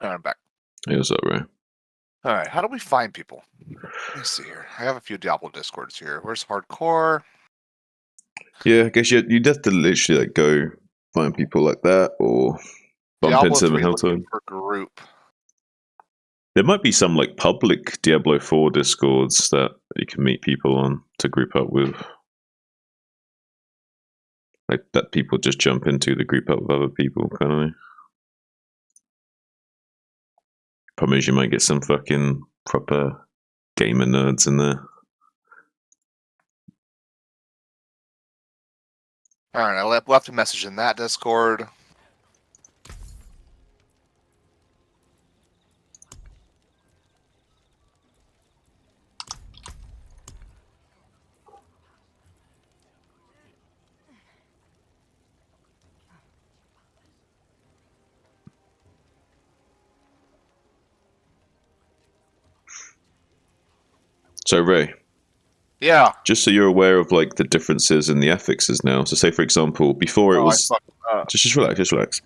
Alright, I'm back. Hey, what's up, Ray? Alright, how do we find people? Let me see here. I have a few Diablo discords here. Where's hardcore? Yeah, I guess you'd have to literally like go find people like that or bump Diablo into them in 3 looking Helltime. for group. There might be some like public Diablo 4 discords that you can meet people on to group up with. Like that people just jump into the group up with other people, kind of. Problem is you might get some fucking proper gamer nerds in there. Alright, I left a message in that discord. So Ray, Yeah. just so you're aware of like the differences in the affixes now. So say for example, before it Oh, I was fucked up. just relax.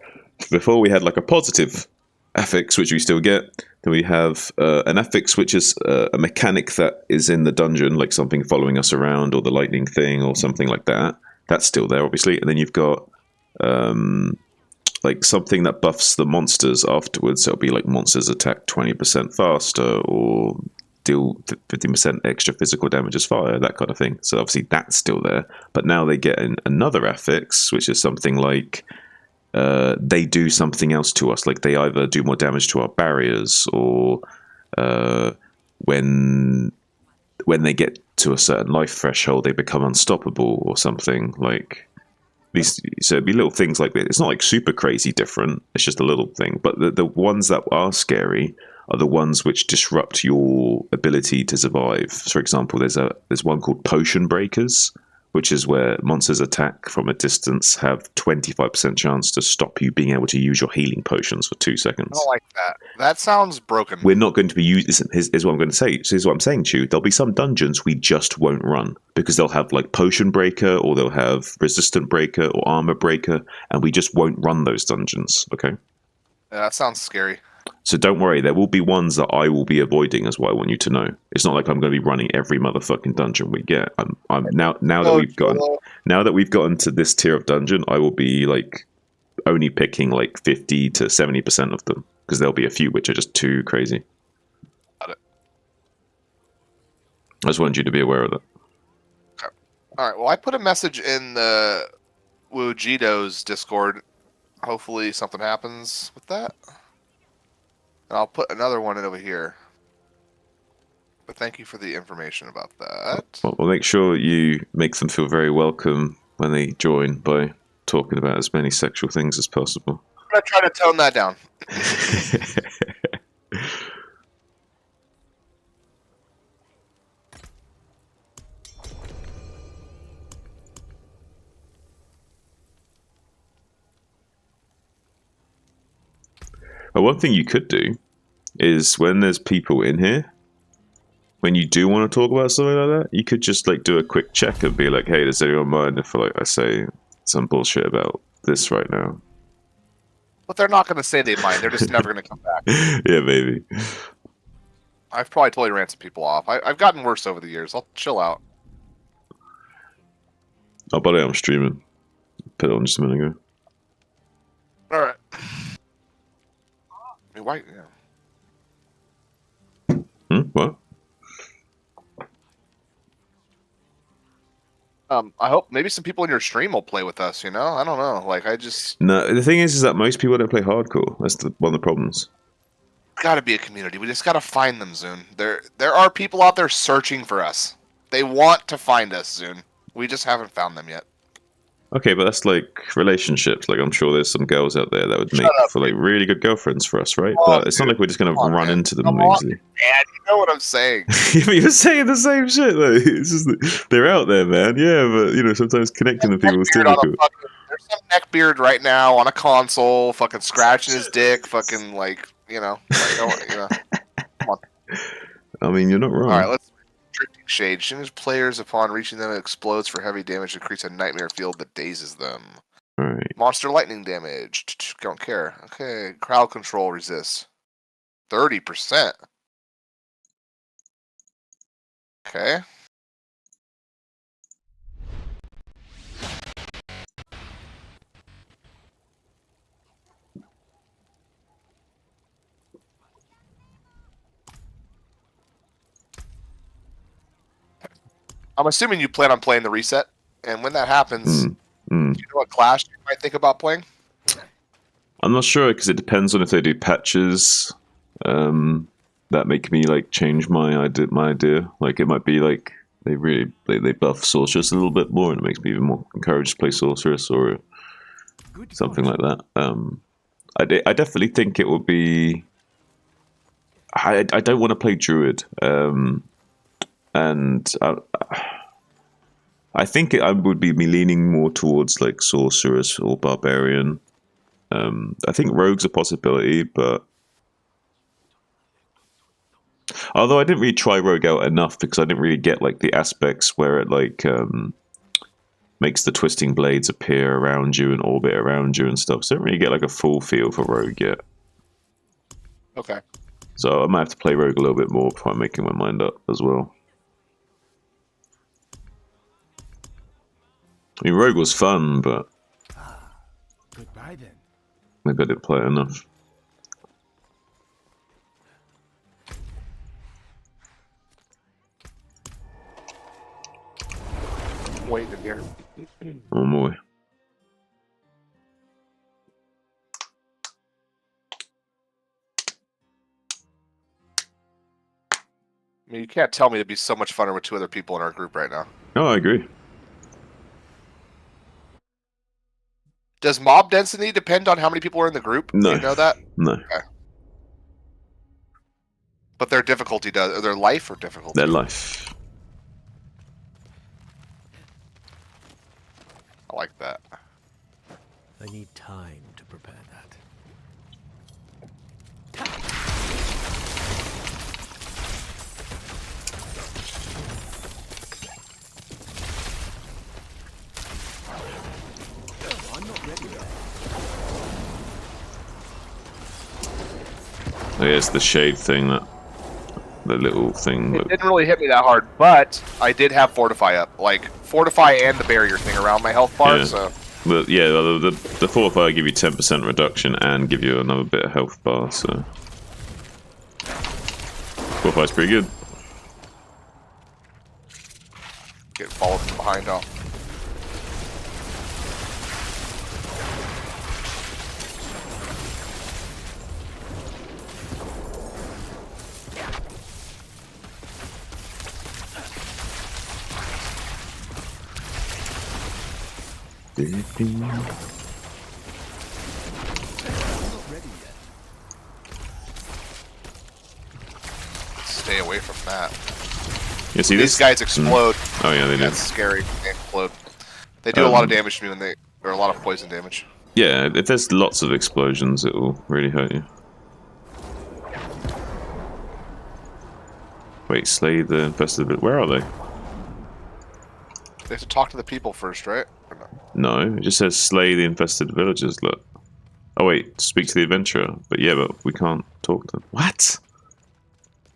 Before we had like a positive affix, which we still get. Then we have an affix, which is a mechanic that is in the dungeon, like something following us around, or the lightning thing, or something like that. That's still there, obviously. And then you've got like something that buffs the monsters afterwards. So it'll be like monsters attack 20% faster, or deal 15% extra physical damage as fire, that kind of thing. So obviously that's still there. But now they get another affix, which is something like they do something else to us. Like they either do more damage to our barriers, or when they get to a certain life threshold, they become unstoppable or something. Like these, so it'd be little things like this. It's not like super crazy different. It's just a little thing. But the ones that are scary are the ones which disrupt your ability to survive. For example, there's one called potion breakers, which is where monsters attack from a distance have 25% chance to stop you being able to use your healing potions for 2 I seconds. don't like that. That sounds broken. We're not going to be using. Here's what I'm going to say. So here's what I'm saying to you. There'll be some dungeons we just won't run because they'll have like potion breaker, or they'll have resistant breaker or armor breaker, and we just won't run those dungeons. Okay. Yeah, that sounds scary. So don't worry. There will be ones that I will be avoiding, is what I want you to know. It's not like I'm going to be running every motherfucking dungeon we get. I'm now that Oh, we've gotten to this tier of dungeon, I will be like only picking like 50 to 70% of them, because there'll be a few which are just too crazy. got it. I just wanted you to be aware of that. Okay. Alright, well, I put a message in the Wujido's Discord. Hopefully something happens with that. And I'll put another one in over here. But thank you for the information about that. Well, make sure you make them feel very welcome when they join by talking about as many sexual things as possible. I'm going to try to tone that down. Well, one thing you could do is when there's people in here, when you do want to talk about something like that, you could just like do a quick check and be like, "Hey, does anyone mind if like I say some bullshit about this right now?" But they're not going to say they mind. They're just never going to come back. Yeah, maybe. I've probably totally ran some people off. I've gotten worse over the years. I'll chill out. Oh, by the way, I'm streaming. Put it on just a minute ago. All right. Why? Yeah. What? I hope maybe some people in your stream will play with us. You know, I don't know. Like, I just No, the thing is that most people don't play hardcore. That's one of the problems. got to be a community. We just got to find them, Zune. There are people out there searching for us. They want to find us, Zune. We just haven't found them yet. Okay, but that's like relationships. Like I'm sure there's some girls out there that would Shut make up, for like dude. really good girlfriends for us, right? Come on, But it's not dude. like we're just gonna Come on, run man. into them Come on, easily. man. You know what I'm saying. You're saying the same shit though. It's just they're out there, man. Yeah, but you know sometimes connecting with people is difficult. There's some neckbeard right now on a console, fucking scratching his dick, fucking like, you know, Come on. I mean, you're not All right, wrong. let's drifting shade. As players upon reaching them, it explodes for heavy damage and creates a nightmare field that dazes them. All right. Monster lightning damage. Don't care. Okay, crowd control resist. 30%. Okay. I'm assuming you plan on playing the reset, and when that happens, do you know what class you might think about playing? I'm not sure because it depends on if they do patches that make me like change my idea. Like it might be like they really they buff sorceress a little bit more, and it makes me even more encouraged to play sorceress or something like that. I definitely think it would be. I don't want to play druid, and I think I would be leaning more towards like sorceress or barbarian. I think rogue's a possibility, but although I didn't really try rogue out enough because I didn't really get like the aspects where it like makes the twisting blades appear around you and orbit around you and stuff. So I didn't really get like a full feel for rogue yet. Okay. So I might have to play rogue a little bit more before I'm making my mind up as well. I mean, rogue was fun, but goodbye then. maybe I didn't play it enough. Waiting here. Oh boy. I mean, you can't tell me it'd be so much funner with 2 other people in our group right now. Oh, I agree. Does mob density depend on how many people are in the group? No. Do you know that? No. Okay. But their difficulty does, or their life or difficulty? Their life. I like that. I need time to prepare that. I'm not ready yet. I guess the shade thing, that the little thing. It didn't really hit me that hard, but I did have Fortify up. Like, Fortify and the barrier thing around my health bar, Yeah. so... But yeah, the Fortify give you 10% reduction and give you another bit of health bar, so Fortify's pretty good. Get followed from behind off. Stay away from that. You see These this? guys explode. Oh yeah, they do. That's scary. They explode. They do a lot of damage to me when they, or a lot of poison damage. Yeah, if there's lots of explosions, it will really hurt you. Wait, slay the infested bit. Where are they? They have to talk to the people first, right? Or no? No, it just says slay the infested villagers. Look. Oh wait, speak to the adventurer. But yeah, but we can't talk to them. What?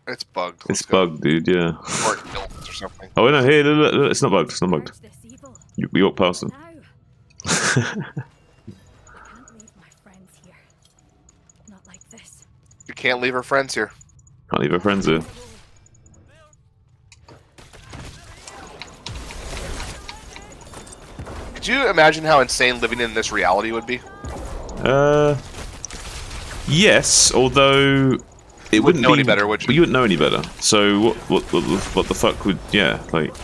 It's bugged. It's bugged, dude. Yeah. Or it built or something. Oh no, here, look, look, it's not bugged. It's not bugged. Purge this evil. We walk past them. Now. I can't leave my friends here. Not like this. You can't leave her friends here. Can't leave our friends here. Could you imagine how insane living in this reality would be? Yes, although it wouldn't know be any better, would you? You wouldn't know any better. So what the fuck would? Yeah, like.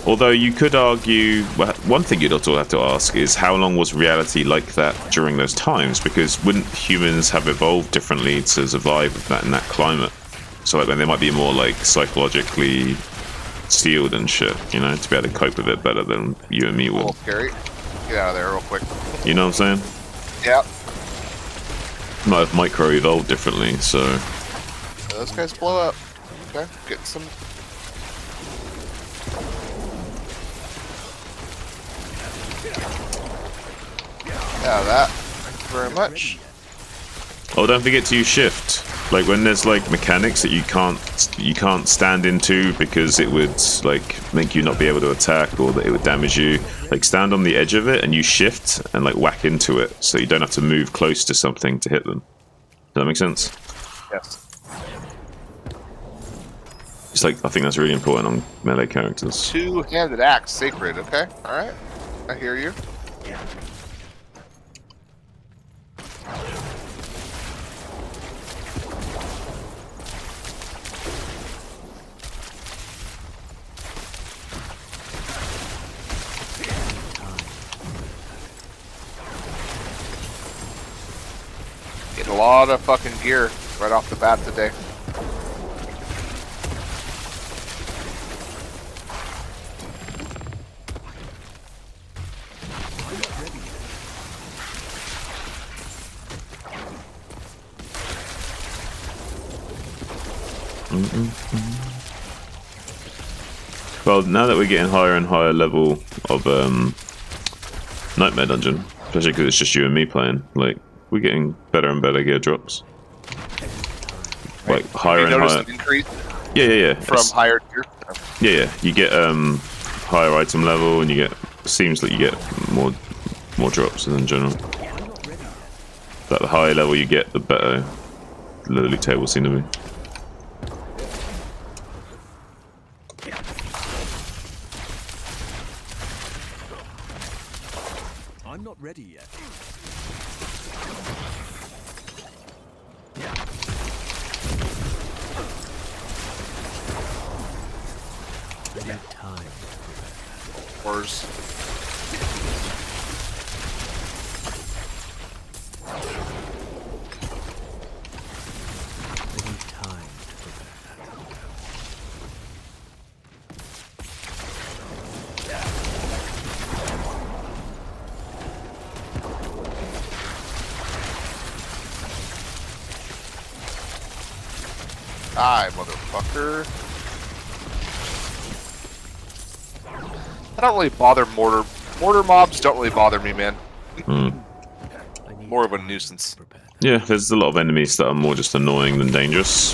Although you could argue, well, one thing you'd also have to ask is how long was reality like that during those times? Because wouldn't humans have evolved differently to survive with that in that climate? So like, then they might be more like psychologically sealed and shit, you know, to be able to cope with it better than you and me A would. little scary. Get out of there real quick. You know what I'm saying? Yeah. Might have micro evolved differently, so. Those guys blow up. Okay, getting some. Yeah, that. Thank you very much. Oh, don't forget to use shift. Like when there's like mechanics that you can't stand into because it would like make you not be able to attack or that it would damage you. Like stand on the edge of it and you shift and like whack into it, so you don't have to move close to something to hit them. Does that make sense? Yes. It's like I think that's really important on melee characters. Two-handed axe, sacred. Okay, all right. I hear you. Get a lot of fucking gear right off the bat today. Well, now that we're getting higher and higher level of Nightmare Dungeon, especially because it's just you and me playing, like we're getting better and better gear drops. Like higher Have you and noticed higher. an increase Yeah. from higher gear? Yeah. You get higher item level, and you get seems like you get more drops in general. Like the higher level you get, the better the loot table seem to be. I'm not ready yet. I need time. Wars. I need time to prepare that. Die, motherfucker. I don't really bother mortar mobs. Don't really bother me, man. I need More of a time nuisance. to prepare that. Yeah, there's a lot of enemies that are more just annoying than dangerous,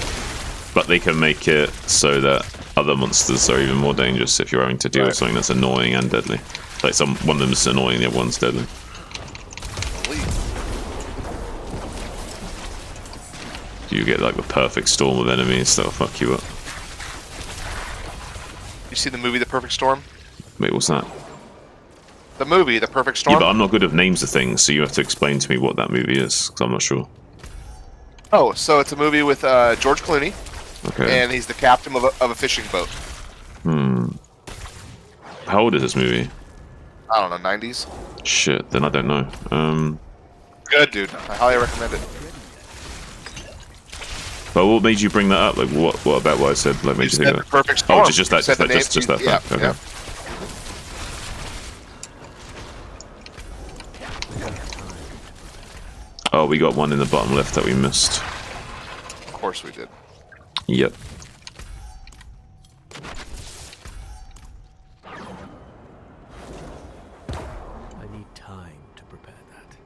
but they can make it so that other monsters are even more dangerous if you're having to deal with something that's annoying and deadly. Like one of them is annoying, the other one's deadly. You get like the perfect storm of enemies that'll fuck you up. You see the movie The Perfect Storm? Wait, what's that? The movie The Perfect Storm? Yeah, but I'm not good at names of things, so you have to explain to me what that movie is, because I'm not sure. Oh, so it's a movie with George Clooney, Okay. and he's the captain of a fishing boat. How old is this movie? I don't know, 90s? Shit, then I don't know. Good, dude. I highly recommend it. But what made you bring that up? Like, what about what I said? Like, made you think said of The that? Perfect Storm. Oh, just that, You said the name. just that Yeah, fact. Okay. yeah. Oh, we got one in the bottom left that we missed. Of course we did. Yep. I need time to prepare that.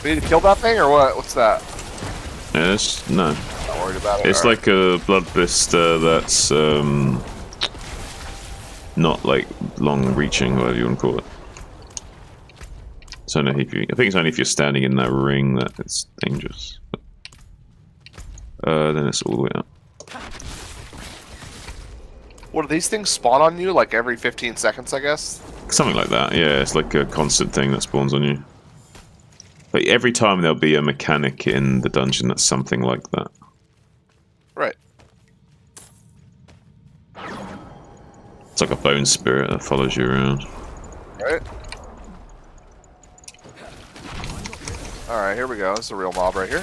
We need to kill that thing, or what? What's that? No. Not worried about it. It's All right. like a blood blister that's not like long-reaching, whatever you want to call it. It's only if I think it's only if you're standing in that ring that it's dangerous. Then it's all the way up. What, do these things spawn on you like every 15 seconds, I guess? Something like that. Yeah, it's like a constant thing that spawns on you. Like every time there'll be a mechanic in the dungeon that's something like that. Right. It's like a bone spirit that follows you around. Right. Alright, here we go. This is a real mob right here.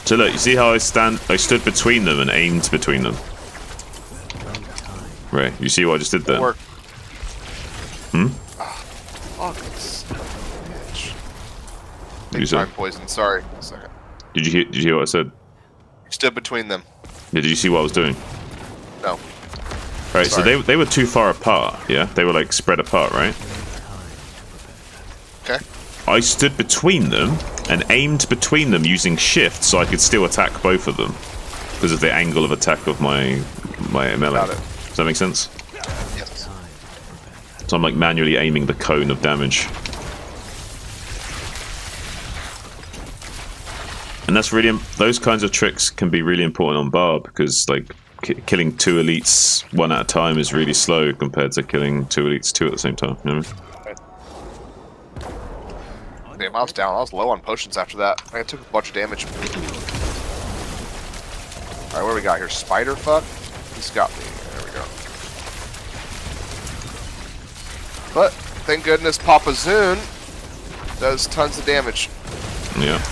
So look, you see how I stood between them and aimed between them? Right, you see what I just did there? Work. Hmm? Oh, this bitch. You Big said? time poison. Sorry. A second. Did you hear what I said? You stood between them. Yeah, did you see what I was doing? No. Right, so Sorry. they were too far apart, yeah? They were like spread apart, right? Okay. I stood between them and aimed between them using shift so I could still attack both of them because of the angle of attack of my melee. Got it. Does that make sense? Yes. So I'm like manually aiming the cone of damage. And that's really, those kinds of tricks can be really important on bar because like killing 2 elites 1 at a time is really slow compared to killing 2 elites 2 at the same time. You know what I mean? Damn, I was down. I was low on potions after that. I took a bunch of damage. Alright, what do we got here? Spider fuck? He's got me. There we go. But, thank goodness Papa Zune does tons of damage. Yeah.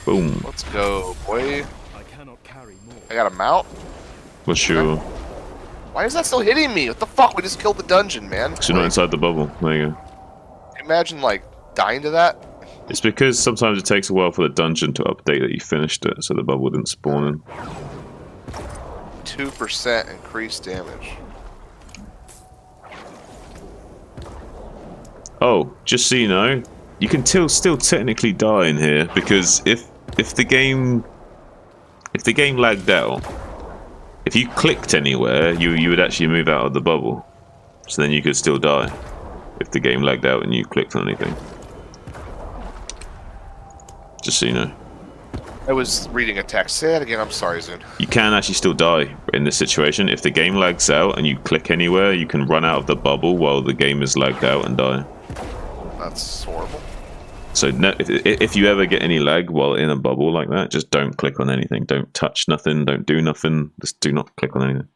Boom. Let's go, boy. I cannot carry more. I got a mount? What's your... Why is that still hitting me? What the fuck? We just killed the dungeon, man. Because you're not inside the bubble. There you go. Imagine, like, dying to that. It's because sometimes it takes a while for the dungeon to update that you finished it, so the bubble didn't spawn in. 2% increased damage. Oh, just so you know, you can still technically die in here because if the game lagged out, if you clicked anywhere, you would actually move out of the bubble. So then you could still die if the game lagged out and you clicked on anything. Just so you know. I was reading a text. Say that again. I'm sorry, Zune. You can actually still die in this situation. If the game lags out and you click anywhere, you can run out of the bubble while the game is lagged out and die. That's horrible. So if you ever get any lag while in a bubble like that, just don't click on anything. Don't touch nothing. Don't do nothing. Just do not click on anything.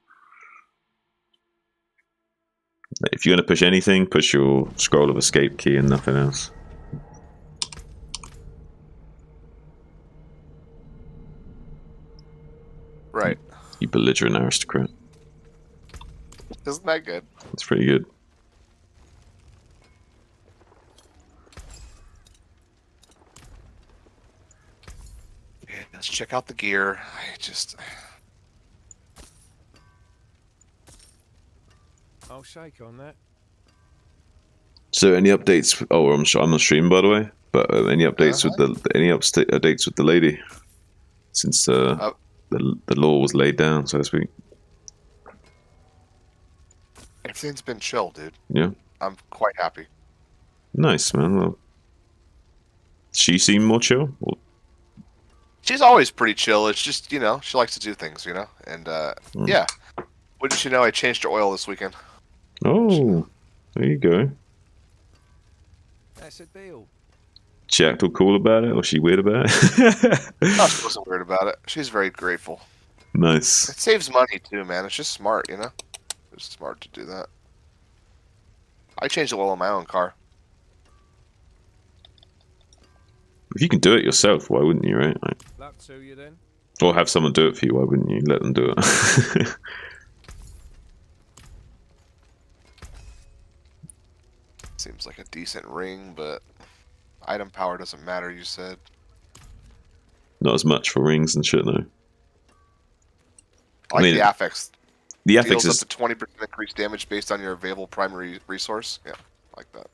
If you're going to push anything, push your scroll of escape key and nothing else. Right. You belligerent aristocrat. Isn't that good? That's pretty good. Yeah, let's check out the gear. I'll shake on that. So any updates? Oh, I'm sure I'm not streaming by the way. But any updates with updates with the lady since the law was laid down, so to speak. Everything's been chill, dude. Yeah. I'm quite happy. Nice, man. Well, she seemed more chill. Well, She's always pretty chill. It's just, you know, she likes to do things, you know? And, yeah. Wouldn't you know, I changed her oil this weekend. oh, there you go. That's a deal. She act all cool about it, or she weird about it? Oh, she wasn't weird about it. She's very grateful. Nice. It saves money, too, man. It's just smart, you know? It's smart to do that. I changed the oil on my own car. If you can do it yourself, why wouldn't you, right? Like, Luck to you then. or have someone do it for you, why wouldn't you let them do it? Seems like a decent ring, but item power doesn't matter, you said. Not as much for rings and shit, though. I like the affix. The affix Deals is... up to 20% increased damage based on your available primary resource. Yeah, I like that.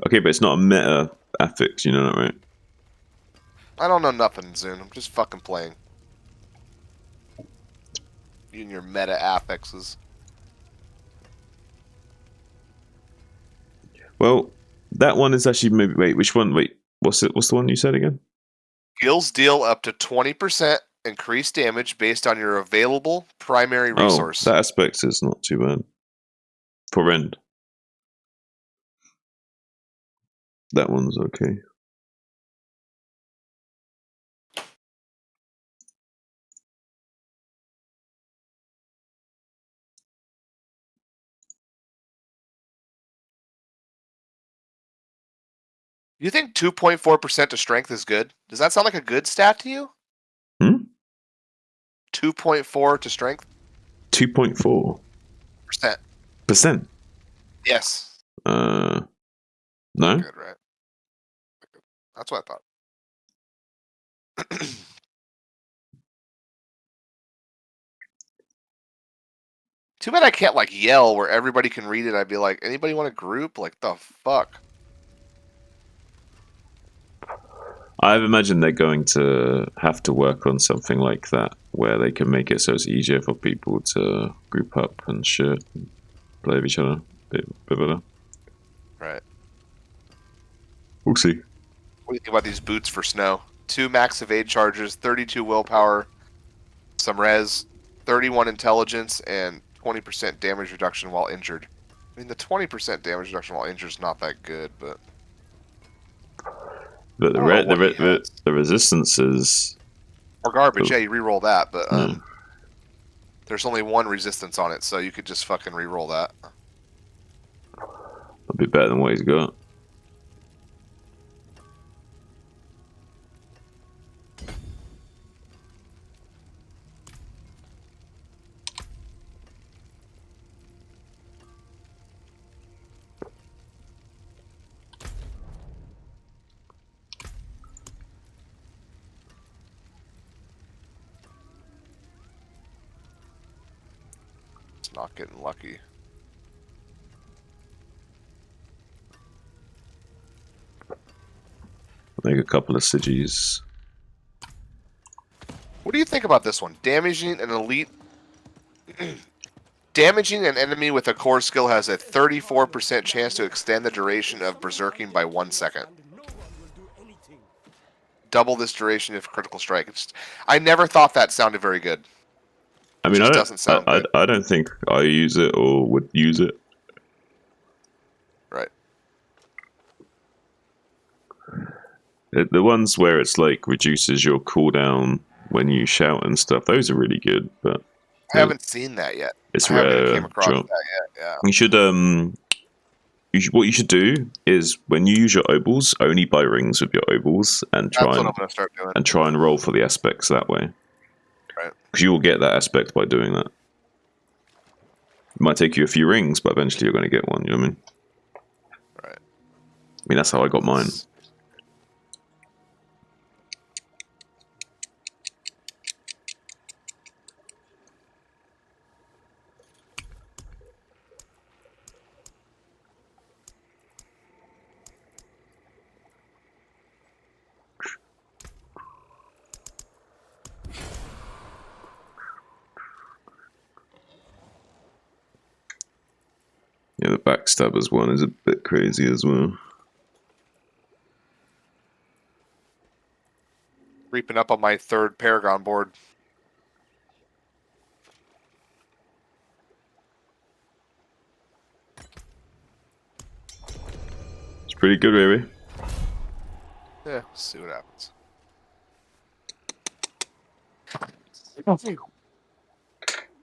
Okay, but it's not a meta affix, you know that, right? I don't know nothing, Zune. I'm just fucking playing. You and your meta affixes. Well, that one is actually maybe... Wait, which one? Wait, what's it? What's the one you said again? Skills deal up to 20% increased damage based on your available primary resource. Oh, that aspect is not too bad. For rend. That one's okay. You think 2.4% to strength is good? Does that sound like a good stat to you? 2.4 to strength? 2.4%. Percent. Yes. No? Good, right? That's what I thought. Too bad I can't like yell where everybody can read it. I'd be like, anybody want a group? Like the fuck? I've imagined they're going to have to work on something like that, where they can make it so it's easier for people to group up and shit, and play with each other a bit better. Right. We'll see. What do you think about these boots for snow? 2 max evade charges, 32 willpower, some res, 31 intelligence, and 20% damage reduction while injured. I mean, the 20% damage reduction while injured is not that good, but But I don't know what he has. the resistance is Or garbage. Cool. Yeah, you reroll that, but Yeah. there's only 1 resistance on it, so you could just fucking reroll that. a bit better than what he's got. It's not getting lucky. Make a couple of sigils. What do you think about this one? Damaging an elite. Damaging an enemy with a core skill has a 34% chance to extend the duration of berserking by 1 second. Double this duration if critical strike. I never thought that sounded very good. I mean, Just doesn't sound good. I don't think I use it or would use it. Right. The ones where it's like reduces your cooldown when you shout and stuff, those are really good, but I haven't seen that yet. it's I haven't rare. came across Drop. that yet. Yeah. What you should do is when you use your obols, only buy rings with your obols and That's try what and I'm going to start doing. roll for the aspects that way. Right. Because you will get that aspect by doing that. It might take you a few rings, but eventually you're going to get one. You know what I mean? Right. I mean, that's how I got mine. Yeah, the backstabbers one is a bit crazy as well. Reaping up on my 3rd Paragon board. It's pretty good, baby. Yeah, let's see what happens.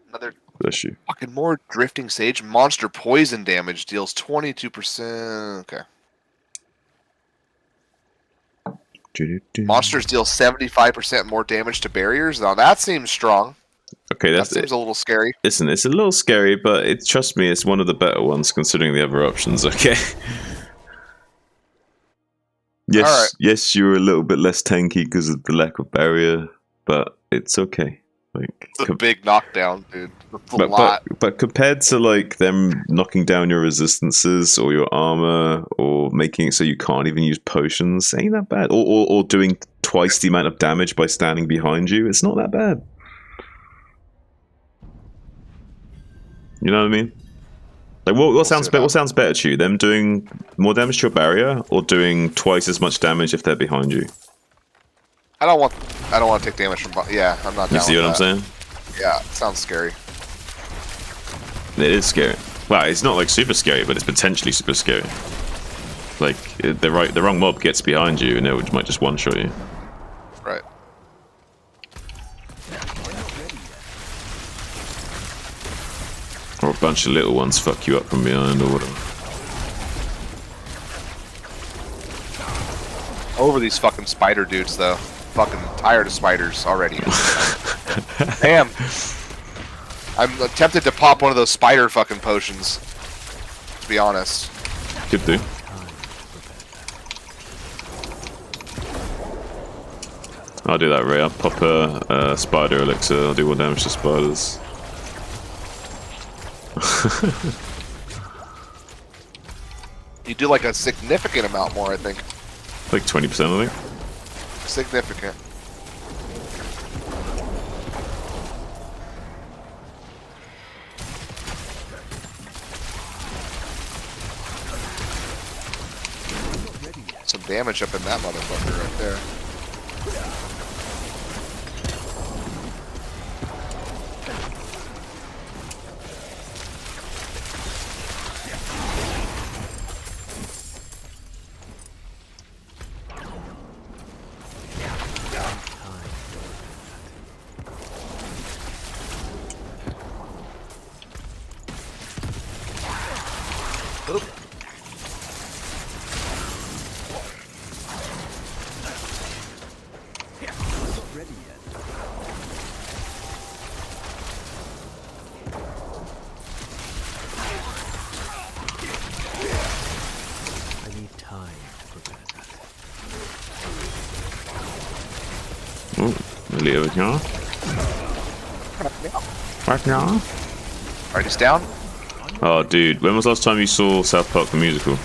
Another Bless you. fucking more drifting sage. Monster poison damage deals 22%. Okay. Monsters deal 75% more damage to barriers. Now that seems strong. Okay, That that's seems it. a little scary. Listen, it's a little scary, but trust me, it's one of the better ones considering the other options. Okay. Yes, All right. yes, you're a little bit less tanky because of the lack of barrier, but it's okay. Like, It's a big knockdown, dude. That's a lot. but compared to like them knocking down your resistances or your armor or making it so you can't even use potions, ain't that bad. Or doing twice the amount of damage by standing behind you, it's not that bad. You know what I mean? Like, what sounds see what sounds better to you? Them doing more damage to your barrier, or doing twice as much damage if they're behind you? I don't want to take damage from. Yeah, I'm not down. You see what with I'm that. saying? Yeah, it sounds scary. It is scary. Well, it's not like super scary, but it's potentially super scary. Like the wrong mob gets behind you, and it might just one shot you. Right. Or a bunch of little ones fuck you up from behind, or whatever. Over these fucking spider dudes, though. Fucking tired of spiders already. Damn. I'm tempted to pop one of those spider fucking potions. To be honest. Could do. I'll do that, Ray. I'll pop a spider elixir. I'll do 1 damage to spiders. You do like a significant amount more, I think. Like 20%, I think. Significant. Some damage up in that motherfucker right there. I need time to prepare that. Oh, a little here. Right now. Alright, he's down. Oh, dude, when was the last time you saw South Park the musical?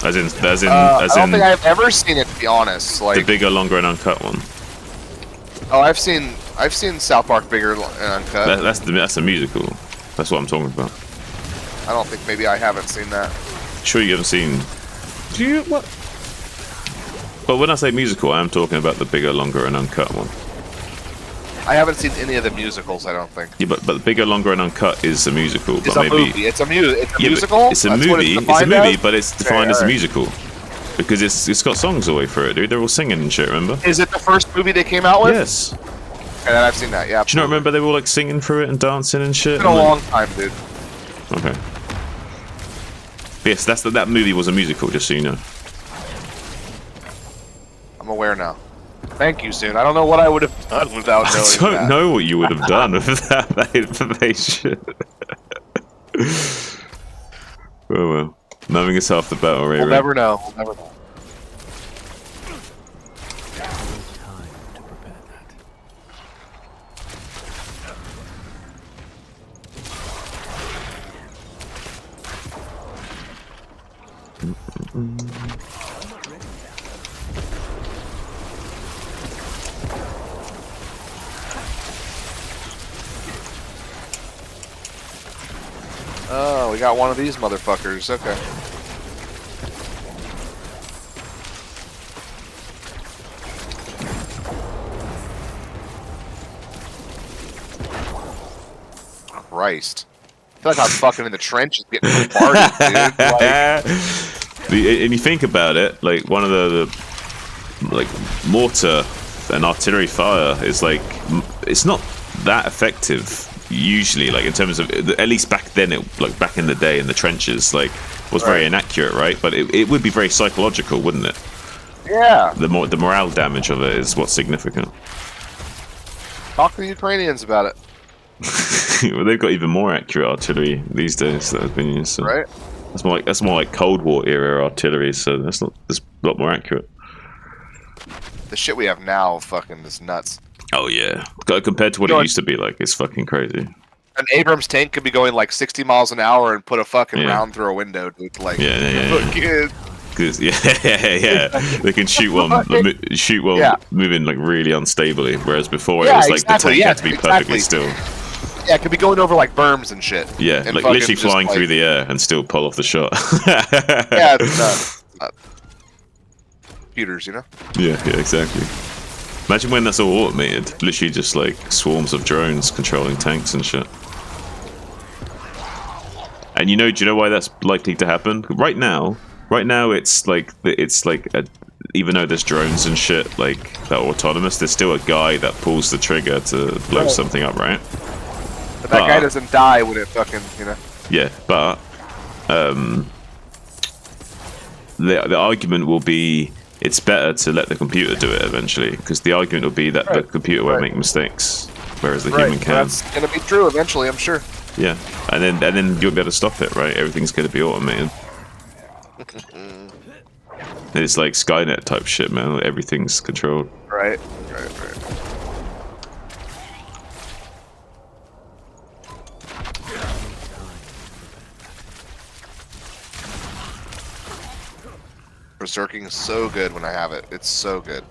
As in, I don't think I've ever seen it, to be honest. the Like, bigger, longer, and uncut one. oh, I've seen South Park bigger and uncut. That's the musical. That's what I'm talking about. I don't think maybe I haven't seen that. Sure, you haven't seen. Do you what? But when I say musical, I am talking about the bigger, longer, and uncut one. I haven't seen any of the musicals. I don't think. Yeah, but the bigger, longer, and uncut is a musical. It's but a maybe movie. It's a yeah, musical. It's a That's what movie. It's a defined movie, as? but it's defined as a alright. musical because it's got songs all the way through it, dude. They're all singing and shit. Remember? Is it the first movie they came out with? Yes. Okay, then I've seen that. Yeah. Do you not remember they were all like singing through it and dancing and shit? It's been a long time, dude. Okay. Yes, that movie was a musical, just so you know. I'm aware now. Thank you, Soon. I don't know what I would have done without knowing I don't that. know what you would have done with that information. Oh well. Knowing is half the battle, Ray. We'll never know. We'll never know. I need time to prepare that. Oh, we got one of these motherfuckers. Okay. Christ. I feel like I'm fucking in the trenches getting bombarded, dude. Like, And you think about it, like one of the like mortar and artillery fire is like it's not that effective usually. Like in terms of at least back then, like back in the day in the trenches, like was very Right. inaccurate, right? But it would be very psychological, wouldn't it? yeah. The morale damage of it is what's significant. Talk to the Ukrainians about it, Well, they've got even more accurate artillery these days that have been used. So right? that's more like Cold War era artillery. So that's a lot more accurate. The shit we have now fucking is nuts. Oh yeah, compared to what it used to be, like it's fucking crazy. An Abrams tank could be going like 60 miles an hour and put a fucking Yeah. round through a window, dude. Like, Yeah. fucking- 'Cause, yeah, they can shoot while Yeah. moving like really unstably. Whereas before it Yeah, was like exactly, the tank yeah, had to be perfectly exactly. still. yeah, it could be going over like berms and shit. Yeah, And like fucking literally just, flying like- through the air and still pull off the shot. Yeah, it's nuts. Computers, you know? Yeah, exactly. Imagine when that's all automated. Literally just like swarms of drones controlling tanks and shit. And do you know why that's likely to happen? Right now it's like even though there's drones and shit like that are autonomous, there's still a guy that pulls the trigger to blow Right. something up, right? But that guy But- doesn't die when it fucking, you know? Yeah, but the argument will be it's better to let the computer do it eventually, because the argument will be that the Right. computer won't Right. make mistakes, whereas the Right, human can. that's gonna be true eventually, I'm sure. Yeah, and then you'll be able to stop it, right? Everything's going to be automated. It's like Skynet type shit, man. Like, everything's controlled. Right. Berserking is so good when I have it. It's so good.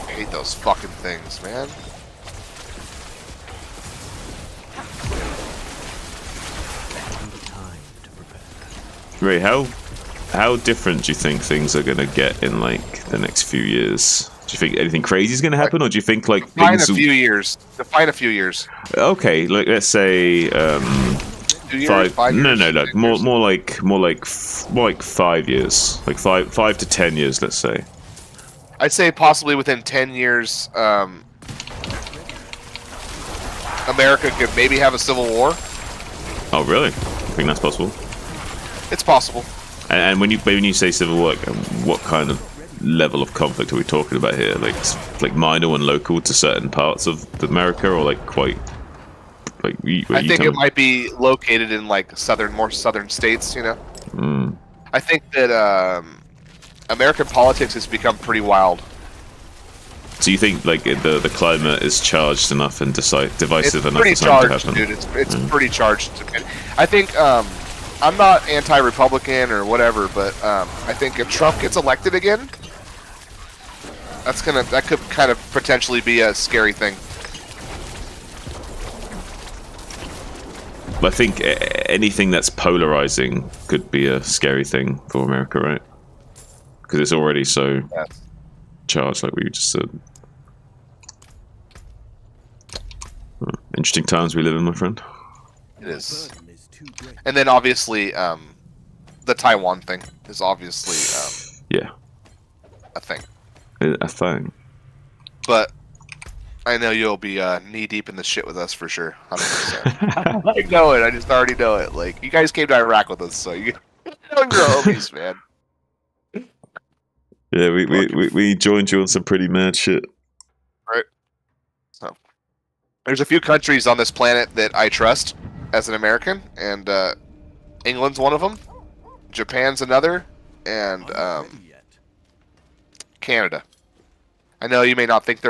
I hate those fucking things, man. Ray, how different do you think things are gonna get in like the next few years? Do you think anything crazy is gonna happen, or do you think like Define things? a few years. Define a few years. Okay, like let's say 2 years, 5. 5 years. No, 10 years. more like 5 years, like 5 to 10 years, let's say. I'd say possibly within 10 years, America could maybe have a civil war. Oh, really? I think that's possible. It's possible. And when you say civil war, what kind of level of conflict are we talking about here? Like minor and local to certain parts of America, or like quite like? I think it might be located in like more southern states. You know. Mm. I think that American politics has become pretty wild. So you think like the climate is charged enough and divisive It's enough pretty for something to charged, happen? dude. It's pretty charged. I think I'm not anti-Republican or whatever, but I think if Trump gets elected again, that could kind of potentially be a scary thing. I think anything that's polarizing could be a scary thing for America, right? Because it's already so charged, like we just said. Interesting times we live in, my friend. It is. And then obviously, the Taiwan thing is obviously Yeah, a thing. a thing. But I know you'll be knee deep in the shit with us for sure. 100%. I know it. I just already know it. Like, you guys came to Iraq with us, so you're homies, man. Yeah, we joined you on some pretty mad shit. Right. So, there's a few countries on this planet that I trust as an American, and England's one of them. Japan's another, and Canada. I know you may not think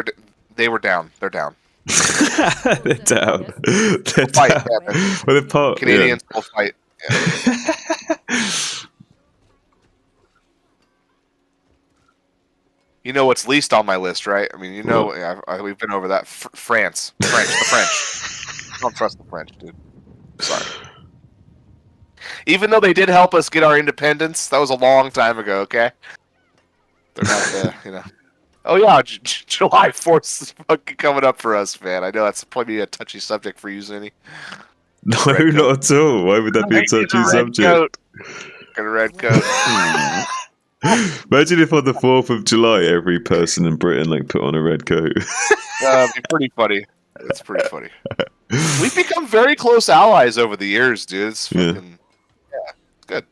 they were down. They're down. They're down. They're Fight, down. yeah, Well, they're part. Canadians will fight. Yeah. You know what's least on my list, right? I mean, you know, we've been over that. France. The French. I don't trust the French, dude. Sorry. Even though they did help us get our independence, that was a long time ago, okay? They're not, you know. Oh, yeah, July 4th is fucking coming up for us, man. I know that's probably a touchy subject for you, Zinni. No, not at all. Why would that be a touchy subject? Got a red coat. Imagine if on the 4th of July, every person in Britain like put on a red coat. That'd be pretty funny. It's pretty funny. We've become very close allies over the years, dude. It's fucking, yeah, good.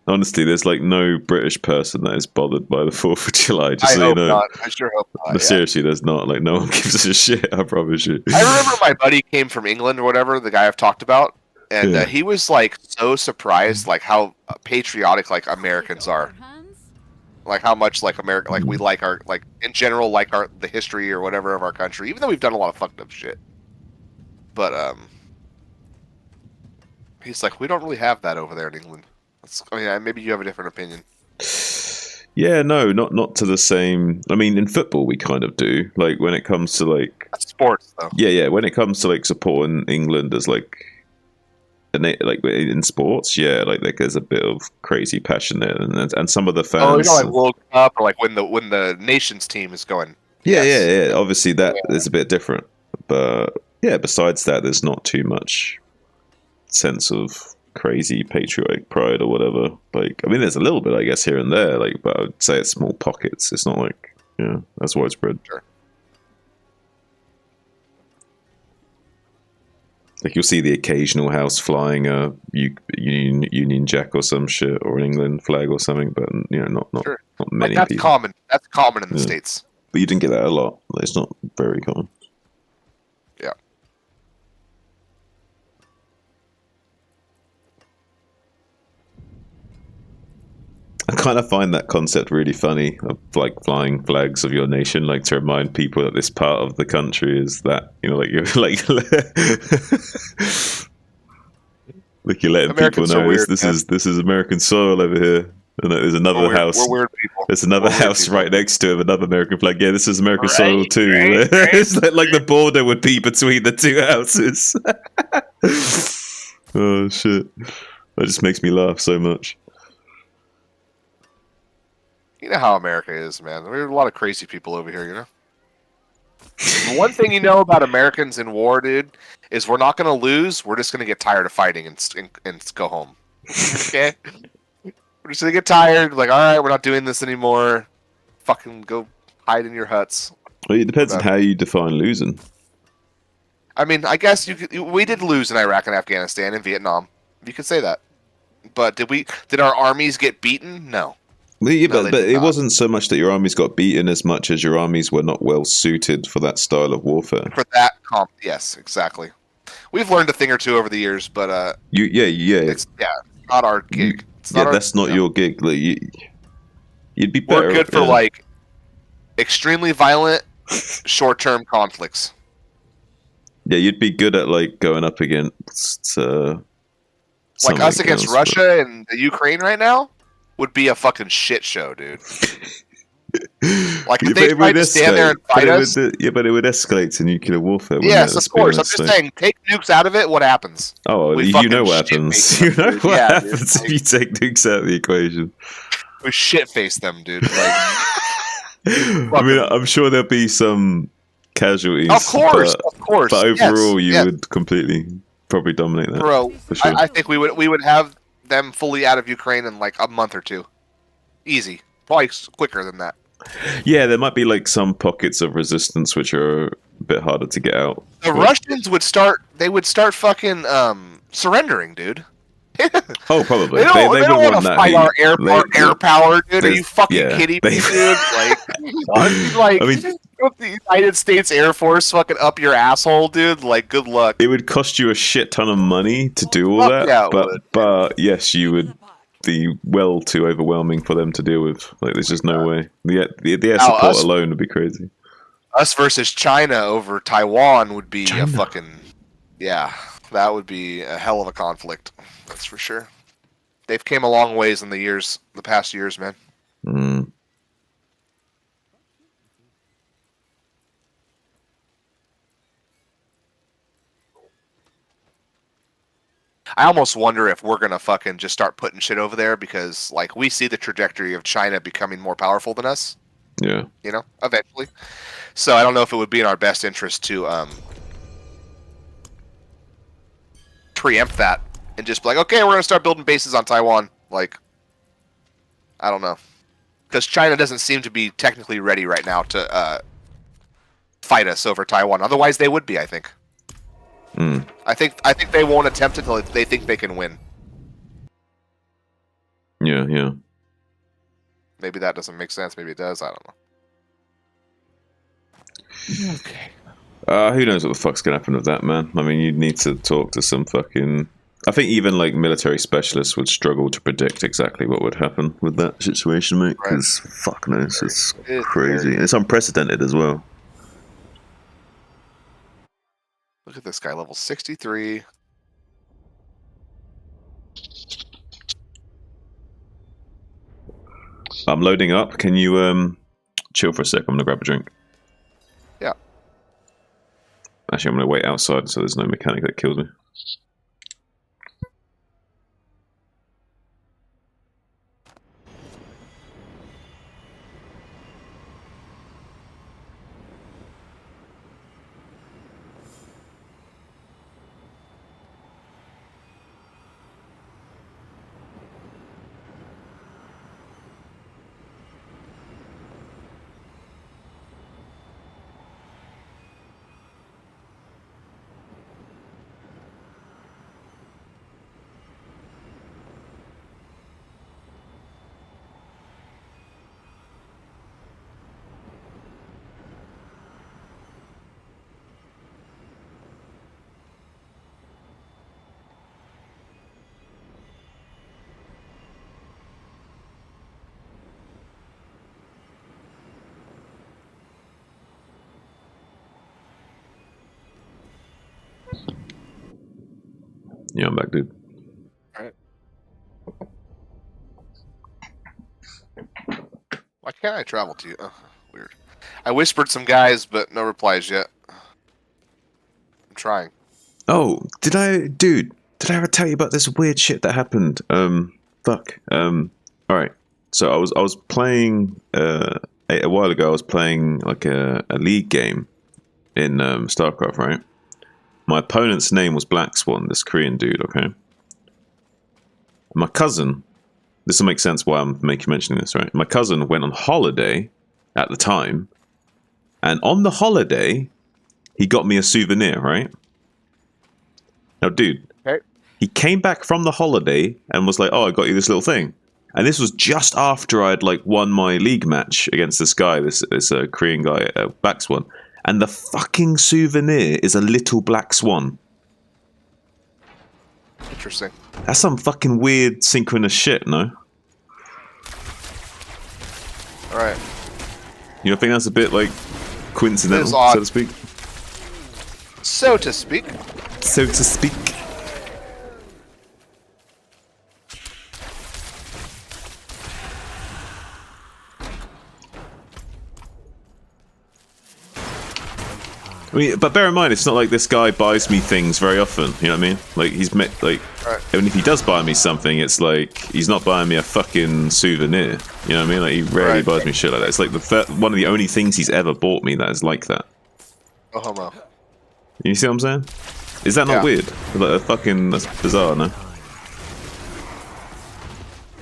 Honestly, there's like no British person that is bothered by the 4th of July. Just I so hope you know. not. I sure hope not. But seriously, there's not. Like, no one gives a shit, I promise you. I remember my buddy came from England or whatever, the guy I've talked about, and he was like so surprised, like how patriotic like Americans are, like how much like America, like we like our, like in general, like the history or whatever of our country, even though we've done a lot of fucked up shit. But he's like, we don't really have that over there in England. I mean, maybe you have a different opinion. Yeah, no, not to the same. I mean, in football, we kind of do. Like when it comes to like That's sports, though. yeah. When it comes to like supporting England as like in sports, yeah, like there's a bit of crazy passion there, and some of the fans. Oh, you know, like World Cup or like when the nations team is going. Yeah, yeah. Obviously, that is a bit different, but yeah. Besides that, there's not too much sense of crazy patriotic pride or whatever. Like, I mean, there's a little bit, I guess, here and there. Like, but I would say it's small pockets. It's not like that's widespread. Sure. Like you'll see the occasional house flying a Union Jack or some shit, or an England flag or something, but not many like that's people. common. That's common in the States. But you didn't get that a lot. It's not very common. Yeah. kind of find that concept really funny of like flying flags of your nation, like to remind people that this part of the country is that, you know, like you're like like you're letting people Americans are know weird, this is American soil over here, and there's another we're house. weird people. There's another We're weird house people. right next to it with another American flag. Yeah, this is American Right, soil too. right, It's like the border would be between the two houses. Oh shit! That just makes me laugh so much. You know how America is, man. There are a lot of crazy people over here, you know? The one thing you know about Americans in war, dude, is we're not going to lose. We're just going to get tired of fighting and go home. Okay? We're just going to get tired. Like, all right, we're not doing this anymore. Fucking go hide in your huts. Well, it depends on how you define losing. I mean, I guess we did lose in Iraq and Afghanistan and Vietnam. You could say that. But did our armies get beaten? No. Yeah, No, but they did it not. wasn't so much that your armies got beaten as much as your armies were not well suited for that style of warfare. For that yes, exactly. We've learned a thing or two over the years, but it's not our gig. It's not that's not your gig. Like, you'd be better. We're good for like extremely violent, short-term conflicts. Yeah, you'd be good at like going up against Like us against else, Russia and the Ukraine right now would be a fucking shit show, dude. Like if they tried to stand there and fight us. But it would escalate to nuclear warfare. Yes, of course. I'm just saying, take nukes out of it. What happens? Oh, you know what happens. You know what happens if you take nukes out of the equation. We shit-face them, dude. Like, I mean, I'm sure there'll be some casualties. Of course. But overall, you would completely probably dominate that. Bro, for sure. I think we would have them fully out of Ukraine in like a month or two. Easy. Probably quicker than that. Yeah, there might be like some pockets of resistance which are a bit harder to get out. The Russians would start fucking surrendering, dude. Oh, probably. They don't want to fight our air power, dude. Are you fucking kidding me, dude? Like, I mean, the United States Air Force fucking up your asshole, dude. Like, good luck. It would cost you a shit ton of money to do all that, yeah, but yes, you would be well too overwhelming for them to deal with. Like, there's just no way. The air support alone would be crazy. Us versus China over Taiwan would be a fucking that would be a hell of a conflict. That's for sure. They've came a long ways in the past years, man. Mm. I almost wonder if we're gonna fucking just start putting shit over there because, like, we see the trajectory of China becoming more powerful than us. Yeah. You know, eventually. So I don't know if it would be in our best interest to preempt that and just be like, okay, we're gonna start building bases on Taiwan. Like, I don't know, because China doesn't seem to be technically ready right now to fight us over Taiwan. Otherwise, they would be. I think. Mm. I think they won't attempt it until they think they can win. Yeah. Maybe that doesn't make sense. Maybe it does. I don't know. Okay. Who knows what the fuck's gonna happen with that, man? I mean, you'd need to talk to some fucking... I think even, like, military specialists would struggle to predict exactly what would happen with that situation, mate. Because, fuck knows, it's crazy. It's unprecedented as well. Look at this guy, level 63. I'm loading up. Can you chill for a sec? I'm gonna grab a drink. Yeah. Actually, I'm gonna wait outside so there's no mechanic that kills me. Yeah, I'm back, dude. Alright. Why can't I travel to you? Oh, weird. I whispered some guys, but no replies yet. I'm trying. Oh, did I ever tell you about this weird shit that happened? Fuck. Alright. So I was playing a while ago. I was playing like a league game in StarCraft, right? My opponent's name was Black Swan, this Korean dude. Okay. My cousin. This will make sense why I'm mentioning this, right? My cousin went on holiday at the time, and on the holiday, he got me a souvenir, right? Now, dude, Okay. he came back from the holiday and was like, "Oh, I got you this little thing." And this was just after I'd like won my league match against this guy, this Korean guy, Black Swan. And the fucking souvenir is a little black swan. Interesting. That's some fucking weird synchronous shit, no? Alright. You don't think that's a bit like coincidental, It is odd. so to speak? So to speak. So to speak. I mean, but bear in mind, it's not like this guy buys me things very often. You know what I mean? Like he's met like, Right. and if he does buy me something, it's like he's not buying me a fucking souvenir. You know what I mean? Like he rarely Right. buys me shit like that. It's like one of the only things he's ever bought me that is like that. Oh, homo. You see what I'm saying? Is that not Yeah. weird? Like, that's bizarre, no?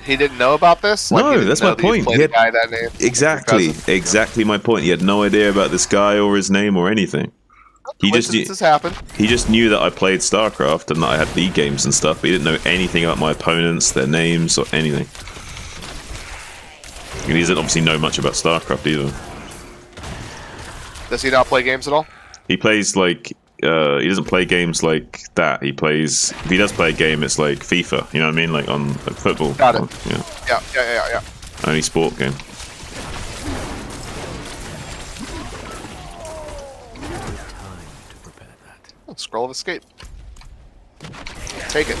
He didn't know about this? Like, No, he didn't that's know my that you point. played He a had- guy that name? Exactly, Your cousin? exactly my point. He had no idea about this guy or his name or anything. He just knew, Coincidences happen. he just knew that I played StarCraft and that I had league games and stuff, but he didn't know anything about my opponents, their names, or anything. And he doesn't obviously know much about StarCraft either. Does he not play games at all? He plays like he doesn't play games like that. He plays, if he does play a game, it's like FIFA. You know what I mean? Like on like football. Got it. Yeah, Yeah. only sport game. Time to prepare that. Oh, scroll of escape. Take it.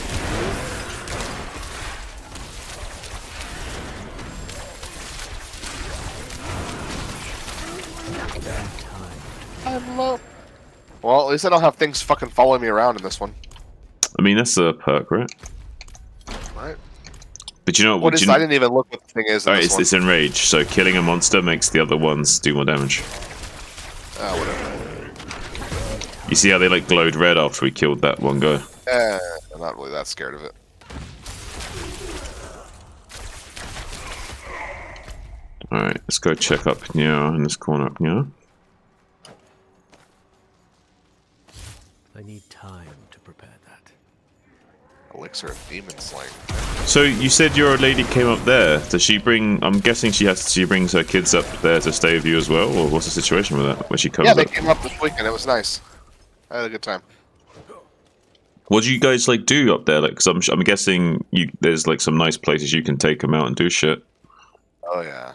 I'm low. Well, at least I don't have things fucking following me around in this one. I mean, that's a perk, right? Right? But you know What do is? you know, I didn't even look what the thing is in Alright, this one. it's enrage. So killing a monster makes the other ones do more damage. Whatever. You see how they like glowed red after we killed that one guy? I'm not really that scared of it. Alright, let's go check up here in this corner up here. I need time to prepare that. Elixir of Demon Slaying. So you said your lady came up there. Does she bring? I'm guessing she brings her kids up there to stay with you as well, or what's the situation with that? When she comes Yeah, they up, came up this weekend. It was nice. I had a good time. what do you guys like do up there? Like, cause I'm guessing there's like some nice places you can take them out and do shit Oh yeah.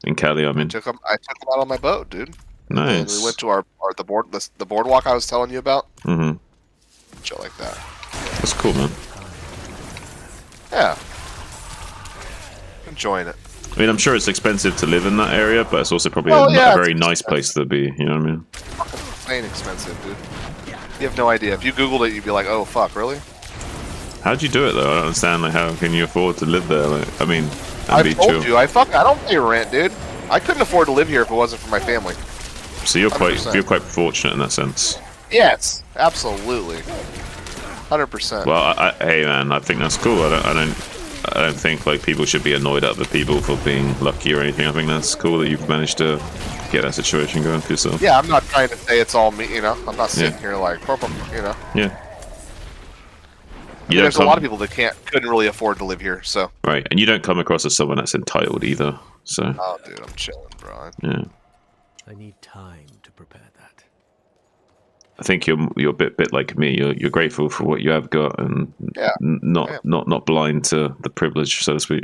in Cali. I mean, I took them out on my boat, dude. And nice. we went to the boardwalk I was telling you about. Mm-hmm. Shit like that. That's cool, man. Yeah. Enjoying it. I mean, I'm sure it's expensive to live in that area, but it's also probably Well, yeah, a very it's nice place to be. You know what I mean? Insane expensive, dude. You have no idea. If you Googled it, you'd be like, "Oh fuck, really?" How'd you do it though? I don't understand. Like, how can you afford to live there? Like, I mean, and I be told chill. you, I don't pay rent, dude. I couldn't afford to live here if it wasn't for my family. So you're 100%. quite fortunate in that sense. Yes, absolutely. 100%. Well, hey man, I think that's cool. I don't think like people should be annoyed at other people for being lucky or anything. I think that's cool that you've managed to get that situation going for yourself. Yeah, I'm not trying to say it's all me, you know. I'm not sitting Yeah. here like, you know. Yeah. I mean, there's a lot of people that couldn't really afford to live here, so. Right, and you don't come across as someone that's entitled either. So Oh, dude, I'm chilling, bro. yeah, I need time to prepare that. I think you're a bit like me. You're grateful for what you have got, and Yeah. not blind to the privilege, so to speak.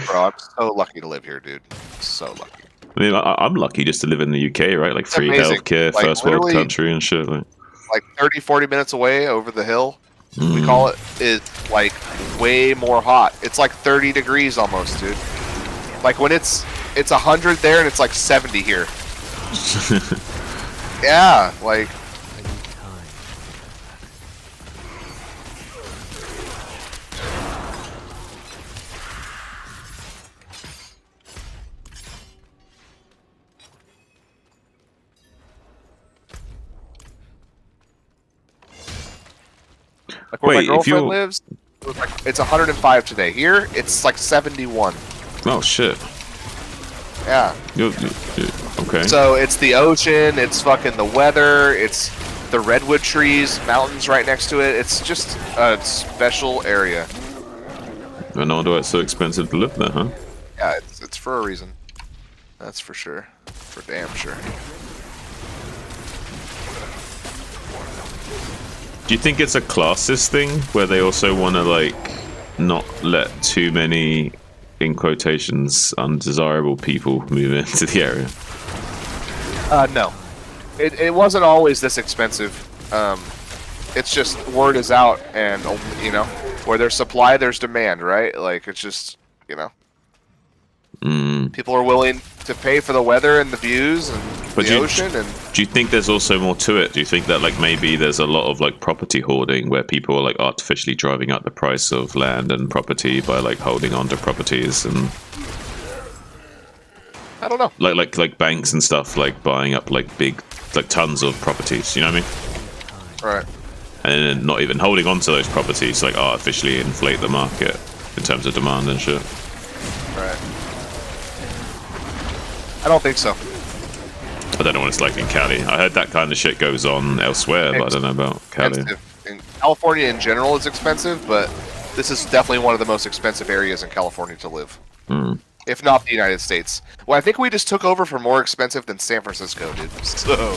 Bro, I'm so lucky to live here, dude. So lucky. I mean, I'm lucky just to live in the UK, right? Like free amazing. healthcare, Like, first world literally- country and shit. Like, like 30, 40 minutes away over the hill, we call it, is like way more hot. It's like 30 degrees almost, dude. Like when it's 100 there and it's like 70 here. Yeah, like. I need time. Like where Wait, my if girlfriend you're- lives, it's 105 today. Here, it's like 71. Oh shit. Yeah. You're okay. So it's the ocean, it's fucking the weather, it's the redwood trees, mountains right next to it. It's just a special area. I no wonder why it's so expensive to live there, huh? Yeah, it's for a reason. That's for sure. For damn sure. Do you think it's a classist thing where they also want to like not let too many, in quotations, undesirable people move into the area? No. It wasn't always this expensive. It's just word is out, and you know, where there's supply, there's demand, right? Like it's just, you know, people are willing to pay for the weather and the views and But the ocean. And do you think there's also more to it? Do you think that like maybe there's a lot of like property hoarding where people are like artificially driving up the price of land and property by like holding on to properties, and I don't know. like banks and stuff like buying up like big like tons of properties, you know what I mean? Right. And then not even holding on to those properties, like artificially inflate the market in terms of demand and shit. Right. I don't think so. I don't know what it's like in Cali. I heard that kind of shit goes on elsewhere, but I don't know about Cali. In California in general is expensive, but this is definitely one of the most expensive areas in California to live. If not the United States. Well, I think we just took over for more expensive than San Francisco, dude. So,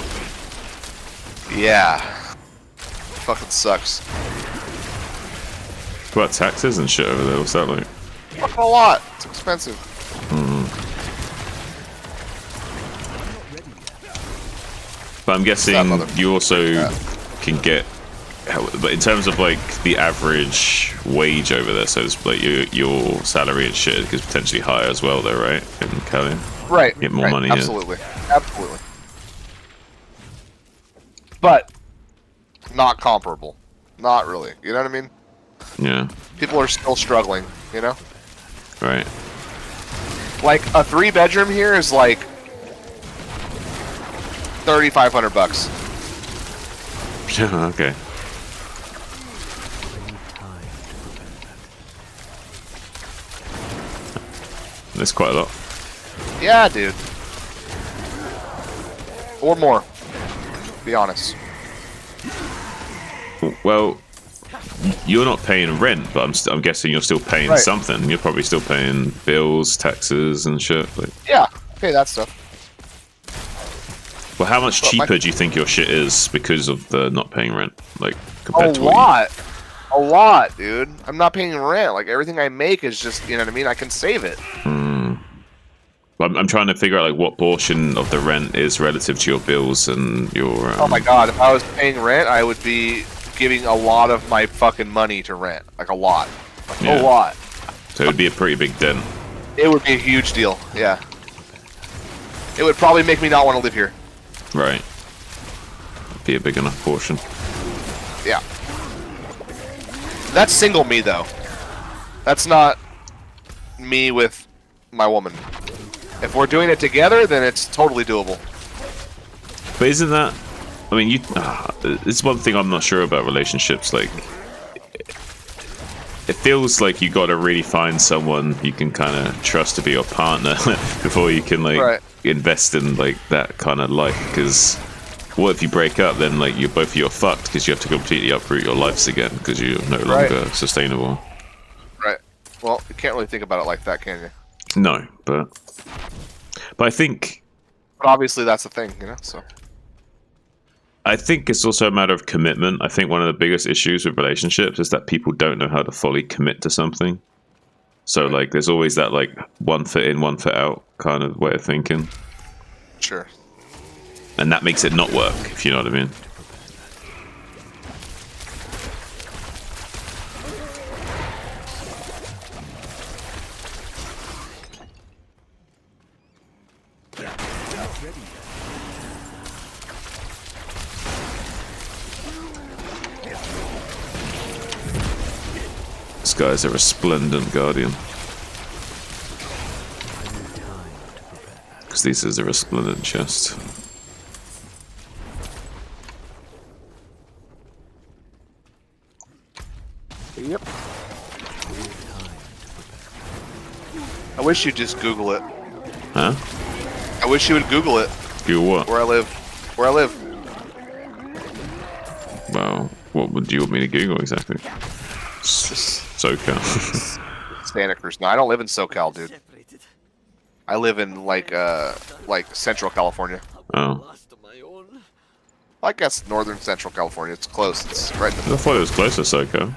yeah. Fucking sucks. What about taxes and shit over there? What's that like? Fucking a lot. It's expensive. But I'm guessing you also Yeah. can get, but in terms of like the average wage over there, so it's like your salary and shit is potentially higher as well, though, right? In Cali, Right. Get more right. money, yeah. Absolutely. Absolutely. But not comparable. Not really. You know what I mean? yeah, People are still struggling, you know? right. Like a 3-bedroom here is like $3,500. Yeah, okay. I need time to prepare that. That's quite a lot. Yeah, dude. Or more. Be honest. Well, you're not paying rent, but I'm guessing you're still paying Right. something. You're probably still paying bills, taxes, and shit. Like, Yeah, pay that stuff. well, how much But cheaper do you think your shit is because of the not paying rent? Like A compared to what lot. A lot, dude. I'm not paying rent. Like everything I make is just, you know what I mean? I can save it. I'm trying to figure out like what portion of the rent is relative to your bills and your. Oh my god, if I was paying rent, I would be giving a lot of my fucking money to rent. Like a lot. Like Yeah. a lot. So it would be a pretty big dent. It would be a huge deal. Yeah. It would probably make me not want to live here. Right. Be a big enough portion. Yeah. That's single me though. That's not me with my woman. If we're doing it together, then it's totally doable. But isn't that? I mean, it's one thing I'm not sure about relationships. Like, it feels like you got to really find someone you can kind of trust to be your partner before you can like Right. invest in like that kind of life. Because what if you break up? Then like you're fucked because you have to completely uproot your lives again because you're no Right. longer sustainable. Right. Well, you can't really think about it like that, can you? No, but I think. But obviously that's the thing, you know? So. I think it's also a matter of commitment. I think one of the biggest issues with relationships is that people don't know how to fully commit to something. So like there's always that like one foot in, one foot out kind of way of thinking. Sure. And that makes it not work, if you know what I mean. This guy's a resplendent guardian. Because this is a resplendent chest. Yep. I wish you'd just Google it. Huh? I wish you would Google it. You what? Where I live. Where I live. Well, what would you want me to Google exactly? SoCal. Santa Cruz. No, I don't live in SoCal, dude. I live in like Central California. Oh. I guess northern Central California. It's close. It's right in the I thought it was close to SoCal.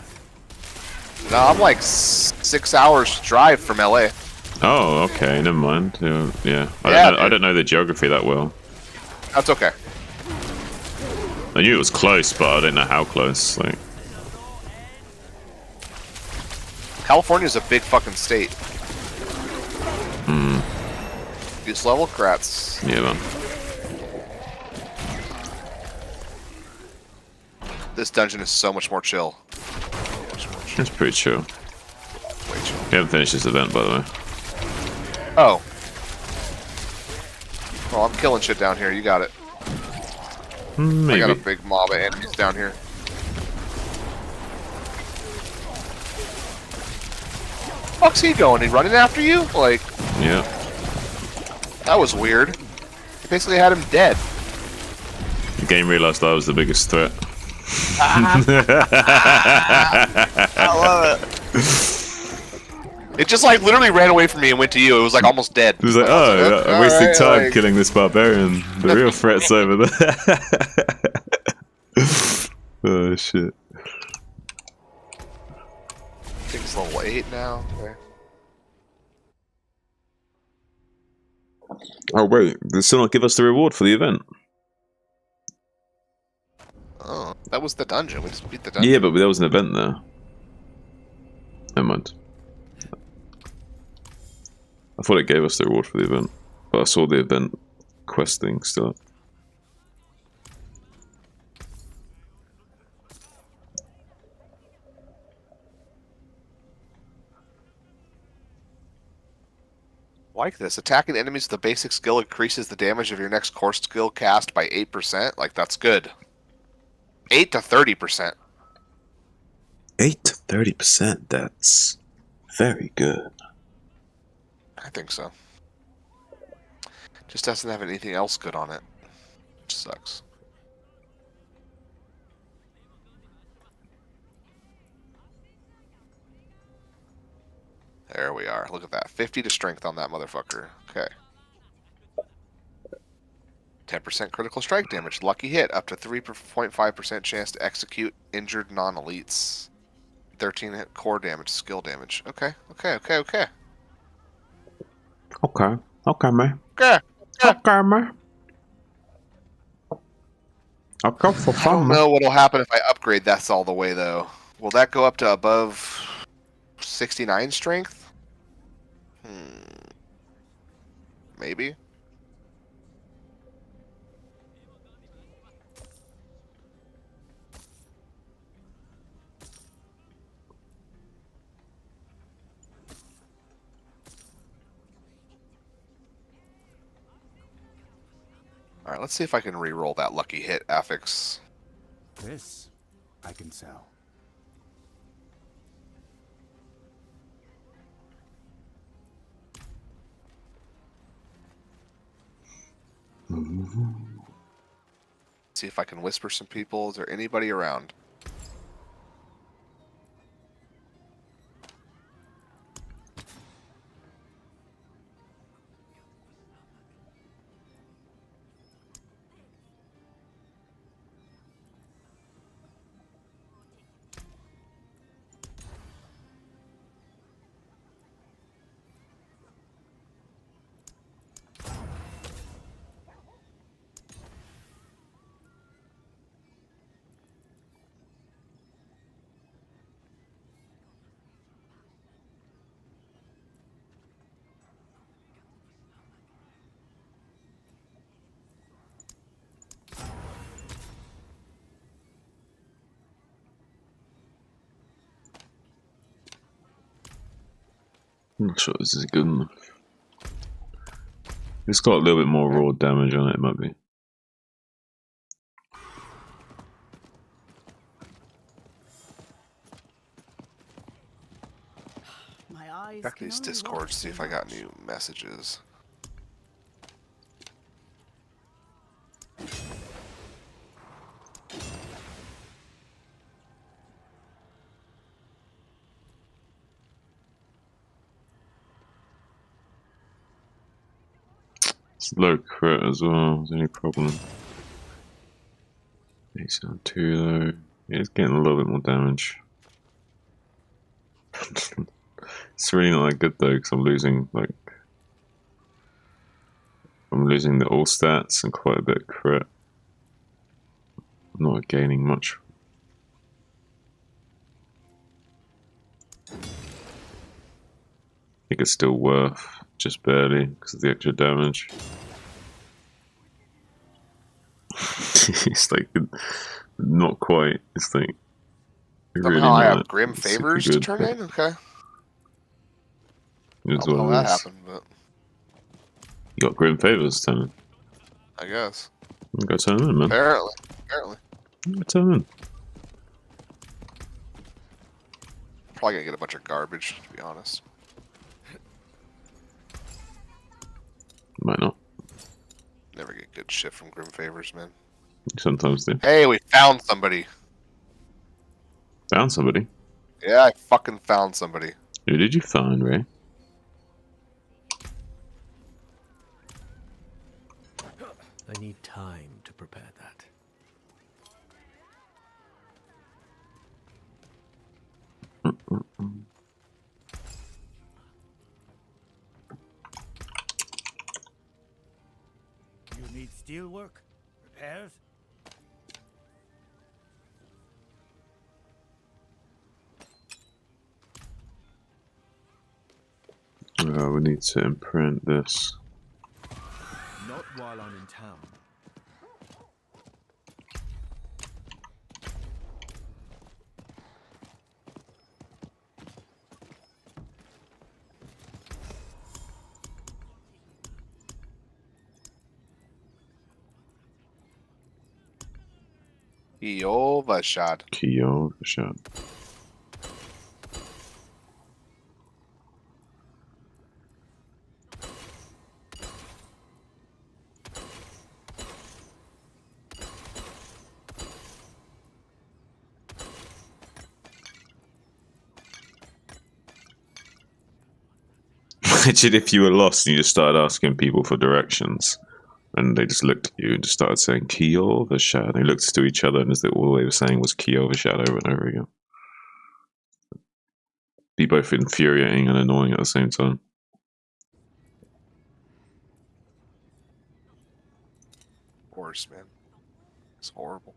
No, I'm like 6 hours drive from LA. Oh, okay. Never mind. Yeah. I don't know the geography that well. That's okay. I knew it was close, but I didn't know how close. Like, California's a big fucking state. Use level crats. yeah, man. This dungeon is so much more chill. It's pretty chill. Way chill. We haven't finished this event, by the way. Oh. Well, I'm killing shit down here. You got it. Maybe. I got a big mob of enemies down here. Fuck's he going? He running after you? Like, Yeah. that was weird. You basically had him dead. The game realized I was the biggest threat. I love it. It just like literally ran away from me and went to you. It was like almost dead. It was like, I was oh, I'm wasting alright, time like- killing this barbarian. The real threat's over there. Oh, shit. I think it's level 8 now. Okay. Oh, wait. Did it still not give us the reward for the event? Oh, that was the dungeon. We just beat the dungeon. Yeah, but there was an event there. Never mind. I thought it gave us the reward for the event, but I saw the event quest thing still up. Like this. Attacking enemies with a basic skill increases the damage of your next core skill cast by 8%. Like, that's good. 8 to 30%. 8 to 30%, that's very good. I think so. Just doesn't have anything else good on it. Which sucks. There we are. Look at that. 50 to strength on that motherfucker. Okay. 10% critical strike damage. Lucky hit. Up to 3.5% chance to execute injured non-elites. 13 hit core damage. Skill damage. Okay. Okay. Okay. Okay. Okay. Okay, man. Okay. Okay, man. I'll go for I don't know what'll happen if I upgrade that's all the way, though. Will that go up to above 69 strength? Maybe. Alright, let's see if I can re-roll that lucky hit affix. This I can sell. See if I can whisper some people. Is there anybody around? I'm not sure this is good enough. It's got a little bit more raw damage on it, might be. My eyes Check can these only watch discords, see so if I got much. new messages. It's low crit as well. Is there any problem? He's on 2 though. Yeah, it's getting a little bit more damage. It's really not that good though, because I'm losing the all stats and quite a bit of crit. I'm not gaining much. I think it's still worth, just barely, because of the extra damage. It's like, not quite. It's like, really Somehow I have not Grim super Favors to good. turn in? Okay. It's I don't know what how it that is. happened, but You got Grim Favors, turn I guess. in. Go turn in, man. Apparently. Apparently. Go turn in. Probably gonna get a bunch of garbage, to be honest. Might not. Never get good shit from Grim Favors, man. Sometimes do. Hey, we found somebody. Found somebody. Yeah, I fucking found somebody. Who did you find, Ray? I need time to prepare that. You need steel work? Repairs? We need to imprint this. Not while I'm in town. Yovashad. Kyo shot. Imagine if you were lost and you just started asking people for directions, and they just looked at you and just started saying Kyo Vashad. They looked to each other, and all they were saying was Kyo Vashad over and over again. Be both infuriating and annoying at the same time. Of course, man. It's horrible.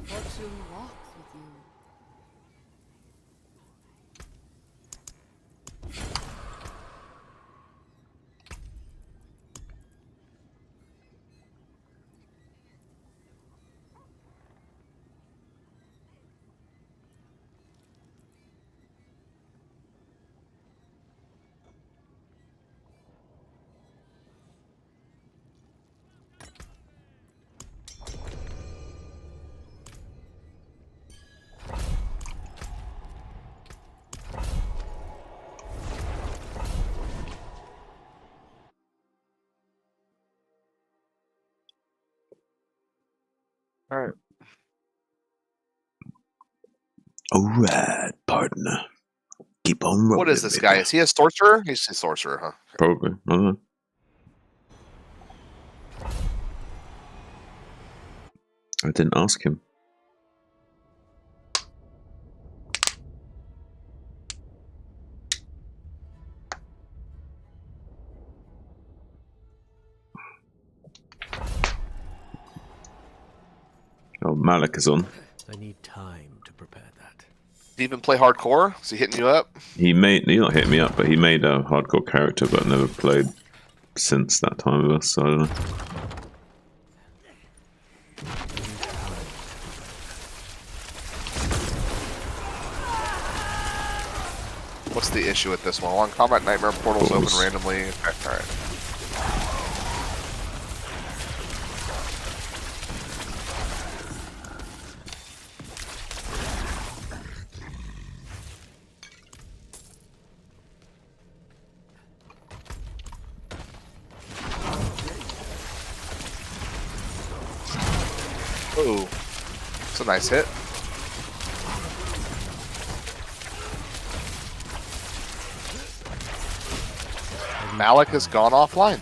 Fortune walks with you. Alright. Alright, partner. Keep on rolling. What is this guy? Is he a sorcerer? He's a sorcerer, huh? Probably. I don't know. I didn't ask him. Oh, Malik is on. I need time to prepare that. Did he even play hardcore? Is he hitting you up? He not hit me up, but he made a hardcore character, but never played since that time with us. So I don't know. What's the issue with this one? Long combat nightmare portals open Portals. randomly. Okay, alright. Ooh. It's a nice hit. Malik has gone offline.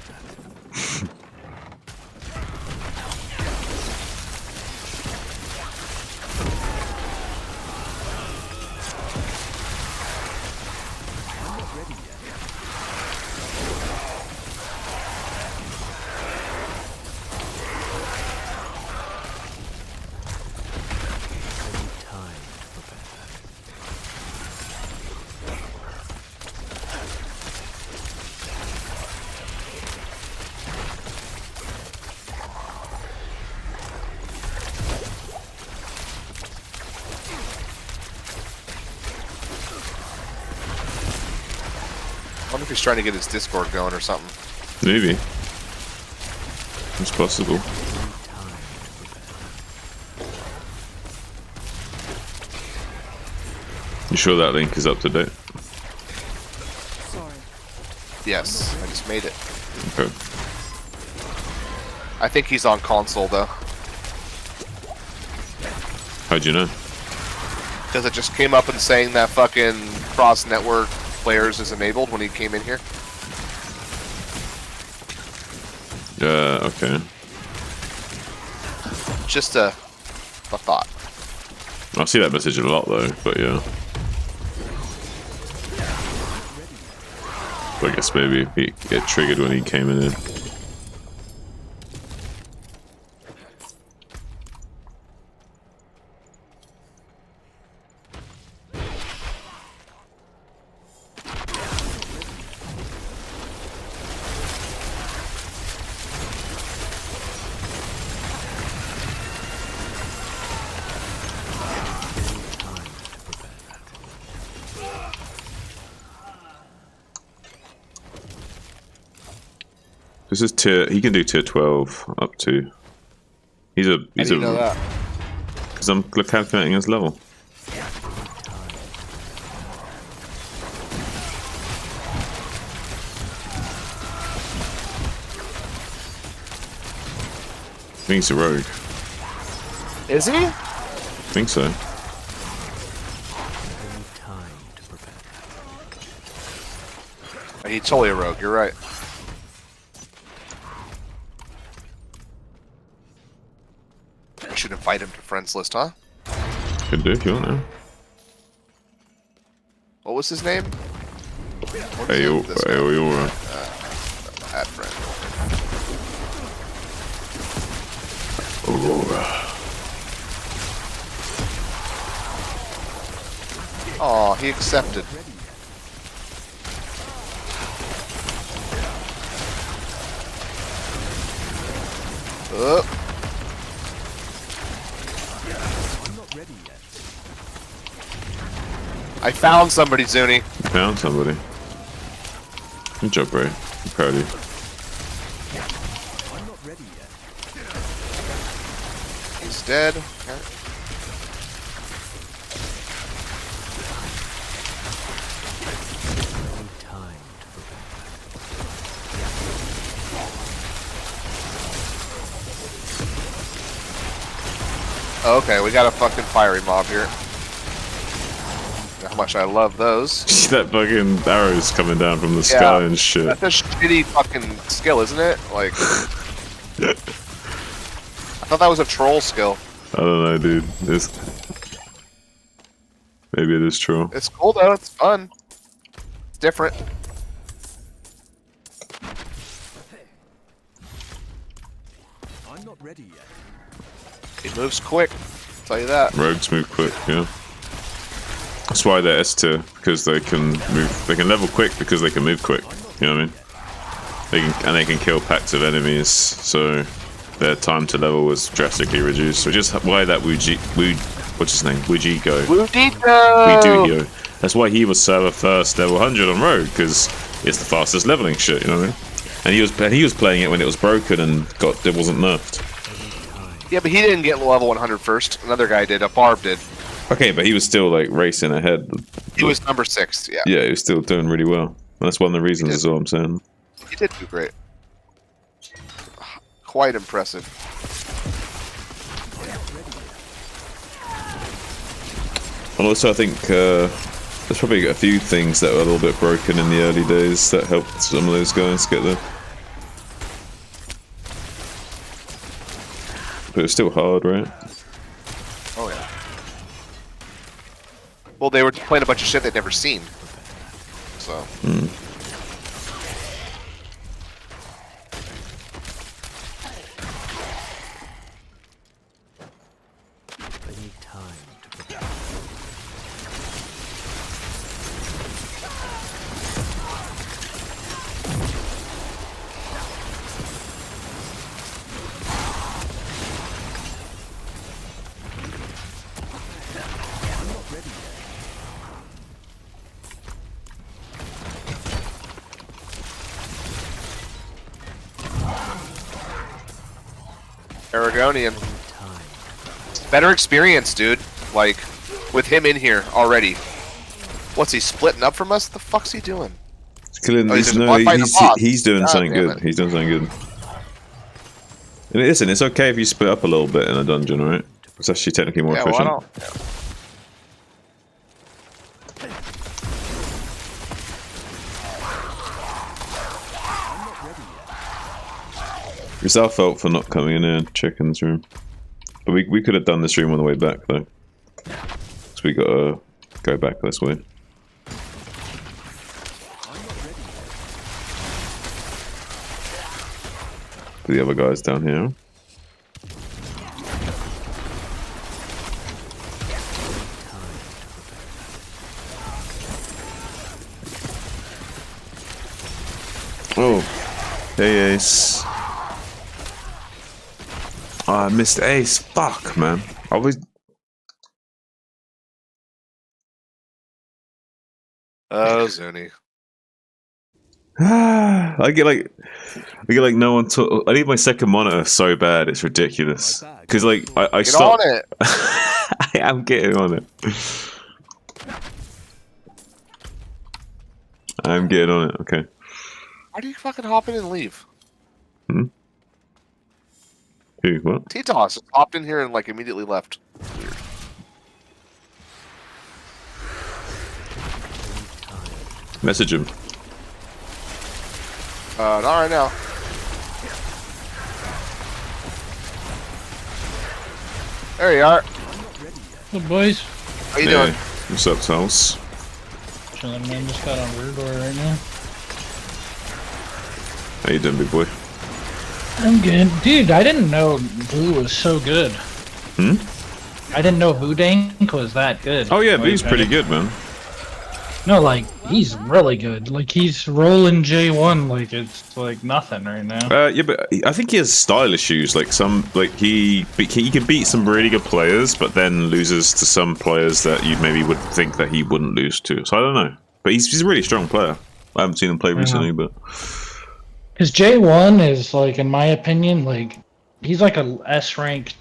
I wonder if he's trying to get his Discord going or something. Maybe. It's possible. You sure that link is up to date? Yes, I just made it. Okay. I think he's on console though, How'd you know? because it just came up and saying that fucking cross-network players is enabled when he came in here. Okay. Just a thought. I see that message a lot though, but yeah. I guess maybe he get triggered when he came in. This is tier. He can do tier 12 up to. He's How do you know that? Because I'm calculating his level. I think he's a rogue. Is he? I think so. He's totally a rogue. You're right. I should invite him to friends list, huh? Could do if you want to. What was his name? Aora. Add friend. Aurora. Oh, he accepted. I found somebody, Zuni. You found somebody. Good job, Ray. I'm proud of you. He's dead. Okay. Okay, we got a fucking fiery mob here. How much I love those. That fucking arrows coming down from the sky and shit. That's a shitty fucking skill, isn't it? Like, I thought that was a troll skill. I don't know, dude. Maybe it is true. It's cool though. It's fun. It's different. I'm not ready yet. It moves quick. I'll tell you that. Rogues move quick, yeah. That's why they're S tier, because they can move. They can level quick because they can move quick. You know what I mean? They can kill packs of enemies, so their time to level was drastically reduced. Which is why that what's his name? Wujiko. That's why he was server first, level 100 on Rogue, because it's the fastest leveling shit. You know what I mean? And he was playing it when it was broken and it wasn't nerfed. Yeah, but he didn't get level 100 first. Another guy did. A Barb did. Okay, but he was still like racing ahead. He was number 6. Yeah. Yeah, he was still doing really well. And that's one of the reasons, is all I'm saying. He did do great. Quite impressive. And also, I think there's probably a few things that were a little bit broken in the early days that helped some of those guys get there. But it's still hard, right? Oh yeah. Well, they were playing a bunch of shit they'd never seen. So. I need time to prepare. Aragonian. Time. Better experience, dude. Like, with him in here already. What's he splitting up from us? The fuck's he doing? He's killing. Oh, he's just one fighting the boss. He's doing God something damn good. it. He's doing something good. And listen, it's okay if you split up a little bit in a dungeon, right? It's actually technically more Yeah, well, efficient. I don't. Yeah. It's our fault for not coming in here and checking this room. But we could have done this room on the way back, though. So we gotta go back this way. The other guy's down here. Oh, hey Ace. Oh, I missed Ace. Fuck, man. I was. Oh, Zuni. I get like no one talk. I need my second monitor so bad, it's ridiculous. Because like I Get stopped. on it. I am getting on it. I'm getting on it. Okay. Why do you fucking hop in and leave? Hmm? Who? What? T-Toss hopped in here and like immediately left. Weird. Message him. Not right now. There you are. Good boys. How you Hey, doing? what's up, Tals? Chilling, man. Just got on Rudor right now. How you doing, big boy? I'm good. Dude, I didn't know Vu was so good. Hmm? I didn't know Vu Dank was that good. Oh yeah, Like, V's pretty good, man. No, like, he's really good. Like, he's rolling J1 like it's like nothing right now. Yeah, but I think he has style issues. Like he can beat some really good players, but then loses to some players that you maybe would think that he wouldn't lose to. So I don't know. But he's a really strong player. I haven't seen him play recently, but Because J1 is, like, in my opinion, like, he's like a S-rank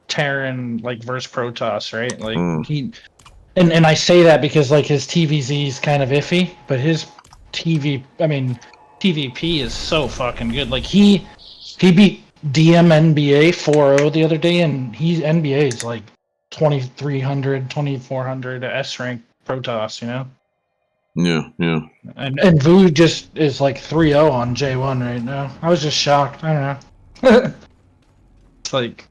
Terran, like, versus Protoss, right? Like, he... And I say that because, like, his TVZ is kind of iffy, but his TVP is so fucking good. Like, he beat DMNBA 4-0 the other day, and NBA is, like, 2300, 2400 S-rank Protoss, you know? yeah. And Vu just is like 3-0 on J1 right now. I was just shocked. I don't know. It's like,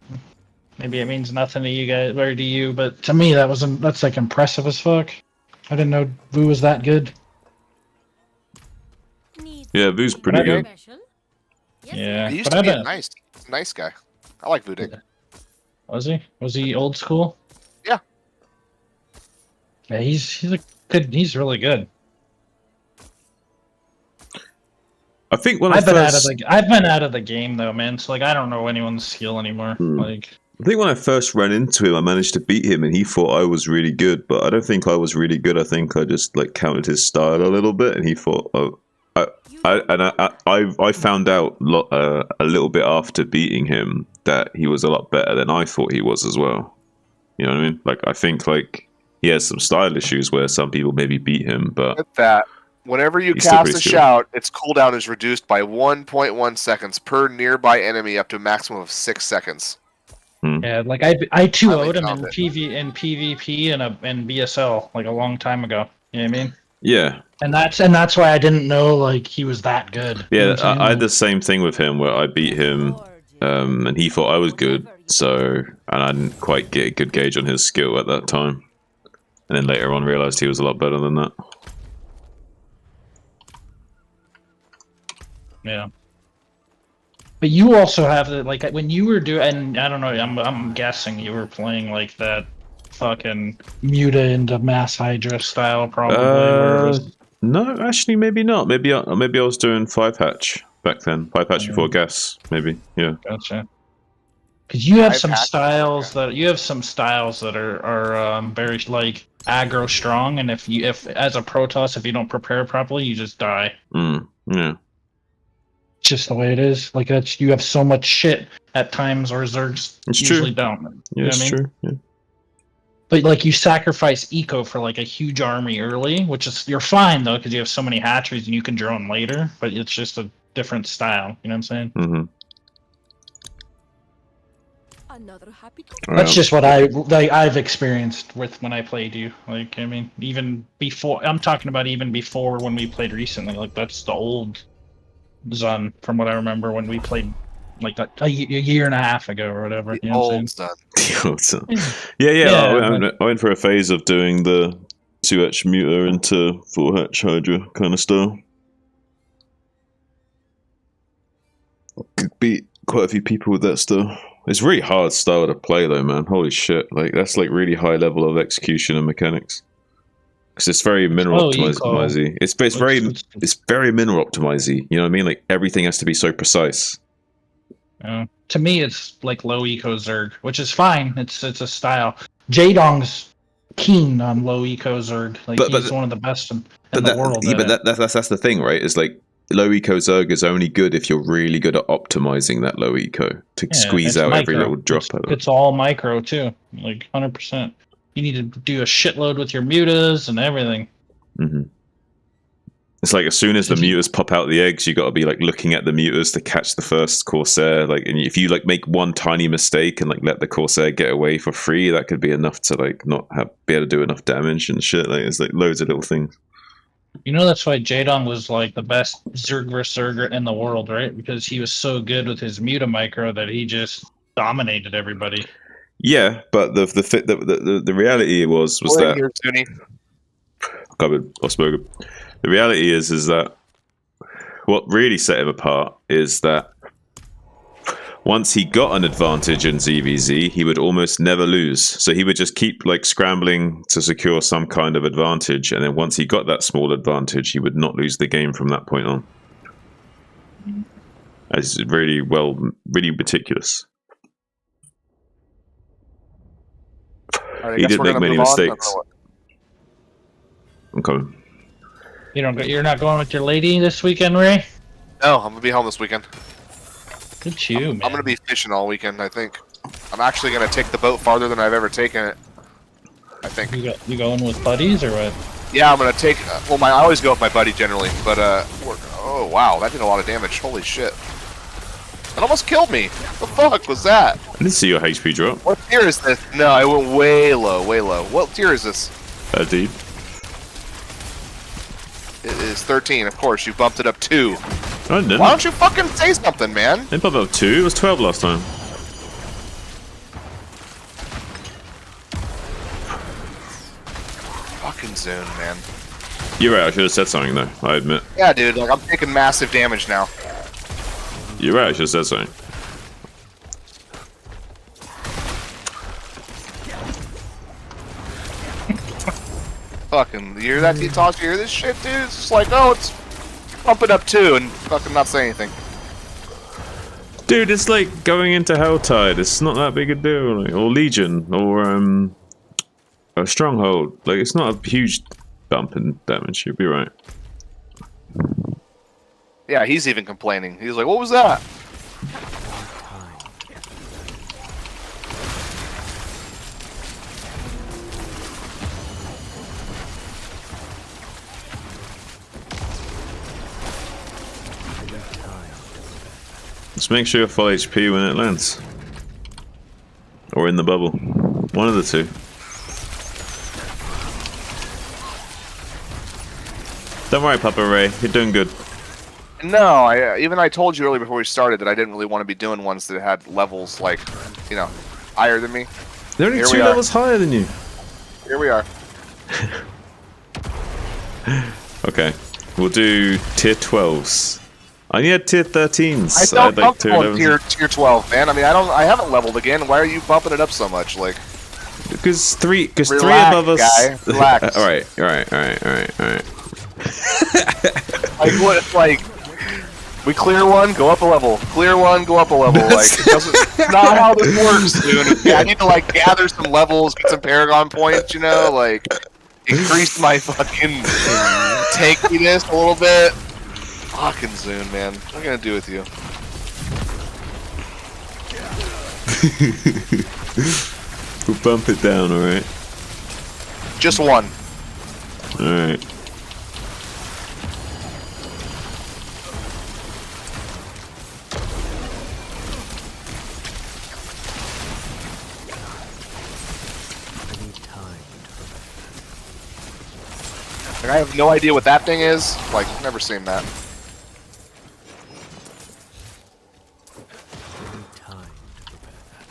maybe it means nothing to you guys or to you, but to me that's like impressive as fuck. I didn't know Vu was that good. Yeah, Vu's pretty good. Yeah, He used but to I be a bet nice guy. I like Vudic. was he? Was he old school? Yeah. Yeah, he's really good. I think when I've been out of the game though, man. So like I don't know anyone's skill anymore. Like I think when I first ran into him, I managed to beat him, and he thought I was really good. But I don't think I was really good. I think I just like countered his style a little bit, and he thought, "Oh, I found out a little bit after beating him that he was a lot better than I thought he was as well. You know what I mean? Like I think like he has some style issues where some people maybe beat him, but With that, whenever you He's still cast a pretty skilled. shout, its cooldown is reduced by 1.1 seconds per nearby enemy up to a maximum of 6 seconds. yeah, like I 2-0'd him in Highly PvP and BSL like a long time ago. You know what I mean? yeah, And that's why I didn't know like he was that good. You know yeah. what I'm I had saying? the same thing with him where I beat him, and he thought I was good. So, and I didn't quite get a good gauge on his skill at that time. And then later on, realized he was a lot better than that. Yeah. But you also have the like when you were doing, and I don't know, I'm guessing you were playing like that fucking Muta into Mass Hydra style, probably. Where it was, No, actually, maybe not. Maybe I was doing 5-hatch back then. 5-hatch before gas, maybe. Yeah. gotcha. Because you have I've some had- styles that are very like aggro strong, and if as a Protoss, if you don't prepare properly, you just die. Yeah. It's just the way it is. Like that's you have so much shit at times, or Zergs It's usually true. don't. Yeah, You know it's what I mean? true. Yeah. But like you sacrifice eco for like a huge army early, which is you're fine though because you have so many hatcheries and you can drone later. But it's just a different style. You know what I'm saying? Mm-hmm. Another happy That's just what I've experienced with when I played you. Like I mean, even before I'm talking about even before when we played recently. Like that's the old Zun from what I remember when we played like a year and a half ago or whatever. The You know what I'm old saying? stuff. Yeah. Yeah, I went for a phase of doing the 2-hatch muter into 4-hatch hydra kind of style. Could beat quite a few people with that style. It's really hard style to play though, man. Holy shit! Like that's like really high level of execution and mechanics. Because it's very mineral optimizy. It's very mineral optimizy. You know what I mean? Like everything has to be so precise. To me, it's like low eco Zerg, which is fine. It's a style. Jadong's keen on low eco Zerg. Like he's one of the best in the world. Yeah, but that's the thing, right? It's like low eco Zerg is only good if you're really good at optimizing that low eco to squeeze out every little drop. It's all micro too, like 100%. You need to do a shitload with your mutas and everything. Mm-hmm. It's like as soon as the mutas pop out the eggs, you got to be like looking at the mutas to catch the first Corsair. Like, and if you like make one tiny mistake and like let the Corsair get away for free, that could be enough to like not be able to do enough damage and shit. Like, it's like loads of little things. You know that's why Jadong was like the best Zerg vs Zerg in the world, right? Because he was so good with his muta micro that he just dominated everybody. Yeah, but the reality was that the reality is that what really set him apart is that once he got an advantage in ZVZ, he would almost never lose. So he would just keep like scrambling to secure some kind of advantage, and then once he got that small advantage, he would not lose the game from that point on. It's really meticulous. He didn't make many mistakes. I'm coming. You're not going with your lady this weekend, Ray? No, I'm gonna be home this weekend. Good to you, man. I'm gonna be fishing all weekend. I think I'm actually gonna take the boat farther than I've ever taken it. I think. You going with buddies or what? Yeah, I'm gonna take. I always go with my buddy generally, but oh wow, that did a lot of damage. Holy shit! That almost killed me. What the fuck was that? I didn't see your HP drop. What tier is this? No, I went way low, way low. What tier is this? Dude. It is 13, of course. You bumped it up 2. I didn't. Why don't you fucking say something, man? Didn't bump up 2. It was 12 last time. Fucking zone, man. You're right. I should have said something though. I admit. Yeah, dude. Like I'm taking massive damage now. You're right. I should have said something. Fucking, you hear that, T-Toss? You hear this shit, dude? It's just like, oh, it's pump it up too, and fucking not say anything. Dude, it's like going into Helltide. It's not that big a deal. Like, or Legion, or a Stronghold. Like, it's not a huge bump in damage. You'll be right. Yeah, he's even complaining. He's like, what was that? Just make sure you're full HP when it lands. Or in the bubble. One of the two. Don't worry, Papa Ray. You're doing good. No, I told you earlier before we started that I didn't really want to be doing ones that had levels like, you know, higher than me. They're only Here 2 we are. levels higher than you. Here we are. Okay. We'll do tier 12s. I need tier 13s. I felt I'd like tier comfortable in 11s. tier 12, man. I mean, I haven't leveled again. Why are you bumping it up so much? Like, Because three Relax, above us. guy. Relax. Alright. like what? It's like we clear one, go up a level. Clear one, go up a level. Like, it doesn't. It's not how this works, dude. Yeah, I need to like gather some levels, get some Paragon points. You know, like increase my fucking tankiness a little bit. Fucking Zune, man. What am I gonna do with you? We'll bump it down, alright? Just one. Alright. I need time to prepare. Like, I have no idea what that thing is. Like, never seen that. I need time to prepare that. I need time to prepare that.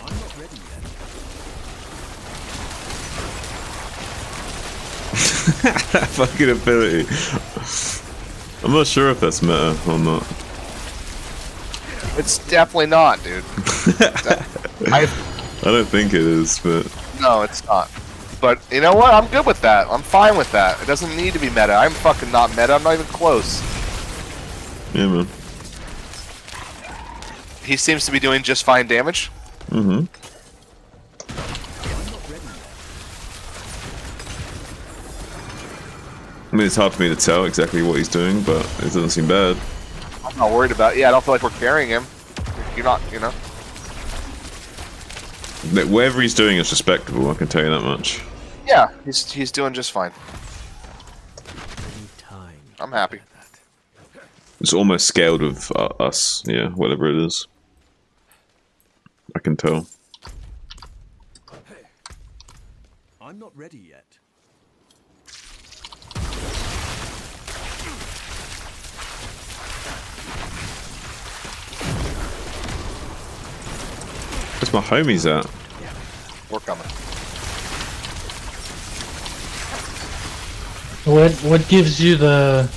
I'm not ready yet. That fucking ability. I'm not sure if that's meta or not. It's definitely not, dude. I don't think it is, but No, it's not. But you know what? I'm good with that. I'm fine with that. It doesn't need to be meta. I'm fucking not meta. I'm not even close. yeah, man. He seems to be doing just fine damage. Mm-hmm. I mean, it's hard for me to tell exactly what he's doing, but it doesn't seem bad. I'm not worried about it. Yeah, I don't feel like we're carrying him. You're not, you know. Whatever he's doing is respectable, I can tell you that much. Yeah, he's doing just fine. I need time. I'm happy. It's almost scaled with us, yeah, whatever it is. I can tell. I'm not ready yet. Where's my homies at? We're coming. What gives you the,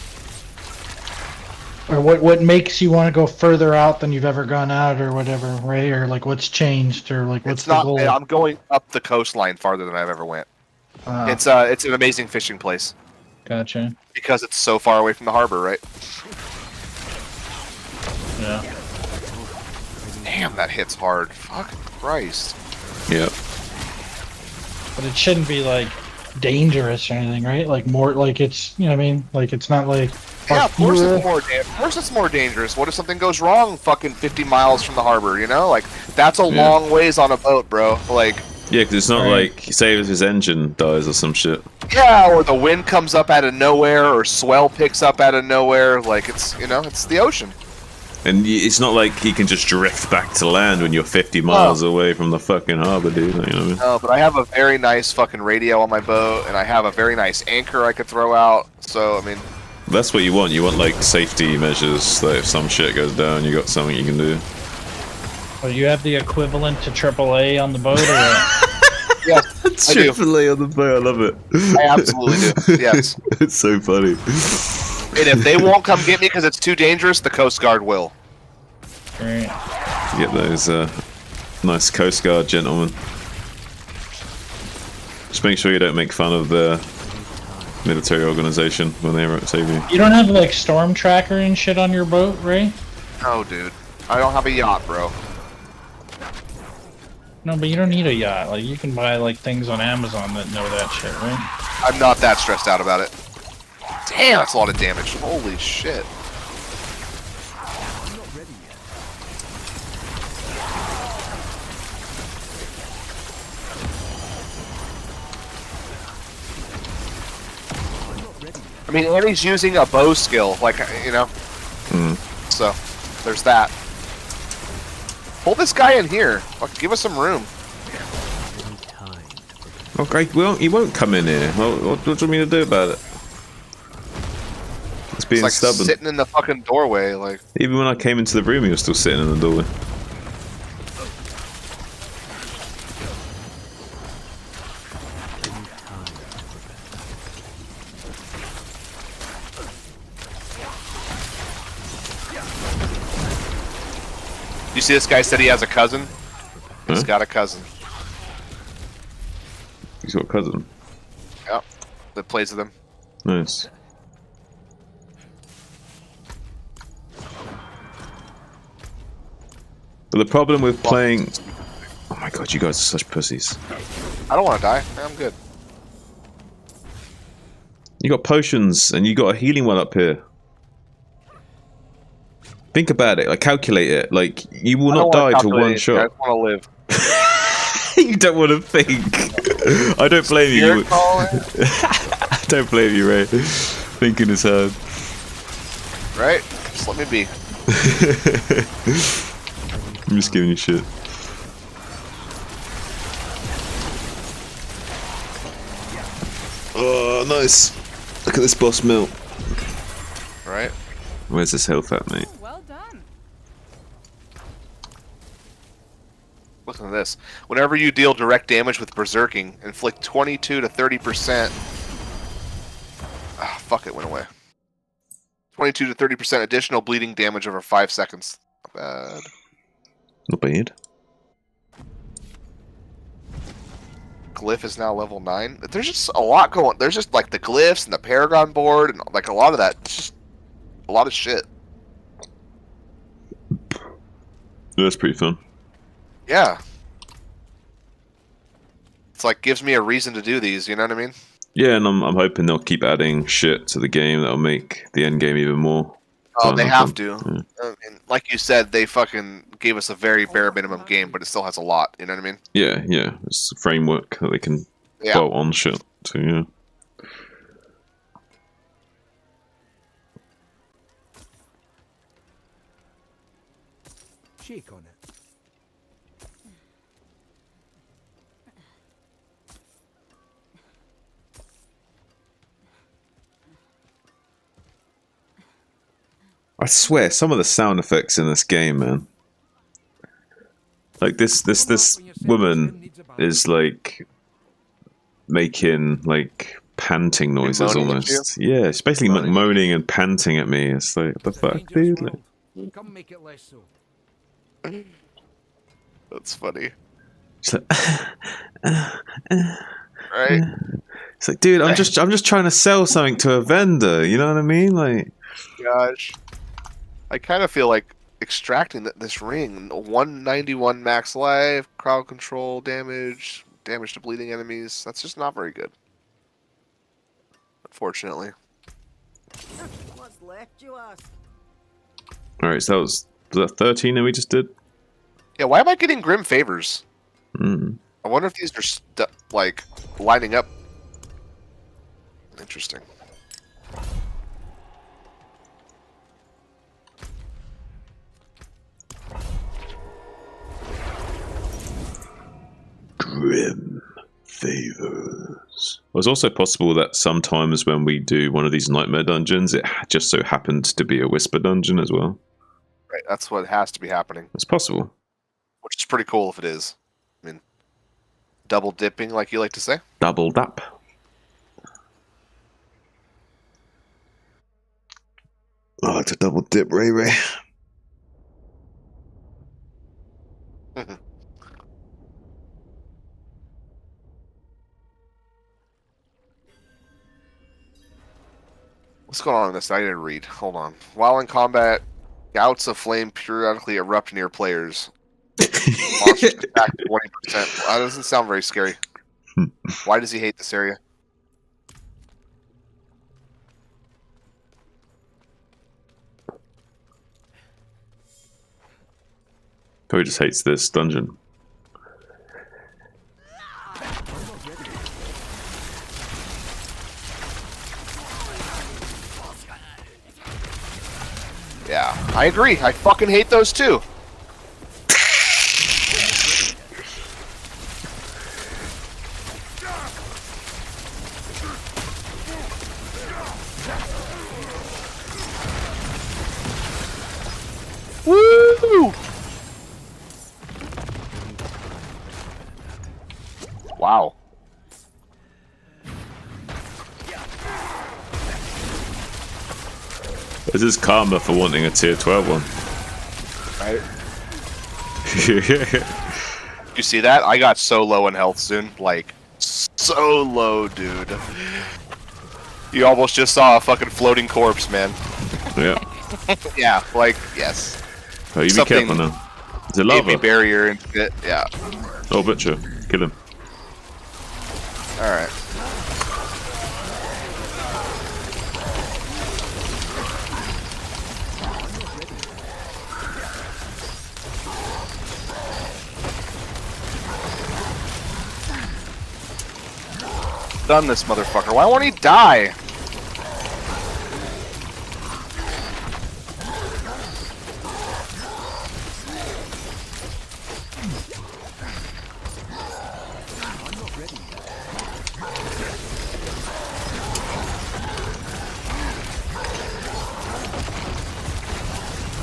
or what makes you want to go further out than you've ever gone out, or whatever, right? Or like what's changed, or like what's It's the not. goal? I'm going up the coastline farther than I've ever went. Ah, It's an amazing fishing place gotcha. because it's so far away from the harbor, right? Yeah. Damn, that hits hard. Fucking Christ. Yep. But it shouldn't be like dangerous or anything, right? Like more like it's, you know what I mean? Like it's not like Yeah, of course fuel. it's more. Of course it's more dangerous. What if something goes wrong? Fucking 50 miles from the harbor, you know? Like that's a Yeah. long ways on a boat, bro. Like, Yeah, because it's not Right. like, say if his engine dies or some shit. yeah, or the wind comes up out of nowhere, or swell picks up out of nowhere. Like it's, you know, it's the ocean. And it's not like he can just drift back to land when you're 50 miles away from the fucking harbor, dude. You know what I mean? No, but I have a very nice fucking radio on my boat, and I have a very nice anchor I could throw out. So, I mean... That's what you want. You want, like, safety measures. That if some shit goes down, you got something you can do. Well, you have the equivalent to AAA on the boat, or what? Yes, I do. AAA on the boat, I love it. I absolutely do, yes. It's so funny. And if they won't come get me because it's too dangerous, the Coast Guard will. Great. Get those nice Coast Guard gentlemen. Just make sure you don't make fun of the military organization when they save you. You don't have like storm tracker and shit on your boat, right? No, dude. I don't have a yacht, bro. No, but you don't need a yacht. Like you can buy like things on Amazon that know that shit, right? I'm not that stressed out about it. Damn, that's a lot of damage. Holy shit. I'm not ready yet. I'm not ready yet. I mean, and he's using a bow skill, like, you know. So, there's that. Pull this guy in here. Fuck, give us some room. I need time to prepare. Okay, well, he won't come in here. What do you want me to do about it? It's being It's like stubborn. sitting in the fucking doorway, like. Even when I came into the room, he was still sitting in the doorway. You see this guy said he has a cousin? He's Huh? got a cousin. He's got a cousin. Yep. That plays with him. Nice. But the problem with playing... Oh my god, you guys are such pussies. I don't want to die. I'm good. You got potions, and you got a healing one up here. Think about it, like calculate it. Like, you will not die to one I shot. just want to live. You don't want to think. I don't blame you. Spirit calling? I don't blame you, Ray. Thinking is hard. Right? Just let me be. I'm just giving you shit. Oh, nice. Look at this boss melt. Right? Where's this health at, mate? Well done. Listen to this. Whenever you deal direct damage with berserking, inflict 22 to 30%. Ah, fuck, it went away. 22 to 30% additional bleeding damage over 5 seconds. Not bad. Not bad. Glyph is now level 9. There's just a lot going. There's just like the glyphs and the Paragon board and like a lot of that. It's just a lot of shit. That's pretty fun. Yeah. It's like gives me a reason to do these, you know what I mean? Yeah, and I'm hoping they'll keep adding shit to the game that'll make the end game even more. Oh, fun they and have fun. to. Yeah. And like you said, they fucking gave us a very bare minimum game, but it still has a lot, you know what I mean? Yeah, yeah. It's a framework that they can Yeah. bolt on shit. So yeah. Shake on it. I swear, some of the sound effects in this game, man. Like this woman is like making like panting noises Moaning at almost. Yeah, it's basically moaning and panting at me. It's like, what the fuck, dude? Like, Come make it less so. That's funny. it's like, Right? it's like, dude, I'm just trying to sell something to a vendor. You know what I mean? Like, Gosh. I kind of feel like extracting this ring. 191 max life, crowd control damage, damage to bleeding enemies. That's just not very good. Unfortunately. What's left, you ask? all right, so was that 13 that we just did? Yeah, why am I getting grim favors? Mm. I wonder if these are like lining up. Interesting. Grim favors. It was also possible that sometimes when we do one of these nightmare dungeons, it just so happened to be a whisper dungeon as well. Right, that's what has to be happening, It's possible. which is pretty cool if it is. I mean, double dipping, like you like to say. Doubled up. I like to double dip, Ray Ray. What's going on in this? I didn't read. Hold on. While in combat, gouts of flame periodically erupt near players. Monsters attack 20%. That doesn't sound very scary. Why does he hate this area? Probably just hates this dungeon. Yeah, I agree. I fucking hate those too. Woo! Wow. This is karma for wanting a tier 12 one. Right? You see that? I got so low in health soon. Like, so low, dude. You almost just saw a fucking floating corpse, man. Yeah. Yeah, like, yes. Oh, you be Something careful now. Is it Gave me lava? barrier and shit. Yeah. Oh, butcher. Kill him. Alright. Done this motherfucker. Why won't he die?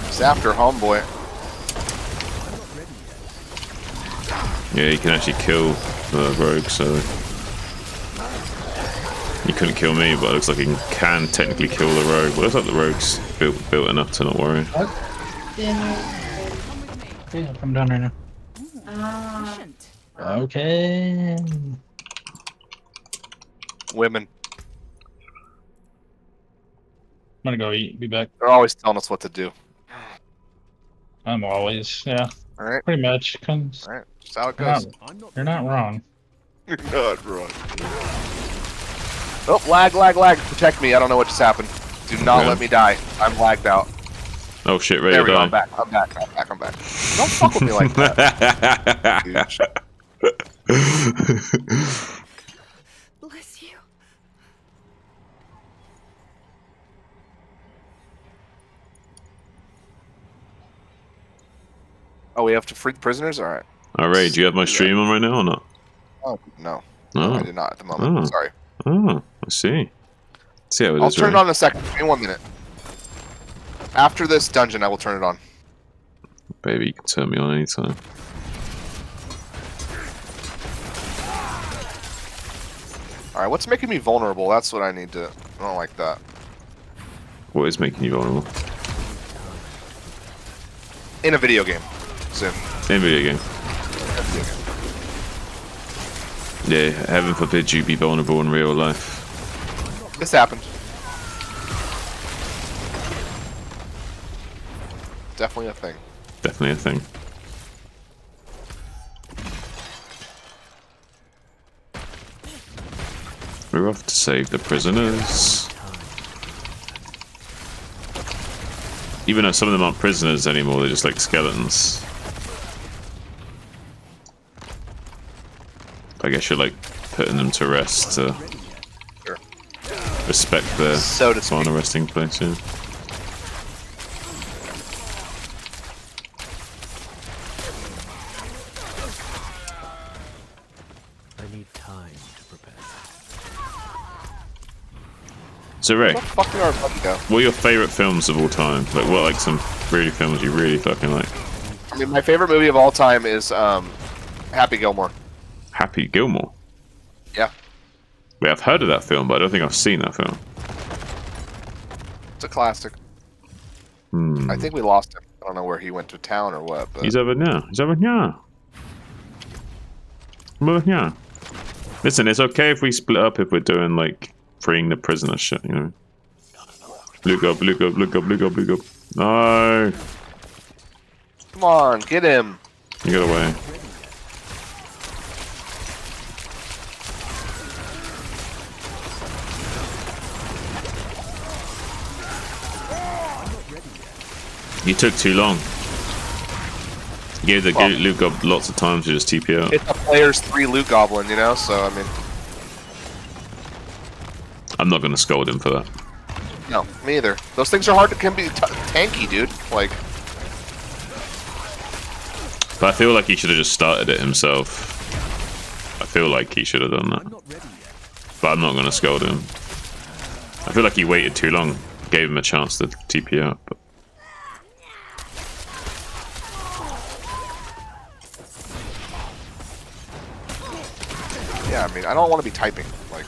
It's after homeboy. Yeah, you can actually kill the rogue, so... You couldn't kill me, but it looks like you can technically kill the rogue. Well, it looks like the rogue's built enough to not worry. Yeah, I'm done right now. Okay. Women. I'm gonna go eat. Be back. They're always telling us what to do. I'm always, yeah, Alright? pretty much. Comes. Alright. Just how it You're goes. not, you're not wrong. You're not wrong. Oh, lag, lag, lag. Protect me. I don't know what just happened. Do not Okay. let me die. I'm lagged out. Oh shit, Ray, There you're we go. I'm dying. back. I'm back. I'm back. I'm back. Don't fuck with me like that. Huge. Bless you. Oh, we have to free the prisoners? Alright. Alright, do you have my stream on right now or not? Oh, no. No, I Oh, did not at the moment. Oh. Sorry. oh, I see. See how it I'll is, turn Ray. it on in a second. Give me 1 minute. After this dungeon, I will turn it on. Baby, you can turn me on anytime. Alright, what's making me vulnerable? That's what I need to... I don't like that. What is making you vulnerable? In a video game. Soon. In video game. Yeah, heaven forbid you be vulnerable in real life. This happened. Definitely a thing. Definitely a thing. We're off to save the prisoners. Even though some of them aren't prisoners anymore, they're just like skeletons. I guess you're like putting them to rest to Sure. respect their So to speak. final resting place, yeah. So Ray, Where the fuck did our buddy go? what are your favorite films of all time? Like, what like some really films you really fucking like? I mean, my favorite movie of all time is Happy Gilmore. Happy Gilmore. Yeah, Wait, I've heard of that film, but I don't think I've seen that film. it's a classic. Hmm. I think we lost him. I don't know where he went to town or what, but He's over now. He's over now. Over here. Listen, it's okay if we split up if we're doing like freeing the prisoner shit, you know. Look up, look up, look up, look up, look up. No, come on, get him. you got away. You took too long. You gave the Well, loot gob lots of time to just TP out. It's a player's 3 loot goblin, you know. So I mean, I'm not gonna scold him for that. no, me either. Those things are hard to can be tanky, dude. Like, But I feel like he should have just started it himself. I feel like he should have done that. I'm not ready yet. But I'm not gonna scold him. I feel like he waited too long. Gave him a chance to TP out. But yeah, I mean, I don't want to be typing. Like,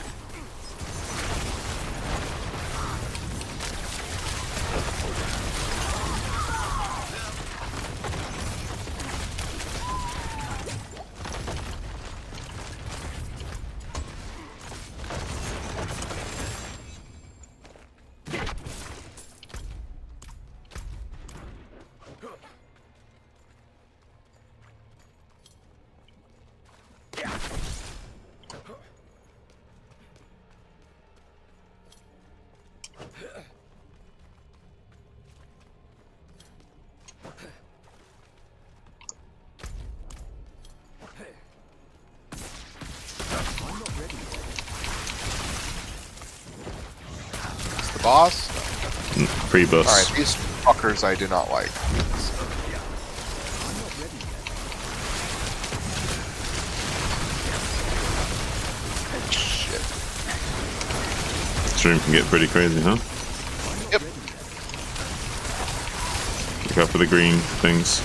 it's the boss. pre-boss. All right, these fuckers I do not like. Shit. This room can get pretty crazy, huh? Yep. Look out for the green things.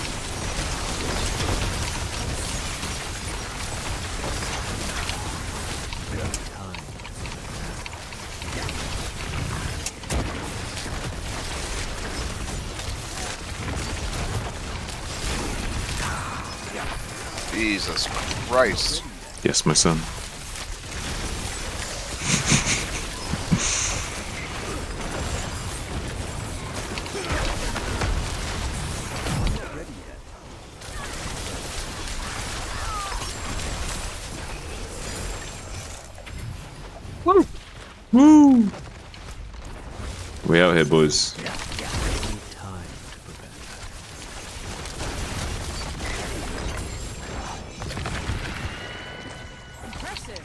Jesus Christ. Yes, my son. Woo! We out here, boys. I need time to prepare that. Impressive.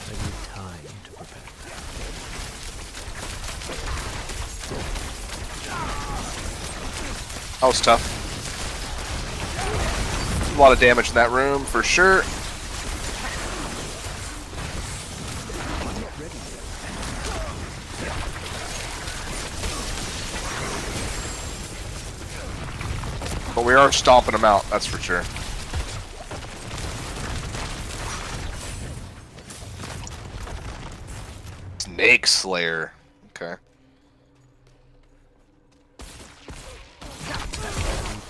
I need time to prepare that. That was tough. A lot of damage in that room for sure. But we are stomping them out, that's for sure. Snake Slayer. Okay.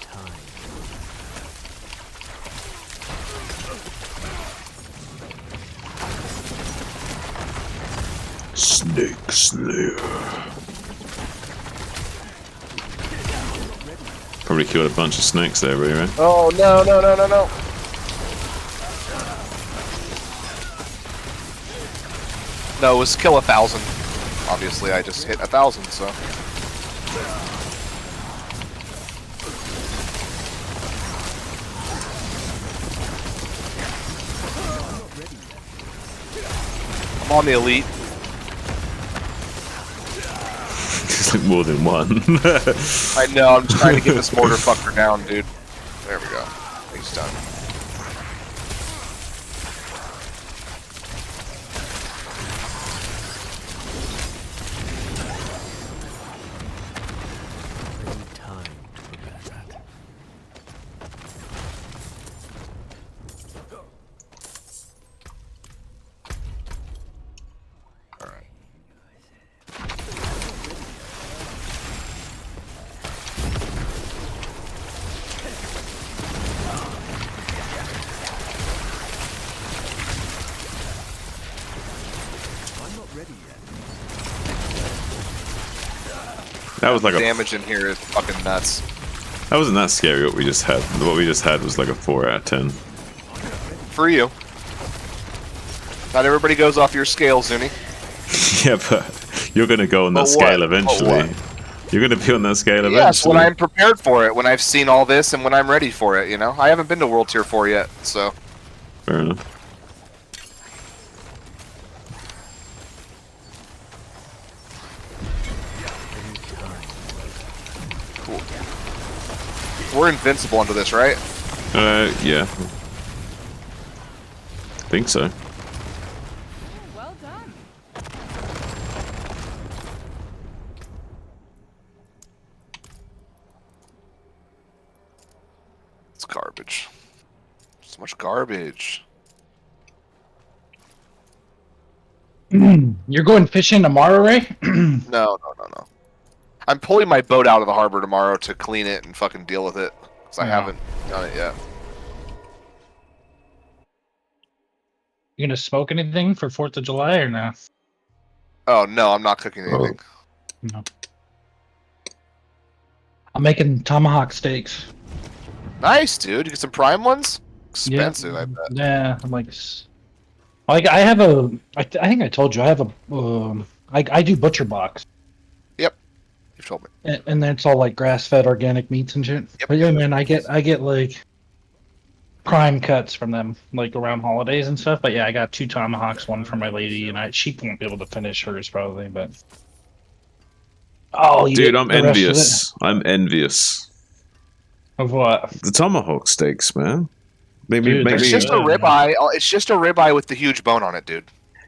Time. Snake Slayer. Probably killed a bunch of snakes there, really, right? Oh no, no, no, no, no. No, it was kill 1,000. Obviously, I just hit 1,000, so. I'm on the elite. It's like more than one. I know, I'm trying to get this mortar fucker down, dude. There we go. He's done. I need time to prepare that. Alright. I'm not ready yet. That was like a. Damage in here is fucking nuts. That wasn't that scary. What we just had. What we just had was like a 4 out of 10. For you. Not everybody goes off your scale, Zuni. Yeah, but you're gonna go on that But scale what? eventually. You're gonna be on that scale eventually. Yes, when I'm prepared for it, when I've seen all this, and when I'm ready for it, you know? I haven't been to World Tier 4 yet, so... Fair enough. Cool. We're invincible under this, right? Yeah. Think so. Well done. It's garbage. So much garbage. You're going fishing tomorrow, Ray? No. I'm pulling my boat out of the harbor tomorrow to clean it and fucking deal with it. Because I Yeah. haven't done it yet. You gonna smoke anything for 4th of July or no? Oh, no, I'm not cooking anything. No. I'm making tomahawk steaks. Nice, dude. You get some prime ones? Expensive, I bet. Yeah, I'm like I have a. I think I told you I have a. I do butcher box, You've told me. and then it's all like grass fed organic meats and shit. Yep. But yeah, man, I get like prime cuts from them, like around holidays and stuff. But yeah, I got 2 tomahawks, one for my lady, and she won't be able to finish hers probably, but. Oh, you Dude, get I'm the rest of it? envious. I'm envious. Of what? The tomahawk steaks, man. Maybe, Dude, maybe. It's just a ribeye. It's just a ribeye with the huge bone on it, dude.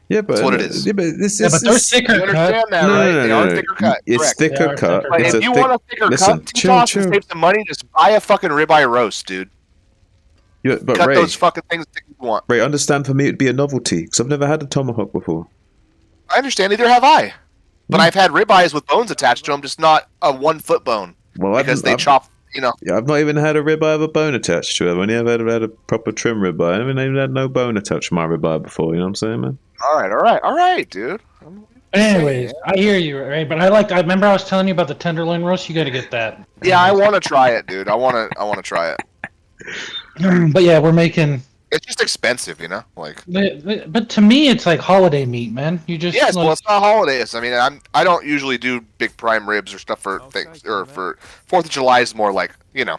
Yeah, but That's what it is. Yeah, but this Yeah, is. but they're thicker You cut. understand that, No, right? no, They no, are no. thicker cut. It's Correct. They thicker are cut. thicker But It's if a you thick. want a thicker Listen, cut, chill, T-Toss, to chill. save some money, just buy a fucking ribeye roast, dude. Yeah, but Cut Ray, those fucking things that you want. Ray, understand for me it'd be a novelty because I've never had a tomahawk before. I understand, neither have I. But Hmm. I've had ribeyes with bones attached to them, just not a 1 foot bone. Well, Because they chop, you know. Yeah, I've not even had a ribeye with a bone attached to it. I've only ever had a proper trim ribeye. I haven't even had no bone attached to my ribeye before. You know what I'm saying, man? All right, dude. Anyways, I hear you, Ray. But I remember I was telling you about the tenderloin roast. You got to get that. Yeah, I want to try it, dude. I want to try it. But yeah, we're making. It's just expensive, you know. Like, But to me, it's like holiday meat, man. You just yes, like, well, it's not holidays. I mean, I don't usually do big prime ribs or stuff for things, or for 4th of July is more like, you know,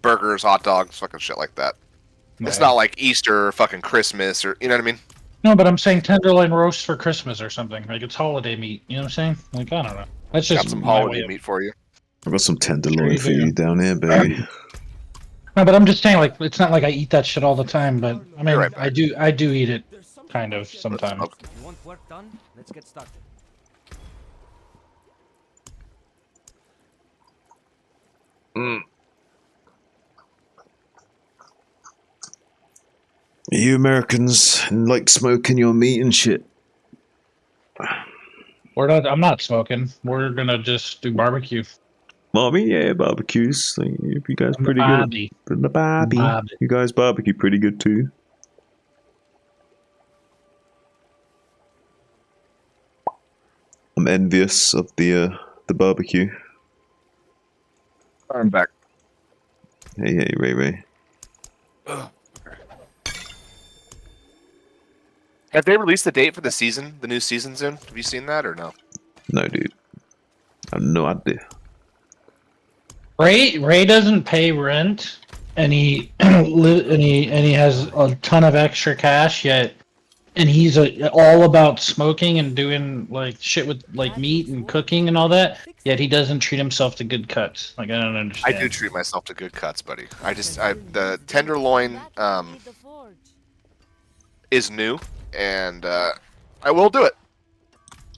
burgers, hot dogs, fucking shit like that. It's not like Easter or fucking Christmas or, you know what I mean? No, but I'm saying tenderloin roast for Christmas or something. Like it's holiday meat. You know what I'm saying? Like I don't know. That's just Got some my way holiday of- meat for you. I've got some tenderloin Sure you for do. you down here, baby. No, but I'm just saying, like it's not like I eat that shit all the time. But I mean, You're right, I do eat it kind of sometimes. Okay. You want work done? Let's get started. You Americans like smoking your meat and shit. I'm not smoking. We're gonna just do barbecue. Well, I mean, yeah, barbecues. Like, you guys pretty good. Bobby. The barbie. Bobby. You guys barbecue pretty good too. I'm envious of the barbecue. I'm back. Hey, Ray Ray. Have they released the date for the season, the new season soon? Have you seen that or no? No, dude. I have no idea. Ray doesn't pay rent, and he has a ton of extra cash. Yet and he's all about smoking and doing like shit with like meat and cooking and all that. Yet he doesn't treat himself to good cuts. Like I don't I understand. do treat myself to good cuts, buddy. The tenderloin is new, and I will do it.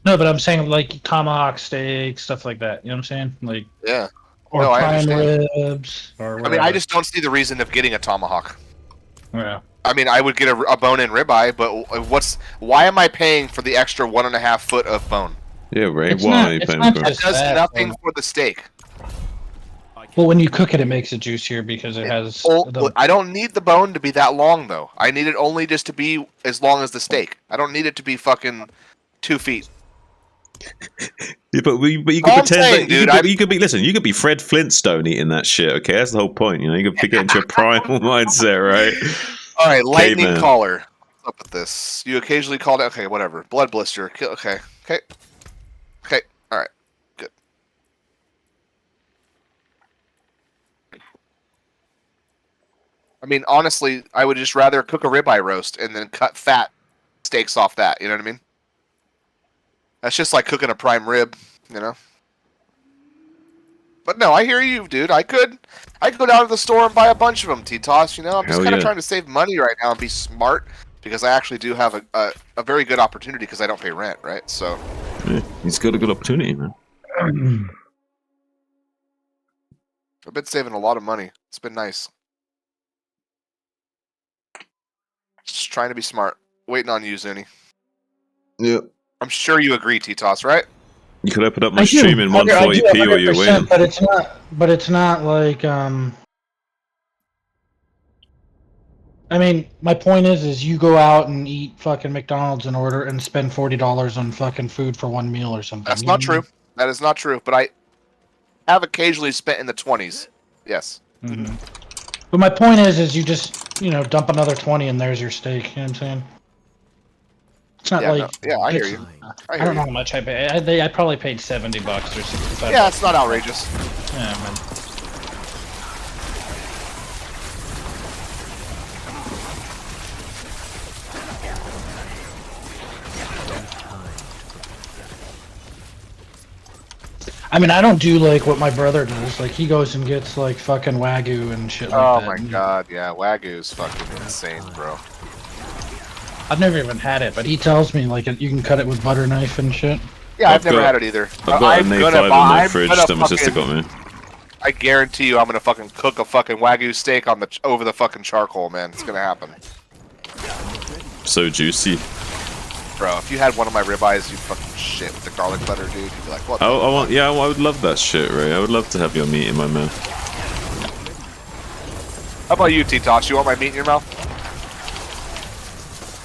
No, but I'm saying like tomahawk steak, stuff like that. You know what I'm saying? Like Yeah. or No, I prime understand. ribs or whatever. I mean, I just don't see the reason of getting a tomahawk. Yeah. I mean, I would get a bone-in ribeye, but why am I paying for the extra 1.5 foot of bone? Yeah, Ray. It's Why not- are you it's paying not for It it? just- does that, nothing though. for the steak. Well, when you cook it, it makes it juicier because it has. The, I don't need the bone to be that long, though. I need it only just to be as long as the steak. I don't need it to be fucking 2 feet. Yeah, but you could All I'm pretend saying, that you dude, could, you could be. Listen, you could be Fred Flintstone eating that shit. Okay, that's the whole point. You know, you could get into a primal mindset, right? All right, lightning Caveman. caller. What's up with this? You occasionally called it. Okay, whatever. Blood blister. Okay. All right. Good. I mean, honestly, I would just rather cook a ribeye roast and then cut fat steaks off that. You know what I mean? That's just like cooking a prime rib, you know. But no, I hear you, dude. I could go down to the store and buy a bunch of them, T-Toss. You know, I'm just Hell kind of yeah. trying to save money right now and be smart because I actually do have a very good opportunity because I don't pay rent, right? So Yeah, he's got a good opportunity, man. I've been saving a lot of money. It's been nice. Just trying to be smart. Waiting on you, Zuni. Yeah. I'm sure you agree, T-Toss, right? You could open up my I do. stream in I do 140p while you're 100%, waiting. But it's not like I mean, my point is you go out and eat fucking McDonald's and order and spend $40 on fucking food for one meal or something. That's you know not what I mean? true. That is not true. But I have occasionally spent in the 20s. Yes. Mhm. But my point is you just dump another 20 and there's your steak. You know what I'm saying? It's not Yeah, like no, yeah, I hear it's- you. I hear don't know you. how much I paid. I probably paid $70 or $65. Yeah, it's not outrageous. Yeah, man. I mean, I don't do like what my brother does. Like he goes and gets like fucking Wagyu and shit like Oh that. my god, yeah, Wagyu's fucking insane, bro. I've never even had it, but he tells me like you can cut it with butter knife and shit. Yeah, I've I've never got- had it either. I've got an A5 in my fridge that my sister got me. I guarantee you, I'm gonna fucking cook a fucking Wagyu steak on the over the fucking charcoal, man. It's gonna happen, So juicy. bro. If you had one of my ribeyes, you'd fucking shit with the garlic butter, dude. You'd be like, what? I want. Yeah, I would love that shit, Ray. I would love to have your meat in my mouth. How about you, T-Toss? You want my meat in your mouth?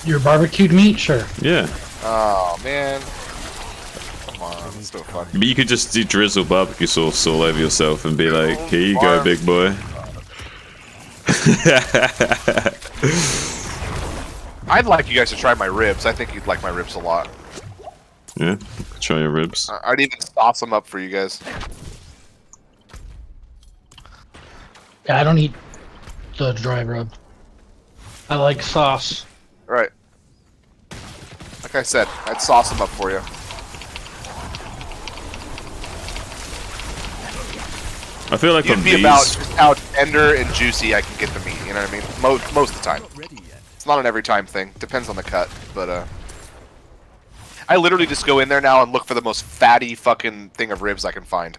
Your barbecued meat, sure. Yeah, Oh man, come on, it's no fun. but you could just do drizzle barbecue sauce all over yourself and be like, "Here you go, big boy." I'd like you guys to try my ribs. I think you'd like my ribs a lot. Yeah, try your ribs. I'd even sauce them up for you guys. Yeah, I don't eat the dry rub. I like sauce. Right. Like I said, I'd sauce them up for you. I feel like You'd on be these, about just how tender and juicy I can get the meat. You know what I mean? Most of the time. Not ready yet. It's not an every time thing. Depends on the cut, but I literally just go in there now and look for the most fatty fucking thing of ribs I can find.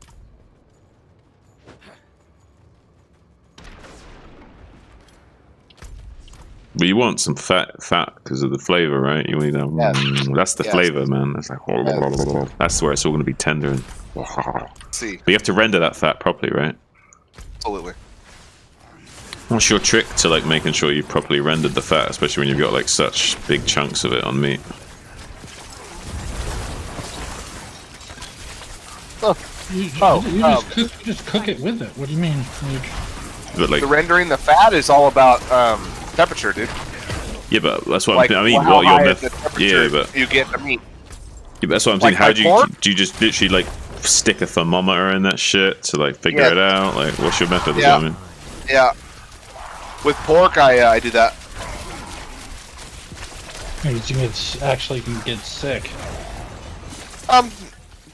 but you want some fat because of the flavor, right? You need that. Yes. That's the Yes. flavor, man. That's like. Yes. That's where it's all going to be tender. And, Let's see, but you have to render that fat properly, right? absolutely. What's your trick to like making sure you properly rendered the fat, especially when you've got like such big chunks of it on meat? You Oh, just cook it with it. What do you mean? Like, But like, The rendering the fat is all about temperature, dude. yeah, but that's what Like, I mean. how What your high is method? the temperature Yeah, but you get the meat. that's what I'm saying. Like How my do you pork? do? You just literally like stick a thermometer in that shit to like figure Yeah. it out? Like, what's your method? Yeah. I mean, Yeah. With pork, I do that. It's actually can get sick.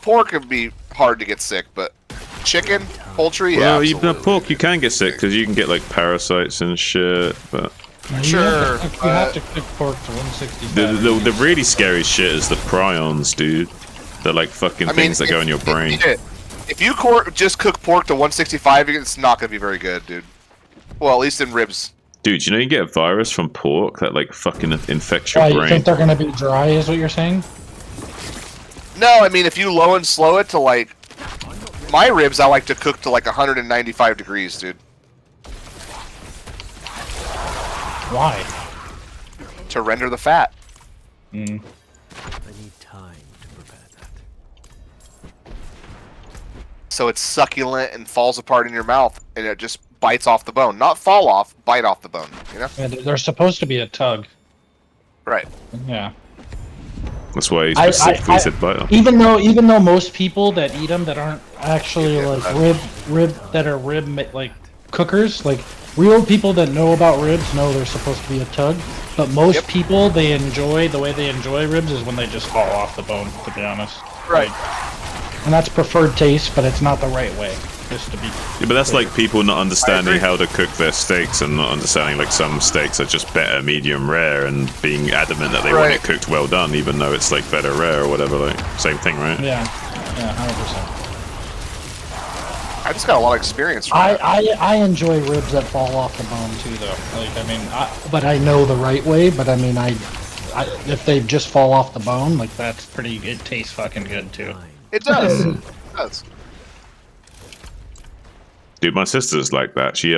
Pork could be hard to get sick, but chicken, poultry, yeah. Well, even absolutely. pork you can get sick because you can get like parasites and shit. But Sure, You have to cook pork to 165. the really scary shit is the prions, dude. They're like fucking things that go in your brain. If you just cook pork to 165, it's not gonna be very good, dude. Well, at least in ribs. Dude, you know you get a virus from pork that like fucking infects your You brain. think they're gonna be dry? Is what you're saying? No, I mean if you low and slow it to like my ribs, I like to cook to like 195 degrees, dude. Why? To render the fat. Mm. I need time to prepare that. So it's succulent and falls apart in your mouth, and it just bites off the bone. Not fall off, bite off the bone. You know? Yeah, they're supposed to be a tug. Right. Yeah. That's why he specifically said bite off. Even though most people that eat them that aren't actually like rib like cookers, like real people that know about ribs know they're supposed to be a tug. But most people the way they enjoy ribs is when they just fall off the bone. To be honest. Right. And that's preferred taste, but it's not the right way. Just to be. Yeah, but that's like people not understanding how to cook their steaks and not understanding like some steaks are just better medium rare and being adamant that they want it cooked well done, even though it's like better rare or whatever. Like same thing, right? Yeah. Yeah. 100%. I just got a lot of experience from I enjoy ribs that fall off the bone too, though. Like I mean, but I know the right way. But I mean, if they just fall off the bone, like that's pretty. It tastes fucking good too. It does. It does. Dude, my sister's like that. She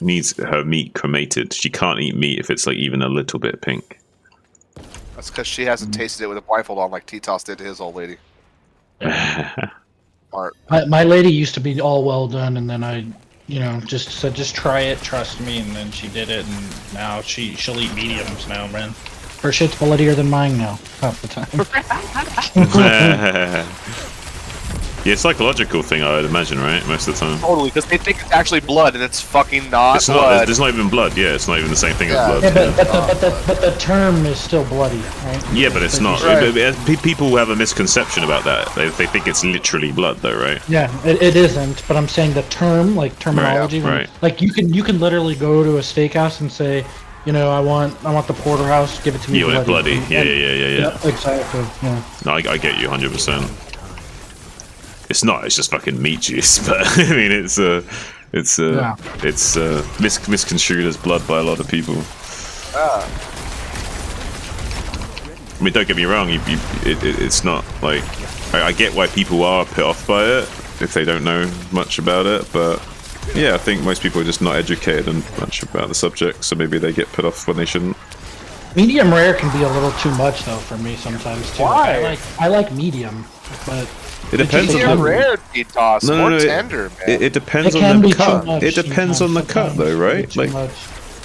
needs her meat cremated. She can't eat meat if it's like even a little bit pink. That's because she hasn't tasted it with a blindfold on like T-Toss did to his old lady. Art. My lady used to be all well done, and then I, just said just try it, trust me, and then she did it, and now she'll eat mediums now, man. Her shit's bloodier than mine now, half the time. Yeah, psychological thing, I would imagine, right? Most of the time. Totally, because they think it's actually blood, and it's fucking not It's blood. not. There's not even blood. Yeah, it's not even the same thing as blood. Yeah, but the term is still bloody, right? Yeah, but it's not. Right. People have a misconception about that. They think it's literally blood, though, right? Yeah, it isn't. But I'm saying the term, like terminology, Right. like you can literally go to a steakhouse and say, I want the porterhouse, give it to me. You want it bloody. Yeah. Exactly. Yeah. No, I get you 100%. It's not. It's just fucking meat juice. But I mean, it's misconstrued as blood by a lot of people. I mean, don't get me wrong. It's not like I get why people are put off by it if they don't know much about it. But yeah, I think most people are just not educated and much about the subject, so maybe they get put off when they shouldn't. Medium rare can be a little too much though for me sometimes too. Why? Like, I like medium, but It depends on Medium the rare T-Toss, No, more no, tender, man. it depends It can on the be too cut. much It depends on the cut, sometimes. though, right? Too Like, much.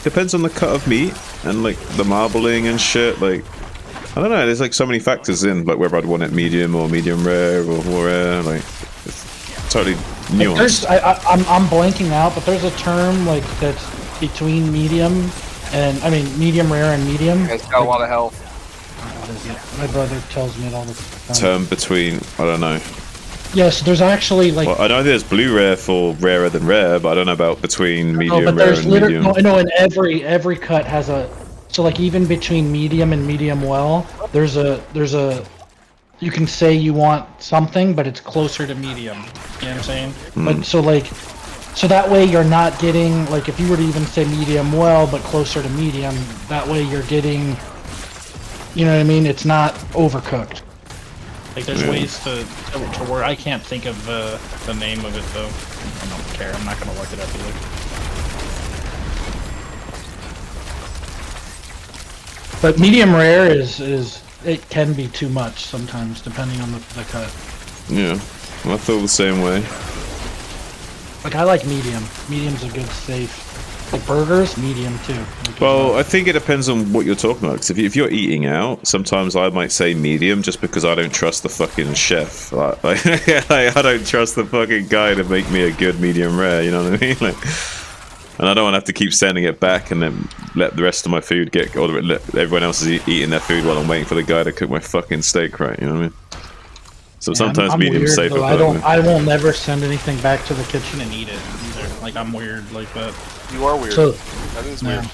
depends on the cut of meat and like the marbling and shit. Like, I don't know. There's like so many factors in, like whether I'd want it medium or medium rare or rare. Like, it's totally Like, nuanced. I'm blanking out, but there's a term like that's between medium and medium rare and medium. It's got a lot of health. What is it? My brother tells me it all the time. Term between, I don't know. Yes, there's actually like. Well, I know there's blue rare for rarer than rare, but I don't know about between medium but rare there's and literally medium. no, and every cut has a. So like even between medium and medium well, there's a you can say you want something, but it's closer to medium. You know what I'm saying? But so that way you're not getting like if you were to even say medium well, but closer to medium, that way you're getting. You know what I mean? It's not overcooked. Like there's ways to where I can't think of the name of it though. I don't care. I'm not gonna look it up either. But medium rare is it can be too much sometimes depending on the cut. Yeah, well, I feel the same way. Like I like medium. Medium's a good safe. Like burgers, medium too. Well, I think it depends on what you're talking about. Because if you're eating out, sometimes I might say medium just because I don't trust the fucking chef. Like I don't trust the fucking guy to make me a good medium rare. You know what I mean? Like, And I don't want to have to keep sending it back and then let the rest of my food get, or let everyone else is eating their food while I'm waiting for the guy to cook my fucking steak right, you know what I mean? So sometimes I'm medium's weird, safer. though. But I won't never send anything back to the kitchen and eat it either. Like, I'm weird like that. You are weird. So, That is yeah. weird.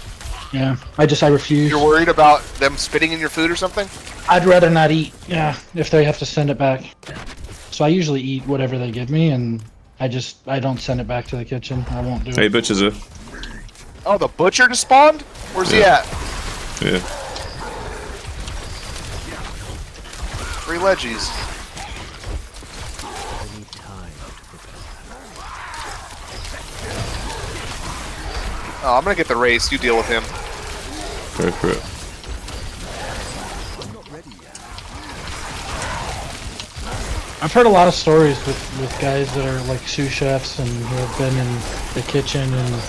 Yeah, I refuse. You're worried about them spitting in your food or something? I'd rather not eat, yeah, if they have to send it back. So I usually eat whatever they give me, and I don't send it back to the kitchen. I won't do hey, it. butchers are. Oh, the butcher just spawned? Where's he at? Yeah. 3 leggies. I need time to prepare that. Oh, I'm gonna get the race. You deal with him. Go for it. I've heard a lot of stories with guys that are like sous chefs and who have been in the kitchen, and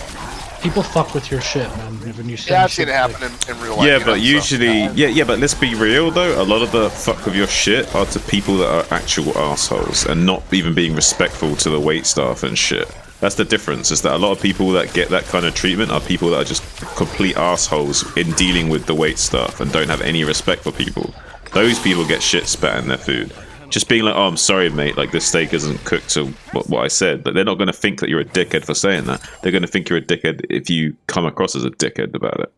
people fuck with your shit, man. When you Yeah, I've shit seen it like- happen in real life. Yeah, you know, but so- usually, yeah, but let's be real though. A lot of the fuck with your shit are to people that are actual assholes and not even being respectful to the wait staff and shit. That's the difference. Is that a lot of people that get that kind of treatment are people that are just complete assholes in dealing with the wait staff and don't have any respect for people. Those people get shit spat in their food. Just being like, oh, I'm sorry, mate, like this steak isn't cooked to what I said. But they're not going to think that you're a dickhead for saying that. They're going to think you're a dickhead if you come across as a dickhead about it.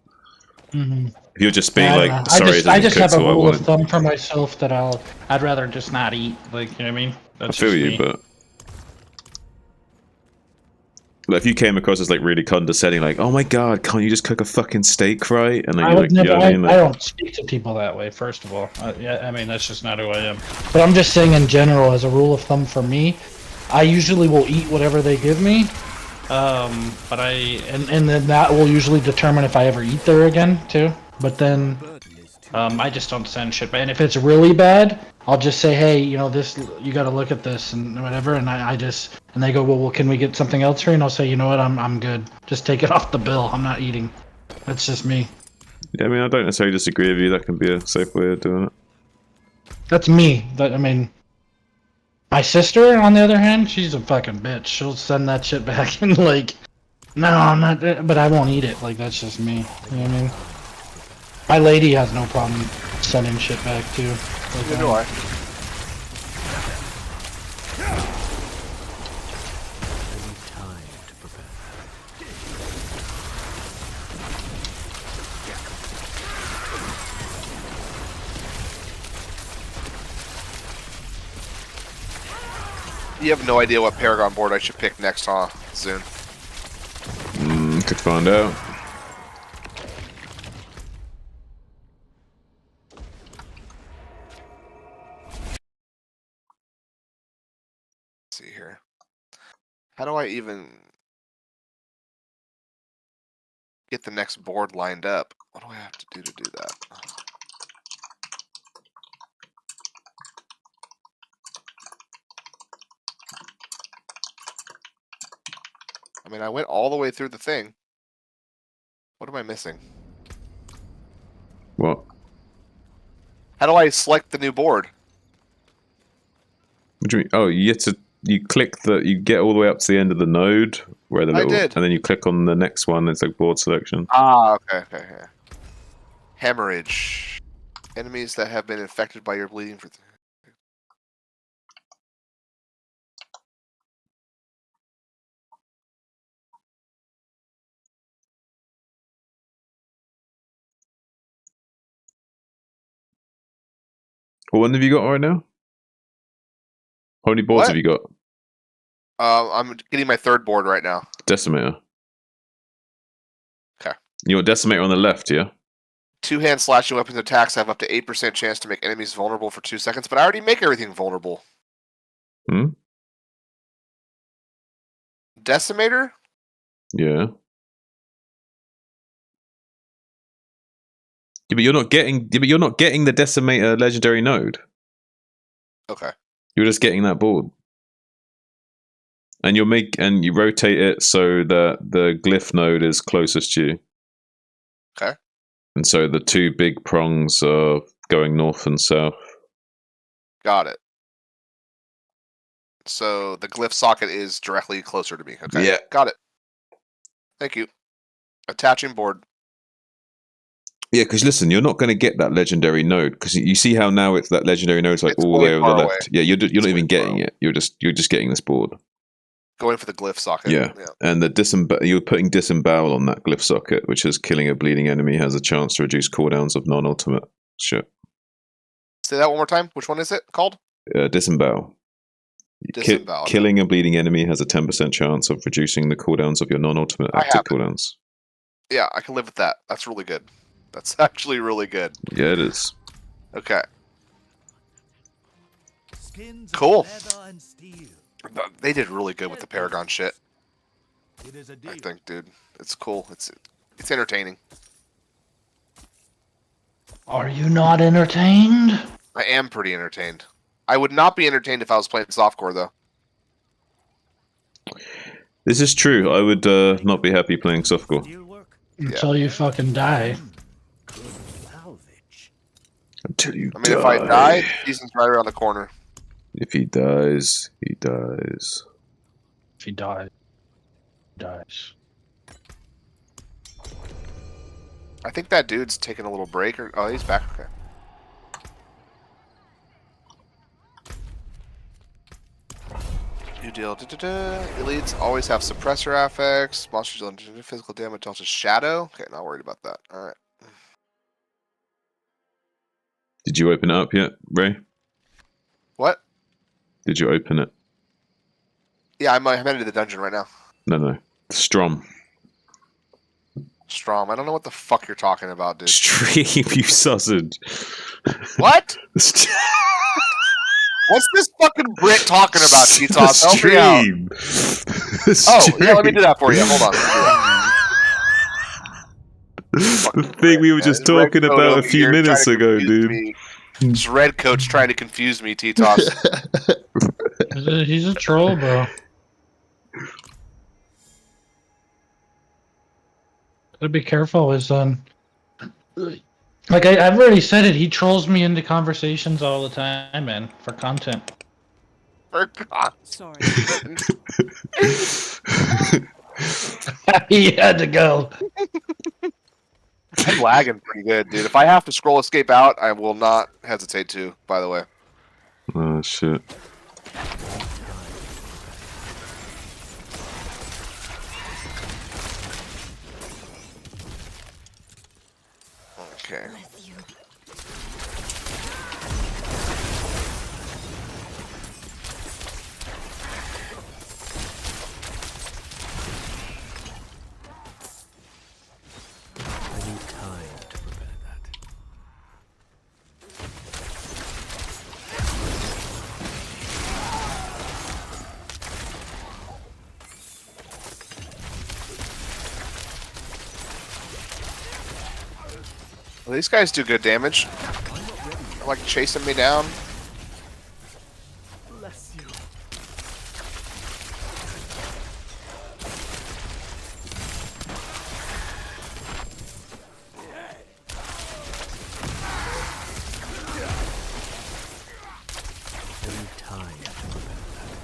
Mhm. If you're just being Yeah, I don't like, know. sorry, I it just isn't have cooked a to what I rule of wanted. thumb for myself that I'd rather just not eat. Like, you know what I mean? I That's feel just you, me. but like, if you came across as like really condescending, like, oh my god, can't you just cook a fucking steak right? And then I you're would like, never. you know what I mean? I don't speak to people that way. First of all, yeah, I mean that's just not who I am. But I'm just saying in general, as a rule of thumb for me, I usually will eat whatever they give me. But and then that will usually determine if I ever eat there again too. But then, I just don't send shit. And if it's really bad, I'll just say, hey, you know, this, you got to look at this and whatever. And and they go, well, can we get something else here? And I'll say, you know what, I'm good. Just take it off the bill. I'm not eating. That's just me. Yeah, I mean, I don't necessarily disagree with you. That can be a safe way of doing it. That's me. I mean, my sister, on the other hand, she's a fucking bitch. She'll send that shit back and like, no, I'm not. But I won't eat it. Like that's just me. You know what I mean? My lady has no problem sending shit back too. Like, Neither do I. I need time to prepare that. You have no idea what Paragon board I should pick next, huh, Zune? Could find out. Let's see here. How do I even get the next board lined up? What do I have to do that? I mean, I went all the way through the thing. What am I missing? What? How do I select the new board? What do you mean? Oh, you click you get all the way up to the end of the node where the I little, did. and then you click on the next one. It's like board selection. Ah, okay. Hemorrhage. Enemies that have been infected by your bleeding for. What one have you got right now? How many boards What? have you got? I'm getting my third board right now. Decimator. Okay. You want Decimator on the left, yeah? Two-hand slashing weapons attacks have up to 8% chance to make enemies vulnerable for 2 seconds, but I already make everything vulnerable. Hmm? Decimator? Yeah. Yeah, but you're not getting the Decimator legendary node. Okay. You're just getting that board. And you rotate it so that the glyph node is closest to you. Okay. And so the two big prongs are going north and south. Got it. So the glyph socket is directly closer to me. Okay. Yeah. Got it. Thank you. Attaching board. Yeah, because listen, you're not going to get that legendary node because you see how now it's that legendary node's like It's all the way way over the far left. away. Yeah, you're It's not way even far getting away. it. You're just getting this board. Going for the glyph socket. Yeah, and the you're putting disembowel on that glyph socket, which is killing a bleeding enemy has a chance to reduce cooldowns of non-ultimate shit. Say that one more time. Which one is it called? Disembowel. Disembowel. Killing a bleeding enemy has a 10% chance of reducing the cooldowns of your non-ultimate active cooldowns. Yeah, I can live with that. That's really good. That's actually really good. Yeah, it is. Okay. Skins Cool. of leather and steel. They did really good with the Paragon shit. It is a I deal. think, dude. It's cool. It's entertaining. Are you not entertained? I am pretty entertained. I would not be entertained if I was playing softcore, though. This is true. I would not be happy playing softcore. Steel work. Until you fucking die. Good salvage. Until you I mean, if I die, the season's right around the corner. If he dies, he dies. If he dies, he dies. I think that dude's taking a little break. Oh, he's back. Okay. New deal. Elites always have suppressor affects. Monsters don't do physical damage. Also shadow. Okay, not worried about that. All right. Did you open it up yet, Ray? What? Did you open it? Yeah, I'm headed to the dungeon right now. No. Strom. Strom. I don't know what the fuck you're talking about, dude. Stream, you sausage. What? What's this fucking Brit talking about, Cheetos? Help me out. Oh, yeah, let me do that for you. Hold on. The thing we were just talking about a few minutes ago, dude. This red coat's trying to confuse me, T-Toss. He's a troll, bro. Gotta be careful, his son. Like I've already said it, he trolls me into conversations all the time, man, for content. For God. Sorry. He had to go. I'm lagging pretty good, dude. If I have to scroll escape out, I will not hesitate to, by the way. Oh, shit. Okay. Bless you. I need time to prepare that. Well, these guys do good damage. They're like chasing me down. Bless you. I need time to prepare that.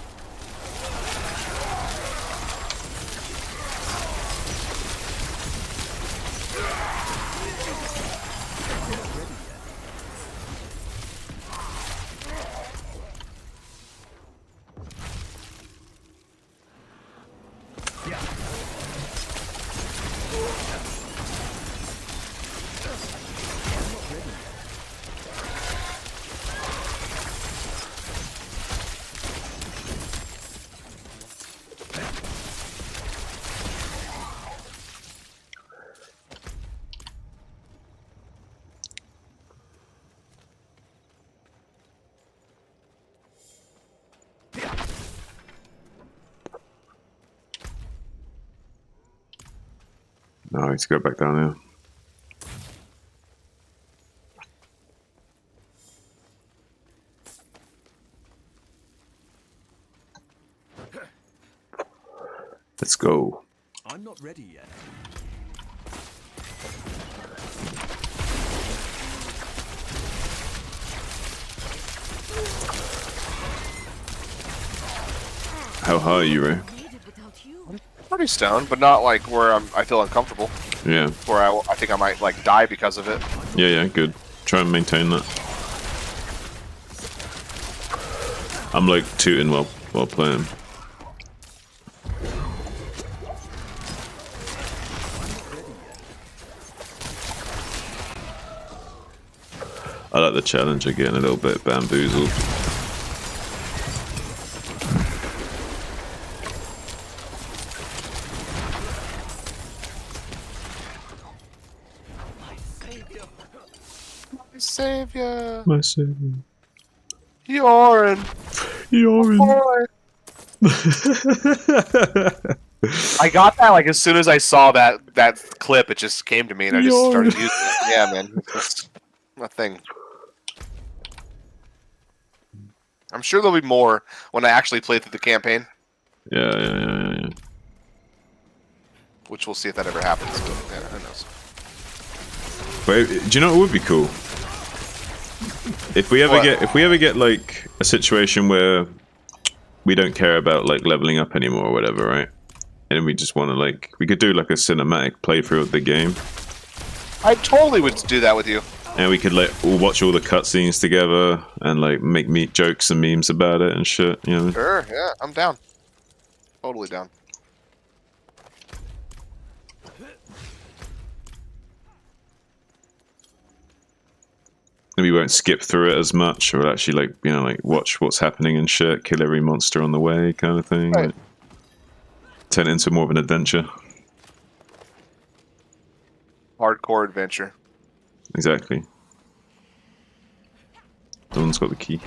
No, I need to go back down there. Let's go. I'm not ready yet. How high are you, Ray? Made it without you. pretty stoned, but not like where I feel uncomfortable. Yeah. Where I think I might like die because of it. Yeah, yeah, good. Try and maintain that. I'm like tooting while playing. I like the challenge of getting a little bit bamboozled. Savior, My savior. Yorin, Yorin. boy. I got that like as soon as I saw that clip, it just came to me and I just started using it. Yeah, man, it's a thing. I'm sure there'll be more when I actually play through the campaign, Yeah. which we'll see if that ever happens. But, yeah, who knows? But do you know what would be cool? If we ever get like a situation where we don't care about like leveling up anymore or whatever, right? And we just want to like, we could do like a cinematic playthrough of the game. I totally would do that with you. And we could like all watch all the cutscenes together and like make jokes and memes about it and shit, you know? Sure, yeah, I'm down. Totally down. And we won't skip through it as much, or actually like, you know, like watch what's happening and shit, kill every monster on the way kind of thing. Right. Like, turn it into more of an adventure. Hardcore adventure. Exactly. Someone's got the key.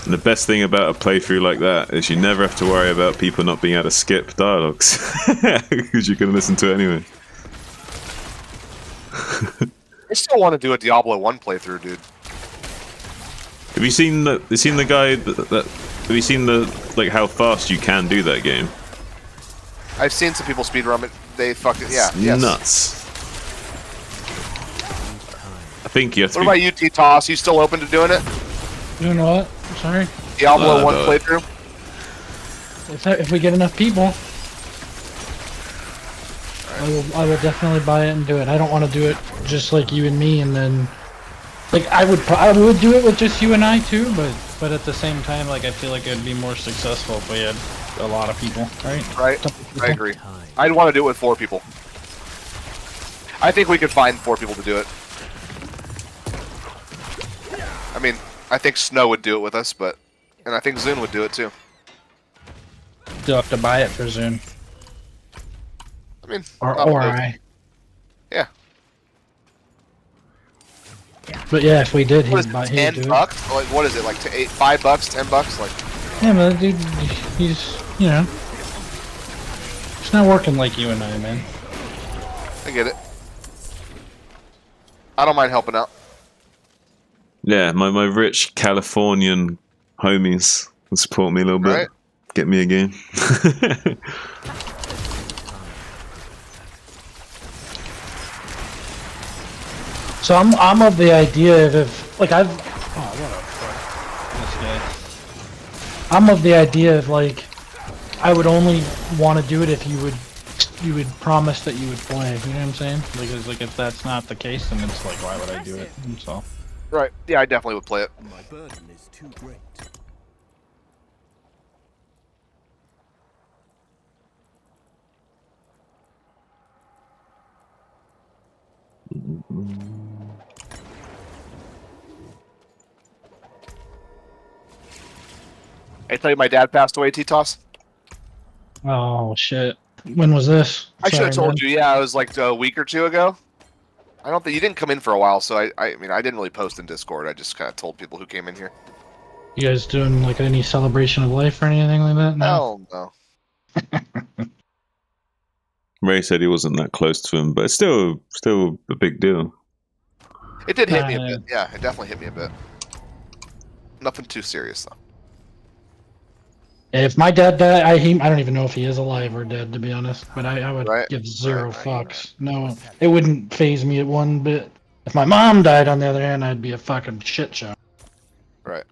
And the best thing about a playthrough like that is you never have to worry about people not being able to skip dialogues. Because you can listen to it anyway. I still want to do a Diablo 1 playthrough, dude. Have you seen the guy have you seen like how fast you can do that game? I've seen some people speedrun it. They fucking It's yes. nuts. I think you have to What be about you, T-Toss? You still open to doing it? You know what? Sorry. Diablo 1 no. playthrough? If we get enough people, I will definitely buy it and do it. I don't want to do it just like you and me, and then like I would do it with just you and I too, but at the same time, like I feel like it'd be more successful if we had a lot of people, right? Right. Couple people. I agree. I'd want to do it with 4 people. I think we could find 4 people to do it. I mean, I think Snow would do it with us, and I think Zune would do it too. You'll have to buy it for Zune. I mean, Or not opposed. I. Yeah. But yeah, if we did, What is he'd it, buy. He'd 10 do it. bucks? Like, what is it, like $5, $10? Like, Yeah, but dude, he's it's not working like you and I, man. I get it. I don't mind helping out. Yeah, my rich Californian homies will support me a little bit. Right. Get me a game. So I'm of the idea of if like I've what a fuck this guy. I'm of the idea of like I would only want to do it if you would promise that you would play. You know what I'm saying? Because like if that's not the case, then it's like why would I do it? And so Right. Yeah, I definitely would play it. My burden is too great. I tell you, my dad passed away, T-Toss. oh shit. When was this? I should have Sorry, told man. you. Yeah, it was like a week or 2 ago. I don't think you didn't come in for a while, so I mean, I didn't really post in Discord. I just kind of told people who came in here. You guys doing like any celebration of life or anything like that? No. Hell no. Ray said he wasn't that close to him, but it's still a big deal. It did hit me a bit. Yeah, it definitely hit me a bit. Nothing too serious though. If my dad died, I don't even know if he is alive or dead, to be honest. But I would Right, give zero right. fucks. No, it wouldn't phase me at one bit. If my mom died, on the other hand, I'd be a fucking shit show. Right.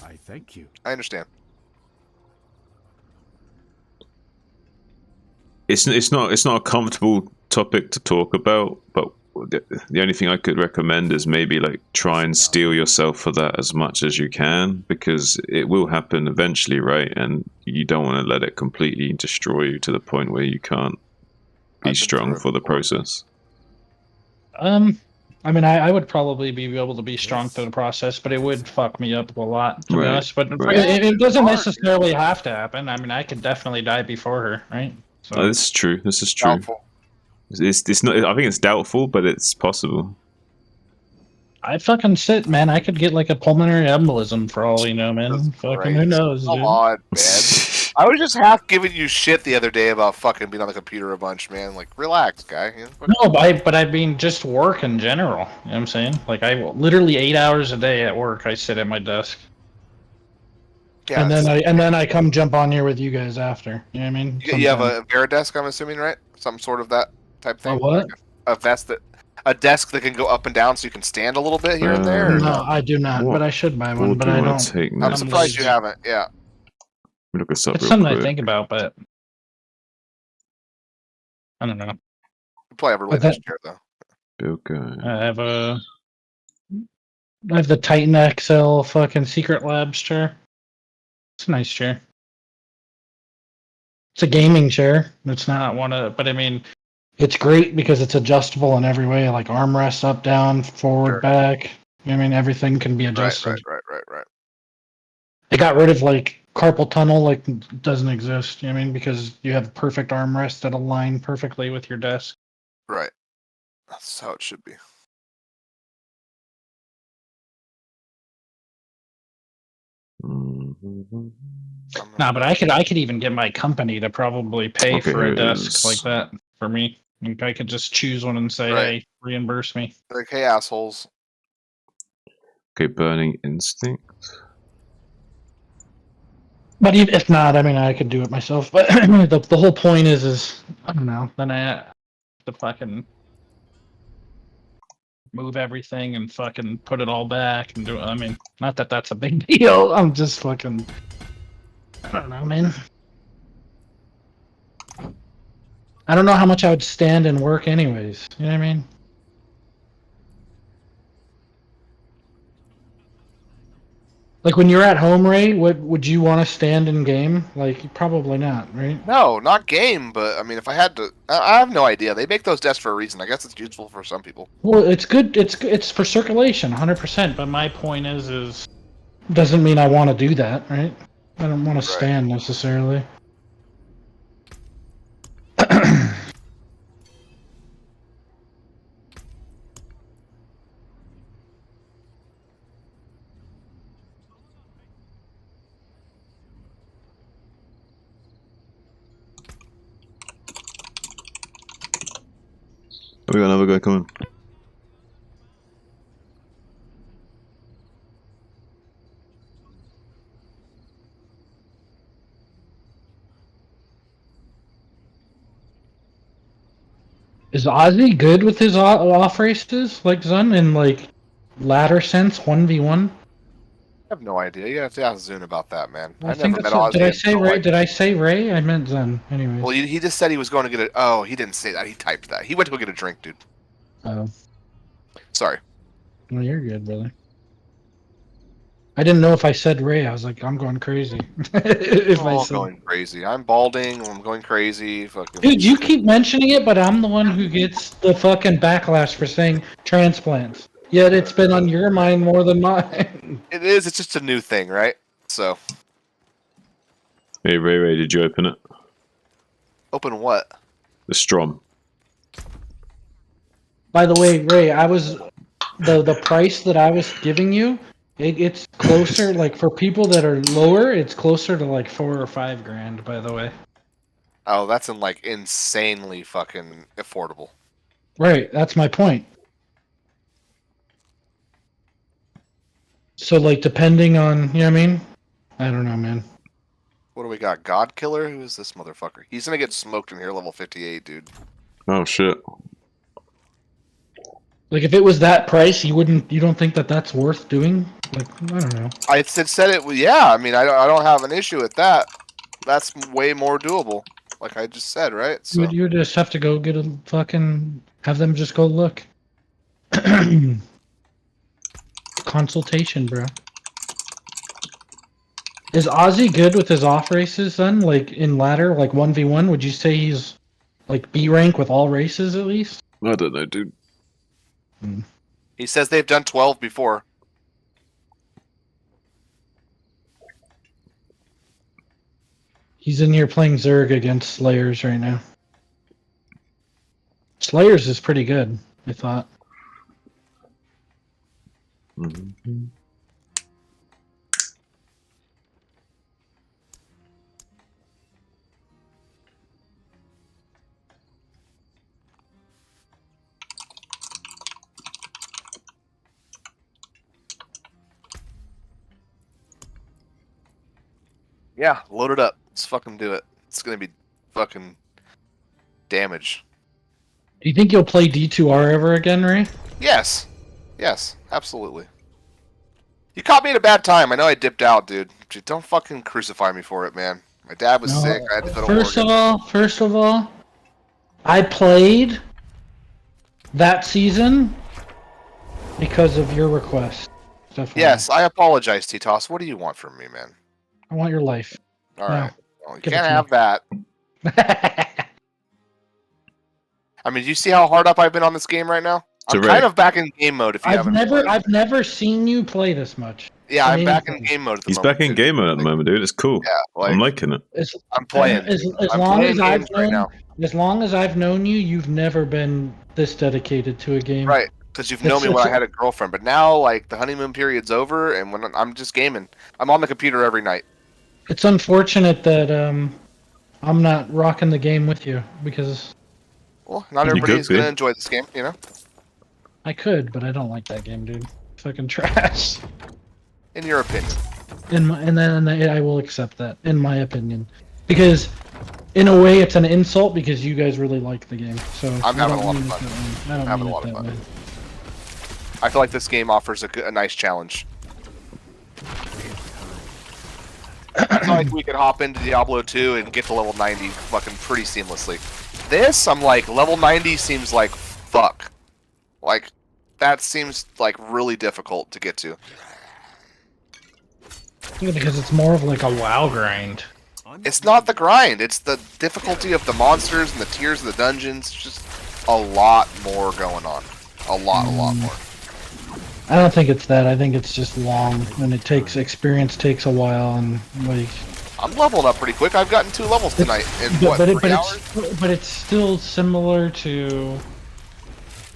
I thank you. I understand. It's not a comfortable topic to talk about, but the only thing I could recommend is maybe like try and steel yourself for that as much as you can, because it will happen eventually, right? And you don't want to let it completely destroy you to the point where you can't be I've been strong through it for the before. process. I mean, I would probably be able to be strong through the process, but it would fuck me up a lot, to be Right, honest. But right. it doesn't Hard, necessarily have to happen. I mean, I could definitely die before her, right? So This is true. This is true. Doubtful. It's not. I think it's doubtful, but it's possible. I fucking sit, man. I could get like a pulmonary embolism for all you know, man. Jesus Fucking who Christ. knows, Come dude? on, man. I was just half giving you shit the other day about fucking being on the computer a bunch, man. Like, relax, guy. You know, No, but I mean just work in general. You know what I'm saying? Like I literally 8 hours a day at work. I sit at my desk, yeah, and then I come jump on here with you guys after. You know what I mean? you have Sometimes. a Veridesk, I'm assuming, right? Some sort of that type thing. A what? A vest that, a desk that can go up and down, so you can stand a little bit here and there. Or No, no? I do not, What? but I should buy one. What But do you I want don't. to take I'm next? surprised you lazy. haven't. Yeah, Look this up It's real something quick. I think about, but I don't know. you probably have a really But that- nice chair though. Okay. I have the Titan XL fucking Secret Labs chair. It's a nice chair. It's a gaming chair. It's not one of, but I mean, it's great because it's adjustable in every way, like armrests up, down, forward, Sure. back. I mean, everything can be adjusted. Right. They got rid of like carpal tunnel, like doesn't exist. You know what I mean? Because you have perfect armrest that align perfectly with your desk. Right. That's how it should be. Mhm. Nah, but I could even get my company to probably pay Okay, for a here it desk is. like that for me. Like I could just choose one and say, Right. "Hey, reimburse me." Like, hey, assholes. Okay, Burning Instinct. But even if not, I mean, I could do it myself. But the whole point is I don't know. Then I have to fucking move everything and fucking put it all back and do it. I mean, not that that's a big deal. I'm just fucking. I don't know, man. I don't know how much I would stand and work, anyways. You know what I mean? Like when you're at home, Ray, what would you want to stand in game? Like probably not, right? No, not game, but I mean, if I had to, I have no idea. They make those desks for a reason. I guess it's useful for some people. Well, it's good. It's for circulation, 100%. But my point is doesn't mean I want to do that, right? I don't want to Right. stand necessarily. Oh, we got another guy coming. Is Ozzy good with his off races, like Zun, in like ladder sense, 1v1? I have no idea. You have to ask Zune about that, man. I I think never met that's. Ozzy. Did I say until, Ray? like- Did I say Ray? I meant Zun. Anyways. Well, he just said he was going to get a. Oh, he didn't say that. He typed that. He went to go get a drink, dude. Oh, Sorry. well, you're good, brother. I didn't know if I said Ray. I was like, I'm going crazy. If I'm I all said, going crazy. I'm balding. I'm going crazy. Fucking. dude, you keep mentioning it, but I'm the one who gets the fucking backlash for saying transplants. Yet it's been on your mind more than mine. It is. It's just a new thing, right? So, Hey, Ray, did you open it? open what? The Strom. By the way, Ray, I was the price that I was giving you. It's closer, like for people that are lower, it's closer to like 4 or 5 grand. By the way, Oh, that's in like insanely fucking affordable. right? That's my point. So, like, depending on, you know what I mean? I don't know, man. What do we got? God Killer? Who is this motherfucker? He's gonna get smoked in here, level 58, dude. Oh shit. Like if it was that price, you don't think that that's worth doing? Like I don't know. I said it. Yeah, I mean, I don't have an issue with that. That's way more doable. Like I just said, right? So You just have to go get a fucking have them just go look. Consultation, bro. Is Ozzy good with his off races then? Like in ladder, like 1v1? Would you say he's like B rank with all races at least? I don't know, dude. he says they've done 12 before. He's in here playing Zerg against Slayers right now. Slayers is pretty good, I thought. Mm-hmm. Yeah, load it up. Let's fucking do it. It's gonna be fucking damage. Do you think you'll play D2R ever again, Ray? Yes. Yes, absolutely. You caught me at a bad time. I know I dipped out, dude. Don't fucking crucify me for it, man. My dad was sick. I had to go to First of all, I played that season because of your request. Definitely. Yes, I apologize, T-Toss. What do you want from me, man? I want your life. All right. Well, you Give it can't to have that. I mean, do you see how hard up I've been on this game right now? I'm kind of back in game mode. If you haven't played. I've never seen you play this much. Yeah, I'm back in game mode at the He's moment. back in game mode at the moment, dude. It's cool. Yeah, I'm liking it. I'm playing. As I'm long playing as I've games right known, now. as long as I've known you, you've never been this dedicated to a game. Right, because you've known me when I had a girlfriend. But now, like, the honeymoon period's over, and when I'm just gaming, I'm on the computer every night. It's unfortunate that I'm not rocking the game with you because Well, not everybody's gonna enjoy this game, you know. I could, but I don't like that game, dude. Fucking trash. In your opinion. And then I will accept that, in my opinion, because in a way it's an insult because you guys really like the game. So I'm having a lot of fun. I don't having mean a lot it of that fun. way. I feel like this game offers a nice challenge. I feel like we could hop into Diablo 2 and get to level 90 fucking pretty seamlessly. This, I'm like, level 90 seems like fuck. Like, that seems like really difficult to get to. Yeah, because it's more of like a WoW grind. It's not the grind, it's the difficulty of the monsters and the tiers of the dungeons. It's just a lot more going on. A lot more. I don't think it's that. I think it's just long, and it takes experience takes a while, and like. I'm leveling up pretty quick. I've gotten 2 levels tonight in what, 3 hours? But it's still similar to.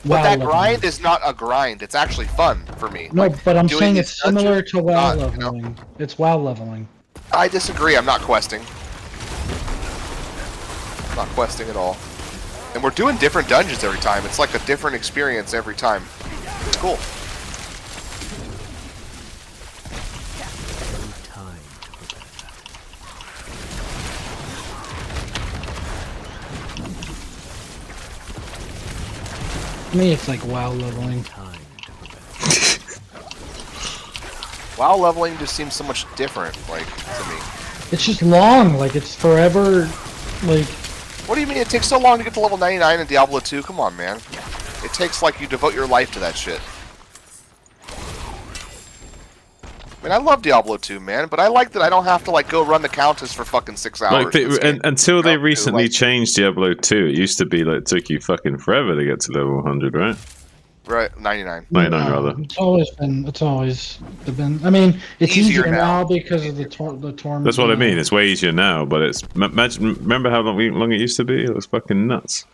But that grind is not a grind. It's actually fun for me. No, like, but I'm doing saying these it's similar dungeons, to WoW not, you know? leveling. It's WoW leveling. I disagree. I'm not questing. Not questing at all. And we're doing different dungeons every time. It's like a different experience every time. It's cool. Time to prepare To me, it's like WoW leveling. time to prepare. WoW leveling just seems so much different, like, to me. It's just long. Like it's forever. Like What do you mean it takes so long to get to level 99 in Diablo 2? Come on, man. It takes, like, you devote your life to that shit. I mean, I love Diablo 2, man, but I like that I don't have to, like, go run the countess for fucking 6 hours. Like until they recently like, changed Diablo 2, it used to be like it took you fucking forever to get to level 100, right? Right, 99. 99 rather. it's always been. I mean, it's Easier easier now. now because of the tournament. That's what I mean. It's way easier now, but it's imagine. Remember how long it used to be? It was fucking nuts.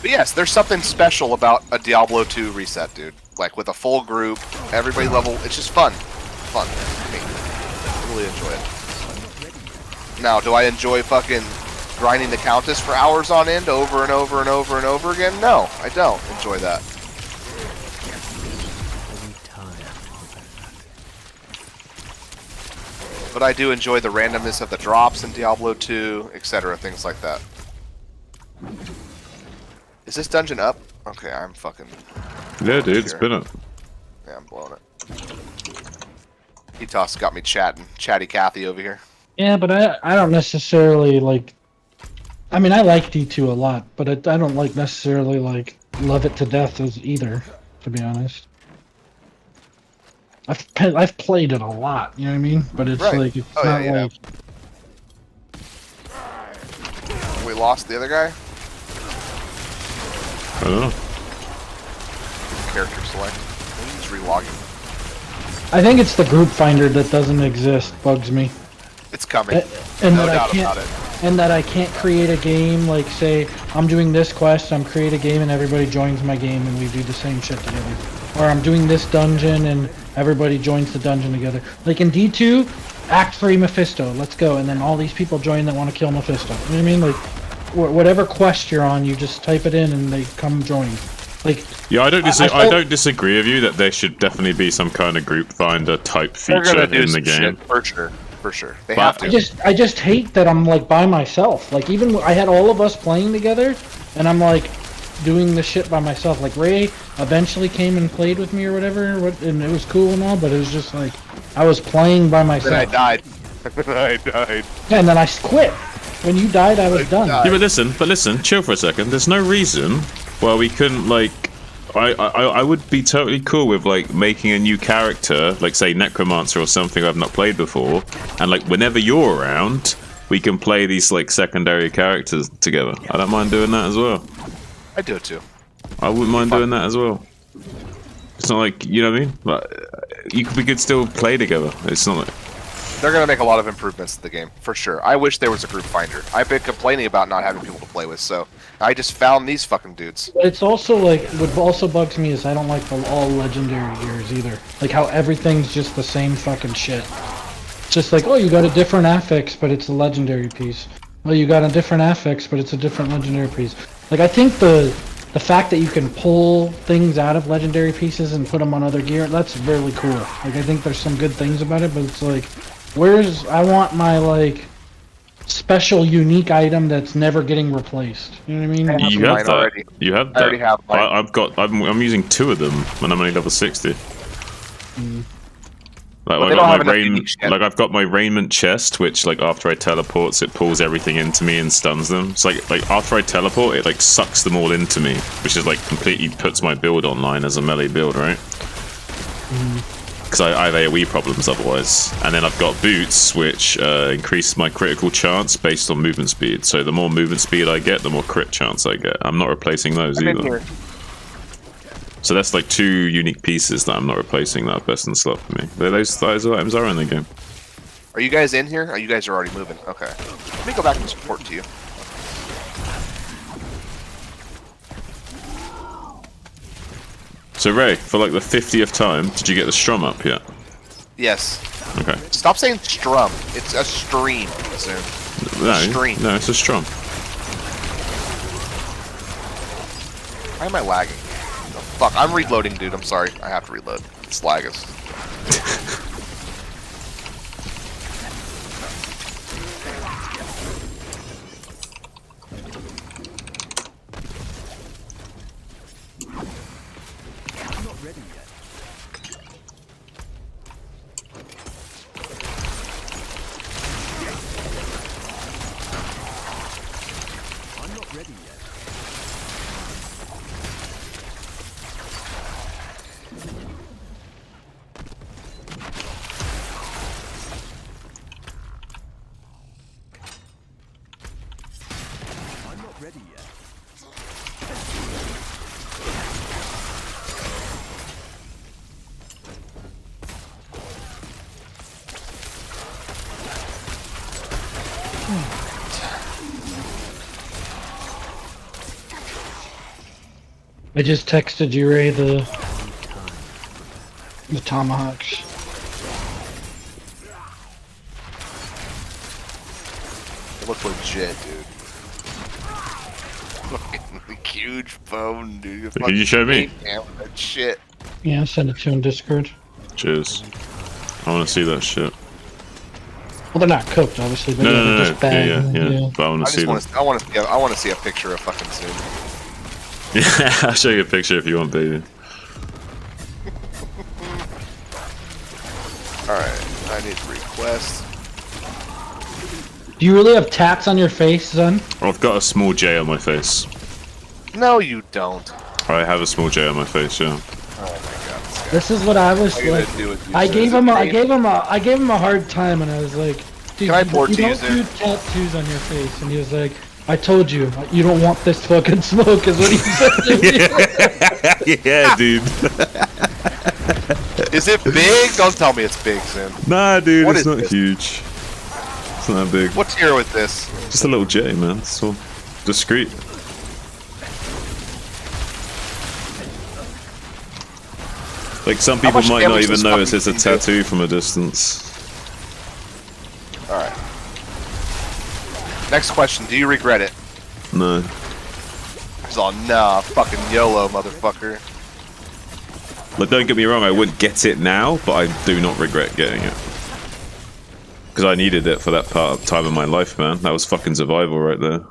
But yes, there's something special about a Diablo 2 reset, dude. Like, with a full group, everybody level, it's just fun. Fun for me. I really enjoy it. Now, do I enjoy fucking grinding the Countess for hours on end over and over and over and over again? No, I don't enjoy that. But I do enjoy the randomness of the drops in Diablo 2, etc. Things like that. Is this dungeon up? Okay, I'm fucking... Yeah, dude, it's been up. Yeah, I'm blowing it. Etos got me chatting. Chatty Cathy over here. Yeah, but I don't necessarily like. I mean, I like D2 a lot, but I don't like necessarily like love it to death as either. To be honest, I've played it a lot. You know what I mean? But it's Right. like it's Oh, not yeah, like. We lost the other guy. I don't know. Character select. Maybe he's relogging. I think it's the group finder that doesn't exist. Bugs me. It's coming. And No that I doubt can't. about it. And that I can't create a game, like say, I'm doing this quest, I'm create a game and everybody joins my game and we do the same shit together. Or I'm doing this dungeon and everybody joins the dungeon together. Like in D2, Act 3 Mephisto, let's go. And then all these people join that want to kill Mephisto. You know what I mean? Like, whatever quest you're on, you just type it in and they come join. Like, Yeah, I don't disagree with you that there should definitely be some kind of group finder type They're feature gonna do in the some game. shit, for sure. For sure. They But- have to. I just hate that I'm like by myself. Like even I had all of us playing together, and I'm like doing the shit by myself. Like Ray eventually came and played with me or whatever, and it was cool and all. But it was just like I was playing by myself. Then I died. I died. Yeah, and then I quit. When you died, I was done. Yeah, but listen, chill for a second. There's no reason why we couldn't like. I would be totally cool with like making a new character, like say Necromancer or something I've not played before, and like whenever you're around, we can play these like secondary characters together. I don't mind doing that as well. I do it too. I wouldn't mind doing that as well. It's not like, you know what I mean? Like, we could still play together. It's not like... They're gonna make a lot of improvements to the game, for sure. I wish there was a group finder. I've been complaining about not having people to play with, so I just found these fucking dudes. But it's also like what also bugs me is I don't like the all legendary gears either. Like how everything's just the same fucking shit. It's just like, oh, you got a different affix, but it's a legendary piece. Oh, you got a different affix, but it's a different legendary piece. Like I think the fact that you can pull things out of legendary pieces and put them on other gear, that's really cool. Like I think there's some good things about it, but it's like, I want my like special unique item that's never getting replaced. You know what I mean? Yeah. You Mine have that. already. You have I that. already have mine. I'm using 2 of them when I'm only level 60. Like, But I they got don't have my enough raiment, unique shit. like I've got my raiment chest, which like after I teleports, it pulls everything into me and stuns them. It's like after I teleport, it like sucks them all into me, which is like completely puts my build online as a melee build, right? Because I have AoE problems otherwise. And then I've got boots, which increase my critical chance based on movement speed. So the more movement speed I get, the more crit chance I get. I'm not replacing those I'm in either. here. So that's like 2 unique pieces that I'm not replacing that are best in slot for me. Those items are in the game. Are you guys in here? Oh, you guys are already moving. Okay. Let me go back and support to you. So Ray, for like the 50th time, did you get the strum up yet? Yes. Okay. Stop saying strum. It's a stream, soon. No, Stream. no, it's a strum. Why am I lagging? Oh, fuck, I'm reloading, dude. I'm sorry. I have to reload. It's lag us. I just texted you, Ray, the tomahawks. It looks legit, dude. Fucking huge bone, dude. Can you show me? Damn, that shit. Yeah, I'll send it to you in Discord. Cheers. I want to see that shit. Well, they're not cooked, obviously, but No, yeah, no, they're no, just no. bagged. Yeah. But I want I to see just them. want to. I want to see a picture of fucking Zoom. Yeah, I'll show you a picture if you want, baby. All right, I need to request. Do you really have tats on your face, son? I've got a small J on my face. No, you don't. I have a small J on my face, yeah. Oh my god. This guy. This is what I was What are you like. gonna do with you, I sir? gave Is it him pain? I gave him a hard time, and I was like, dude, Can I pour you to you, don't sir? do tattoos on your face. And he was like, I told you, you don't want this fucking smoke, is what he said to me. Yeah, dude. Is it big? Don't tell me it's big, Zim. Nah, dude, What it's is not this? huge. It's not that big. What's here with this? Just a little J, man. It's all discreet. Like, some people much might not damage even does notice fucking it's a thing do? tattoo from a distance. All right. Next question. Do you regret it? No. He's all, nah, fucking YOLO, motherfucker. Like, don't get me wrong, I wouldn't get it now, but I do not regret getting it. Because I needed it for that time of my life, man. That was fucking survival right there.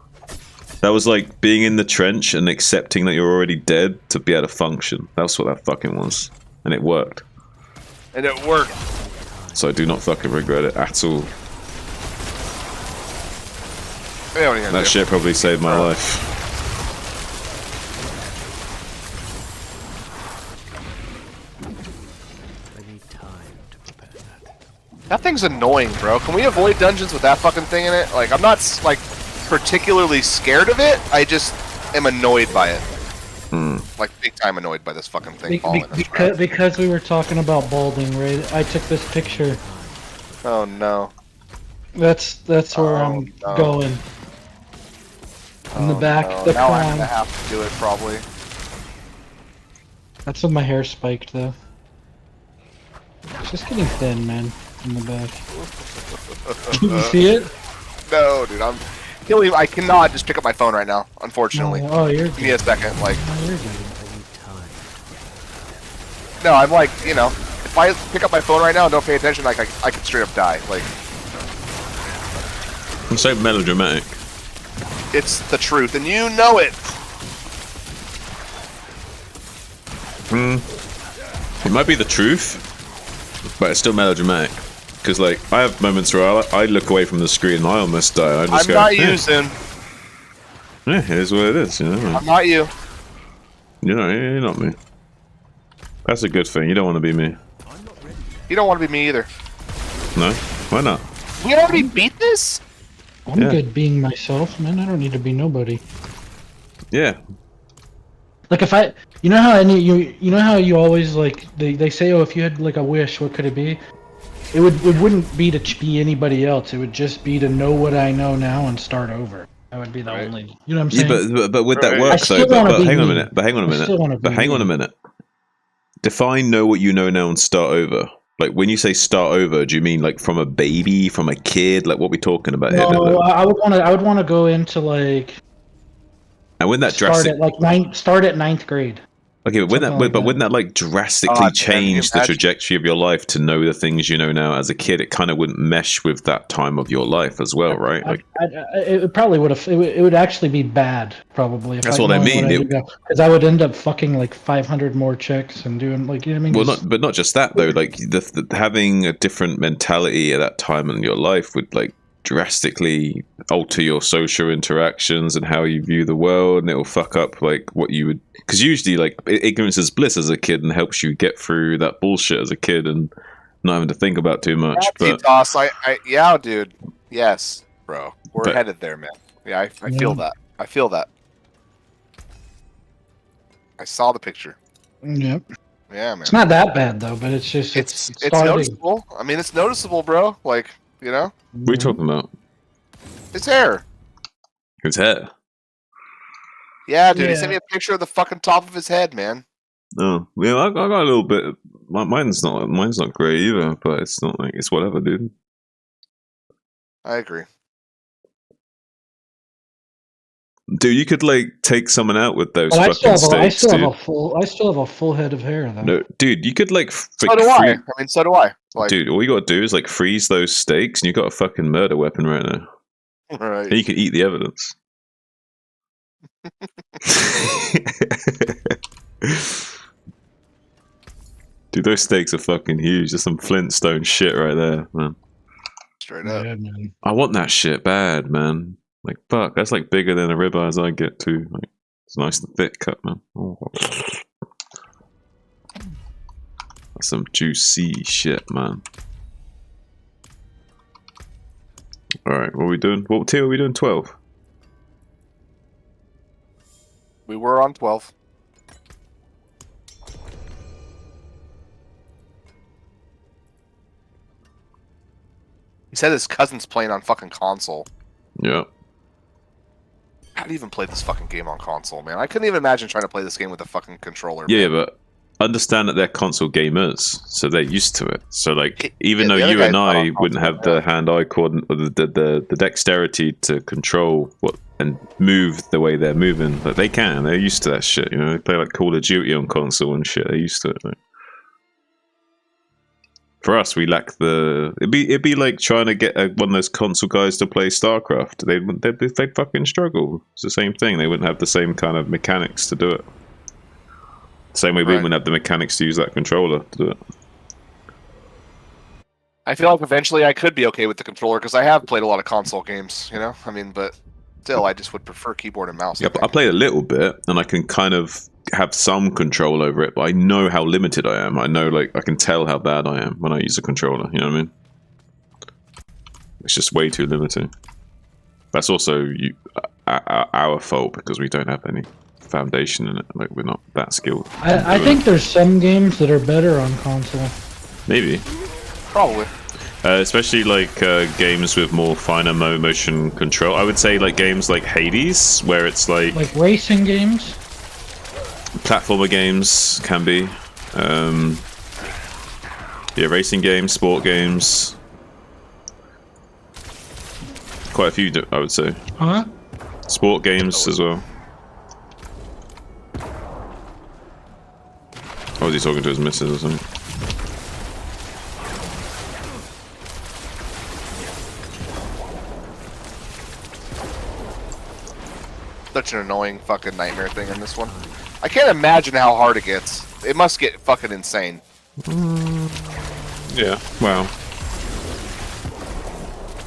That was like being in the trench and accepting that you're already dead to be able to function. That's what that fucking was. And it worked. And it worked. So I do not fucking regret it at all. Yeah, what are you gonna That do? shit probably saved my life. I need time to prepare that. That thing's annoying, bro. Can we avoid dungeons with that fucking thing in it? Like, I'm not, like, particularly scared of it. I just am annoyed by it. Like, big time annoyed by this fucking thing falling. Because we were talking about balding, right? I took this picture. Oh, no. That's where Oh, I'm no. going. In the Oh, back, no. the Now I'm crown. gonna have to do it, probably. That's when my hair spiked, though. It's just getting thin, man. In the back. You see it? No, dude, I cannot just pick up my phone right now, unfortunately. Oh, you're Give me good. a second, like, Oh, you're good. I need time. no, I'm like, you know, if I pick up my phone right now and don't pay attention, like, I could straight up die. Like, I'm so melodramatic. it's the truth, and you know it. It might be the truth, but it's still melodramatic. Because, like, I have moments where I look away from the screen and I almost die. I just I'm go, not "Yeah, you, Zim. yeah, it is what it is, you know? I'm not you. You're not me. That's a good thing. You don't want to be me. You don't want to be me either. No? Why not? We already beat this? I'm Yeah. good being myself, man. I don't need to be nobody. Yeah. Like if you know how you know how you always like they say, oh, if you had like a wish, what could it be? It wouldn't be to be anybody else. It would just be to know what I know now and start over. That would be the Right. only. You know what I'm Yeah, saying? but would that Right. work I though? still wanna But be hang on a me. minute. But hang on a I still wanna minute. But be hang on a me. minute. Define know what you know now and start over. Like when you say start over, do you mean like from a baby, from a kid? Like what we talking about here? No, I would want to go into like And when that start drastic, at like start at 9th grade. okay, but when that, something like but that. wouldn't that like drastically God, man, change the imagine- trajectory of your life to know the things you know now as a kid? It kind of wouldn't mesh with that time of your life as well, right? Like, It probably would have. It would actually be bad, probably. If That's what I mean, Because I would end up fucking like 500 more chicks and doing like, you know what I mean? well, Just- not just that though. Like the having a different mentality at that time in your life would like drastically alter your social interactions and how you view the world, and it will fuck up like what you would. Because usually, like ignorance is bliss as a kid, and helps you get through that bullshit as a kid and not having to think about too much. But Toss, yeah, dude. Yes, bro. We're But- headed there, man. Yeah, I feel that. I feel that. I saw the picture. yeah. Yeah, man. It's not that bad though, but it's just It's starting. noticeable. I mean, it's noticeable, bro. Like, you know, what are you talking about? his hair. His hair. Yeah, dude. He Yeah. sent me a picture of the fucking top of his head, man. Oh, yeah, I got a little bit. Mine's not great either, but it's not like it's whatever, dude. I agree. Dude, you could like take someone out with those Oh, I fucking still steaks, dude. have a full head of hair though. No, dude, you could like So do I. I mean, so do I. Like, Dude, all you gotta do is like freeze those stakes, and you got a fucking murder weapon right now. right. And you can eat the evidence. Dude, those stakes are fucking huge. There's some Flintstone shit right there, man. Straight up. Yeah, man. I want that shit bad, man. Like, fuck, that's like bigger than the ribeyes I get too. Like, it's nice and thick cut, man. Oh. That's some juicy shit, man. Alright, what are we doing? What tier are we doing? 12? We were on 12. He said his cousin's playing on fucking console. Yeah. How do you even play this fucking game on console, man? I couldn't even imagine trying to play this game with a fucking controller. Yeah, man. but understand that they're console gamers, so they're used to it. So, like, even Yeah, the though other you guy's and not I on wouldn't console, have the yeah. hand-eye coordinate, or the dexterity to control what and move the way they're moving, but they can. They're used to that shit. You know, they play like Call of Duty on console and shit. They're used to it. Like. For us, we lack the. It'd be like trying to get one of those console guys to play StarCraft. They'd fucking struggle. It's the same thing. They wouldn't have the same kind of mechanics to do it. Same way we Right. wouldn't have the mechanics to use that controller to do it. I feel like eventually I could be okay with the controller because I have played a lot of console games, you know? I mean, but still, I just would prefer keyboard and mouse. Yeah, I played a little bit, and I can kind of have some control over it, but I know how limited I am. I know, like, I can tell how bad I am when I use a controller, you know what I mean? It's just way too limiting. That's also our fault because we don't have any foundation in it. Like, we're not that skilled. I think there's some games that are better on console. Maybe. Probably. Especially like games with more finer motion control. I would say like games like Hades, where it's like racing games. platformer games can be. Yeah, racing games, sport games. Quite a few, I would say. Huh? Sport games as well. Or was he talking to his missus or something? Such an annoying fucking nightmare thing in this one. I can't imagine how hard it gets. It must get fucking insane. Yeah, wow.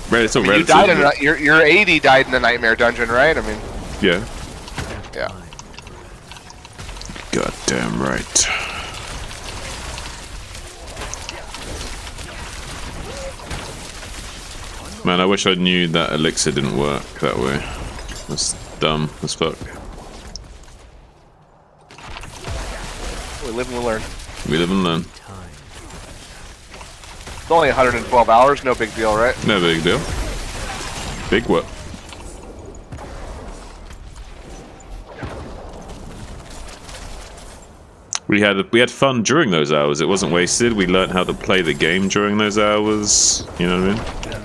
Right, it's I all mean, you relative. died in your 80 died in the nightmare dungeon, right? I mean, Yeah. yeah. Goddamn right. Man, I wish I knew that elixir didn't work that way. That's dumb as fuck. We live and we learn. We live and learn. Time. It's only 112 hours, no big deal, right? No big deal. Big what? We had fun during those hours. It wasn't wasted. We learned how to play the game during those hours. You know what I mean?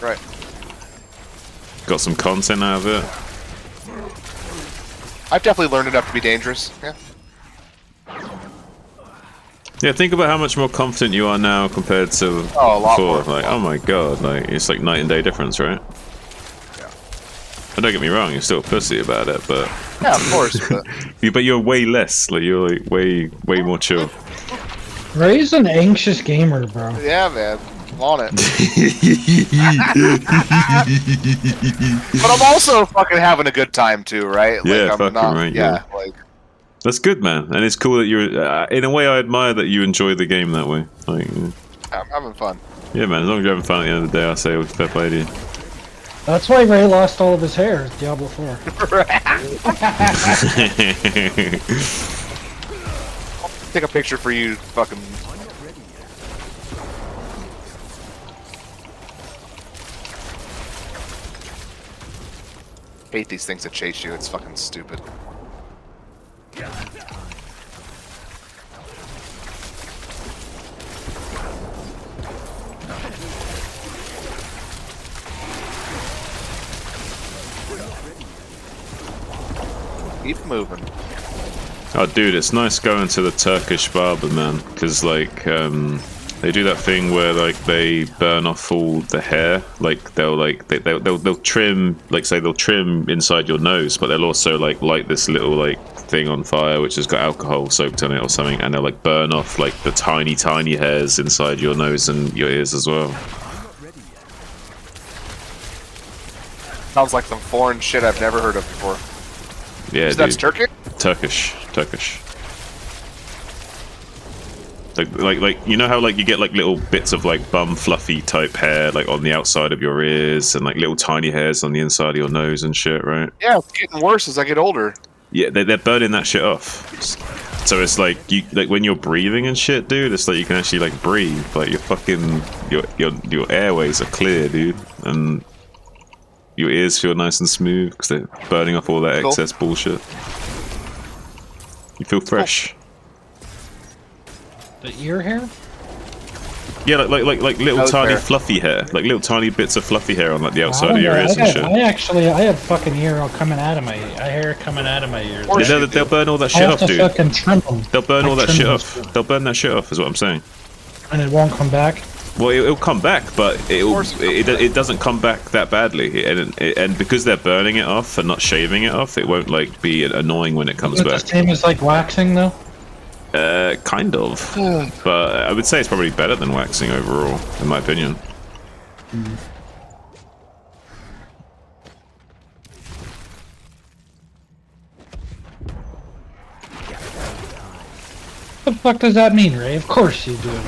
Right. Got some content out of it. I've definitely learned enough to be dangerous. Yeah. Yeah, think about how much more confident you are now compared to Oh, a lot before. more. Like, oh my god, like it's like night and day difference, right? Yeah. And don't get me wrong, you're still a pussy about it, but Yeah, of course. But but you're way less. Like you're like way more chill. Ray's an anxious gamer, bro. yeah, man. I'm on it. But I'm also fucking having a good time too, right? Yeah, I'm fucking right, yeah. Like, That's good, man, and it's cool that you're. In a way, I admire that you enjoy the game that way. Like, I'm having fun. yeah, man. As long as you're having fun at the end of the day, I say fair play to you. That's why Ray lost all of his hair. Diablo 4. Take a picture for you, fucking. Hate these things that chase you. It's fucking stupid. Keep moving. Oh, dude, it's nice going to the Turkish barber, man, because like They do that thing where like they burn off all the hair. Like they'll trim, like say they'll trim inside your nose, but they'll also like light this little like thing on fire which has got alcohol soaked in it or something, and they'll like burn off like the tiny hairs inside your nose and your ears as well. Sounds like some foreign shit I've never heard of before. Yeah, So that's Turkish? Turkish. Like you know how like you get like little bits of like bum fluffy type hair like on the outside of your ears and like little tiny hairs on the inside of your nose and shit, right? Yeah, it's getting worse as I get older. Yeah, they're burning that shit off. So it's like you like when you're breathing and shit, dude. It's like you can actually like breathe. Like your fucking your airways are clear, dude, and your ears feel nice and smooth because they're burning off all that excess bullshit. You feel fresh. The ear hair? Yeah, like little tiny hair. fluffy hair, like little tiny bits of fluffy hair on like the outside of your ears and shit. I have fucking hair coming out of my hair coming out of my ears. Yeah, they'll burn all that shit off, dude. Fucking trim them. They'll burn all that shit off. They'll burn that shit off, is what I'm saying. And it won't come back. Well, it'll come back, but it doesn't come back that badly, and because they're burning it off and not shaving it off, it won't like be annoying when it comes Is it back. the same as like waxing though? Kind of, but I would say it's probably better than waxing overall, in my opinion. What the fuck does that mean, Ray? Of course you do.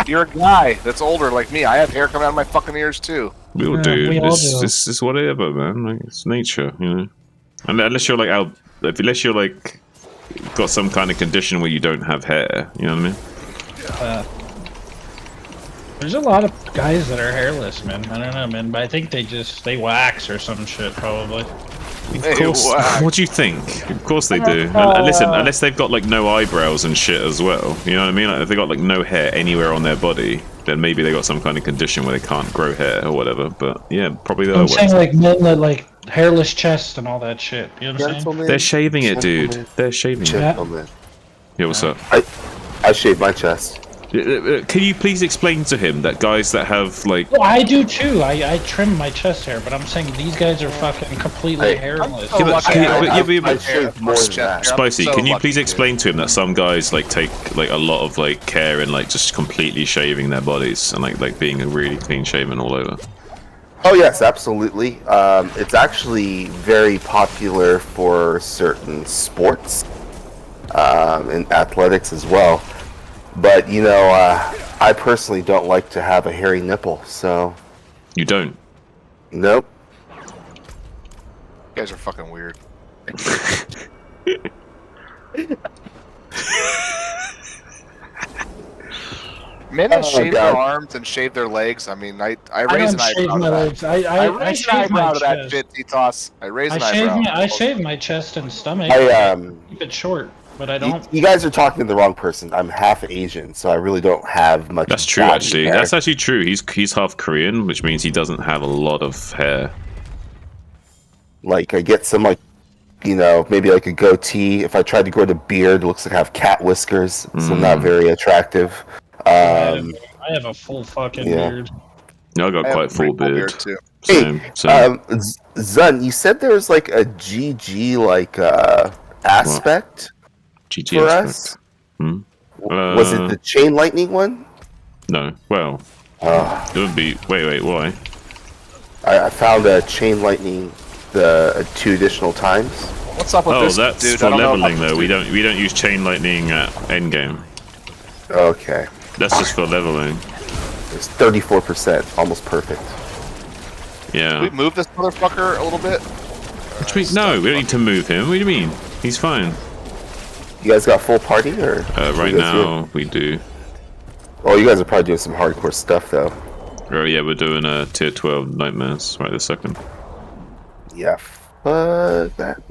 You're a guy that's older like me. I have hair coming out of my fucking ears too. We all Yeah, do. we all do. It's whatever, man. Like, it's nature, you know. And unless you're like unless you're like got some kind of condition where you don't have hair, you know what I mean? There's a lot of guys that are hairless, man. I don't know, man, but I think they wax or some shit probably. Of course. What do you think? Of course they do. And listen, unless they've got like no eyebrows and shit as well. You know what I mean? Like, if they got like no hair anywhere on their body, then maybe they got some kind of condition where they can't grow hair or whatever. But yeah, probably the I'm other saying way. like men that like hairless chest and all that shit. You know what I'm saying? Gentlemen, They're shaving it, dude. They're shaving it. gentlemen. Yeah, what's up? I shave my chest. Can you please explain to him that guys that have like Well, I do too. I trim my chest hair, but I'm saying these guys are fucking completely Hey, hairless. so lucky I shave more than that. Spicy, So can you lucky, please dude. explain to him that some guys like take like a lot of like care in like just completely shaving their bodies and like being really clean shaven all over? Oh yes, absolutely. It's actually very popular for certain sports, and athletics as well. But you know, I personally don't like to have a hairy nipple, so You don't. nope. You guys are fucking weird. Men that Oh, shave God. their arms and shave their legs. I mean, I I raise an don't shave eyebrow my to that. legs. I raise an shave my eyebrow to that chest. shit, T-Toss. I raise an I shave eyebrow. I shave my chest and stomach. I Keep it short, but I you, don't. you guys are talking to the wrong person. I'm half Asian, so I really don't have much. That's true, body actually. hair. That's actually true. He's half Korean, which means he doesn't have a lot of hair. Like I get some like, you know, maybe like a goatee. If I tried to grow the beard, it looks like I have cat whiskers, so not very attractive. I have a full fucking Yeah. beard. Yeah, I got I have quite a full pretty full beard. too. Same. Zun, you said there was like a GG like aspect GG for aspect. us. Hmm? Was it the chain lightning one? No. Well, it would be. Wait. Why? I found a chain lightning the 2 additional times. What's up with Oh, this that's dude? for I don't know leveling about though. this We don't use chain lightning at endgame. Okay, That's just for leveling. it's 34%, almost perfect. Yeah. dude. We move this motherfucker a little bit. Which means no, we don't need to move him. What do you mean? He's fine. You guys got full party or? Right you guys now we do. doing- Oh, you guys are probably doing some hardcore stuff though. Oh yeah, we're doing tier 12 nightmares right this second. Yeah, fuck that.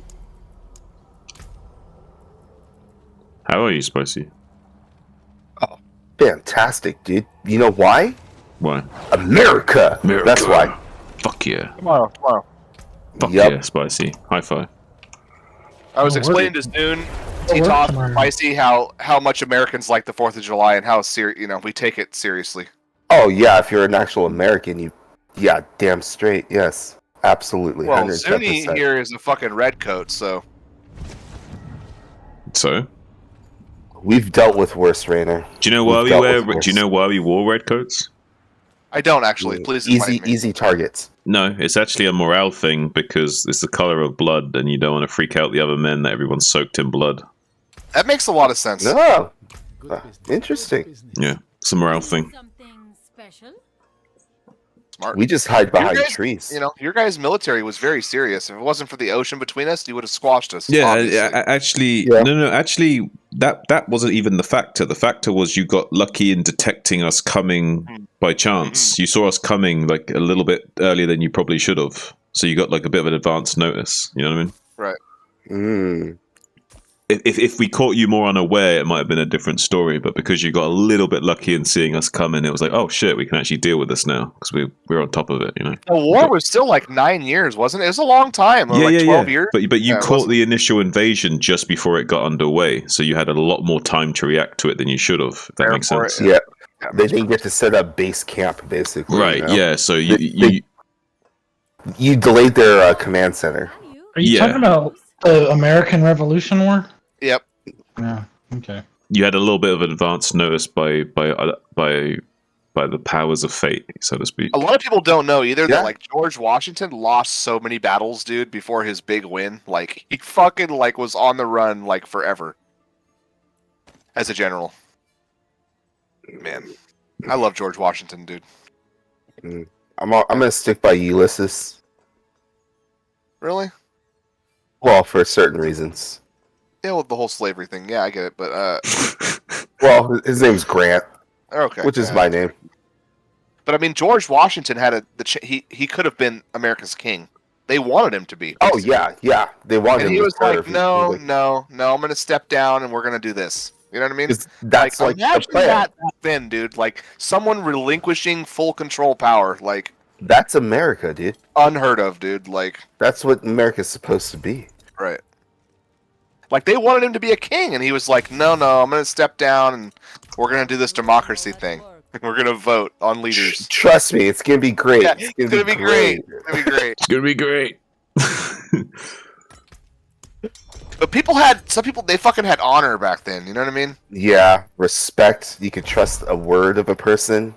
How are you, Spicy? Fantastic, dude. You know why? Why? America. That's why. Fuck yeah. Tomorrow. Fuck Yep. yeah, Spicy. High five. I was Oh, explaining to Zune work T-Top tomorrow. Spicy how much Americans like the 4th of July and how we take it seriously. Oh yeah, if you're an actual American, yeah, damn straight, yes, absolutely. Well, 110%. Zuni here is a fucking redcoat, so So, We've dealt with worse, Rainer. do you know why we wore red coats? I don't actually. Please Easy, enlighten me. easy targets. No, it's actually a morale thing because it's the color of blood, and you don't want to freak out the other men that everyone's soaked in blood. That makes a lot of sense. No, Good business. interesting. Good business. Yeah, it's a morale thing. Something special? Smart. We just hide behind Your guys- trees. You know, your guys' military was very serious. If it wasn't for the ocean between us, you would have squashed us. Yeah, obviously. actually, Yeah. no. Actually, that wasn't even the factor. The factor was you got lucky in detecting us coming by chance. You saw us coming like a little bit earlier than you probably should have. So you got like a bit of an advance notice. You know what I mean? Right. Mm. If we caught you more unaware, it might have been a different story. But because you got a little bit lucky in seeing us coming, it was like, oh shit, we can actually deal with this now because we're on top of it. You know. The war was still like 9 years, wasn't it? It was a long time. Like 12 years. But you Yeah, it caught wasn't- the initial invasion just before it got underway, so you had a lot more time to react to it than you should have. If that Fair makes for it, sense. Yeah, they didn't get to set up base camp, basically. Right. you know? Yeah. So You delayed their command center. Are you Yeah. talking about the American Revolution War? Yep. Yeah. Okay. you had a little bit of advance notice by the powers of fate, so to speak. A lot of people don't know either Yeah. that like George Washington lost so many battles, dude, before his big win. Like he fucking like was on the run like forever as a general. Man, I love George Washington, dude. I'm gonna stick by Ulysses. Really? Well, for certain reasons. Yeah, with the whole slavery thing. Yeah, I get it, but Well, his name's Grant, okay. which is yeah. my name. But I mean, George Washington had he could have been America's king. They wanted him to be. Oh yeah, yeah. They wanted And him he to was serve. like, no, I'm going to step down and we're going to do this. You know what I mean? That's like the imagine plan. that back then, dude. Like someone relinquishing full control power, like That's America, dude. unheard of, dude. Like, That's what America's supposed to be. right. Like they wanted him to be a king, and he was like, no, I'm going to step down and we're going to do this democracy thing. We're going to vote on leaders. Trust me, it's gonna be great. Yeah, it's going to be great. It's going to be great. It's gonna be great. But some people, they fucking had honor back then. You know what I mean? Yeah, respect. You can trust a word of a person.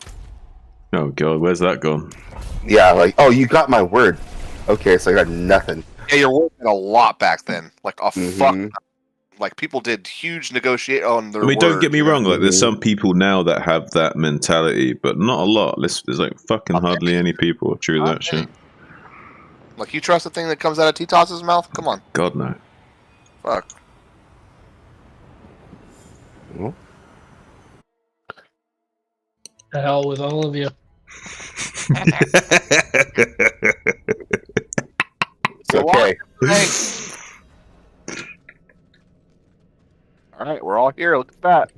Oh god, where's that gone? Yeah, like, oh, you got my word. Okay, so I got nothing. Yeah, you're working a lot back then. Like a fuck. Mhm. Like people did huge negotiate on their I mean, don't word, get me you know? wrong. Like, there's some people now that have that mentality, but not a lot. There's like fucking Okay. hardly any people true that Okay. shit. Like you trust the thing that comes out of T-Toss's mouth? Come on, God no. fuck. The hell with all of you. It's okay. Thanks. All right, we're all here. Look at that.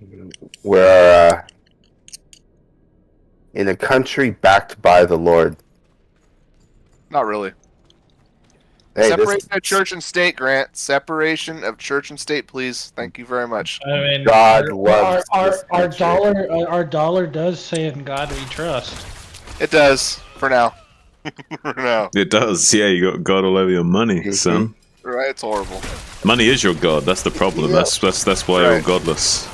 We're in a country backed by the Lord. Not really. Hey, Separation of church and state, Grant. Separation of church and state, please. Thank you very much. I mean, God loves this our country. our dollar does say "In God We Trust." It does for now. For now, It does. Yeah, you got God all over your money, Mhm. son. right? It's horrible. Money is your god. That's the problem. Yeah. That's why you're Right. godless.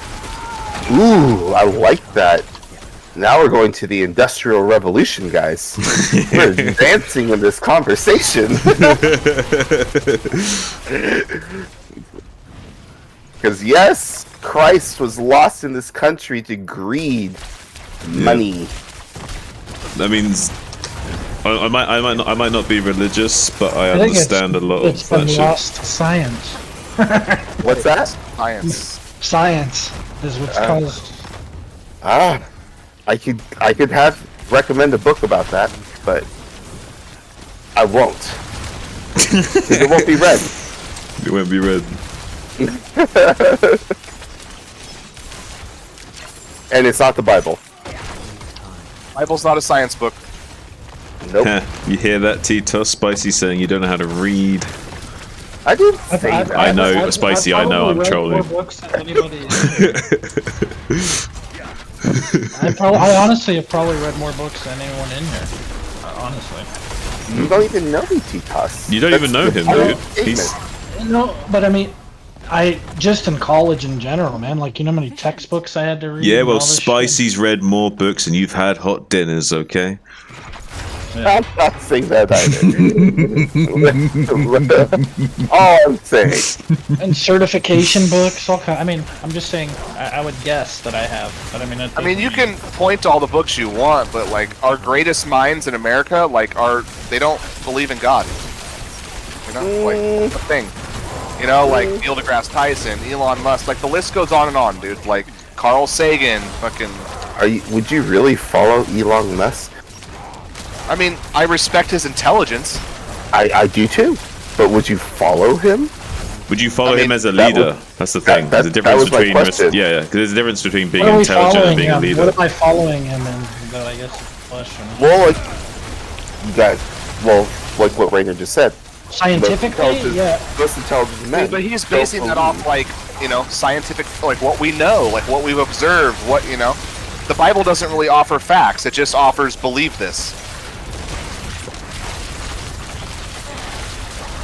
Ooh, I like that. Now we're going to the Industrial Revolution, guys. We're advancing in this conversation. Because yes, Christ was lost in this country to greed, money. That means I might not be religious, but I think understand a lot It's of that been shit. lost to science. What's that? Science. Science is what's caused. I could recommend a book about that, but I won't. 'Cause it won't be read. It won't be read. And it's not the Bible. Bible's not a science book. Nope. You hear that, Tito? Spicy saying you don't know how to read. I didn't say that. I know, Spicy, I know, I'm trolling. I honestly have probably read more books than anyone in here. Honestly. You don't even know me, T-Toss. You don't even know him, dude. He's... No, but I mean, I just in college in general, man. Like, you know how many textbooks I had to read? Yeah, and well, all this Spicy's read more books and you've had hot dinners, okay? I'm not saying that either. All I'm saying. shit. And certification books, all kind. I mean, I'm just saying. I would guess that I have, but I mean. I mean, you can point to all the books you want, but like our greatest minds in America, like they don't believe in God. You know, like the thing. You know, like Neil deGrasse Tyson, Elon Musk, like the list goes on and on, dude. Like Carl Sagan, fucking. Would you really follow Elon Musk? I mean, I respect his intelligence. I do too. But would you follow him? Would you follow him as a leader? That's the thing. There's a difference between because there's a difference between being intelligent and being a leader. What am I following him in? That I guess is the question. Well, like you guys, like what Rainer just said. Scientifically, yeah. Most intelligent men. But he's basing that off like, you know, scientific, like what we know, like what we've observed, what, you know. The Bible doesn't really offer facts, it just offers believe this.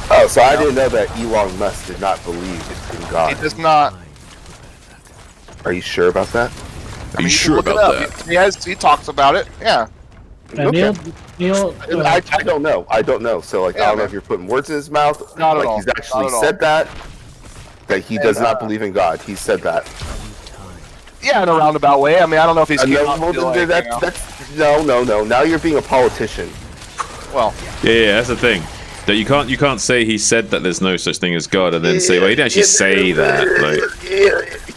Oh, so I didn't know that Elon Musk did not believe in God. He does not. Are you sure about that? Are you sure about that? He talks about it, yeah. Okay. Neil, I don't know. I don't know. So, like, I don't know if you're putting words in his mouth. Not at like, all. he's actually Not at said that. That he does not believe in God. He said that. Yeah, in a roundabout way. I mean, I don't know if he's No. Now you're being a politician. Well, yeah, that's the thing. That you can't say he said that there's no such thing as God and then say, well, he didn't actually say that. Like,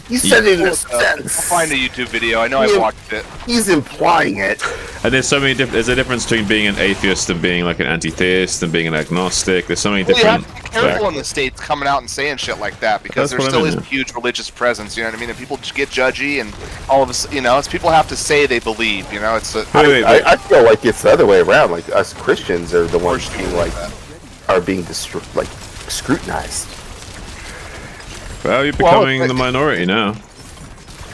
he said it in a sense. I'll find a YouTube video. I know I watched it. He's implying it. And there's so many there's a difference between being an atheist and being like an anti-theist and being an agnostic. There's so many You different. have to be careful in the States coming out and saying shit like that because there still is a huge religious presence. You know what I mean? And people get judgy, and all of us, you know, it's people have to say they believe. You know, it's. I feel like it's the other way around. Like us Christians are the ones being like. Are being scrutinized. Well, you're becoming the minority now.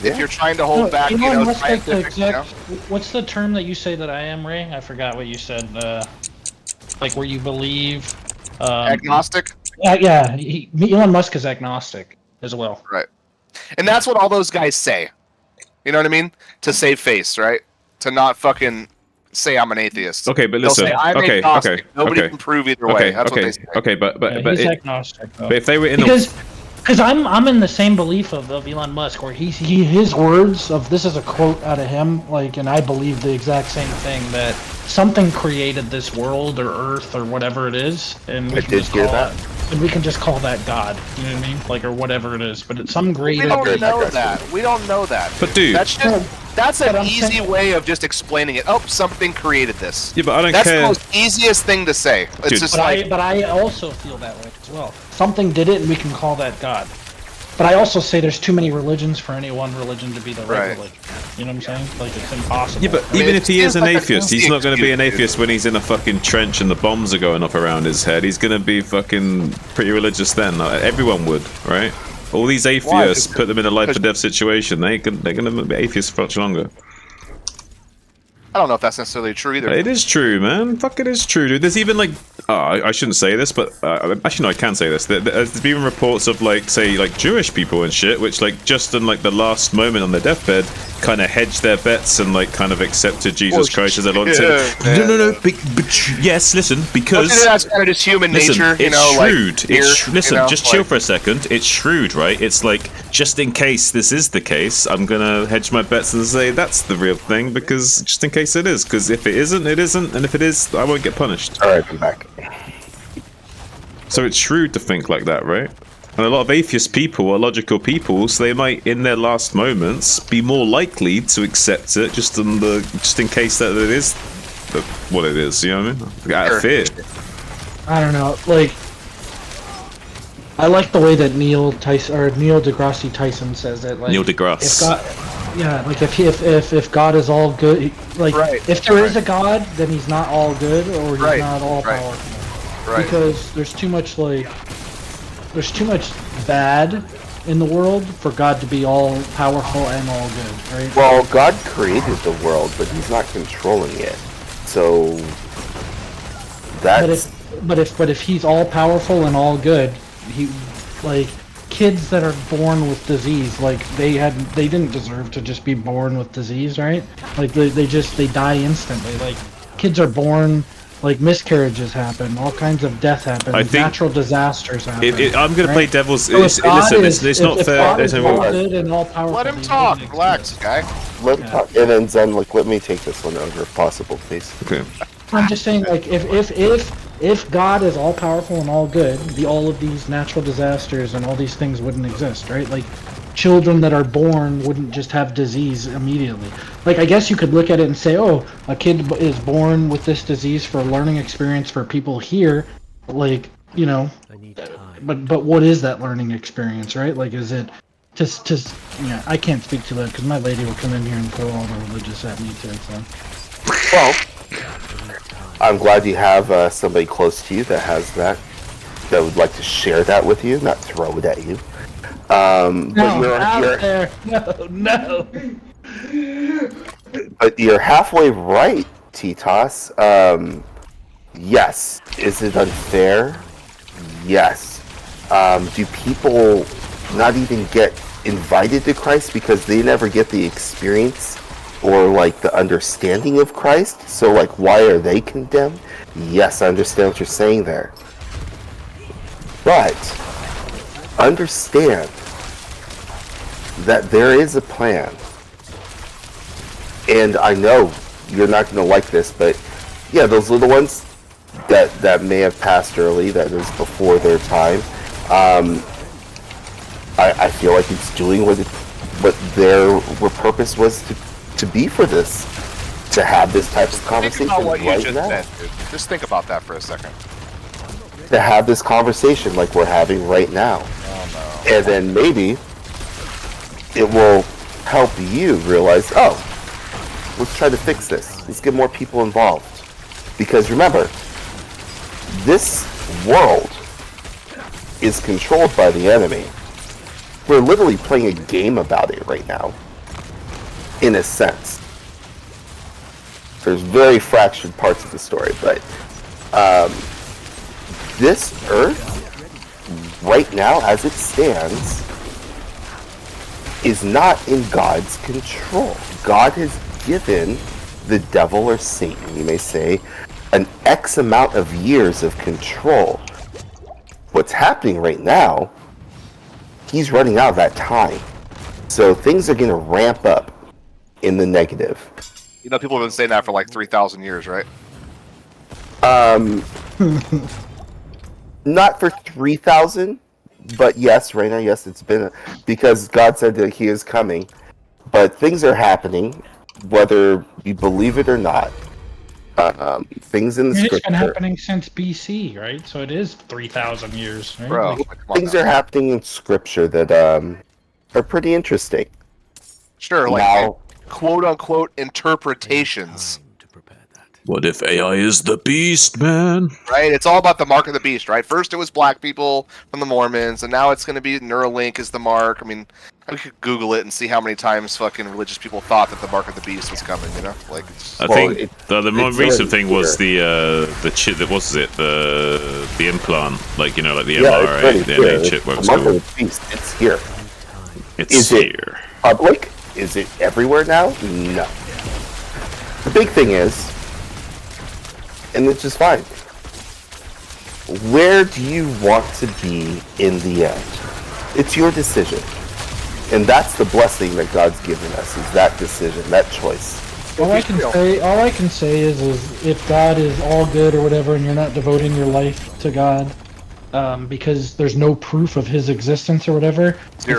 If you're trying to hold back, you know, scientific, you know? What's the term that you say that I am, Ray? I forgot what you said. Like where you believe. Agnostic. Yeah. Elon Musk is agnostic as well. Right. And that's what all those guys say. You know what I mean? To save face, right? To not fucking say I'm an atheist. Okay, but listen. They'll say, I'm agnostic. Nobody can prove either way. That's what they say. Okay, but he's agnostic. Though. But if they were in because I'm in the same belief of Elon Musk, where his words of this is a quote out of him, like, and I believe the exact same thing, that something created this world or Earth or whatever it is, and we can just call that God. You know what I mean? Like, or whatever it is, but it's some greater. We don't know that. We don't know that. But dude, that's an easy way of just explaining it. Oh, something created this. Yeah, but I don't care. care. That's the most easiest thing to say. It's Dude, just but I also feel that way as well. Something did it, and we can call that God. But I also say there's too many religions for any one religion to be the right religion. You know what I'm saying? Like, it's impossible. Yeah, but even if he is an atheist, he's not going to be an atheist when he's in a fucking trench and the bombs are going off around his head. He's going to be fucking pretty religious then. Everyone would, right? All these atheists, put them in a life or death situation, they're going to be atheists for much longer. I don't know if that's necessarily true either. It is true, man. Fuck, it is true, dude. There's even like, I shouldn't say this, but actually no, I can say this. There's even reports of like, say, like Jewish people and shit, which like just in like the last moment on their deathbed, kind of hedged their bets and like kind of accepted Jesus Christ as their Lord and Savior. No. But yes, listen, because that's kind of just human nature. It's you know, shrewd. Like, listen, you know, just chill for a second. It's shrewd, right? It's like just in case this is the case, I'm gonna hedge my bets and say that's the real thing because just in case it is. Because if it isn't, it isn't, and if it is, I won't get punished. All right, I'm back. So it's shrewd to think like that, right? And a lot of atheist people are logical people, so they might, in their last moments, be more likely to accept it, just in case that it is what it is. You know what I mean? Out of fear. I don't know. Like, I like the way that Neil deGrasse Tyson says it. Like, Neil deGrasse. Like if God is all good, like if there is a God, then he's not all good or he's not all powerful. Because there's too much like there's too much bad in the world for God to be all powerful and all good, right? Well, God created the world, but He's not controlling it. So that's But if he's all powerful and all good, he like kids that are born with disease, like they didn't deserve to just be born with disease, right? Like they die instantly. Like kids are born, like miscarriages happen, all kinds of death happen, I think natural disasters happen. I'm going to play devil's. So if God Listen, it's not if fair. God There's is no all good and all powerful, Let him he talk. wouldn't Relax, exist. guy. let and then Zen, like, let me take this one over if possible, please. Okay. I'm just saying, like, if God is all powerful and all good, all of these natural disasters and all these things wouldn't exist, right? Like, children that are born wouldn't just have disease immediately. Like, I guess you could look at it and say, oh, a kid is born with this disease for a learning experience for people here, like, you know. I need time. But what is that learning experience, right? Like, is it just yeah? I can't speak to that because my lady will come in here and throw all the religious at me too. So. Well, I'm glad you have somebody close to you that has that would like to share that with you, not throw it at you. But No, out there. No. But you're halfway right, T-Toss. Yes. Is it unfair? Yes. Do people not even get invited to Christ because they never get the experience or like the understanding of Christ? So like, why are they condemned? Yes, I understand what you're saying there. But understand that there is a plan. And I know you're not going to like this, but yeah, those little ones that may have passed early, that is before their time, I feel like it's doing what their purpose was to be for this, to have this type of conversation Think about what you right just now. said, dude. Just think about that for a second. To have this conversation like we're having right now. Oh no. And then maybe it will help you realize, oh, let's try to fix this. Let's get more people involved. Because remember, this world is controlled by the enemy. We're literally playing a game about it right now. In a sense. There's very fractured parts of the story, but this Earth, right now as it stands, is not in God's control. God has given the devil, or Satan, you may say, an X amount of years of control. What's happening right now, he's running out of that time. So things are going to ramp up in the negative. You know, people have been saying that for like 3,000 years, right? Not for 3,000, but yes, right now, yes, it's been because God said that He is coming. But things are happening, whether you believe it or not. Things in the It's been scripture. happening since BC, right? So it is 3,000 years, right? Bro, Like, come on Things now. are happening in scripture that are pretty interesting. Sure, like Now, quote unquote I need interpretations, time to prepare that. What if AI is the beast, man? right? It's all about the mark of the beast, right? First it was black people from the Mormons, and now it's going to be Neuralink is the mark. I mean, we could Google it and see how many times fucking religious people thought that the mark of the beast was coming. You know, like it's, I Well, think the more it's recent already thing was here. the chip. What was it? The implant, like like the yeah, it's mRNA, already the here. NA chip. What The it's mark of called. the beast, it's here. It's Is it- here. Public? Is it everywhere now? No. The big thing is, and which is fine, where do you want to be in the end? It's your decision. And that's the blessing that God's given us, is that decision, that choice. all I can say is if God is all good or whatever, and you're not devoting your life to God, because there's no proof of His existence or whatever. Zero.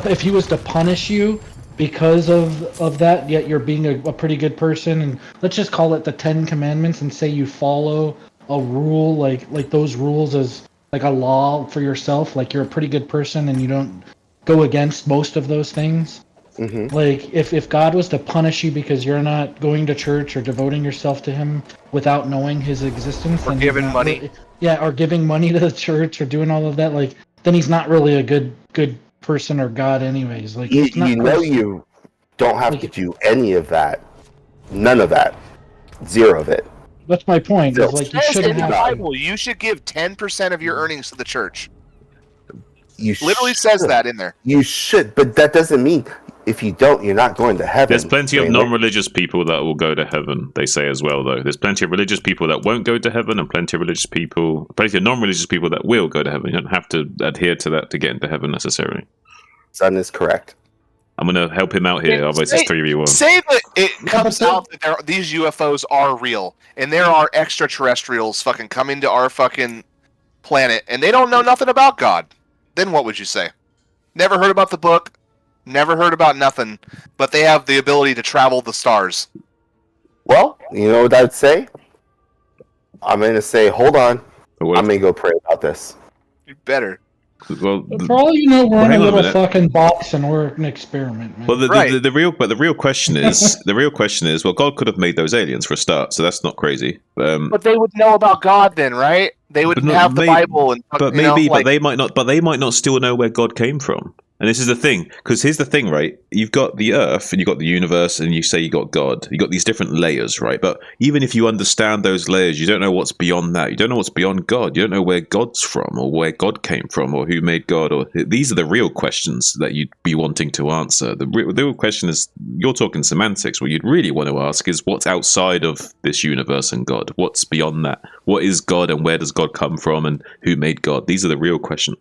If He was to punish you because of that, yet you're being a pretty good person, and let's just call it the 10 Commandments, and say you follow a rule like those rules as like a law for yourself, like you're a pretty good person and you don't go against most of those things. Mm-hmm. Like if God was to punish you because you're not going to church or devoting yourself to Him without knowing His existence, Or then giving you're not money. or giving money to the church or doing all of that, like then he's not really a good person or God, anyways. Like You, it's not. you don't have Like- to do any of that. None of that. Zero of it. That's my point. Still, Is like you It says shouldn't in the have. Bible, you should give 10% of your earnings to the church. You Literally should. says that in there. You should, but that doesn't mean if you don't, you're not going to heaven. There's plenty of Rainer. non-religious people that will go to heaven. They say as well, though. There's plenty of religious people that won't go to heaven, and plenty of non-religious people that will go to heaven. You don't have to adhere to that to get into heaven necessarily. Son is correct. I'm gonna help him out here. Otherwise, it's 3v1. Say that it comes but out that these UFOs are real, and there are extraterrestrials fucking coming to our fucking planet, and they don't know nothing about God. Then what would you say? Never heard about the book, never heard about nothing, but they have the ability to travel the stars. Well, you know what I'd say? I'm going to say, hold on. But what I'm if- going to go pray about this. You better. well, For all you know, we're in hang a on a little minute. fucking box and we're an experiment, man. well, Right. the real question is well, God could have made those aliens for a start, so that's not crazy. But they would know about God then, right? They would But no, have the may- Bible and But you know, maybe, like, but they might not. But they might not still know where God came from. And this is the thing, because here's the thing, right? You've got the Earth, and you've got the universe, and you say you got God. You got these different layers, right? But even if you understand those layers, you don't know what's beyond that. You don't know what's beyond God. You don't know where God's from, or where God came from, or who made God. Or these are the real questions that you'd be wanting to answer. The real question is, you're talking semantics. What you'd really want to ask is, what's outside of this universe and God? What's beyond that? What is God, and where does God come from, and who made God? These are the real questions.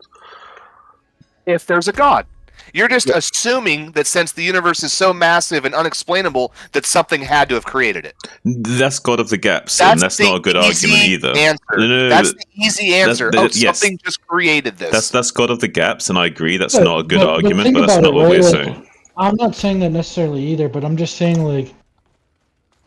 if there's a God. You're just assuming that since the universe is so massive and unexplainable, that something had to have created it. That's God of the gaps, and that's the not a good easy argument either. Answer. No, That's but- the easy answer. yes. Something just created this. That's God of the gaps, and I agree that's But- not a good but argument, think but that's about not it, what right? we're Like, saying. I'm not saying that necessarily either, but I'm just saying like,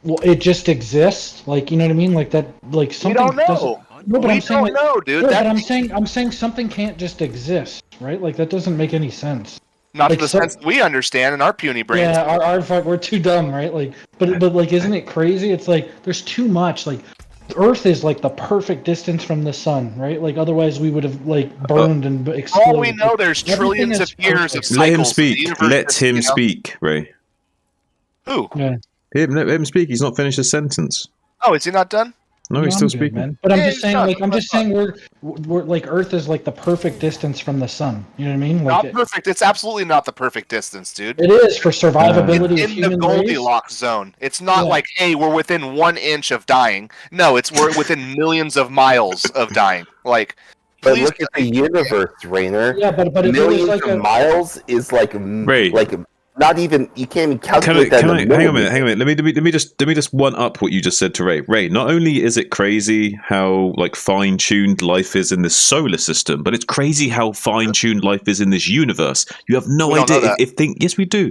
well, it just exists. Like, you know what I mean? Like that. Like we something. don't doesn't- know. No, but We I'm saying don't like, know, dude. no, but That, I'm saying something can't just exist, right? Like that doesn't make any sense. not like to the some- sense that we understand in our puny brains. Yeah, our fuck, we're too dumb, right? Like, but like, isn't it crazy? It's like there's too much. Like, Earth is like the perfect distance from the sun, right? Like, otherwise we would have like burned and exploded. All we know, there's Everything trillions is of years of perfect. cycles. Let him and the speak. universe Let just, him you know- speak, Ray. Who? Yeah. Let him speak. He's not finished his sentence. Oh, is he not done? No, he's I'm still good, speaking. man. But I'm Yeah, just he's saying, done. like, I'm That's just saying, we're like Earth is like the perfect distance from the sun. You know what I mean? Like, Not perfect. It's absolutely not the perfect distance, dude. it is for survivability of It's in the human race. Goldilocks zone. It's not Yeah. like, hey, we're within 1 inch of dying. No, we're within millions of miles of dying. Like, But please, look at the universe, Rainer. Yeah, but if it was Millions like of a miles is like Ray. like not even you can't even Can I, calculate that. can in I, hang on a millimeters. minute. Let me just one up what you just said to Ray. Ray, not only is it crazy how like fine tuned life is in this solar system, but it's crazy how fine tuned life is in this universe. You have no We don't know idea that. yes we do.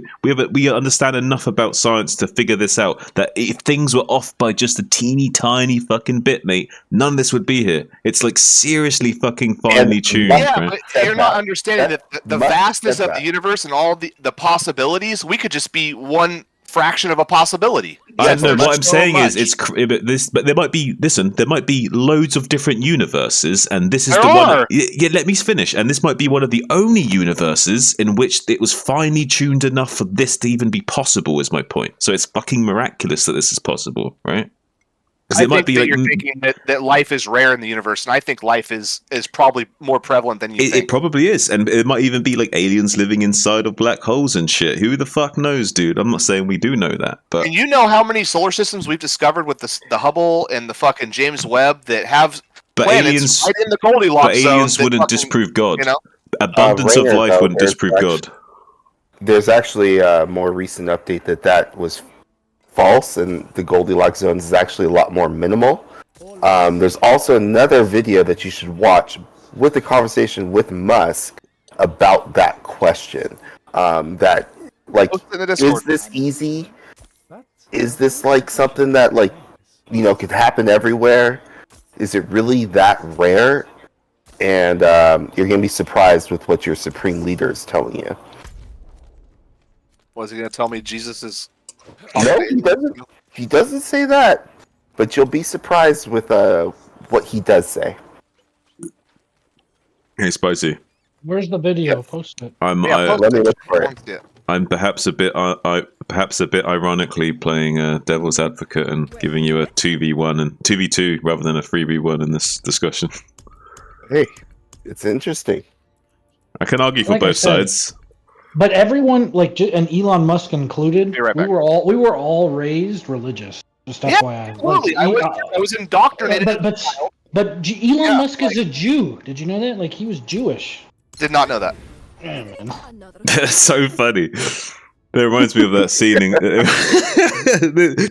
We understand enough about science to figure this out. That if things were off by just a teeny tiny fucking bit, mate, none of this would be here. It's like seriously fucking finely And- tuned. yeah, right? but Said you're not that. understanding that the Musk vastness said of the that. universe and all the possibilities, we could just be one fraction of a possibility. I Yes, know. there's What I'm so saying is, much. but there might be. Listen, there might be loads of different universes, and this is There the one. are. Yeah, let me finish. And this might be one of the only universes in which it was finely tuned enough for this to even be possible. Is my point. So it's fucking miraculous that this is possible, right? Because I it might think be that like you're thinking that life is rare in the universe, and I think life is probably more prevalent than you it think. probably is, and it might even be like aliens living inside of black holes and shit. Who the fuck knows, dude? I'm not saying we do know that, but And you know how many solar systems we've discovered with the Hubble and the fucking James Webb that have planets aliens, right in the Goldilocks but aliens zone that wouldn't fucking, disprove God. You know, Abundance of Rainer, life though, wouldn't there's disprove God. There's actually a more recent update that was false, and the Goldilocks zones is actually a lot more minimal. There's also another video that you should watch with the conversation with Musk about that question. That like, Post it in the Discord. is this easy? Is this like something that like could happen everywhere? Is it really that rare? And you're gonna be surprised with what your supreme leader is telling you. was he going to tell me Jesus is? No, he doesn't. He doesn't say that, but you'll be surprised with what he does say. Hey, Spicy. Where's the video? Post it. I'm post Let me it. look for I it. want to see it. I'm perhaps a bit ironically playing devil's advocate and giving you a 2v1 and 2v2 rather than a 3v1 in this discussion. Hey, it's interesting. I can argue for Like I both said, sides. But everyone, like, and Elon Musk included, Be right back. we were all raised religious. Just Yeah, FYI. absolutely. I was indoctrinated. But Elon Musk is a Jew. Did you know that? Like, he was Jewish. Did not know that. Yeah, man. Another That's so funny. That reminds me of that scene in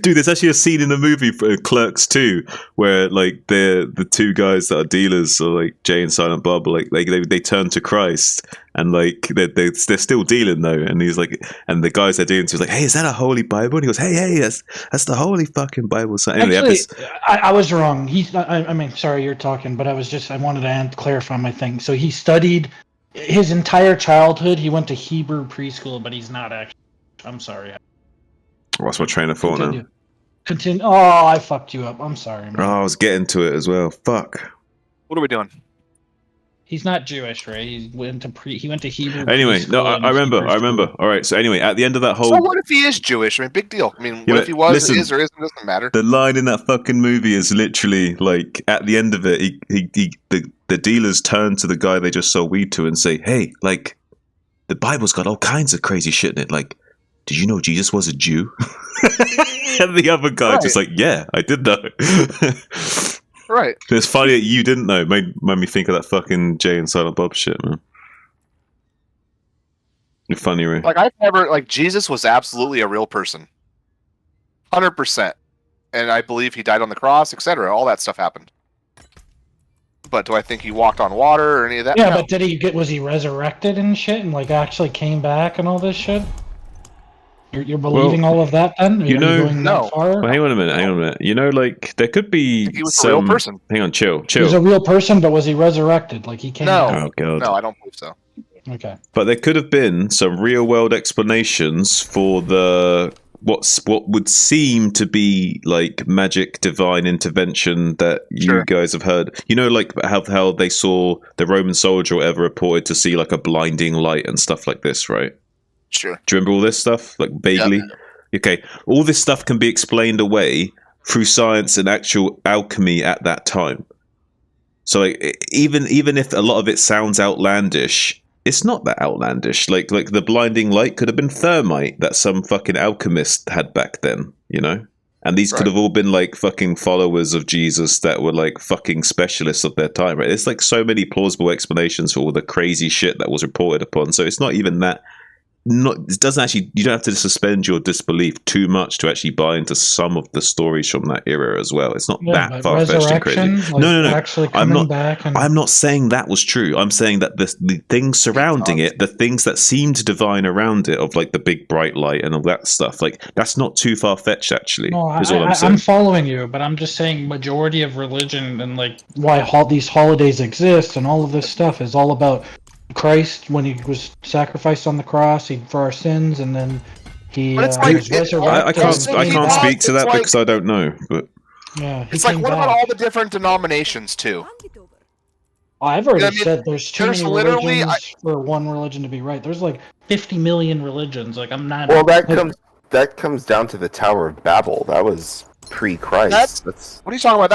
dude, there's actually a scene in the movie for Clerks 2 where like the two guys that are dealers, so like Jay and Silent Bob, like they turn to Christ and like they're still dealing though, and he's like, and the guys they're dealing to is like, hey, is that a holy Bible? And he goes, hey, that's the holy fucking Bible. So anyway, Actually, I was wrong. I mean, sorry, you're talking, but I wanted to clarify my thing. So he studied his entire childhood. He went to Hebrew preschool, but he's not actually. I'm sorry. what's my train of thought now? Continue. Oh, I fucked you up. I'm sorry, man. Oh, I was getting to it as well. Fuck. What are we doing? He's not Jewish, right? He went to Hebrew. Anyway, no, preschool and I remember. Hebrew school. All right, so anyway, at the end of that whole So what if he is Jewish? I mean, big deal. I mean, Yeah, what if he was, listen, is, or isn't? Doesn't matter. the line in that fucking movie is literally like at the end of it, the dealers turn to the guy they just sold weed to and say, "Hey, like the Bible's got all kinds of crazy shit in it. Like, did you know Jesus was a Jew?" And the other guy just like, "Yeah, I did know." Right. It's funny that you didn't know. Made me think of that fucking Jay and Silent Bob shit, man. You're funny, Ray. Like I've never like Jesus was absolutely a real person, 100%, and I believe he died on the cross, etc. All that stuff happened. But do I think he walked on water or any of that? Yeah, No. but was he resurrected and shit, and like actually came back and all this shit? You're believing all of that then? you know- going No. that far? Well, hang on a minute. You know, like there could be He was a some. real person. Hang on, chill. He was a real person, but was he resurrected? Like he came No. back? Oh god. No, I don't believe so. Okay. But there could have been some real world explanations for the what would seem to be like magic divine intervention that you Sure. guys have heard. You know, like how they saw the Roman soldier or whatever reported to see like a blinding light and stuff like this, right? Sure. Do you remember all this stuff? Like vaguely? Okay. All this stuff can be explained away through science and actual alchemy at that time. So like, even if a lot of it sounds outlandish, it's not that outlandish. Like the blinding light could have been thermite that some fucking alchemist had back then, you know? And these could Right. have all been like fucking followers of Jesus that were like fucking specialists of their time, right? There's like so many plausible explanations for all the crazy shit that was reported upon. So it's not even that. It doesn't actually. You don't have to suspend your disbelief too much to actually buy into some of the stories from that era as well. It's not Yeah, that but far fetched and crazy. resurrection, like, No. Actually I'm coming not. back and I'm not saying that was true. I'm saying that the things surrounding it, the things that seemed divine around it, of like the big bright light and all that stuff, like that's not too far fetched. Actually, No, is all I'm I'm saying. following you, but I'm just saying majority of religion and like why these holidays exist and all of this stuff is all about Christ when he was sacrificed on the cross for our sins, and then he But it's like- was resurrected. I I can't can't speak to it's that like- because I don't know. But Yeah, he It's like, came what about back. all the different denominations too? I've already I mean, said there's too there's many literally- religions for one religion to be right. There's like 50 million religions. Like I'm not. Well, that like, comes down to the Tower of Babel. That was pre-Christ. That's What are you talking about?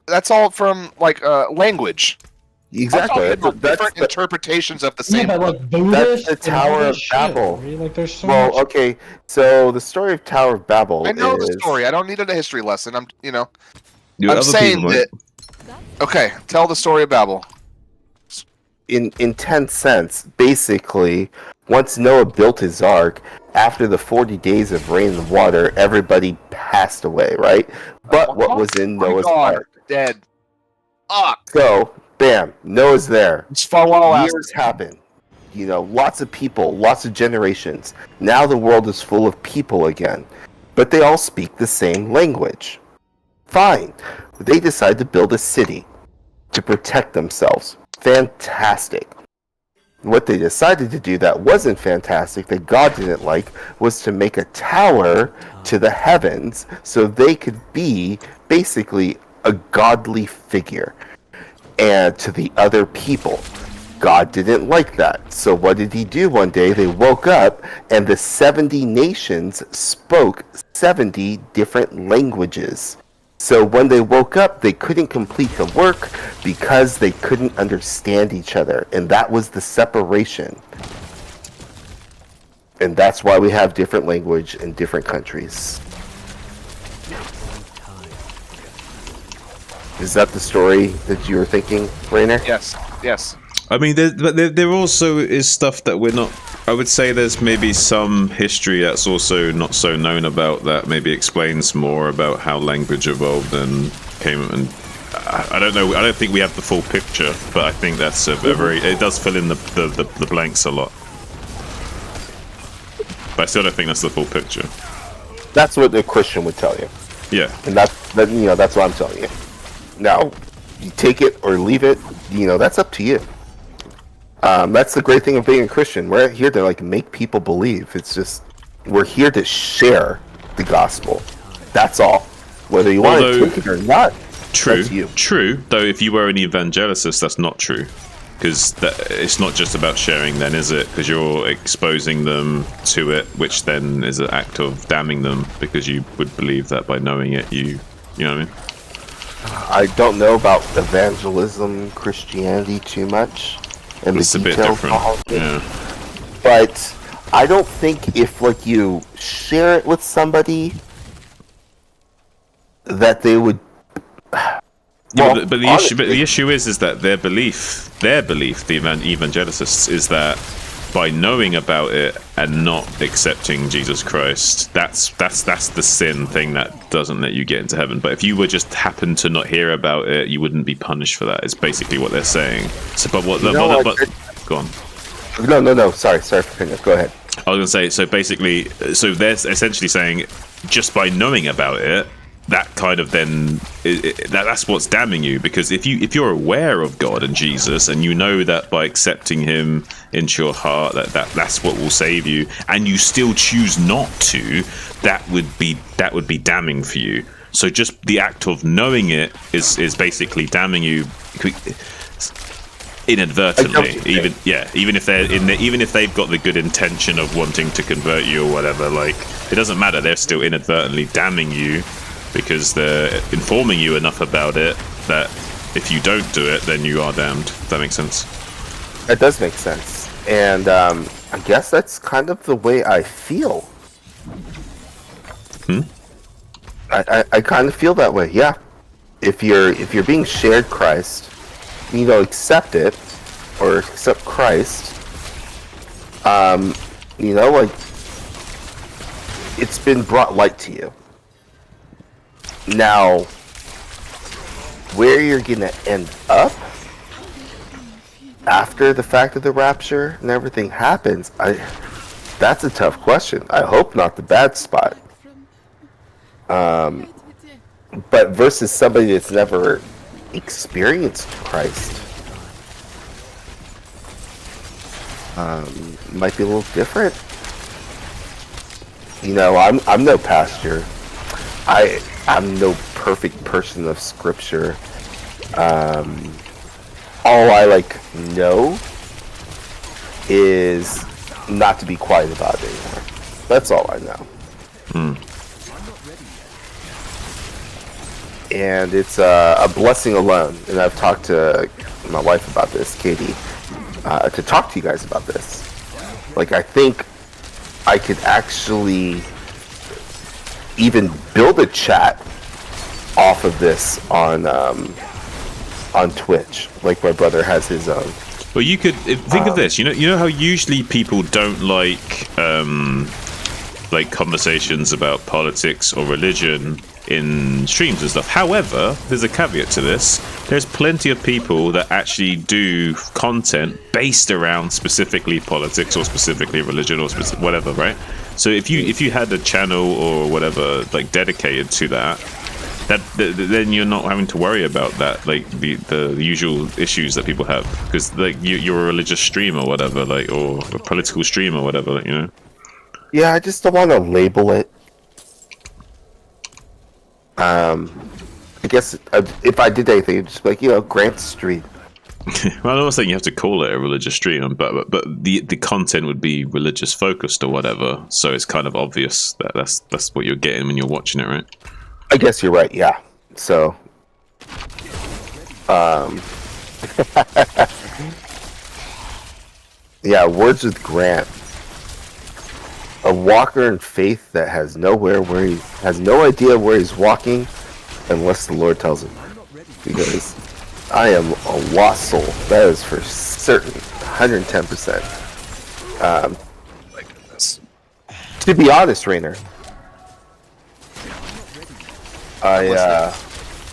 That's all from like language. exactly. I'm talking about That's different the, interpretations of the Yeah, same. but book. like Buddhist That's the and all Tower this of shit, Babel. right? Like there's so well, much. okay. So the story of Tower of Babel I know is the story. I don't need a history lesson. I'm do I'm other saying people might. that. Okay, tell the story of Babel. in 10 cents. Basically, once Noah built his ark, after the 40 days of rain and water, everybody passed away, right? But what was in Oh my Noah's God, ark? dead. Ah, So, bam, Noah's there. it's far well Years happen. You know, lots of people, lots of generations. Now the world is full of people again. But they all speak the same language. Fine. They decide to build a city to protect themselves. Fantastic. What they decided to do that wasn't fantastic, that God didn't like, was to make a tower to the heavens so they could be basically a godly figure and to the other people. God didn't like that. So what did he do one day? They woke up and the 70 nations spoke 70 different languages. So when they woke up, they couldn't complete the work because they couldn't understand each other. And that was the separation. And that's why we have different language in different countries. Is that the story that you were thinking, Rainer? Yes. Yes. I mean, there also is stuff that we're not. I would say there's maybe some history that's also not so known about that maybe explains more about how language evolved and came. And I don't know. I don't think we have the full picture, but I think that's a very. It does fill in the blanks a lot. But I still don't think that's the full picture. That's what the Christian would tell you. Yeah. And that's what I'm telling you. Now, you take it or leave it. That's up to you. That's the great thing of being a Christian. We're here to make people believe. It's just we're here to share the gospel. That's all. Whether you want to take it or not. True. That's you. True. Though if you were an evangelicist, that's not true. Because it's not just about sharing, then, is it? Because you're exposing them to it, which then is an act of damning them, because you would believe that by knowing it, you know what I mean? I don't know about evangelism Christianity too much, and It's the a bit details different. behind it. Yeah. But I don't think if you share it with somebody that they would. Yeah, but the issue is that their belief, the evangelicists, is that by knowing about it and not accepting Jesus Christ, that's the sin thing that doesn't let you get into heaven. But if you were just happen to not hear about it, you wouldn't be punished for that. It's basically what they're saying. So, but go on. No. Sorry for cutting you. Go ahead. I was gonna say, so they're essentially saying, just by knowing about it, that kind of then that's what's damning you, because if you're aware of God and Jesus and you know that by accepting him into your heart that's what will save you, and you still choose not to, that would be damning for you. So just the act of knowing it is basically damning you inadvertently, even if they've got the good intention of wanting to convert you or whatever, it doesn't matter, they're still inadvertently damning you, because they're informing you enough about it that if you don't do it, then you are damned. Does that make sense? That does make sense, and I guess that's kind of the way I feel. I kind of feel that way. Yeah, if you're being shared Christ, accept it or accept Christ. It's been brought light to you. Now, where you're gonna end up after the fact of the rapture and everything happens, that's a tough question. I hope not the bad spot. But versus somebody that's never experienced Christ, might be a little different. I'm no pastor. I'm no perfect person of scripture. All I know is not to be quiet about it anymore. That's all I know. And it's a blessing alone. And I've talked to my wife about this, Katie, to talk to you guys about this. I think I could actually even build a chat off of this on Twitch, like my brother has his own. Well, you could think of this. You know how usually people don't like conversations about politics or religion in streams and stuff. However, there's a caveat to this. There's plenty of people that actually do content based around specifically politics or specifically religion or whatever, right? So if you had a channel or whatever dedicated to that, then you're not having to worry about that, the usual issues that people have, because you're a religious stream or whatever, or a political stream or whatever, Yeah, I just don't want to label it. I guess if I did anything, it'd just be Grant Street. Well, I'm not saying you have to call it a religious stream, but the content would be religious focused or whatever. So it's kind of obvious that that's what you're getting when you're watching it, right? I guess you're right. Yeah. So, yeah. Words with Grant, a walker in faith that has nowhere where he has no idea where he's walking, unless the Lord tells him. Because I am a lost soul. That is for certain, 110%. My goodness. To be honest, Rainer, I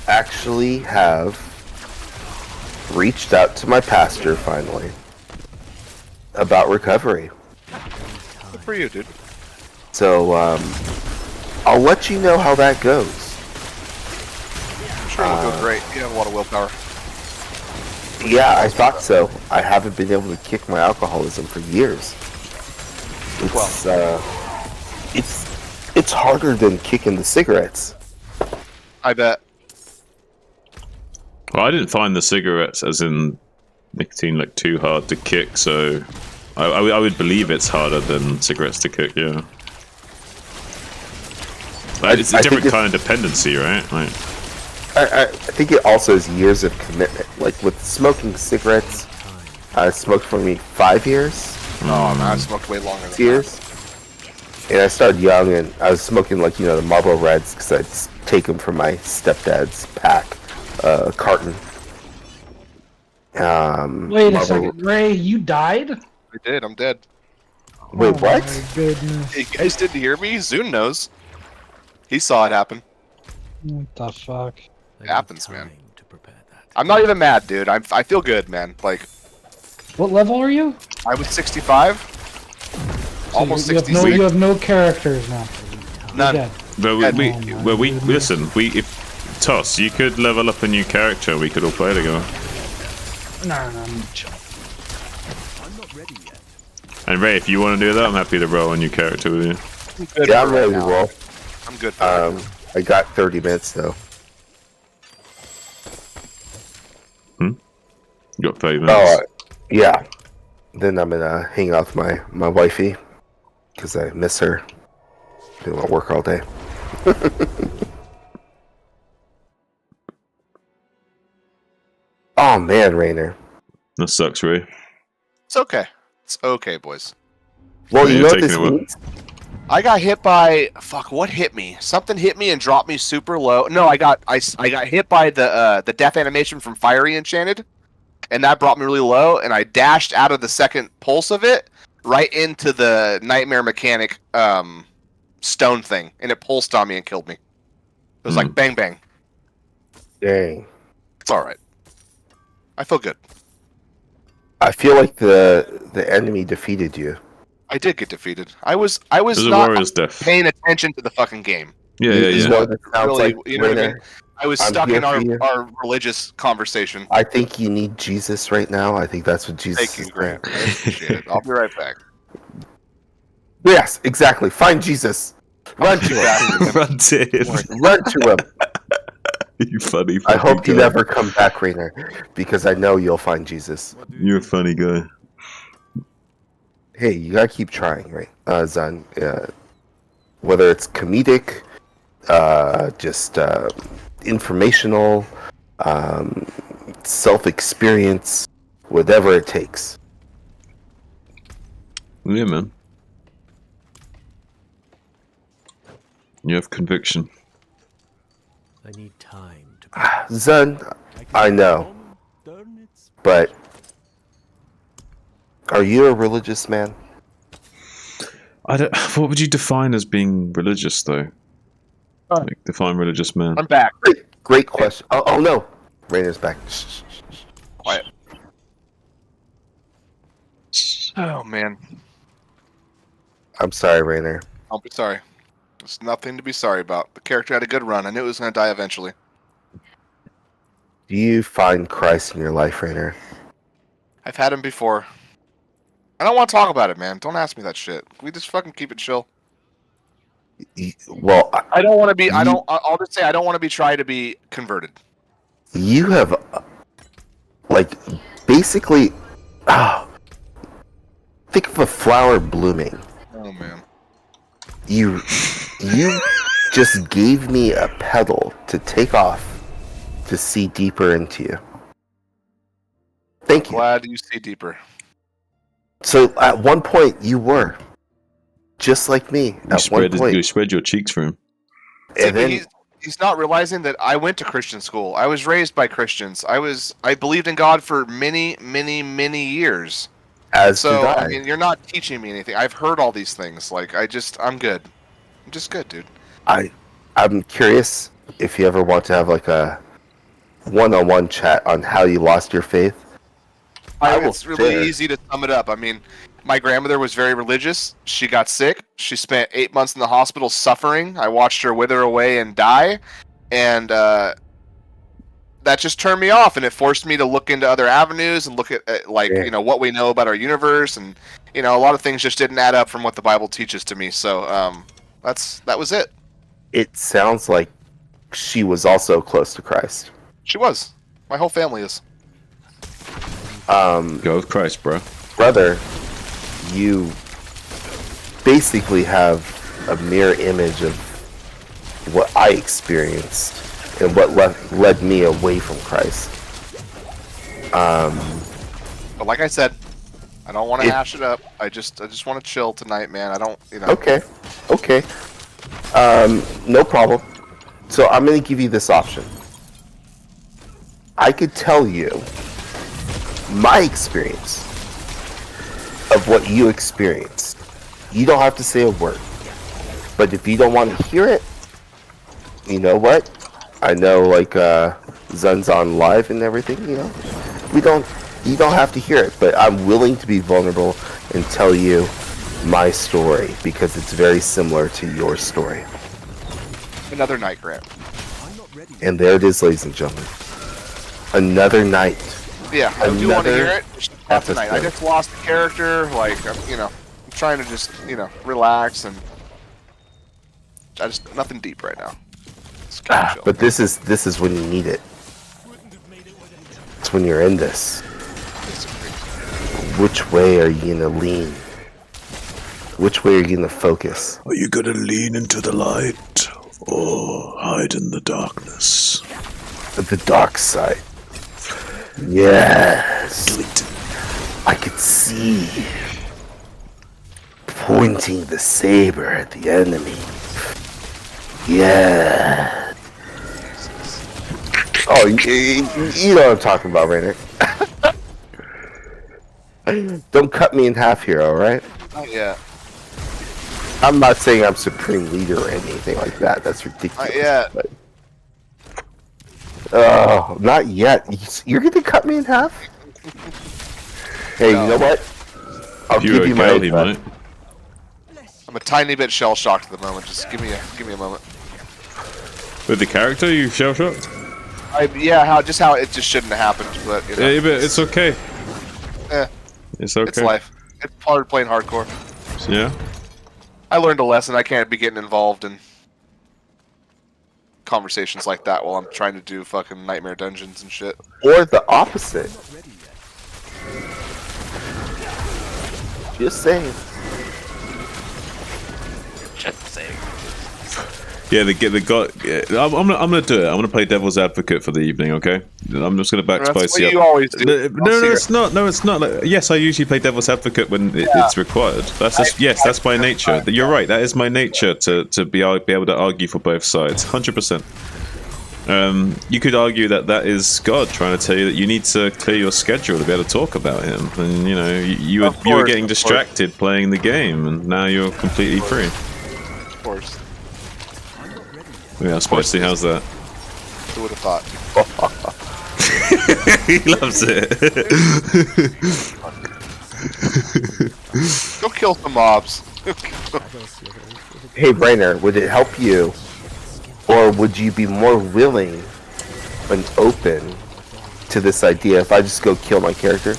actually have reached out to my pastor finally about recovery. Good for you, dude. So I'll let you know how that goes. I'm sure it'll go great. You have a lot of willpower. Yeah, I thought so. I haven't been able to kick my alcoholism for years. It's harder than kicking the cigarettes. I bet. Well, I didn't find the cigarettes, as in nicotine, like too hard to kick. So I would believe it's harder than cigarettes to kick. Yeah. Like, it's a different kind of dependency, right? Like, I think it also is years of commitment. Like with smoking cigarettes, I smoked for maybe 5 years. Oh man, I smoked way longer than Years. And I started young, and I was smoking like the Marlboro Reds because I'd take them from my stepdad's pack, carton. Wait a Marlboro- second, Ray, you died? that. I did. I'm dead. Wait, what? My goodness. You guys didn't hear me? Zune knows. He saw it happen. What the fuck? I need happens, man. time to prepare that. I'm not even mad, dude. I feel good, man. Like, What level are you? I was 65. So Almost you have 66. you have no characters now. None. You're dead. but Yeah, we listen. If Toss, you could level up a new character. We could all play together. No, I'm chill. And Ray, if you want to do that, I'm happy to roll a new character with you. I'm good Yeah, for I'm right ready to now. roll. I'm good for right now. I got 30 minutes though. You got 5 minutes. Yeah. Then I'm gonna hang out with my wifey because I miss her. Been at work all day. Oh man, Rainer. That sucks, Ray. It's okay. It's okay, boys. Well, Yeah, you you're know what taking this it well. means? I got hit by what hit me? Something hit me and dropped me super low. No, I got hit by the death animation from Fiery Enchanted, and that brought me really low. And I dashed out of the second pulse of it right into the Nightmare Mechanic stone thing, and it pulsed on me and killed me. It was like bang bang. Dang. It's all right. I feel good. I feel like the enemy defeated you. I did get defeated. I was It was a not warrior's death. paying attention to the fucking game. Yeah, You yeah, know yeah. what that sounds Really, like, you know what I mean? Rainer? I was I'm stuck here in for you. our religious conversation. I think you need Jesus right now. I think that's what Jesus Thank you, is Grant. saying. I appreciate it. I'll be right back. Yes, exactly. Find Jesus. Run to him. Run to him. Run to him. You funny. I hope fucking you guy. never come back, Rainer, because I know you'll find Jesus. You're a funny guy. Hey, you gotta keep trying, right, Zan? Whether it's comedic, just informational, self-experience, whatever it takes. Yeah, man. You have conviction. I need time to prepare. Zan, I know, but are you a religious man? I don't. What would you define as being religious, though? Like, define religious man. I'm back. Great question. Oh no, Rainer's back. Shh, shh, shh, shh. Quiet. Oh man, I'm sorry, Rainer. I'll be sorry. There's nothing to be sorry about. The character had a good run. I knew it was going to die eventually. Do you find Christ in your life, Rainer? I've had him before. I don't want to talk about it, man. Don't ask me that shit. Can we just fucking keep it chill? Well, I don't want to be. I'll just say I don't want to be trying to be converted. you have like basically, think of a flower blooming. Oh man. You just gave me a pedal to take off to see deeper into you. Thank you. Glad you see deeper. So at one point you were just like me. You spread your cheeks for him. See, And but then he's not realizing that I went to Christian school. I was raised by Christians. I believed in God for many, many, many years. as So did I. I mean, you're not teaching me anything. I've heard all these things. Like I'm good. I'm just good, dude. I'm curious if you ever want to have like a one-on-one chat on how you lost your faith. I will It's really share. easy to sum it up. I mean, my grandmother was very religious. She got sick. She spent 8 months in the hospital suffering. I watched her wither away and die, and that just turned me off, and it forced me to look into other avenues and look at Yeah. what we know about our universe, and a lot of things just didn't add up from what the Bible teaches to me. So that was it. It sounds like she was also close to Christ. She was. My whole family is. Go with Christ, bro. Brother, you basically have a mirror image of what I experienced and what led me away from Christ. But like I said, I don't want to hash it up. I just want to chill tonight, man. I don't, Okay. No problem. So I'm going to give you this option. I could tell you my experience of what you experienced. You don't have to say a word. But if you don't want to hear it, you know what? I know Zun's on live and everything, you don't have to hear it, but I'm willing to be vulnerable and tell you my story because it's very similar to your story. Another night, Grant. And there it is, ladies and gentlemen. Another night. Yeah, I do want to hear it. Just not episode. tonight. I just lost the character. I'm trying to just, relax and nothing deep right now. Just kinda chill. But this is when you need it. It's when you're in this. Which way are you gonna lean? Which way are you gonna focus? Are you gonna lean into the light or hide in the darkness? The dark side. Yes. I could see pointing the saber at the enemy. Yeah. Oh, you know what I'm talking about, Rainer. Don't cut me in half here, alright? Not yet. I'm not saying I'm supreme leader or anything like that. That's ridiculous. Not yet. But... Oh, not yet. You're gonna cut me in half? Hey, No. you know what? I'll If you were give a you my girl, he advice. might. I'm a tiny bit shell shocked at the moment. Just give me a moment. With the character, you shell shocked? How it just shouldn't have happened, but Yeah, but it's okay. eh, It's okay. it's life. It's hard playing hardcore. Yeah. I learned a lesson. I can't be getting involved in conversations like that while I'm trying to do fucking nightmare dungeons and shit. Or the opposite. Just saying. Yeah, the god. Yeah, I'm gonna do it. I'm gonna play devil's advocate for the evening. Okay, I'm just gonna back That's spicy what up. you always do. No, it's not. No, it's not. Yes, I usually play devil's advocate when it's required. That's just, that's my nature. You're right. That is my nature to be able to argue for both sides. 100%. You could argue that is God trying to tell you that you need to clear your schedule to be able to talk about Him, and you were getting distracted playing the game, and now you're completely free. Of course. Yeah, spicy. How's that? Who would have thought? He loves it. Go kill some mobs. Hey, Brainer, would it help you? Or would you be more willing and open to this idea if I just go kill my character?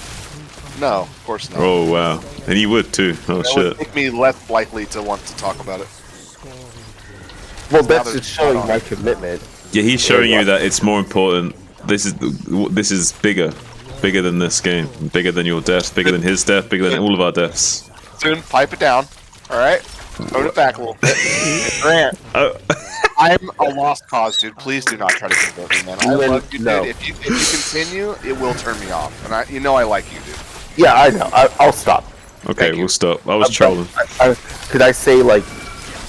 No, of course not. Oh wow, and he would too. Oh That shit. would make me less likely to want to talk about it. Well, Now that's there's just showing blood on my it. commitment. Yeah, he's showing you that it's more important. This is bigger. bigger than this game, bigger than your death, bigger than his death, bigger than all of our deaths. Soon, pipe it down. All right, throw it back a little bit. Grant, Oh. I'm a lost cause, dude. Please do not try to convert me, man. I love you, dude. No. If you continue, it will turn me off, and I like you, dude. Yeah, I know. I'll stop. Okay, Thank you. we'll stop. I was trolling. Could I say like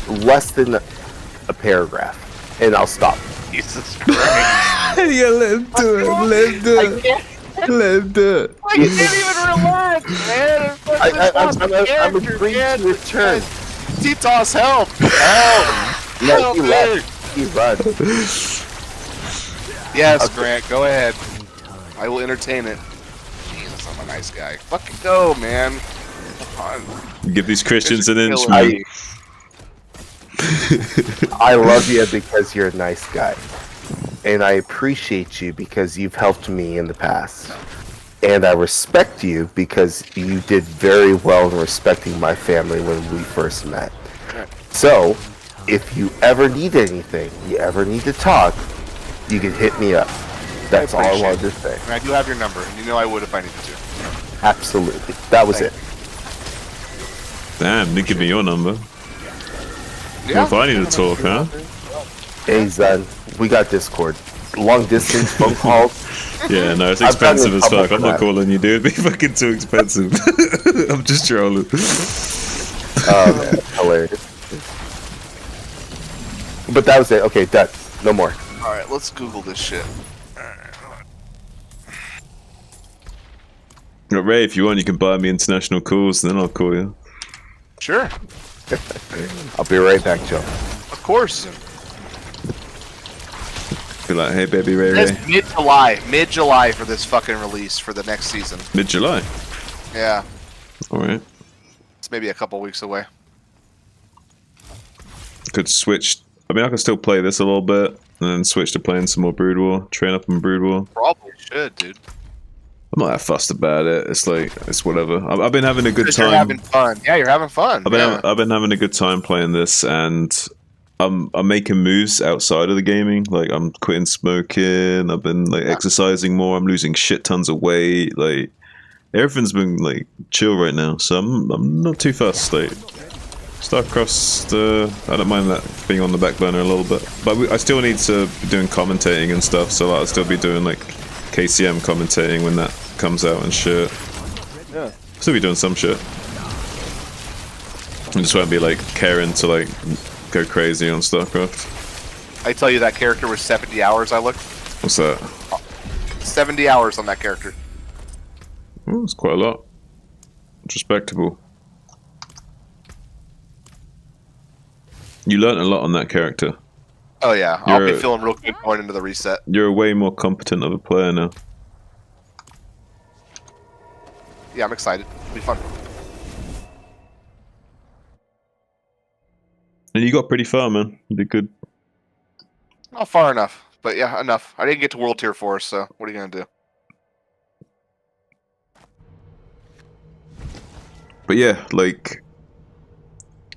less than a paragraph, and I'll stop. Jesus Christ! Yeah, let him do it. Let him do it. Let him do it. I can't even relax, man. I'm agreeing to return. T-Toss, help! Help! No, Help he me. left. He run. Yes, Grant, go ahead. I will entertain it. Jesus, I'm a nice guy. Fucking go, man. Come on. Give these Christians an inch, Killer. man. I love you because you're a nice guy, and I appreciate you because you've helped me in the past, and I respect you because you did very well in respecting my family when we first met. So, if you ever need anything, you ever need to talk, you can hit me up. That's all I wanted to say. And I do have your number, and you know I would if I needed to. Absolutely. That was it. Damn, they give me your number. Yeah. Well, if I need to talk, huh? Hey, Zan, we got Discord. Long distance phone calls. Yeah, no, it's I've done expensive it as fuck. couple I'm not times. calling you, dude. It'd be fucking too expensive. I'm just trolling. Oh, man. Hilarious. But that was it. Okay, done. No more. Alright, let's Google this shit. Ray, if you want, you can buy me international calls, and then I'll call you. Sure. I'll be right back, Joe. Of course. Be like, hey, baby, Ray, Ray. It's mid-July for this fucking release for the next season. Mid-July. Yeah, All right. it's maybe a couple weeks away. Could switch. I mean, I can still play this a little bit, and then switch to playing some more Brood War. Train up on Brood War. Probably should, dude. I'm not that fussed about it. It's like, it's whatever. I've been having a good Because time. you're having fun. Yeah, you're having fun. I've been having a good time playing this, and I'm making moves outside of the gaming. Like, I'm quitting smoking. I've been like exercising more. I'm losing shit tons of weight. Like, everything's been like chill right now. So I'm not too fussed. Like, StarCross, I don't mind that being on the back burner a little bit, but I still need to be doing commentating and stuff. So like, I'll still be doing like KCM commentating when that comes out and shit. Yeah. Still be doing some shit. I just won't be like caring to like go crazy on StarCraft. I tell you that character was 70 hours I looked. What's that? 70 hours on that character. Oh, it's quite a lot. It's respectable. You learnt a lot on that character. Oh yeah, I'll be You're- feeling real good going into the reset. You're a way more competent of a player now. Yeah, I'm excited. It'll be fun. And you got pretty far, man. You did good. Not far enough, but yeah, enough. I didn't get to World Tier 4, so what are you gonna do? But yeah, like,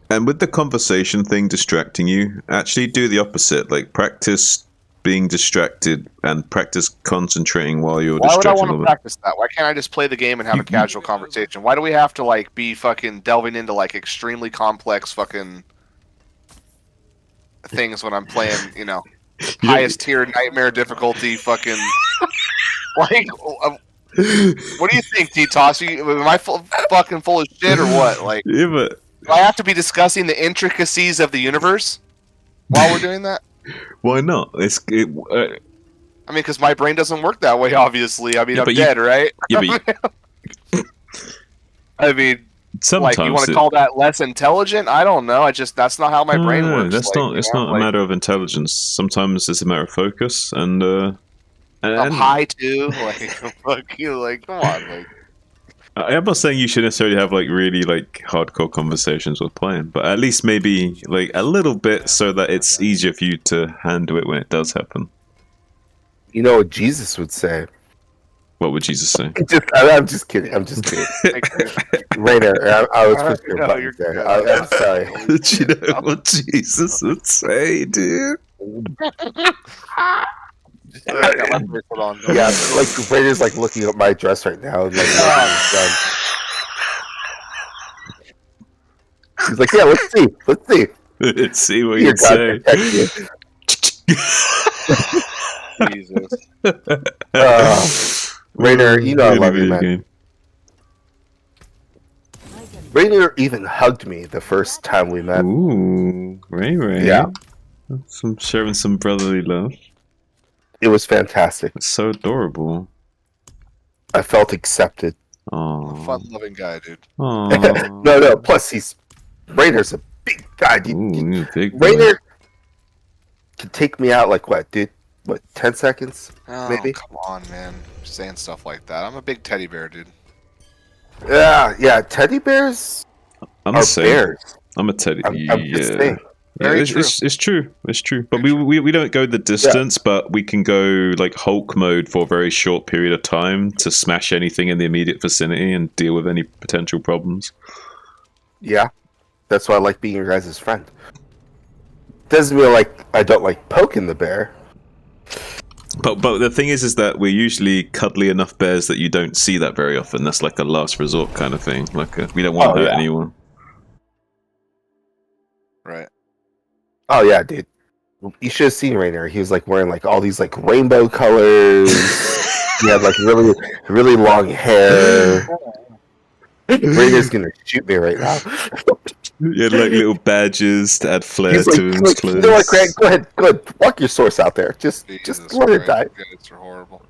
and with the conversation thing distracting you, actually do the opposite. Like, practice being distracted and practice concentrating while you're Why would I distracted. want to practice that? Why can't I just play the game and have a casual conversation? Why do we have to like be fucking delving into like extremely complex fucking things when I'm playing, you know, highest tier nightmare difficulty fucking like what do you think, T-Toss? Am I fucking full of shit or what? Like, Yeah, but do I have to be discussing the intricacies of the universe while we're doing that? why not? I mean, because my brain doesn't work that way, obviously. I mean, Yeah, I'm but you- dead, right? yeah, but I mean, sometimes like, you want to it- call that less intelligent? I don't know. That's not how my brain No, works. That's like, not. you It's know, not a like, matter of intelligence. Sometimes it's a matter of focus, and I'm high too. Like, fuck you. Like, come on. Like, I'm not saying you should necessarily have like really like hardcore conversations with playing, but at least maybe like a little bit so that it's easier for you to handle it when it does happen. You know what Jesus would say? What would Jesus say? I'm just kidding. I'm just kidding. Rainer, I was pushing your No, buttons you're there. good. I'm sorry. Did you know what Jesus would say, dude? I got my bracelet on. Yeah, like Raider's like looking at my dress right now. And, like, looking at his gun. He's like, yeah, let's see. Let's see what Your you God say. protect you. Jesus. Raider, you know I Really, love you, really man. good. Raider even hugged me the first time we met. Ooh, Ray. Yeah. Sharing some brotherly love. It was fantastic. It's so adorable. I felt accepted. Oh. Fun-loving guy, dude. No. Plus, Raider's a big guy. Ooh, big boy. Raider can take me out like what, dude? What, 10 seconds? Oh, Maybe? come on, man. Saying stuff like that. I'm a big teddy bear, dude. Yeah. Teddy bears I'm are the same. bears. I'm a teddy. I'm just yeah. saying. Yeah, Very it's true. It's true. But we don't go the distance, but we can go like Hulk mode for a very short period of time to smash anything in the immediate vicinity and deal with any potential problems. Yeah. That's why I like being your guys' friend. Doesn't mean like I don't like poking the bear. But the thing is that we're usually cuddly enough bears that you don't see that very often. That's like a last resort kind of thing. Like we don't want to hurt anyone. Right. Oh yeah, dude. You should have seen Rainer. He was like wearing like all these like rainbow colors. He had like really long hair. Rainer's gonna shoot me right now. He had like little badges to add flair He's to his like, clothes. you know what, Greg? Go ahead. Walk your source out there. Just let it die. You guys are horrible.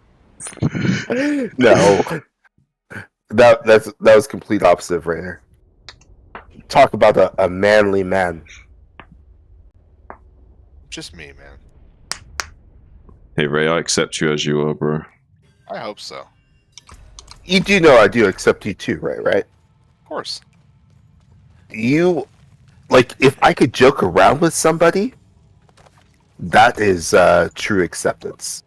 No, that was complete opposite of Rainer. Talk about a manly man. Just me, man. Hey Ray, I accept you as you are, bro. I hope so. You do know I do accept you too, right? Of course. You, like, if I could joke around with somebody, that is true acceptance.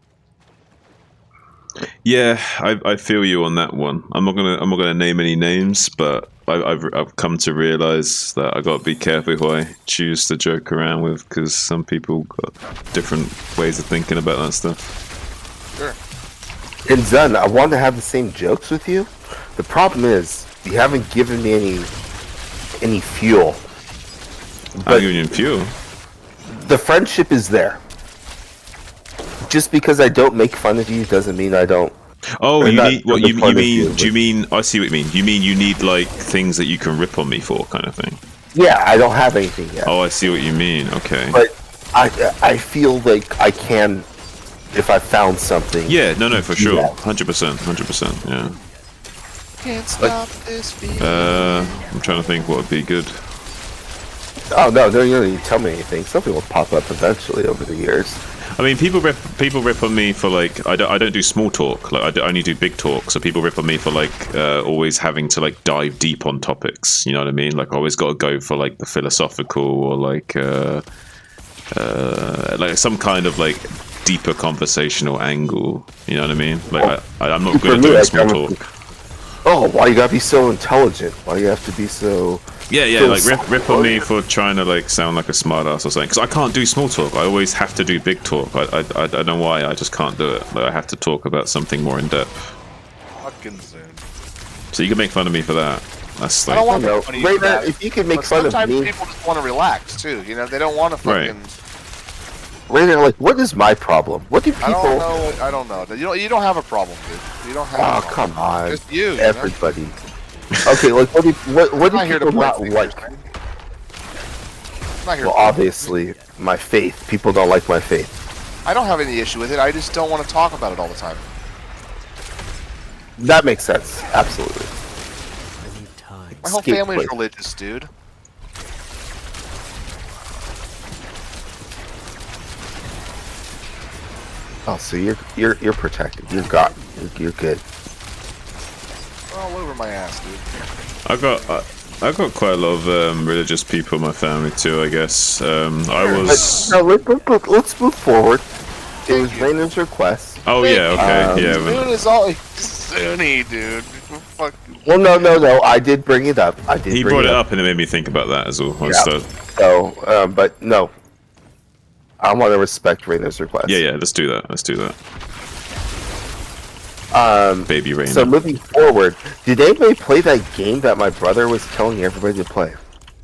Yeah, I feel you on that one. I'm not gonna name any names, but I've come to realize that I gotta be careful who I choose to joke around with because some people got different ways of thinking about that stuff. Sure. And Zun, I want to have the same jokes with you. The problem is you haven't given me any fuel. I'm giving you fuel. The friendship is there. Just because I don't make fun of you doesn't mean I don't. Oh, you need what you point of mean? view, Do you mean? I see what you mean. You mean you need like things that you can rip on me for, kind of thing. Yeah, I don't have anything yet. Oh, I see what you mean. Okay. But I feel like I can if I found something. Yeah, no, for sure, Yeah. 100%, yeah. Can't stop this feeling. I'm trying to think what would be good. Oh no, you don't need to tell me anything. Something will pop up eventually over the years. I mean, people rip on me for like I don't do small talk. Like I only do big talk. So people rip on me for like always having to like dive deep on topics. You know what I mean? Like I always got to go for like the philosophical or like some kind of like deeper conversational angle. You know what I mean? Like I'm not good at doing small talk. Oh, why you gotta be so intelligent? Why you have to be so? Yeah, like rip on me for trying to like sound like a smartass or something. Because I can't do small talk. I always have to do big talk. I don't know why. I just can't do it. Like, I have to talk about something more in depth. Fucking Zoom. So you can make fun of me for that. That's like I don't want No, to make fun of you for that. if you can make But fun of sometimes me, people just want to relax too. You know, they don't want to fucking. Rainer, like, what is my problem? What do people? I don't know. You don't have a problem, dude. You don't have. Oh, a problem. come on, Just you. everybody. Okay, like, what do I'm not here to people point not fingers, like? man. I'm not here Well, to- obviously, my faith. People don't like my faith. I don't have any issue with it. I just don't want to talk about it all the time. That makes sense. Absolutely. I need time. My whole Escape family's place. religious, dude. Oh, so you're protected. You're God. You're good. All over my ass, dude. I got quite a lot of religious people in my family too. I guess I was. No, let's move forward. It was you. Rainer's request. Oh yeah, okay, yeah. Zoon is all Zoony, dude. Fuck. Well, no. I did bring it up. He brought it up and it made me think about that as well. Yeah. So, but no. I want to respect Rainer's request. Yeah, let's do that. Let's do that. Baby Rainer. So moving forward, did anybody play that game that my brother was telling everybody to play?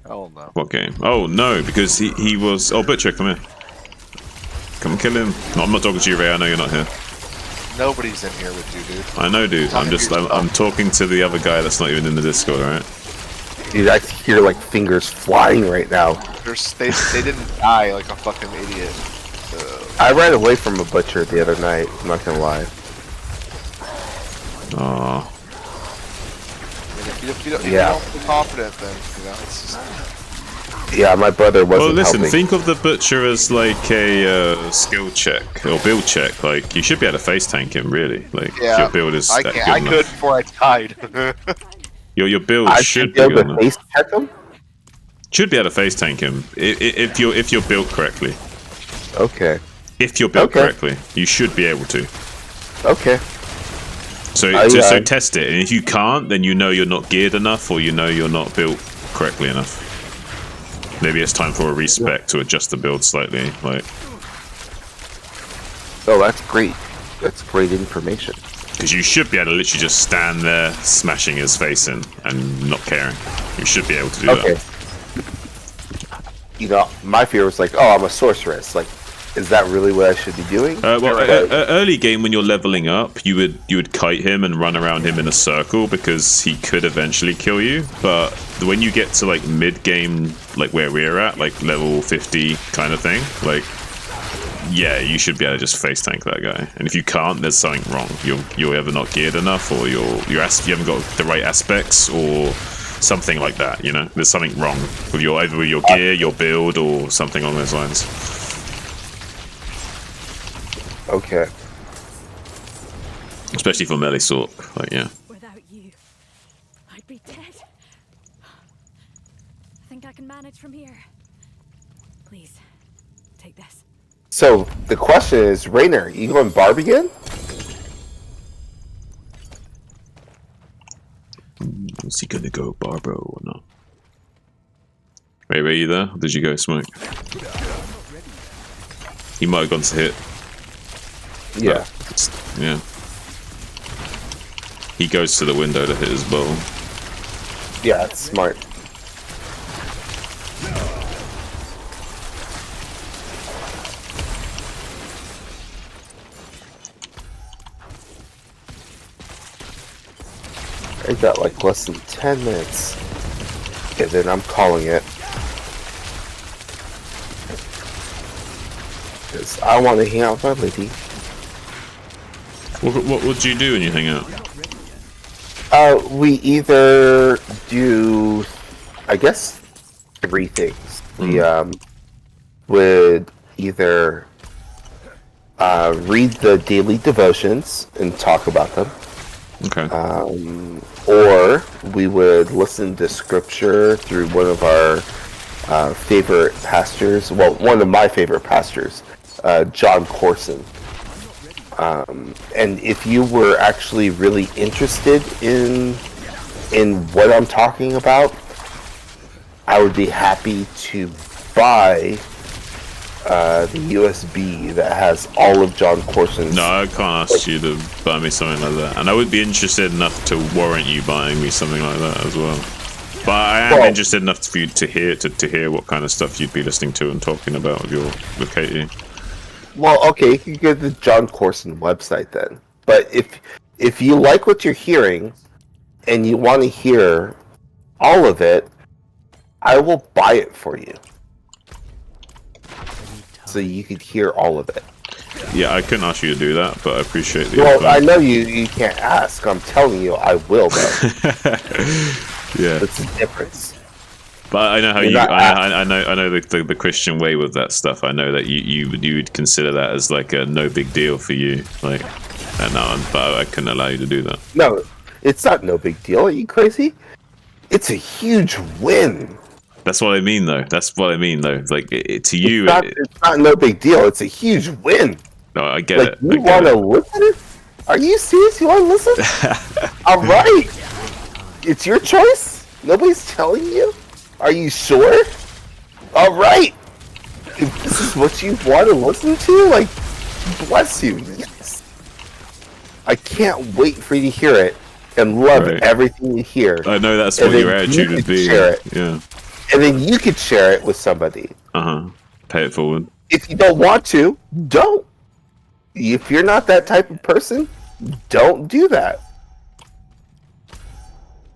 Hell no. What game? Oh no, because he was. Oh, Butcher, come here. Come kill him. No, I'm not talking to you, Ray. I know you're not here. Nobody's in here with you, dude. I know, dude. I'm talking to the other guy that's not even in the Discord, alright? Dude, I hear like fingers flying right now. They didn't die like a fucking idiot. I ran away from a butcher the other night. I'm not gonna lie. Aww. If you don't feel confident, then it's just. Yeah, my brother wasn't Well, listen. helping. Think of the Butcher as like a skill check or build check. Like you should be able to face tank him, really. Like if your build is that good I enough. could before I died. Your build I should be be able good to enough. face check him. Should be able to face tank him if you're built correctly. Okay. If you're built correctly, you should be able to. Okay. So test it, and if you can't, then you know you're not geared enough, or you know you're not built correctly enough. Maybe it's time for a respec to adjust the build slightly. Like, oh, that's great. That's great information. because you should be able to literally just stand there, smashing his face in, and not caring. You should be able to do that. You know, my fear was like, oh, I'm a sorceress. Like, is that really what I should be doing? Early game when you're leveling up, you would kite him and run around him in a circle because he could eventually kill you. But when you get to like mid game, like where we're at, like level 50 kind of thing, like yeah, you should be able to just face tank that guy. And if you can't, there's something wrong. You're either not geared enough, or you haven't got the right aspects, or something like that. You know, there's something wrong with either with your gear, your build, or something along those lines. Okay. Especially for melee Sorc, like yeah. Without you, I'd be dead. I think I can manage from here. Please, take this. So the question is, Rainer, you going Barb again? Is he gonna go Barbaro or not? Wait, are you there? Or did you go smoke? He might have gone to hit. Yeah. Yeah. He goes to the window to hit his bow. Yeah, it's smart. I got like less than 10 minutes. Okay, then I'm calling it. Because I want to hang out with my lady. What would you do when you hang out? We either do, I guess, 3 things. We would either read the daily devotions and talk about them. Okay. Or we would listen to scripture through one of our favorite pastors. Well, one of my favorite pastors, John Corson. And if you were actually really interested in what I'm talking about, I would be happy to buy the USB that has all of John Corson's. No, I can't ask you to buy me something like that, and I would be interested enough to warrant you buying me something like that as well. But I am interested enough for you to hear what kind of stuff you'd be listening to and talking about with Katie. Well, okay, you can go to the John Corson website then. But if you like what you're hearing and you want to hear all of it, I will buy it for you. So you could hear all of it. Yeah, I couldn't ask you to do that, but I appreciate the Well, offer. I know you can't ask. I'm telling you, I will, though. Yeah. That's the difference. But I know how You're I know the Christian way with that stuff. I know that you would consider that as like a no big deal for you. Like, but I couldn't allow you to do that. No, it's not no big deal. Are you crazy? It's a huge win. That's what I mean, though. Like to you, it's not no big deal. It's a huge win. No, I get Like, it. you want to listen? Are you serious? You want to listen? All right. It's your choice. Nobody's telling you. Are you sure? All right. if this is what you want to listen to, like, bless you. Yes. I can't wait for you to hear it and love Right. everything you hear. I know that's And what then your you attitude could would be. share it. Yeah. And then you could share it with somebody. Pay it forward. If you don't want to, don't. If you're not that type of person, don't do that.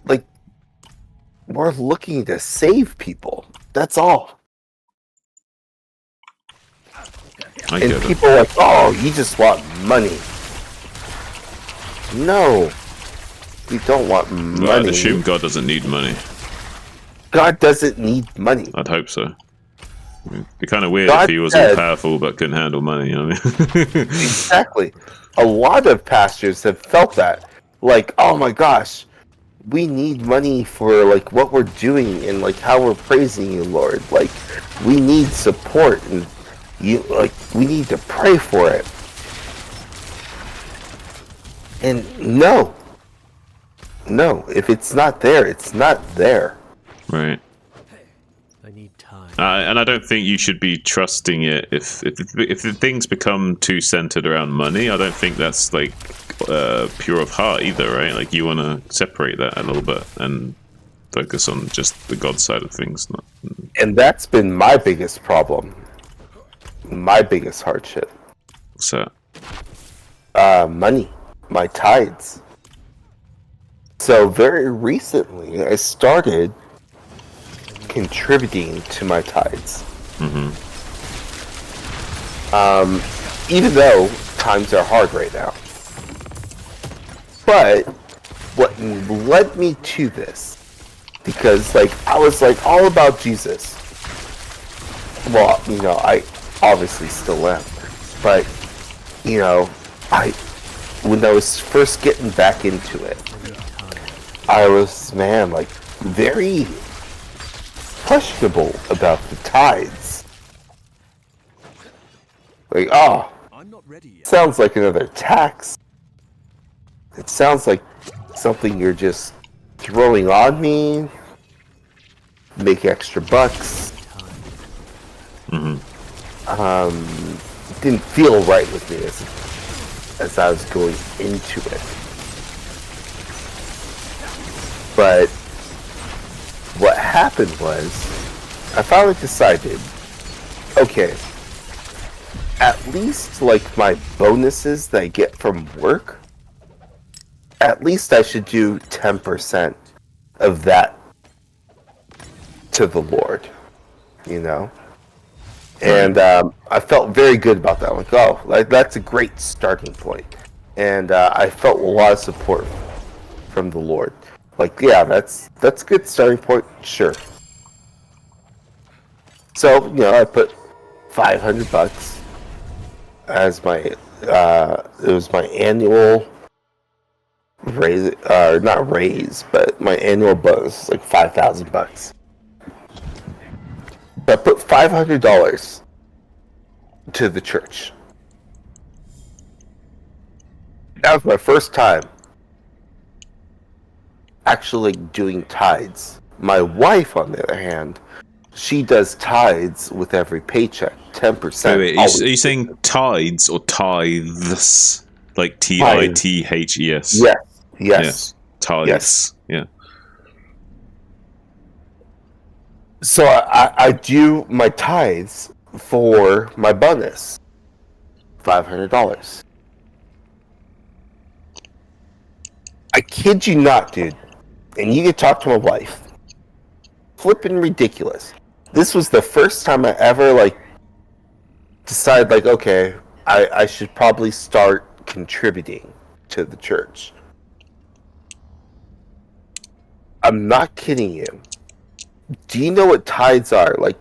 Like, we're looking to save people. That's all. I And get it. people are like, oh, you just want money. No. We don't want money. Well, I'd assume God doesn't need money. God doesn't need money. I'd hope so. I mean, it'd be kind of weird God if he was said- all powerful but couldn't handle money. You know what I mean? Exactly. A lot of pastors have felt that. Like, oh my gosh, we need money for like what we're doing and like how we're praising you, Lord. Like, we need support and we need to pray for it. And no, if it's not there, it's not there. Right. I need time. And I don't think you should be trusting it if the things become too centered around money. I don't think that's like pure of heart either, right? Like you want to separate that a little bit and focus on just the God side of things. And that's been my biggest problem, my biggest hardship. What's that? Money, my tithes. So very recently, I started contributing to my tithes. Even though times are hard right now. But what led me to this, because like I was like all about Jesus. Well, you know, I obviously still am, but you know, when I was first getting back into it, I was like very questionable about the tithes. Like, oh, sounds like another tax. It sounds like something you're just throwing on me, make extra bucks. Didn't feel right with me as I was going into it. But what happened was, I finally decided, okay, at least like my bonuses that I get from work, at least I should do 10% of that to the Lord, you know? And I felt very good about that. Like, oh, like that's a great starting point. And I felt a lot of support from the Lord. Like, yeah, that's a good starting point, sure. So, you know, I put $500 as my it was my annual raise, not raise, but my annual bonus, like $5,000. I put $500 to the church. That was my first time actually doing tithes. My wife, on the other hand, she does tithes with every paycheck, 10%. Wait, are you saying tides or tithes? Like Tithes? Yes. Tides. Yes. Yeah. So I do my tithes for my bonus, $500. I kid you not, dude. And you can talk to my wife. Flipping ridiculous. This was the first time I ever like decided like, okay, I should probably start contributing to the church. I'm not kidding you. Do you know what tithes are? Like,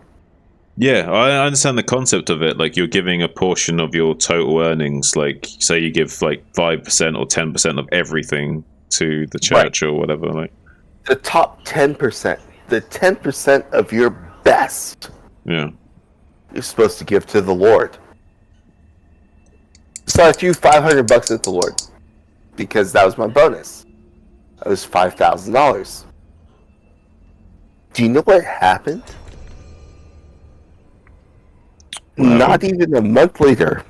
Yeah, I understand the concept of it. Like you're giving a portion of your total earnings. Like, say you give like 5% or 10% of everything to the church or whatever. Like the top 10%, the 10% of your best, yeah. you're supposed to give to the Lord. So I threw $500 at the Lord because that was my bonus. That was $5,000. Do you know what happened? Not even a month later.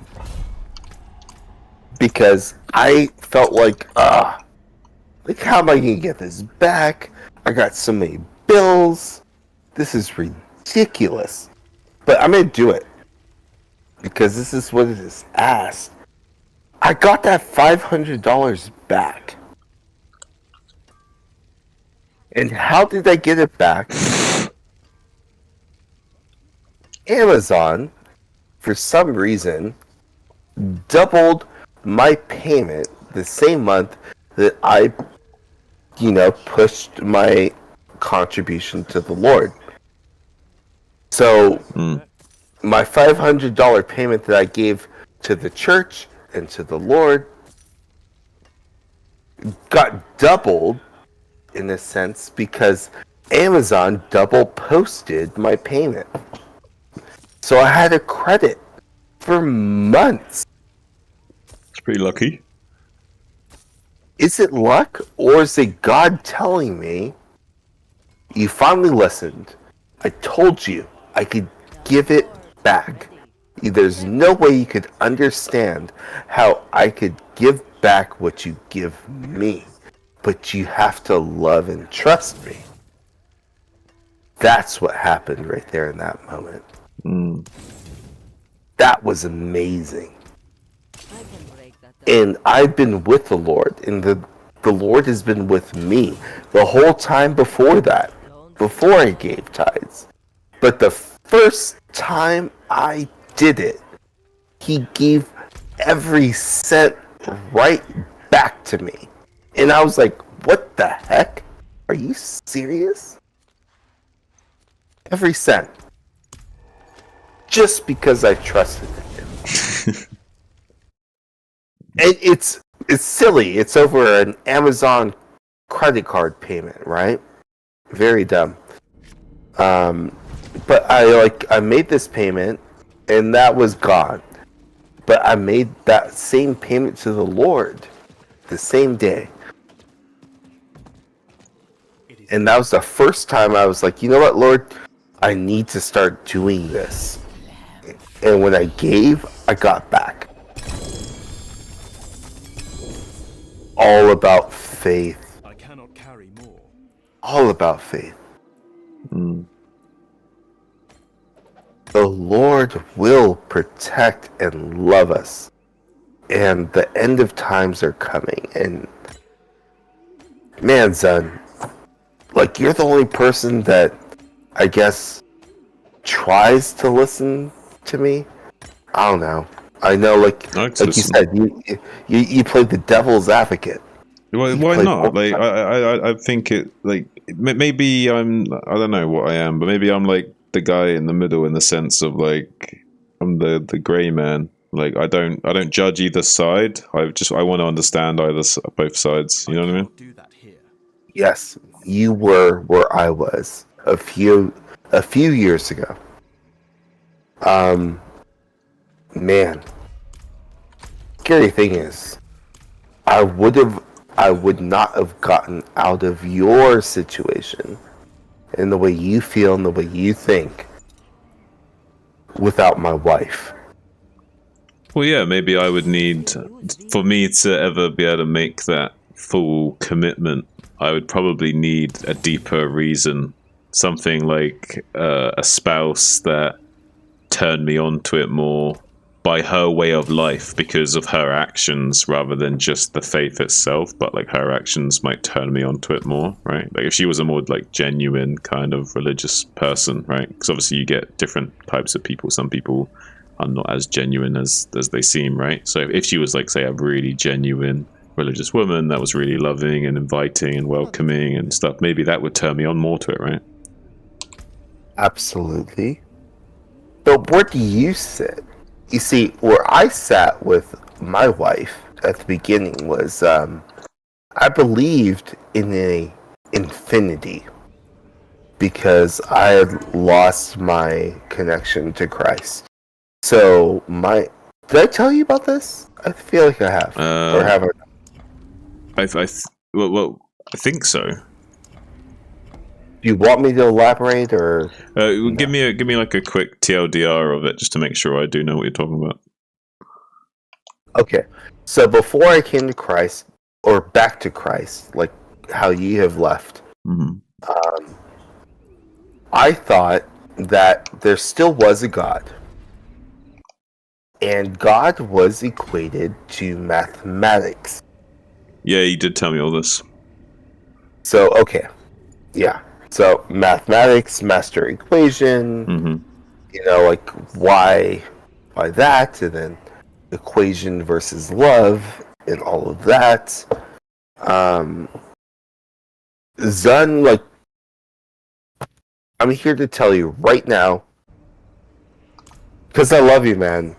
Because I felt like, how am I going to get this back? I got so many bills. This is ridiculous. But I'm going to do it. Because this is what it is asked. I got that $500 back. And how did I get it back? Amazon, for some reason, doubled my payment the same month that I, pushed my contribution to the Lord. So, my $500 payment that I gave to the church and to the Lord got doubled in a sense because Amazon double posted my payment. So I had a credit for months. It's pretty lucky. Is it luck or is it God telling me, you finally listened, I told you I could give it back. There's no way you could understand how I could give back what you give me. But you have to love and trust me. That's what happened right there in that moment. That was amazing. And I've been with the Lord, and the Lord has been with me the whole time before that, before I gave tithes. But the first time I did it, He gave every cent right back to me. And I was like, what the heck? Are you serious? Every cent. Just because I trusted him. And it's silly. It's over an Amazon credit card payment, right? Very dumb. But I made this payment and that was gone. But I made that same payment to the Lord the same day. And that was the first time I was like, you know what, Lord? I need to start doing this. And when I gave, I got back. All about faith. I cannot carry more. All about faith. The Lord will protect and love us. And the end of times are coming. And man, son, like, you're the only person that, I guess, tries to listen to me. I don't know. I know, like you said, you played the devil's advocate. Why not? Like, I think it, like, maybe I don't know what I am, but maybe I'm like the guy in the middle in the sense of, like, I'm the grey man. Like, I don't judge either side. I want to understand both sides. You know what I mean? Do that here. Yes, you were where I was a few years ago. Man, scary thing is, I would not have gotten out of your situation and the way you feel and the way you think without my wife. Well, yeah, maybe I would need, for me to ever be able to make that full commitment, I would probably need a deeper reason. Something like a spouse that turned me on to it more by her way of life because of her actions rather than just the faith itself, but like her actions might turn me onto it more, right? Like if she was a more like genuine kind of religious person, right? Because obviously you get different types of people. Some people are not as genuine as they seem, right? So if she was like, say, a really genuine religious woman that was really loving and inviting and welcoming and stuff, maybe that would turn me on more to it, right? Absolutely. But where do you sit? You see, where I sat with my wife at the beginning was, I believed in a infinity because I had lost my connection to Christ. So did I tell you about this? I feel like I have, or have I? Well, I think so. you want me to elaborate, or Give me like a quick TLDR of it, just to make sure I do know what you're talking about. okay? So before I came to Christ, or back to Christ, like how ye have left, I thought that there still was a God, and God was equated to mathematics. Yeah, you did tell me all this. So okay, yeah. So mathematics, master equation, like why that, and then equation versus love, and all of that. Zun, like, I'm here to tell you right now, because I love you, man.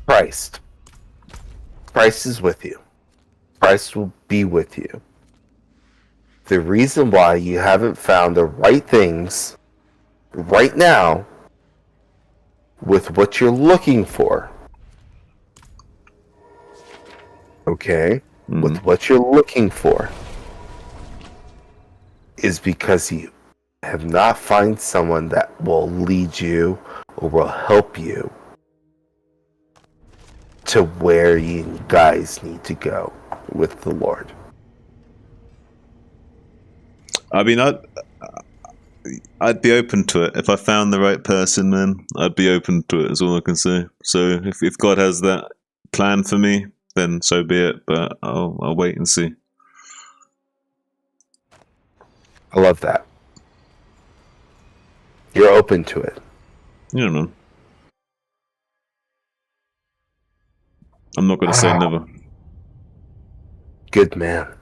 Christ is with you. Christ will be with you. The reason why you haven't found the right things right now with what you're looking for, okay, with what you're looking for, is because you have not found someone that will lead you or will help you to where you guys need to go with the Lord. I mean, I'd be open to it if I found the right person, man. I'd be open to it. Is all I can say. So if God has that plan for me, then so be it. But I'll wait and see. I love that. You're open to it. Yeah, man. I'm not going to say never. Good man.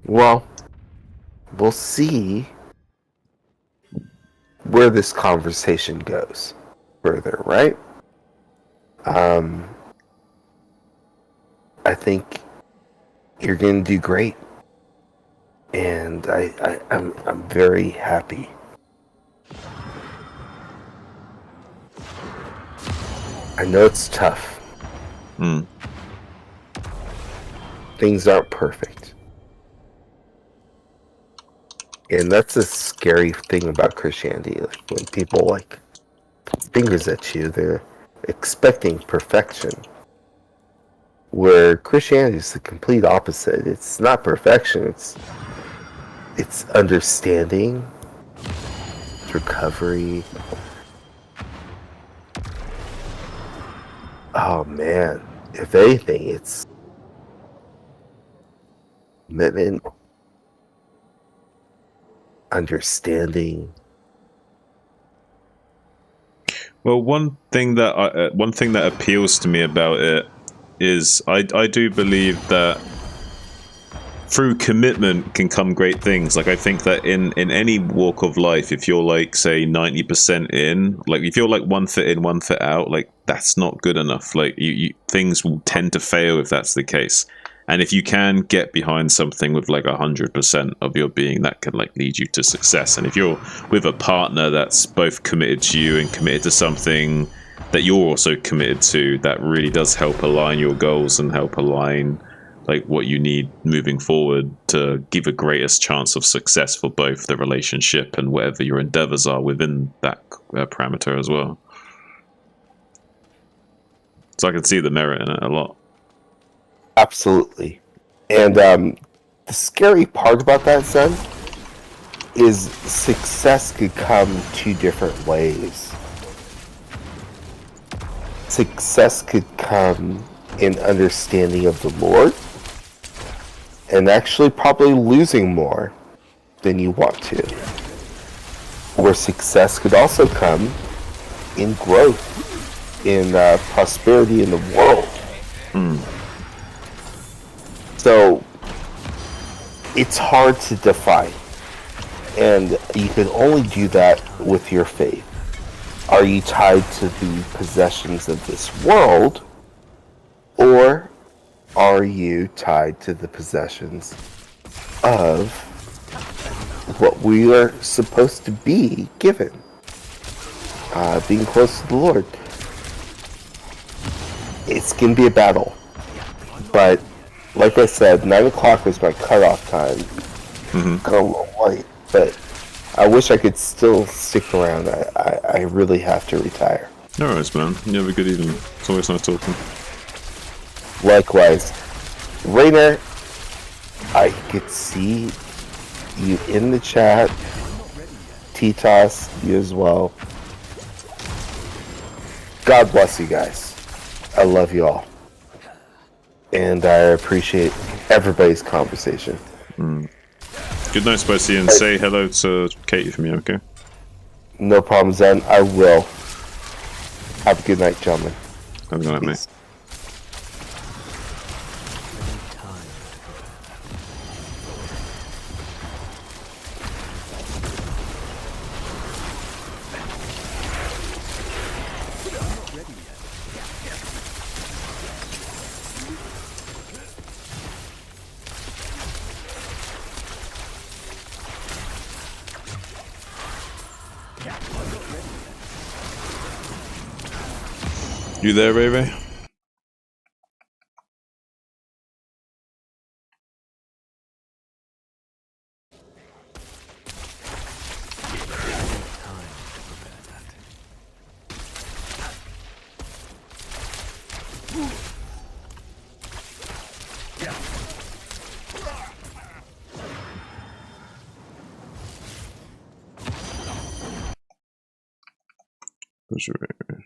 Well, we'll see where this conversation goes further, right? I think you're going to do great, and I'm very happy. I know it's tough. Things aren't perfect. And that's a scary thing about Christianity. Like when people like fingers at you, they're expecting perfection. Where Christianity is the complete opposite. It's not perfection, it's understanding, it's recovery. Oh man. If anything, it's commitment, understanding. Well, one thing that appeals to me about it is I do believe that through commitment can come great things. Like I think that in any walk of life, if you're like say 90% in, like if you're like 1 foot in, 1 foot out, like that's not good enough. Like you things will tend to fail if that's the case. And if you can get behind something with like 100% of your being, that can like lead you to success. And if you're with a partner that's both committed to you and committed to something that you're also committed to, that really does help align your goals and help align like what you need moving forward to give a greatest chance of success for both the relationship and whatever your endeavors are within that parameter as well. So I can see the merit in it a lot. Absolutely. And the scary part about that, son, is success could come 2 different ways. Success could come in understanding of the Lord, and actually probably losing more than you want to. Or success could also come in growth, in prosperity in the world. So it's hard to define, and you can only do that with your faith. Are you tied to the possessions of this world, or are you tied to the possessions of what we are supposed to be given? Being close to the Lord. It's going to be a battle, but like I said, 9 o'clock was my cutoff time. Got a little late, but I wish I could still stick around. I really have to retire. Alright, man. You have a good evening. It's always nice talking. Likewise. Rainer, I could see you in the chat. Titas, you as well. God bless you guys. I love you all. And I appreciate everybody's conversation. Good night, Spicy, and say hello to Katie for me, okay? No problem, Zen. I will. Have a good night, gentlemen. Have a good night, mate. Peace. You there, Ray Ray? Where's Ray Ray?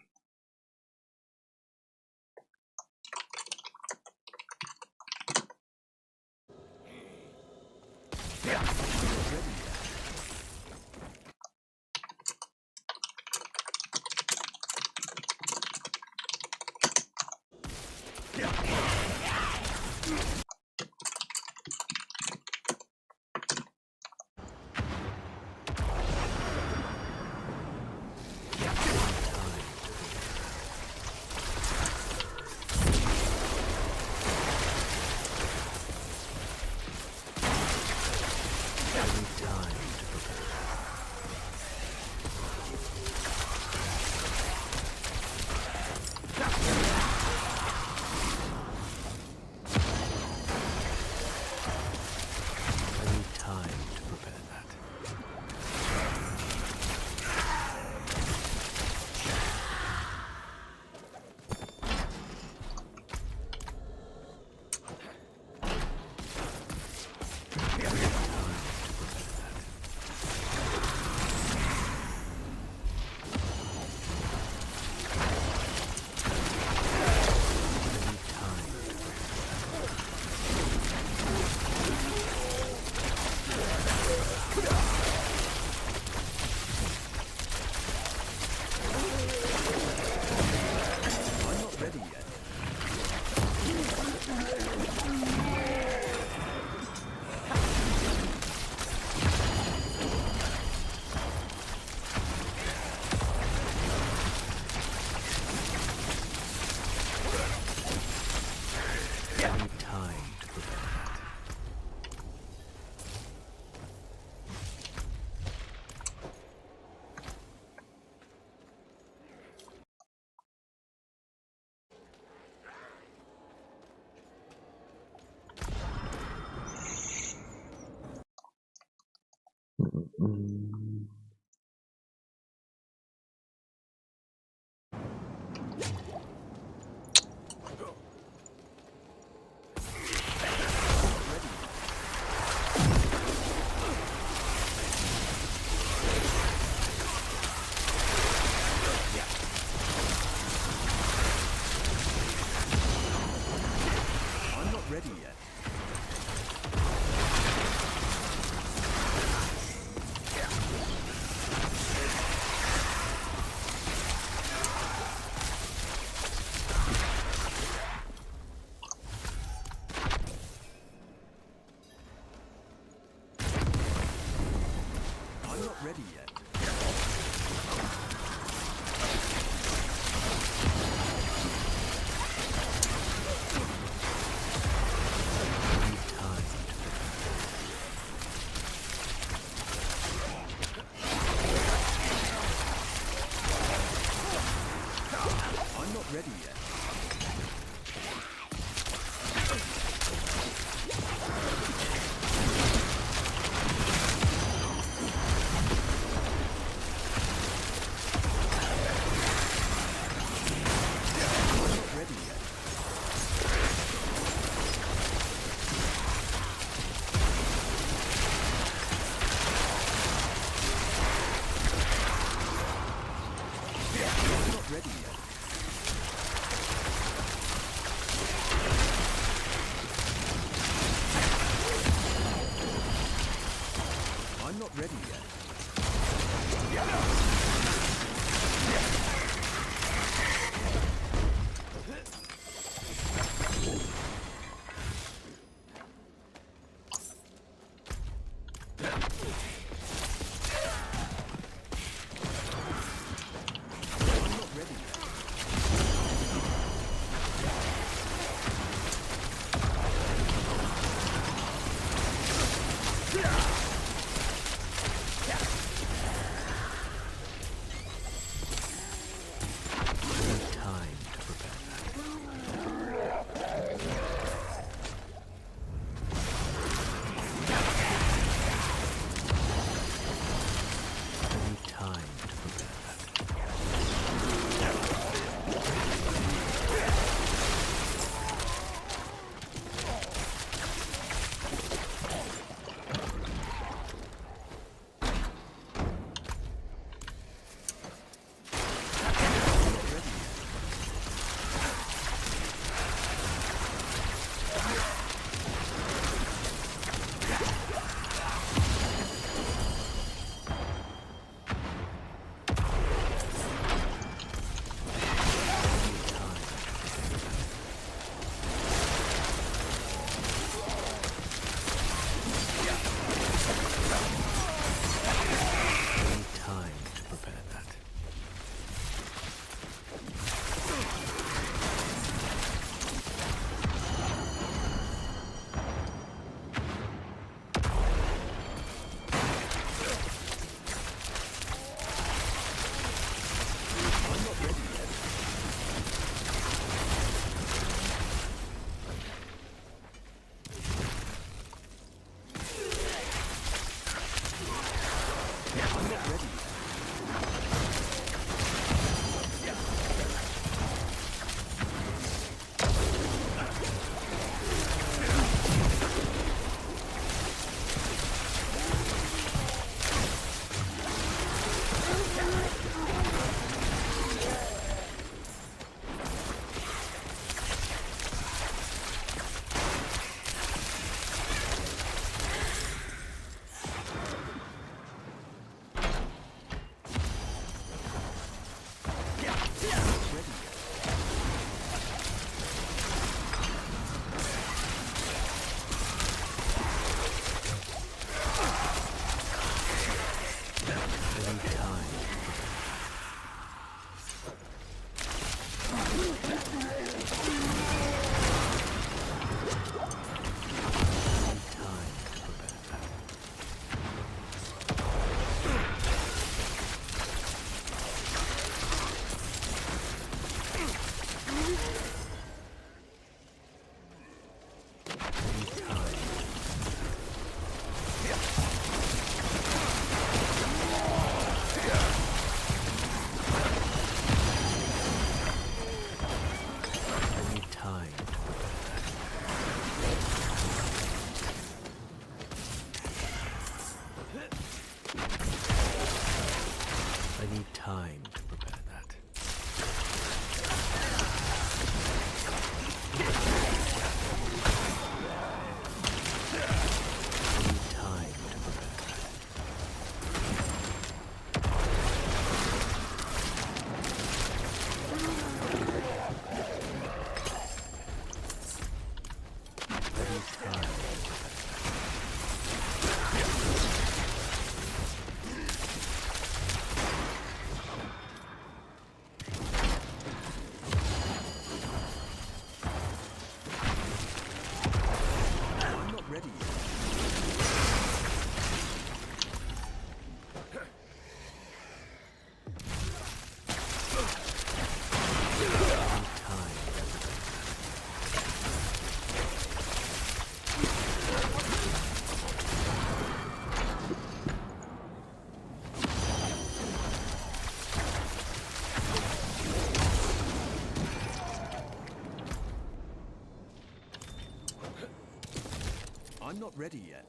I'm not ready yet.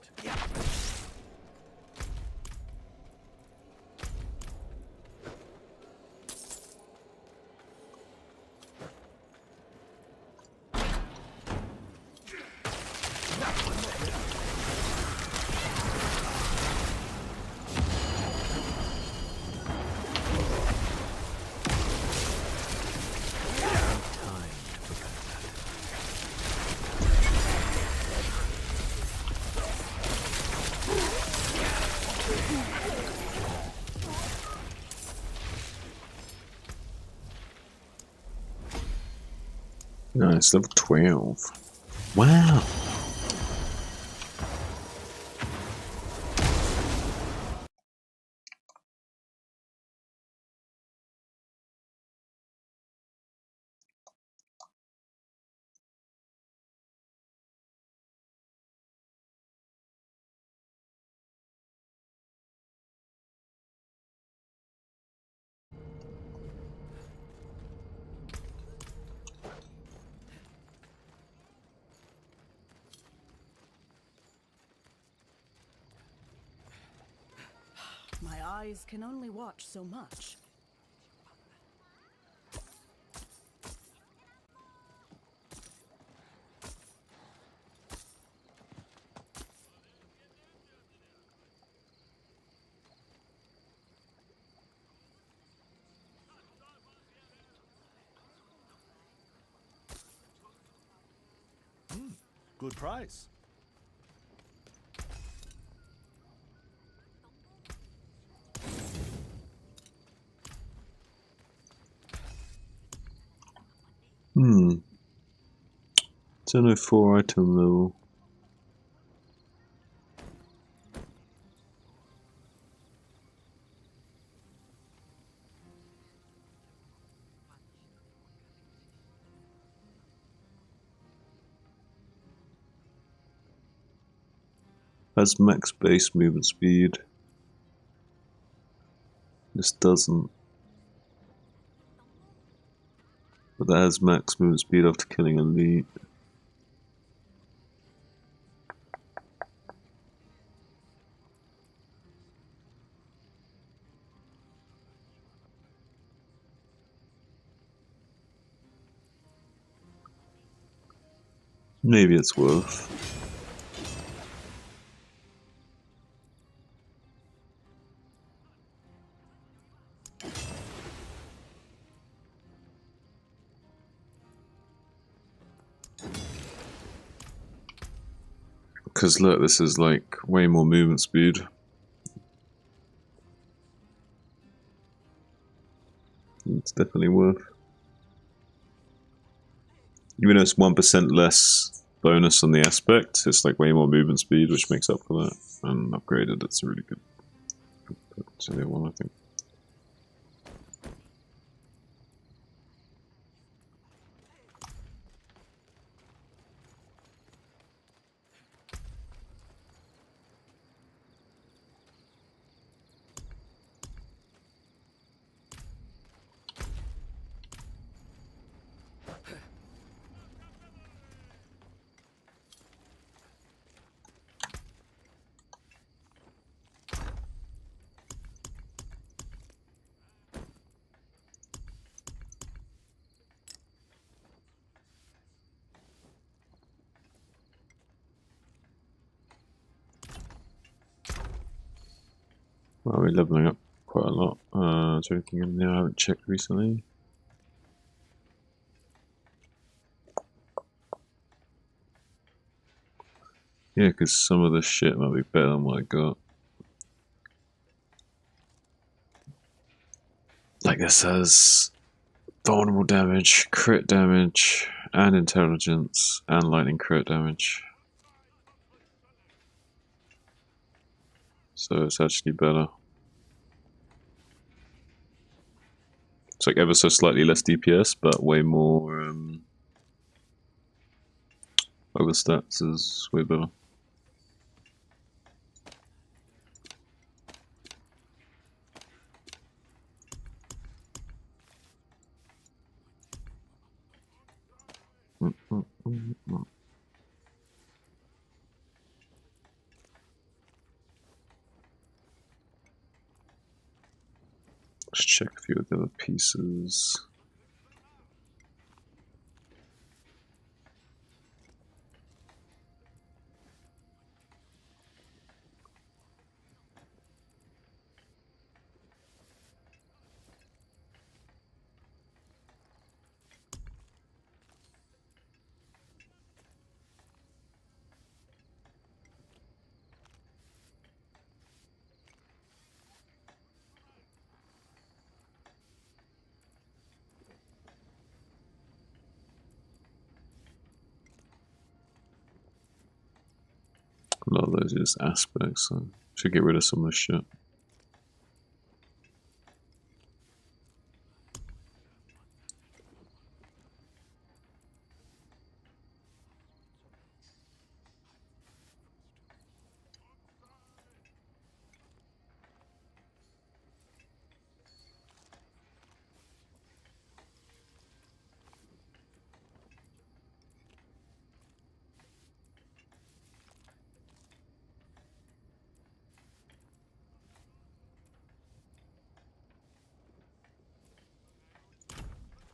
Nice, level 12. Wow. My eyes can only watch so much. Good price. Hmm. 1004 item level. Has max base movement speed. This doesn't. But that has max movement speed after killing elite. Maybe it's worth. Because look, this is like way more movement speed. It's definitely worth. Even though it's 1% less bonus on the aspect, it's like way more movement speed, which makes up for that. And upgraded, it's a really good one, I think. Well, we're leveling up quite a lot. Is there anything in there I haven't checked recently? Yeah, because some of this shit might be better than what I got. Like this has vulnerable damage, crit damage, and intelligence, and lightning crit damage. So it's actually better. It's like ever so slightly less DPS, but way more other stats is way better. Let's check a few of the other pieces. A lot of those are just aspects, so should get rid of some of this shit.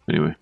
Anyway.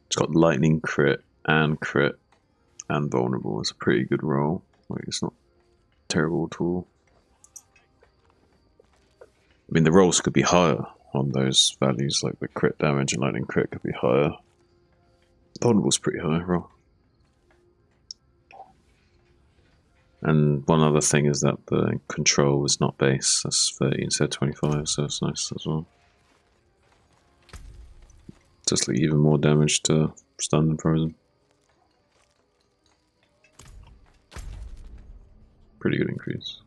It's got lightning crit and vulnerable. It's a pretty good roll. Like, it's not terrible at all. I mean, the rolls could be higher on those values, like the crit damage and lightning crit could be higher. Vulnerable's pretty high roll. And one other thing is that the control is not base. That's 30 instead of 25, so it's nice as well. Just like even more damage to stun and frozen. Pretty good increase.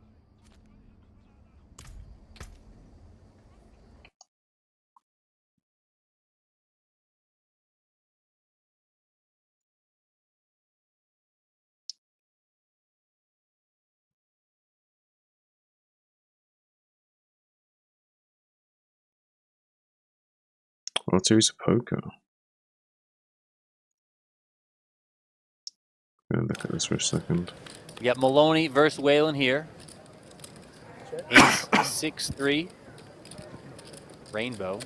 World Series of Poker. Gonna look at this for a second. We got Maloney versus Whalen here. Ace 6-3. Rainbow.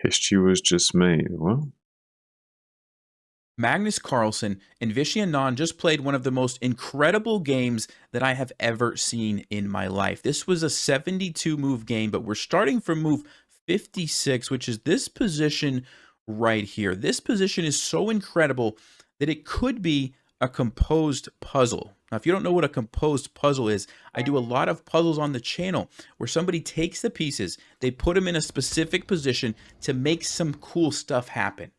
History was just made. What? Magnus Carlsen and Vishy Anand just played one of the most incredible games that I have ever seen in my life. This was a 72 move game, but we're starting from move 56, which is this position right here. This position is so incredible that it could be a composed puzzle. Now, if you don't know what a composed puzzle is, I do a lot of puzzles on the channel where somebody takes the pieces, they put them in a specific position to make some cool stuff happen.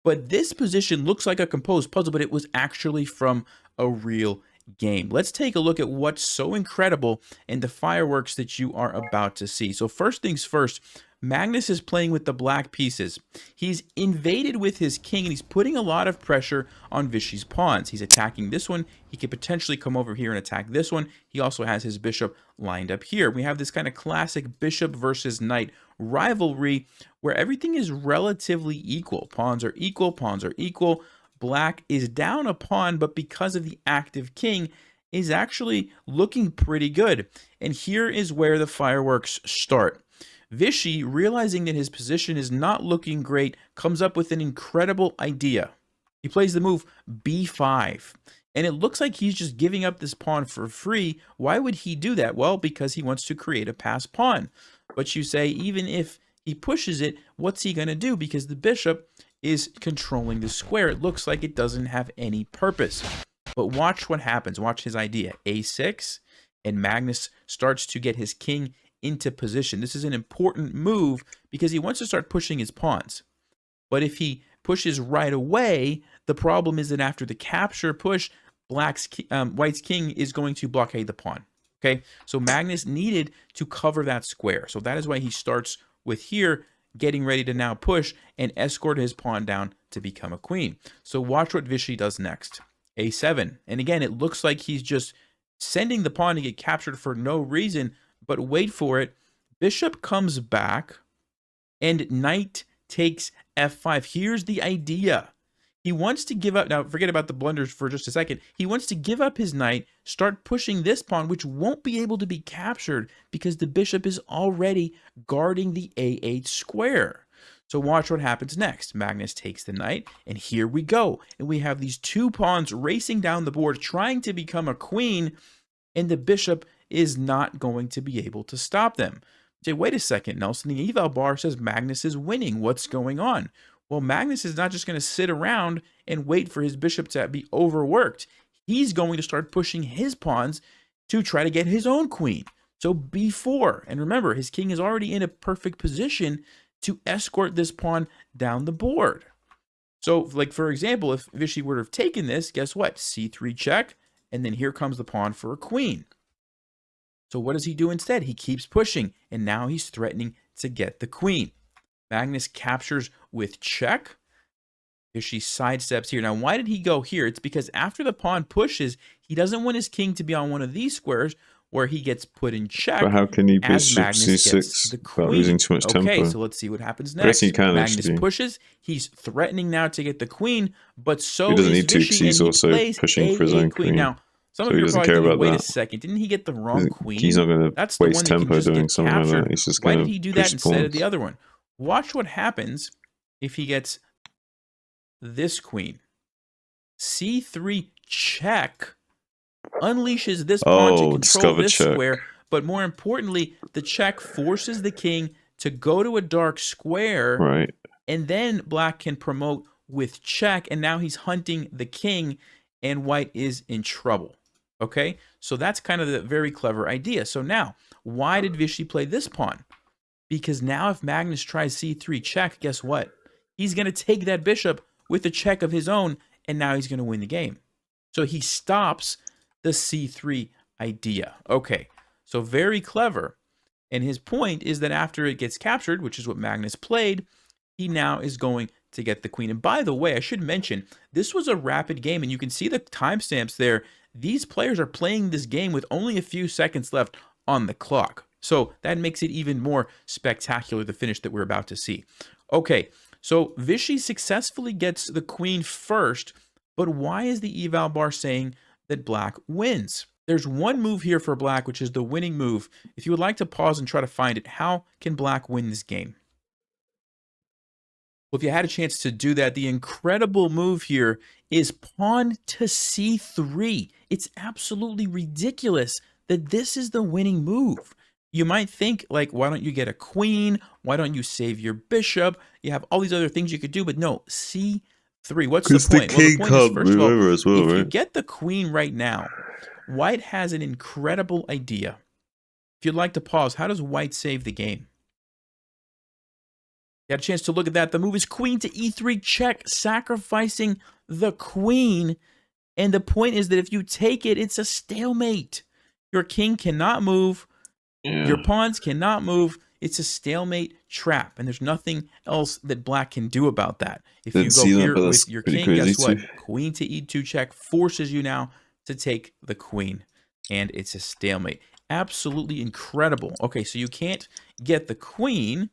But this position looks like a composed puzzle, but it was actually from a real game. Let's take a look at what's so incredible in the fireworks that you are about to see. So first things first, Magnus is playing with the black pieces. He's invaded with his king, and he's putting a lot of pressure on Vishy's pawns. He's attacking this one. He could potentially come over here and attack this one. He also has his bishop lined up here. We have this kind of classic bishop versus knight rivalry where everything is relatively equal. Pawns are equal, pawns are equal. Black is down a pawn, but because of the active king, is actually looking pretty good. And here is where the fireworks start. Vishy, realizing that his position is not looking great, comes up with an incredible idea. He plays the move b5. And it looks like he's just giving up this pawn for free. Why would he do that? Well, because he wants to create a passed pawn. But you say, even if he pushes it, what's he going to do? Because the bishop is controlling the square. It looks like it doesn't have any purpose. But watch what happens. Watch his idea. a6, and Magnus starts to get his king into position. This is an important move because he wants to start pushing his pawns. But if he pushes right away, the problem is that after the capture push, White's king is going to blockade the pawn. Okay, so Magnus needed to cover that square. So that is why he starts with here, getting ready to now push and escort his pawn down to become a queen. So watch what Vishy does next. a7. And again, it looks like he's just sending the pawn to get captured for no reason, but wait for it. Bishop comes back and knight takes f5. Here's the idea. He wants to give up. Now, forget about the blunders for just a second. He wants to give up his knight, start pushing this pawn, which won't be able to be captured because the bishop is already guarding the a8 square. So watch what happens next. Magnus takes the knight, and here we go. And we have these two pawns racing down the board, trying to become a queen, and the bishop is not going to be able to stop them. Say, wait a second, Nelson. The eval bar says Magnus is winning. What's going on? Well, Magnus is not just going to sit around and wait for his bishop to be overworked. He's going to start pushing his pawns to try to get his own queen. So b4. And remember, his king is already in a perfect position to escort this pawn down the board. So, like, for example, if Vishy would have taken this, guess what? c3 check, and then here comes the pawn for a queen. So what does he do instead? He keeps pushing, and now he's threatening to get the queen. Magnus captures with check. Vishy sidesteps here. Now, why did he go here? It's because after the pawn pushes, he doesn't want his king to be on one of these squares where he gets put in check. But how can he as bishop Magnus gets the c6 queen? without losing too much tempo? Okay, so let's see what happens I guess next. he can, Magnus actually. pushes. He's threatening now to get the queen, but so He doesn't is need to, 'cause Vishy, he's and he also plays pushing for his own a8 queen. Now, some So of he you are doesn't probably care thinking, about wait that. a second, didn't he get the wrong queen? He's not going to That's the waste one that can tempo just doing get something like captured. that. He's just Why going did to he do push that instead of pawns. the other one? Watch what happens if he gets this queen. c3 check unleashes this pawn to control discover this check. square, but more importantly, the check forces the king to go to a dark square, Right. and then black can promote with check, and now he's hunting the king, and white is in trouble. Okay, so that's kind of the very clever idea. So now, why did Vishy play this pawn? Because now if Magnus tries c3 check, guess what? He's going to take that bishop with a check of his own, and now he's going to win the game. So he stops the c3 idea. Okay, so very clever. And his point is that after it gets captured, which is what Magnus played, he now is going to get the queen. And by the way, I should mention, this was a rapid game, and you can see the timestamps there. These players are playing this game with only a few seconds left on the clock. So that makes it even more spectacular, the finish that we're about to see. Okay, so Vishy successfully gets the queen first, but why is the eval bar saying that black wins? There's one move here for black, which is the winning move. If you would like to pause and try to find it, how can black win this game? Well, if you had a chance to do that, the incredible move here is pawn to c3. It's absolutely ridiculous that this is the winning move. You might think, like, why don't you get a queen? Why don't you save your bishop? You have all these other things you could do, but no, c3. What's the Because the point? Well, the king point is, can't first of move all, over as well, if you right? get the queen right now, white has an incredible idea. If you'd like to pause, how does white save the game? You had a chance to look at that. The move is queen to e3 check, sacrificing the queen. And the point is that if you take it, it's a stalemate. Your king cannot move. Yeah. Your pawns cannot move. It's a stalemate trap. And there's nothing else that black can do about that. If Didn't you go see that, here but with that's your pretty king, crazy guess what? too. Queen to e2 check forces you now to take the queen. And it's a stalemate. Absolutely incredible. Okay, so you can't get the queen.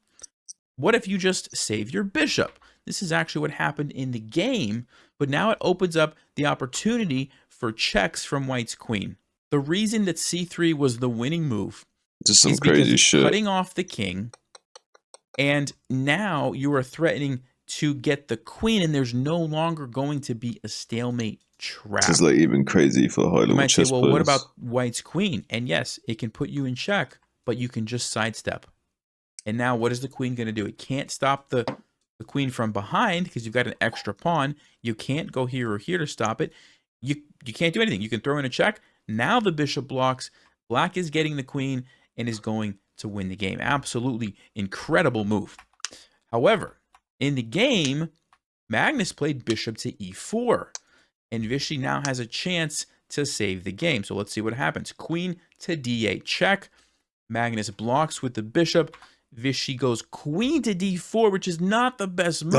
What if you just save your bishop? This is actually what happened in the game, but now it opens up the opportunity for checks from white's queen. The reason that c3 was the winning move Just some is because crazy it's shit. cutting off the king, and now you are threatening to get the queen, and there's no longer going to be a stalemate trap. This is like even crazy for high You level might say, chess well, players. what about white's queen? And yes, it can put you in check, but you can just sidestep. And now what is the queen going to do? It can't stop the queen from behind because you've got an extra pawn. You can't go here or here to stop it. You can't do anything. You can throw in a check. Now the bishop blocks. Black is getting the queen and is going to win the game. Absolutely incredible move. However, in the game, Magnus played bishop to e4. And Vishy now has a chance to save the game. So let's see what happens. Queen to d8 check. Magnus blocks with the bishop. Vishy goes queen to d4, which is not the best move,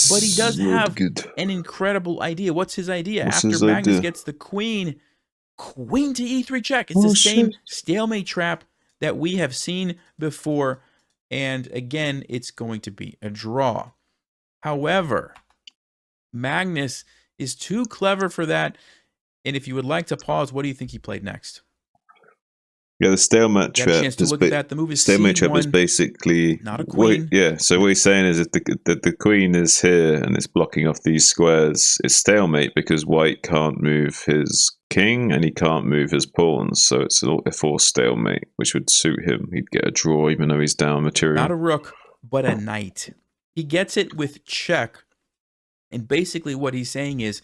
but he does have an incredible idea. What's his idea? What's After his Magnus idea? gets the queen, queen to e3 check. It's the same stalemate trap that we have seen before, and again, it's going to be a draw. However, Magnus is too clever for that, and if you would like to pause, what do you think he played next? Yeah, the stalemate You had a trap. chance to look at that. The move is stalemate trap is c1, basically not a queen. Yeah, so what he's saying is if the queen is here and it's blocking off these squares, it's stalemate because white can't move his king and he can't move his pawns, so it's a forced stalemate, which would suit him. He'd get a draw even though he's down material. Not a rook, but a knight. He gets it with check, and basically what he's saying is,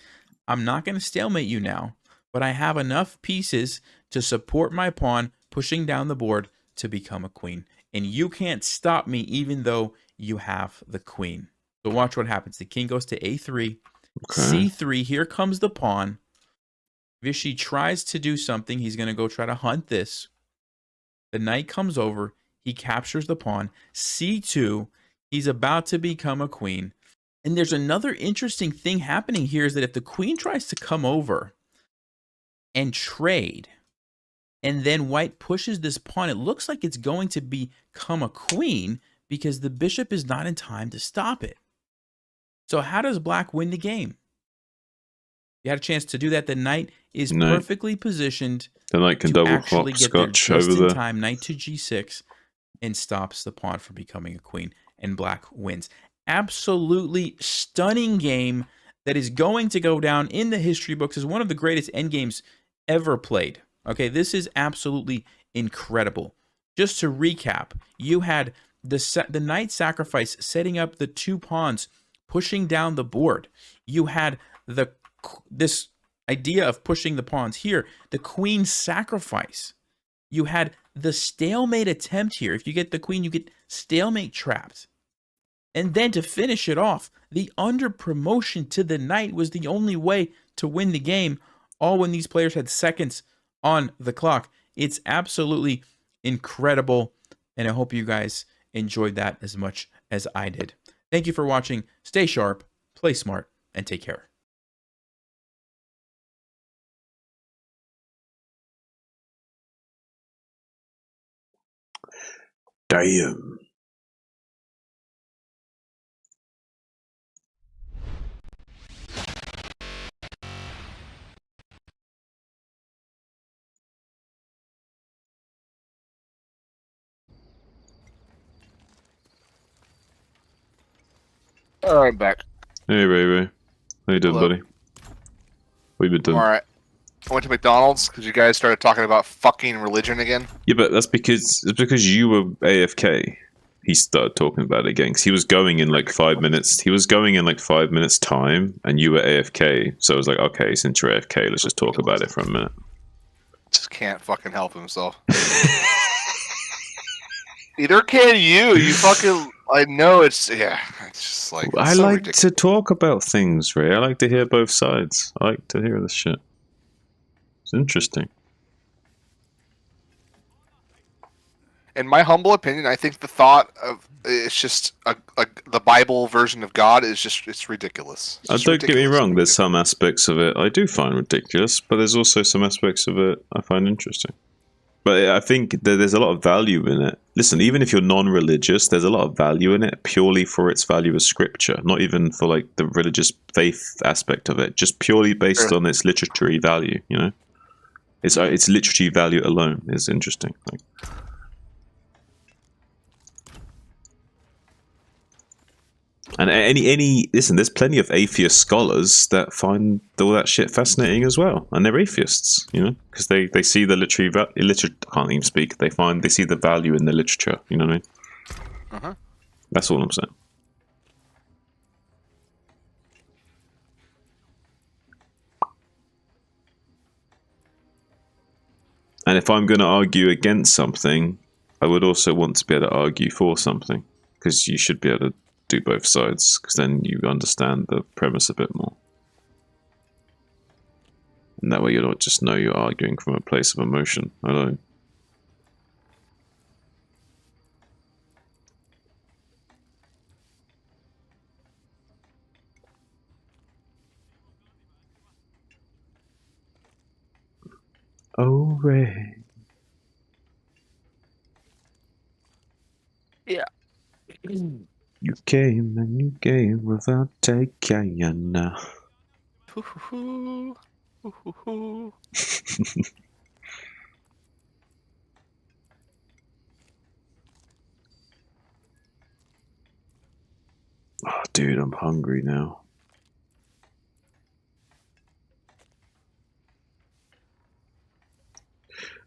I'm not going to stalemate you now, but I have enough pieces to support my pawn pushing down the board to become a queen. And you can't stop me even though you have the queen. So watch what happens. The king goes to a3, c3. Here comes the pawn. Vishy tries to do something. He's going to go try to hunt this. The knight comes over. He captures the pawn. c2. He's about to become a queen. And there's another interesting thing happening here is that if the queen tries to come over and trade, and then white pushes this pawn, it looks like it's going to become a queen because the bishop is not in time to stop it. So how does black win the game? You had a chance to do that. The knight is perfectly positioned. The knight can to double actually get there scotch just over in there. time. Knight to g6 and stops the pawn from becoming a queen, and black wins. Absolutely stunning game that is going to go down in the history books as one of the greatest endgames ever played. Okay, this is absolutely incredible. Just to recap, you had the knight sacrifice setting up the two pawns, pushing down the board. You had this idea of pushing the pawns here, the queen sacrifice. You had the stalemate attempt here. If you get the queen, you get stalemate trapped. And then to finish it off, the under promotion to the knight was the only way to win the game, all when these players had seconds on the clock. It's absolutely incredible, and I hope you guys enjoyed that as much as I did. Thank you for watching. Stay sharp, play smart, and take care. Damn. I'm back. Hey, Ray Ray. How you doing, Hello. buddy? What you been doing? All right. I went to McDonald's because you guys started talking about fucking religion again. Yeah, but that's because you were AFK. He started talking about it again because he was going in like 5 minutes. He was going in like 5 minutes time, and you were AFK. So I was like, okay, since you're AFK, let's just talk about it for a minute. Just can't fucking help himself. Neither can you. You fucking. I know it's just like I so like ridiculous. to talk about things, Ray. I like to hear both sides. I like to hear this shit. It's interesting. In my humble opinion, I think the thought of it's just the Bible version of God is just it's ridiculous. It's just Don't get me ridiculous. wrong. There's some aspects of it I do find ridiculous, but there's also some aspects of it I find interesting. But I think that there's a lot of value in it. Listen, even if you're non-religious, there's a lot of value in it purely for its value as scripture, not even for like the religious faith aspect of it, just purely based on its literary value. You know, its literary value alone is interesting. Like, and listen, there's plenty of atheist scholars that find all that shit fascinating as well, and they're atheists, you know, because they see the literary can't even speak. They see the value in the literature. You know what I mean? That's all I'm saying. And if I'm going to argue against something, I would also want to be able to argue for something, because you should be able to do both sides, because then you understand the premise a bit more. And that way you don't just know you're arguing from a place of emotion alone. Oh, Ray. Yeah. You came and you gave without taking. Oh, dude, I'm hungry now.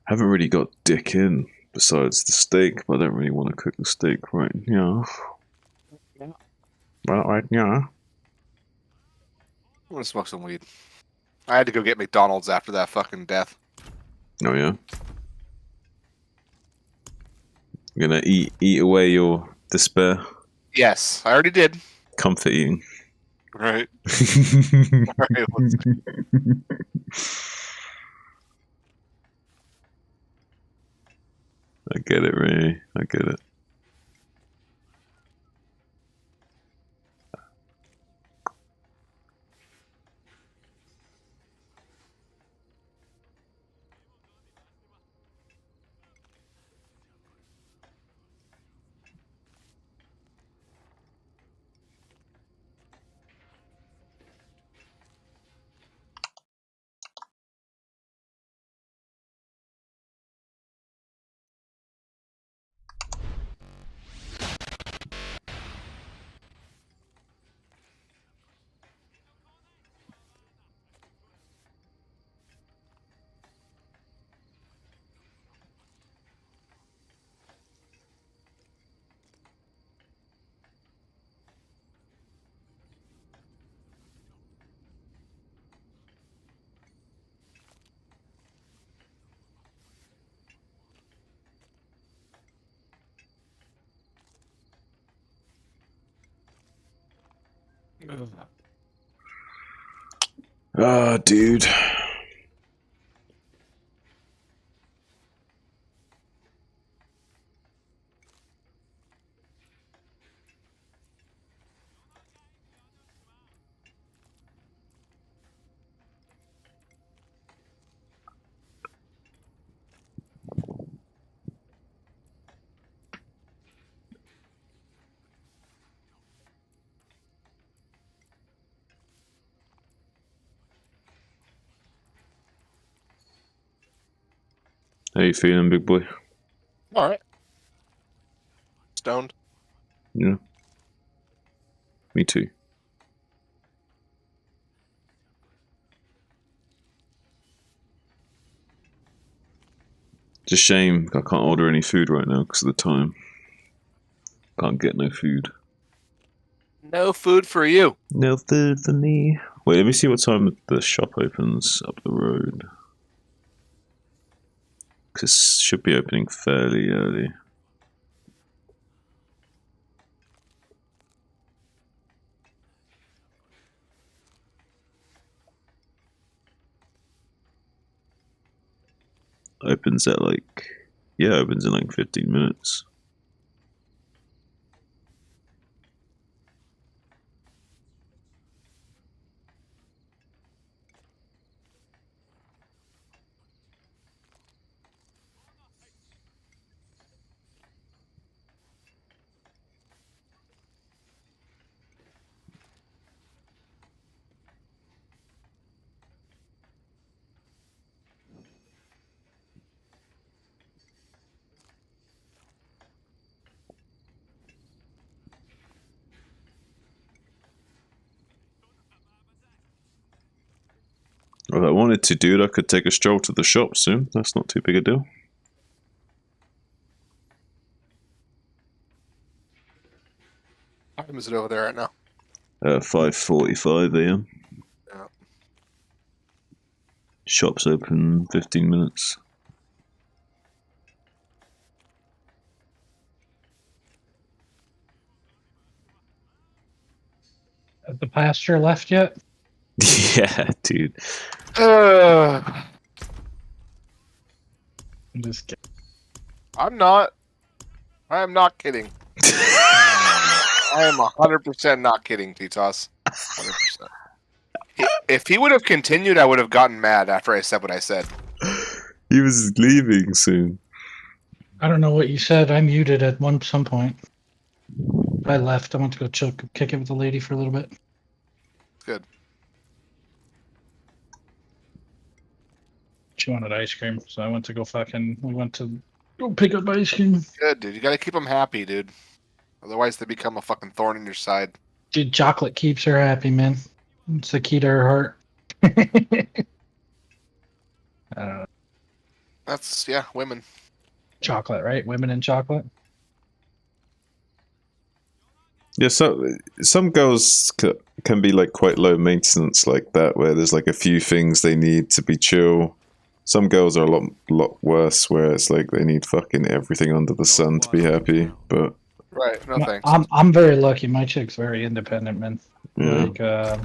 Haven't really got dick in besides the steak, but I don't really want to cook the steak right now. Right now. I'm gonna smoke some weed. I had to go get McDonald's after that fucking death. Oh yeah. You're gonna eat away your despair. Yes, I already did. Comfort eating. Right. Alright, I get it, Ray. I get it. Ah, dude. How you feeling, big boy? Alright. Stoned. Yeah. Me too. It's a shame I can't order any food right now because of the time. Can't get no food. No food for you. No food for me. Wait, let me see what time the shop opens up the road. Because it should be opening fairly early. Opens at like... Yeah, opens in like 15 minutes. If I wanted to do it, I could take a stroll to the shop soon. That's not too big a deal. What time is it over there right now? 5:45 a.m. Yeah. Shop's open 15 minutes. Has the pasture left yet? Yeah, dude. I'm Just kidding. not. I am not kidding. I am 100% not kidding, Titos. 100%. If he would have continued, I would have gotten mad after I said what I said. He was leaving soon. I don't know what you said. I muted at some point. I left. I went to go kick it with the lady for a little bit. Good. She wanted ice cream, so I went to go we went to go pick up ice cream. Good, dude. You gotta keep them happy, dude. Otherwise, they become a fucking thorn in your side. Dude, chocolate keeps her happy, man. It's the key to her heart. That's, yeah, women. Chocolate, right? Women in chocolate. Yeah, so some girls can be like quite low maintenance like that, where there's like a few things they need to be chill. Some girls are a lot worse, where it's like they need fucking everything under the sun to be happy. But Right, no thanks. I'm very lucky. My chick's very independent, man. yeah, Like,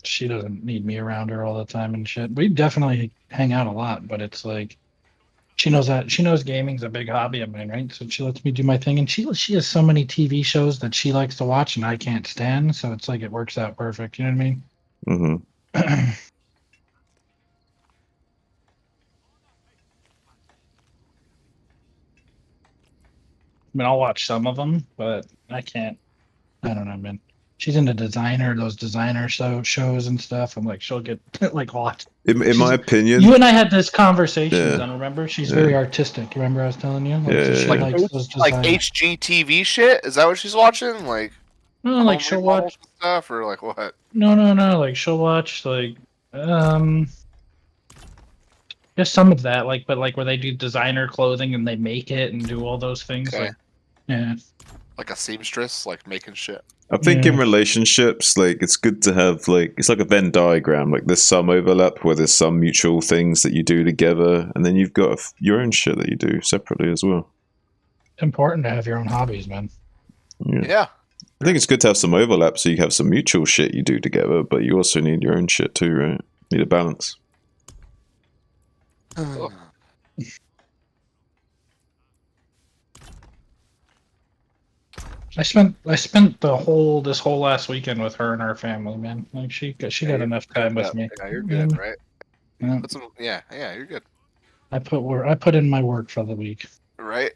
she doesn't need me around her all the time and shit. We definitely hang out a lot, but it's like she knows gaming's a big hobby of mine, right? So she lets me do my thing, and she has so many TV shows that she likes to watch and I can't stand. So it's like it works out perfect. You know what I mean? mm-hmm. I mean, I'll watch some of them, but I can't. I don't know, man. She's into those designer shows and stuff. I'm like, she'll get like lost. In my opinion, You and I had this conversation, Yeah. Don, remember? She's very artistic. Remember I was telling you? Like, Yeah, so she yeah, likes those Like design. HGTV shit? Is that what she's watching? Like, No, like home she'll remodels watch. and stuff, or like what? No. Like she'll watch like just some of that. Like, but like where they do designer clothing and they make it and do all those things. Okay. Like, yeah. Like a seamstress, like making shit. I think in Yeah. relationships, like it's good to have like it's like a Venn diagram. Like there's some overlap where there's some mutual things that you do together, and then you've got your own shit that you do separately as well. It's important to have your own hobbies, man. Yeah. I think it's good to have some overlap so you have some mutual shit you do together, but you also need your own shit too, right? Need a balance. I spent this whole last weekend with her and her family, man. Like she got enough time with me. Yeah, you're good, right? Yeah. Yeah, you're good. I put in my work for the week. Right?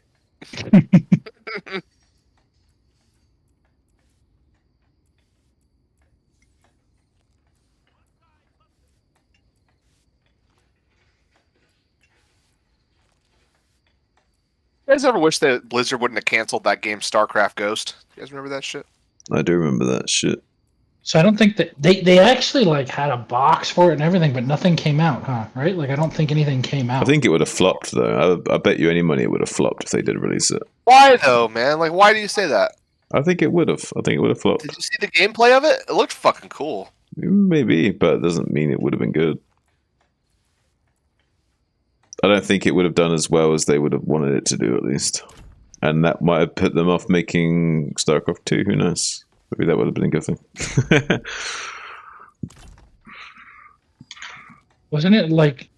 You guys ever wish that Blizzard wouldn't have canceled that game StarCraft Ghost? You guys remember that shit? I do remember that shit. So I don't think that they actually like had a box for it and everything, but nothing came out, huh? Right? Like I don't think anything came out. I think it would have flopped though. I bet you any money it would have flopped if they did release it. Why though, man? Like, why do you say that? I think it would have. I think it would have flopped. Did you see the gameplay of it? It looked fucking cool. Maybe, but it doesn't mean it would have been good. I don't think it would have done as well as they would have wanted it to do, at least. And that might have put them off making StarCraft 2, who knows? Maybe that would have been a good thing. Wasn't it like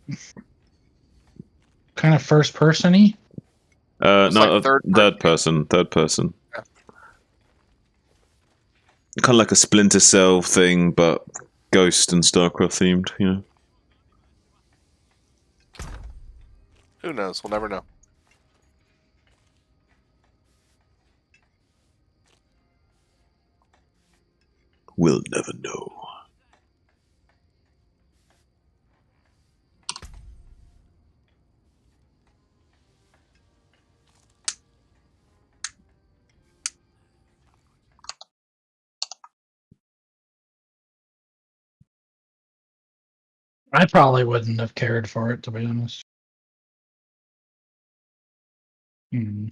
kind of first person-y? No, like third person. Yeah. Kind of like a Splinter Cell thing, but Ghost and StarCraft themed, you know? Who knows? We'll never know. We'll never know. I probably wouldn't have cared for it, to be honest. Hmm.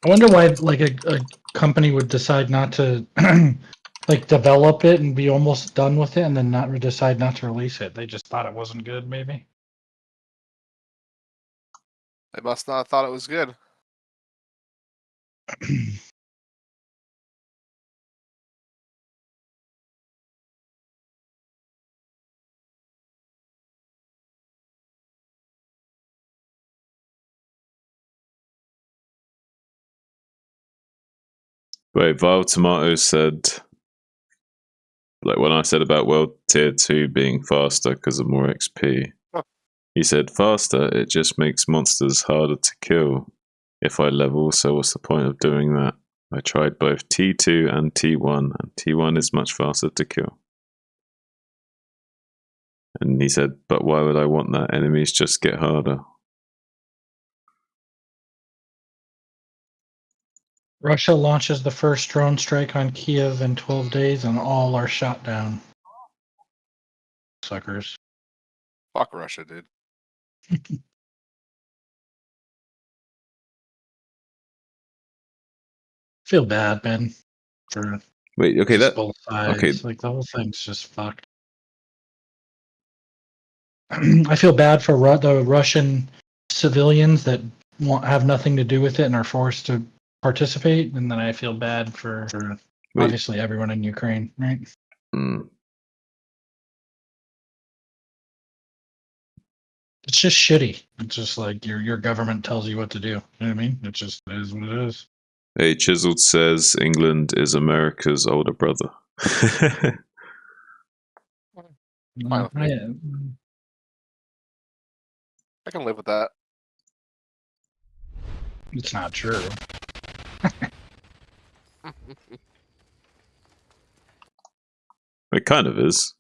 I wonder why, like a company would decide not to, like develop it and be almost done with it, and then not decide not to release it. They just thought it wasn't good, maybe. They must not have thought it was good. Wait, Vile Tomato said, like when I said about World Tier 2 being faster because of more XP, Huh. he said, faster, it just makes monsters harder to kill if I level, so what's the point of doing that? I tried both T2 and T1, and T1 is much faster to kill. And he said, but why would I want that? Enemies just get harder. Russia launches the first drone strike on Kiev in 12 days, and all are shot down. Suckers. Fuck Russia, dude. Feel bad, man. For Wait, okay, just that both sides. okay. Like the whole thing's just fucked. I feel bad for the Russian civilians that have nothing to do with it and are forced to participate, and then I feel bad for Wait. obviously everyone in Ukraine, right? Mm. It's just shitty. It's just like your government tells you what to do. You know what I mean? It just is what it is. Hey, Chiseled says England is America's older brother. Fine with me. I can live with that. It's not true. It kind of is.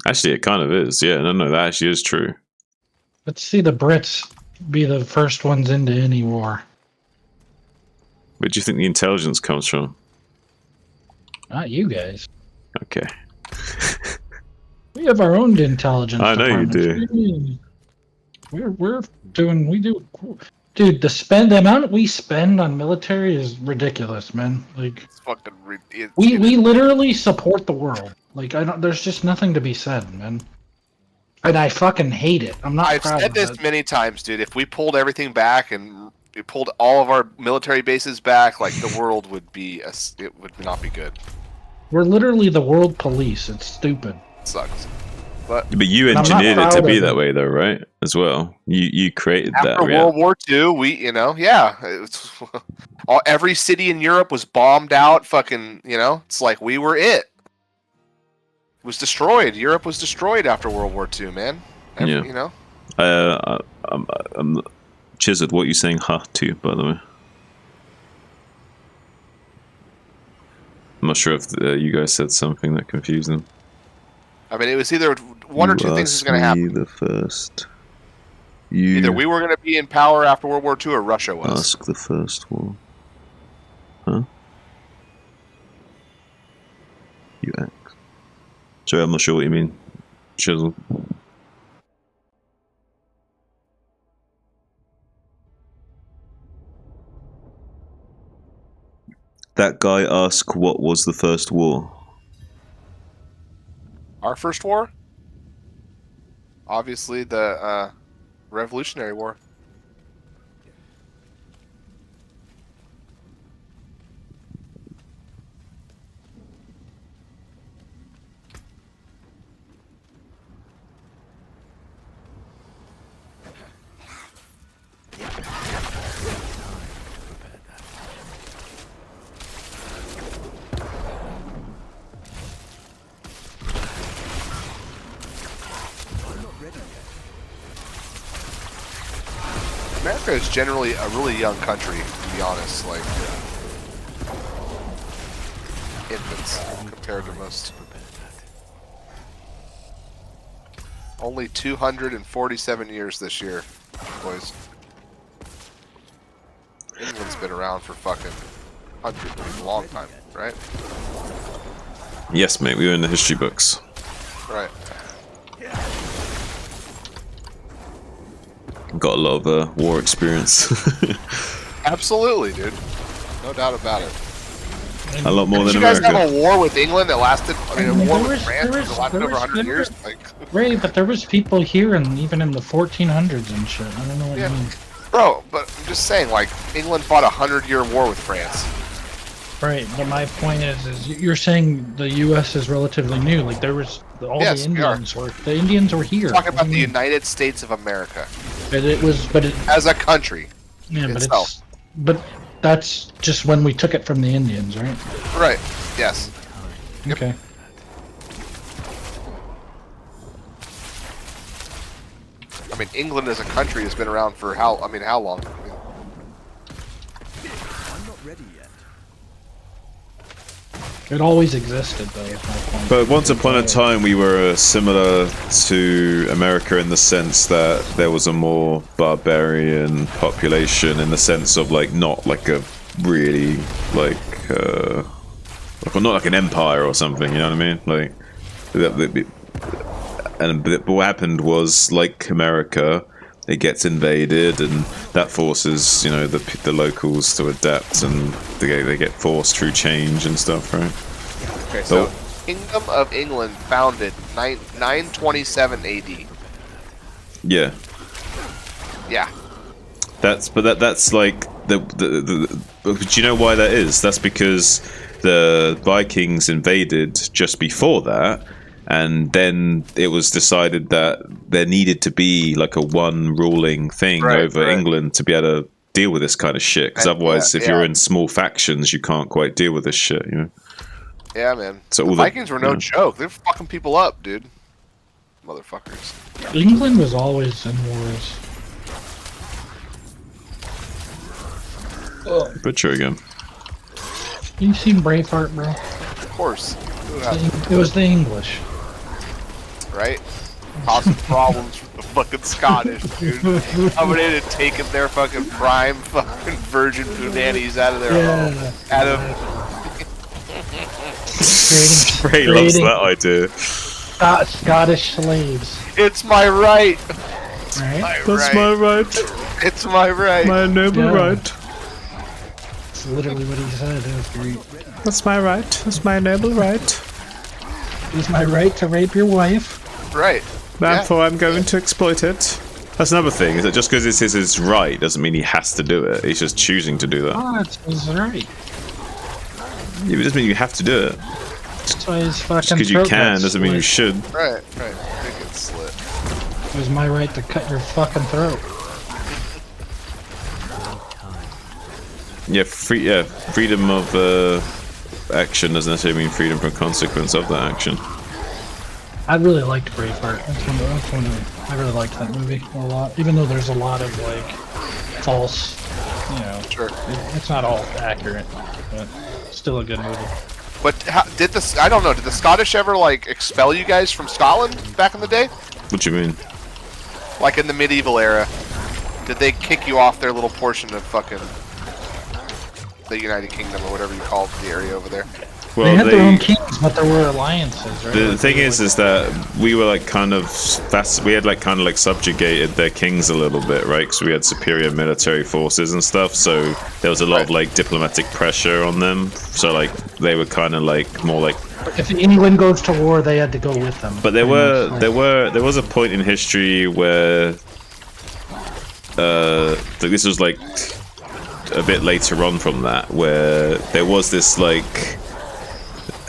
Actually, it kind of is. Yeah, no, that actually is true. Let's see the Brits be the first ones into any war. Where do you think the intelligence comes from? Not you guys. Okay. We have our own intelligence. I know you do. We're doing. We do. Dude, the amount we spend on military is ridiculous, man. Like It's fucking we literally support the world. Like I don't. There's just nothing to be said, man. And I fucking hate it. I'm not. I've proud said of this it. many times, dude. If we pulled everything back and we pulled all of our military bases back, like the world would be it would not be good. We're literally the world police. It's stupid. It sucks. But you I'm not engineered it to proud be of that it. way, though, right? As well, you created that. after World War II, every city in Europe was bombed out. Fucking, it's like we were it. It was destroyed. Europe was destroyed after World War II, man. Yeah. I'm Chiseled, what are you saying ha to, by the way? I'm not sure if you guys said something that confused them. I mean, it was either one or two things is going to happen. The first. You Either we were going to be in power after World War II, or Russia was. ask the first war. Huh? You ask. Sorry, I'm not sure what you mean. Chisel. That guy asked, what was the first war? Our first war? Obviously, the Revolutionary War. America is generally a really young country, to be honest. Like infants compared to most. Only 247 years this year, boys. England's been around for fucking a long time, right? Yes, mate. We were in the history books. Right. Got a lot of war experience. Absolutely, dude. No doubt about it. A lot more Did than you guys America. have a war with England that lasted? I mean, a war with France there that was- lasted there over was- 100 there years. was- Like, Right, but there was people here and even in the 1400s and shit. I don't know what Yeah. you mean. bro, but I'm just saying, like, England fought a 100-year war with France. Right, but my point is you're saying the U.S. is relatively new. Like there was all Yes, the we are. Indians were here. Talking about What do the you mean? United States of America But it as a country. yeah, but itself. but that's just when we took it from the Indians, right? Right. Yes. Yep. Okay. I mean, England as a country has been around for how long? I mean, I'm not ready yet. It always existed, though. Is my point. But once upon a time, we were similar to America in the sense that there was a more barbarian population, in the sense of like not like a really like not like an empire or something. You know what I mean? Like, but what happened was, like America, it gets invaded, and that forces the locals to adapt, and they get forced through change and stuff, right? Okay, so Kingdom of England founded 927 AD. Yeah. Yeah. That's like but do you know why that is? That's because the Vikings invaded just before that, and then it was decided that there needed to be like a one ruling thing over England to be able to deal with this kind of shit. Because otherwise, if you're in small factions, you can't quite deal with this shit, you know? Yeah, man. So the Vikings were no joke. They're fucking people up, dude. Motherfuckers. England was always in wars. Butcher again. You seen Braveheart, bro? Of course. It was the English. Right? Causing problems for the fucking Scottish, dude. Coming in and taking their fucking prime fucking virgin punanies out of their home. Out of... Ray loves that idea. Scottish slaves. It's my right. Right? That's my right. It's my right. My noble right. That's literally what he said. It was great. That's my right. That's my noble right. It's my right to rape your wife. Right. Therefore, I'm going to exploit it. That's another thing, is that just because it is his right doesn't mean he has to do it. He's just choosing to do that. Oh, it's his right. Yeah, it doesn't mean you have to do it. That's why his fucking Just because you throat can got doesn't mean you slit. should. Right. They get slit. It was my right to cut your fucking throat. Yeah, freedom of action doesn't necessarily mean freedom from consequence of that action. I really liked Braveheart. I really liked that movie a lot. Even though there's a lot of like false, Sure. it's not all accurate, but still a good movie. But did the I don't know? Did the Scottish ever like expel you guys from Scotland back in the day? What do you mean? Like in the medieval era, did they kick you off their little portion of fucking the United Kingdom or whatever you call the area over there? Well, they had their own kings, but there were alliances, right? The thing is that we were like we had like kind of like subjugated their kings a little bit, right? Because we had superior military forces and stuff, so there was a lot of like diplomatic pressure on them. So like they were kind of like more like. If England goes to war, they had to go with them. But there was a point in history where this was like a bit later on from that, where there was this like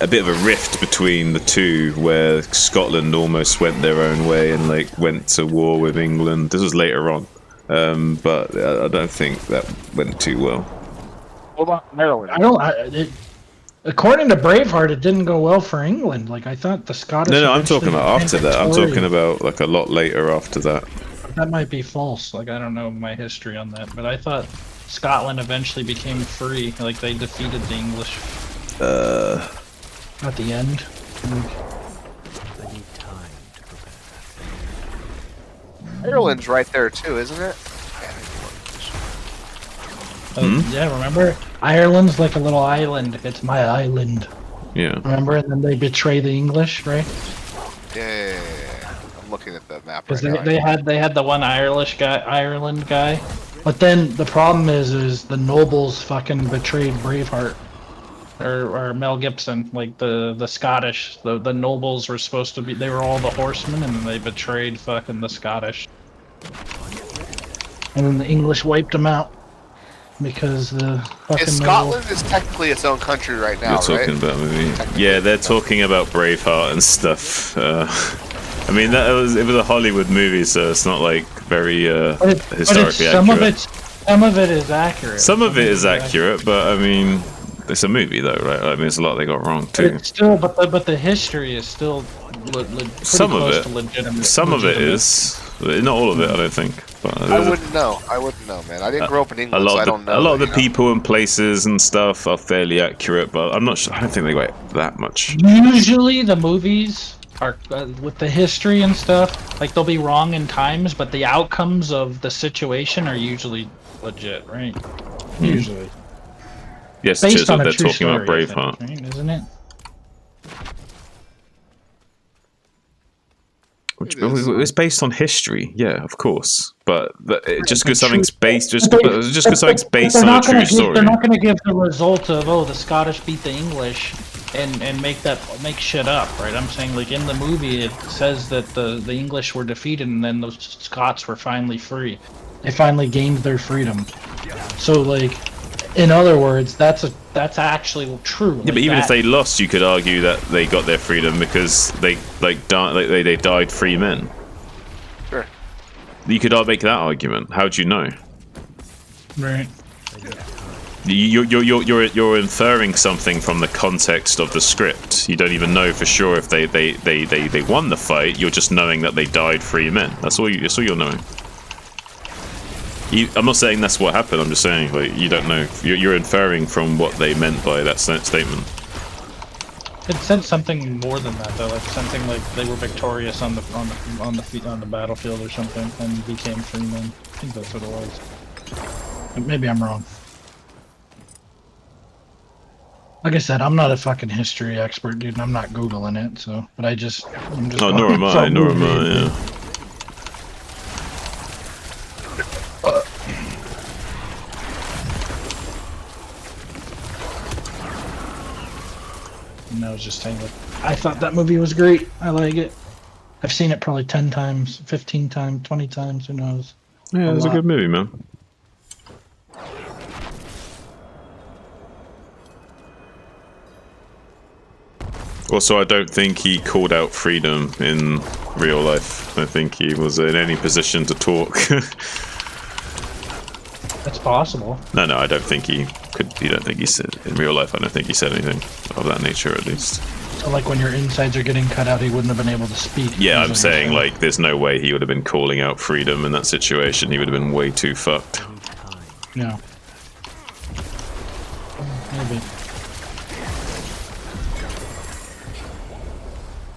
a bit of a rift between the two, where Scotland almost went their own way and like went to war with England. This was later on, but I don't think that went too well. What about Ireland? According to Braveheart, it didn't go well for England. Like I thought the Scottish. No, I'm talking about after that. I'm Victorian. talking about like a lot later after that. That might be false. Like I don't know my history on that, but I thought Scotland eventually became free. Like they defeated the English. At the end. I need time to prepare that. Ireland's right there too, isn't it? Yeah, remember? Ireland's like a little island. It's my island. Yeah. Remember? And then they betray the English, right? Yeah. I'm looking at the map Because right now. they had the one Ireland guy. But then the problem is the nobles fucking betrayed Braveheart. Or Mel Gibson, like the Scottish, the nobles were supposed to be, they were all the horsemen, and they betrayed fucking the Scottish. And then the English wiped them out because the fucking Scotland is technically its own country right now, You're talking about maybe. Yeah, they're talking about Braveheart and stuff. I mean, it was a Hollywood movie, so it's not like very historically accurate. Some of it is accurate. Some of it is accurate, but I mean. It's a movie, though, right? I mean, there's a lot they got wrong too. It's still, but the history is still some of it. to legitimate. Some of it is, not all of it. I don't think. But I wouldn't know. Man. I didn't grow up in England, so I don't know. A lot of the people and places and stuff are fairly accurate, but I'm not sure. I don't think they got that much. Usually, the movies are with the history and stuff. Like they'll be wrong in times, but the outcomes of the situation are usually legit, right? Usually. Yes, based on they're a true talking about story, Braveheart, right? Isn't it? It's based on history, yeah, of course. But just because something's based, just because something's based on a true story, they're not going to give the result of the Scottish beat the English and make shit up, right? I'm saying like in the movie it says that the English were defeated and then those Scots were finally free. They finally gained their freedom. So like. In other words, that's actually true. Yeah, but even if they lost, you could argue that they got their freedom because they died free men. Sure. You could make that argument. How do you know? Right. You're inferring something from the context of the script. You don't even know for sure if they won the fight. You're just knowing that they died free men. That's all you're knowing. I'm not saying that's what happened. I'm just saying, like, you don't know. You're inferring from what they meant by that statement. It said something more than that, though. Like something like they were victorious on the battlefield or something, and became free men. I think that's what it was. Maybe I'm wrong. Like I said, I'm not a fucking history expert, dude, and I'm not googling it. So, but I'm just. No, nor am I. Nor am I. Yeah. And I was just saying, like, I thought that movie was great. I like it. I've seen it probably 10 times, 15 times, 20 times, who knows. Yeah, it's a good movie, man. Also, I don't think he called out freedom in real life. I think he was in any position to talk. That's possible. No, I don't think he could. You don't think he said in real life? I don't think he said anything of that nature, at least. So, like when your insides are getting cut out, he wouldn't have been able to speak. Yeah, I'm saying like, there's no way he would have been calling out freedom in that situation. He would have been way too fucked. Yeah. Maybe.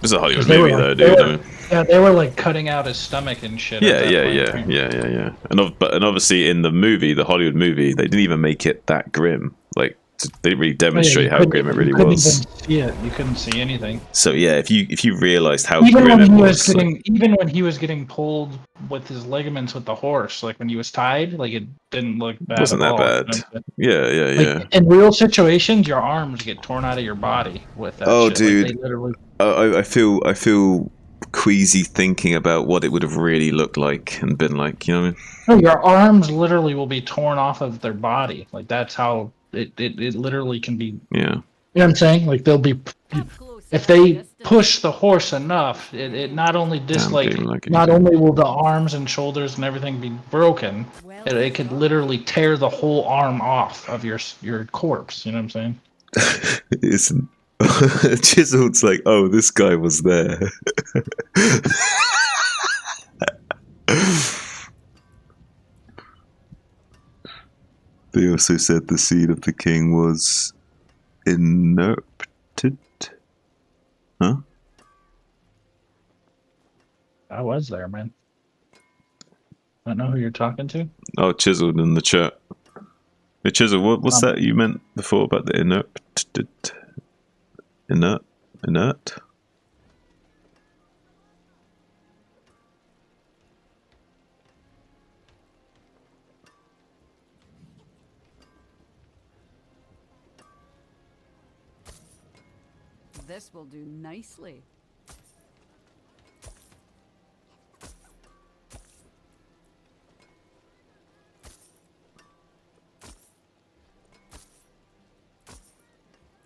It's a Hollywood 'Cause they were movie, like, though, dude. I mean, yeah, they were like cutting out his stomach and shit at yeah, that yeah, point. yeah, Right? yeah. And obviously in the movie, the Hollywood movie, they didn't even make it that grim. Like they didn't really Oh, yeah, demonstrate how grim it you really couldn't was. even see it. You couldn't see anything. So yeah, if you realized how Even grim when it he was was, like, getting, even when he was getting pulled with his ligaments with the horse, like when he was tied, like it didn't look it bad wasn't at that all. You know bad. what I'm saying? Yeah, yeah, yeah. Like in real situations, your arms get torn out of your body with that Oh, shit. Like they dude, literally. I feel queasy thinking about what it would have really looked like and been like. You know what I mean? No, your arms literally will be torn off of their body. Like that's how it literally can be. Yeah. You know what I'm saying? Like they'll be. Up close If and they distant. push the horse enough, it not only Damn like game lagging. not only will the arms and shoulders and everything be broken, Well it could struck. literally tear the whole arm off of your corpse. You know what I'm saying? Isn't Chiseled's like, oh, this guy was there. They also said the seed of the king was inerpted. Huh? I was there, man. I don't know who you're talking to. Oh, Chiseled in the chat. Hey, Chisel, what's Um, that you meant before about the inerpted? Inert? This will do nicely.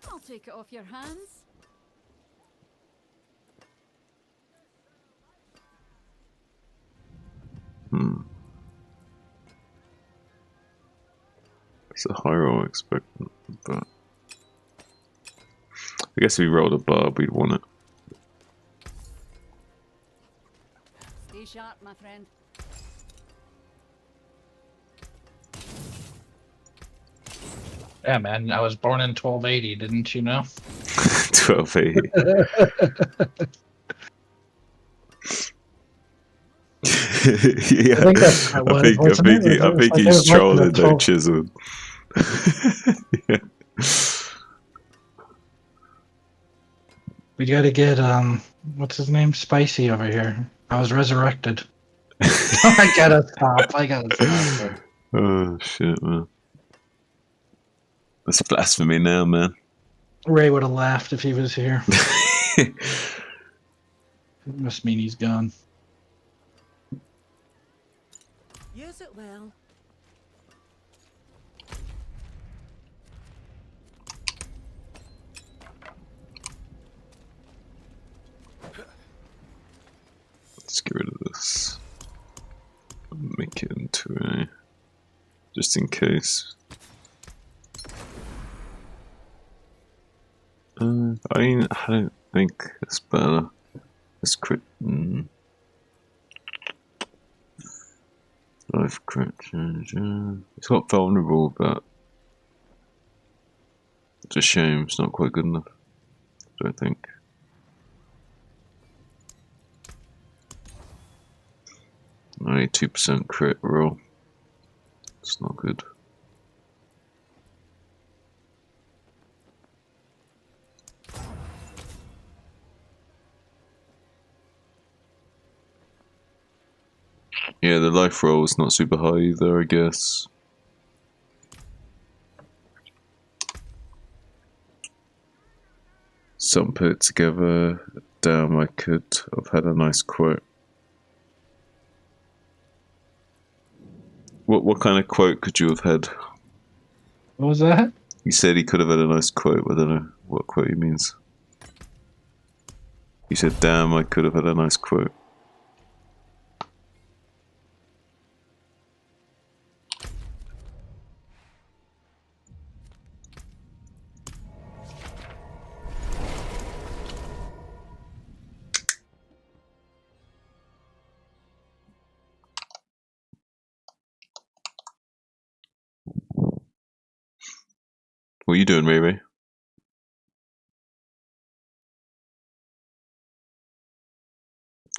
I'll take it off your hands. It's a high roll expected, but I guess if we rolled a barb, we'd want it. Stay sharp, my friend. yeah, man. I was born in 1280. Didn't you know? 1280. Yeah, I think that's how it was, wasn't it? I think he's trolling though, Chisel. Yeah. We gotta get what's his name? Spicy over here. I was resurrected. I gotta stop. I gotta stop. Oh shit, man. That's blasphemy now, man. Ray would have laughed if he was here. It must mean he's gone. Use it well. Let's get rid of this. Make it into a... just in case. I mean, I don't think it's better. Let's crit... Life crit change, yeah. It's got vulnerable, but... it's a shame, it's not quite good enough. I don't think. Only 2% crit roll. It's not good. Yeah, the life roll is not super high either, I guess. Some put it together. Damn, I could have had a nice quote. What kind of quote could you have had? What was that? He said he could have had a nice quote. I don't know what quote he means. He said, damn, I could have had a nice quote. What are you doing, Ray Ray?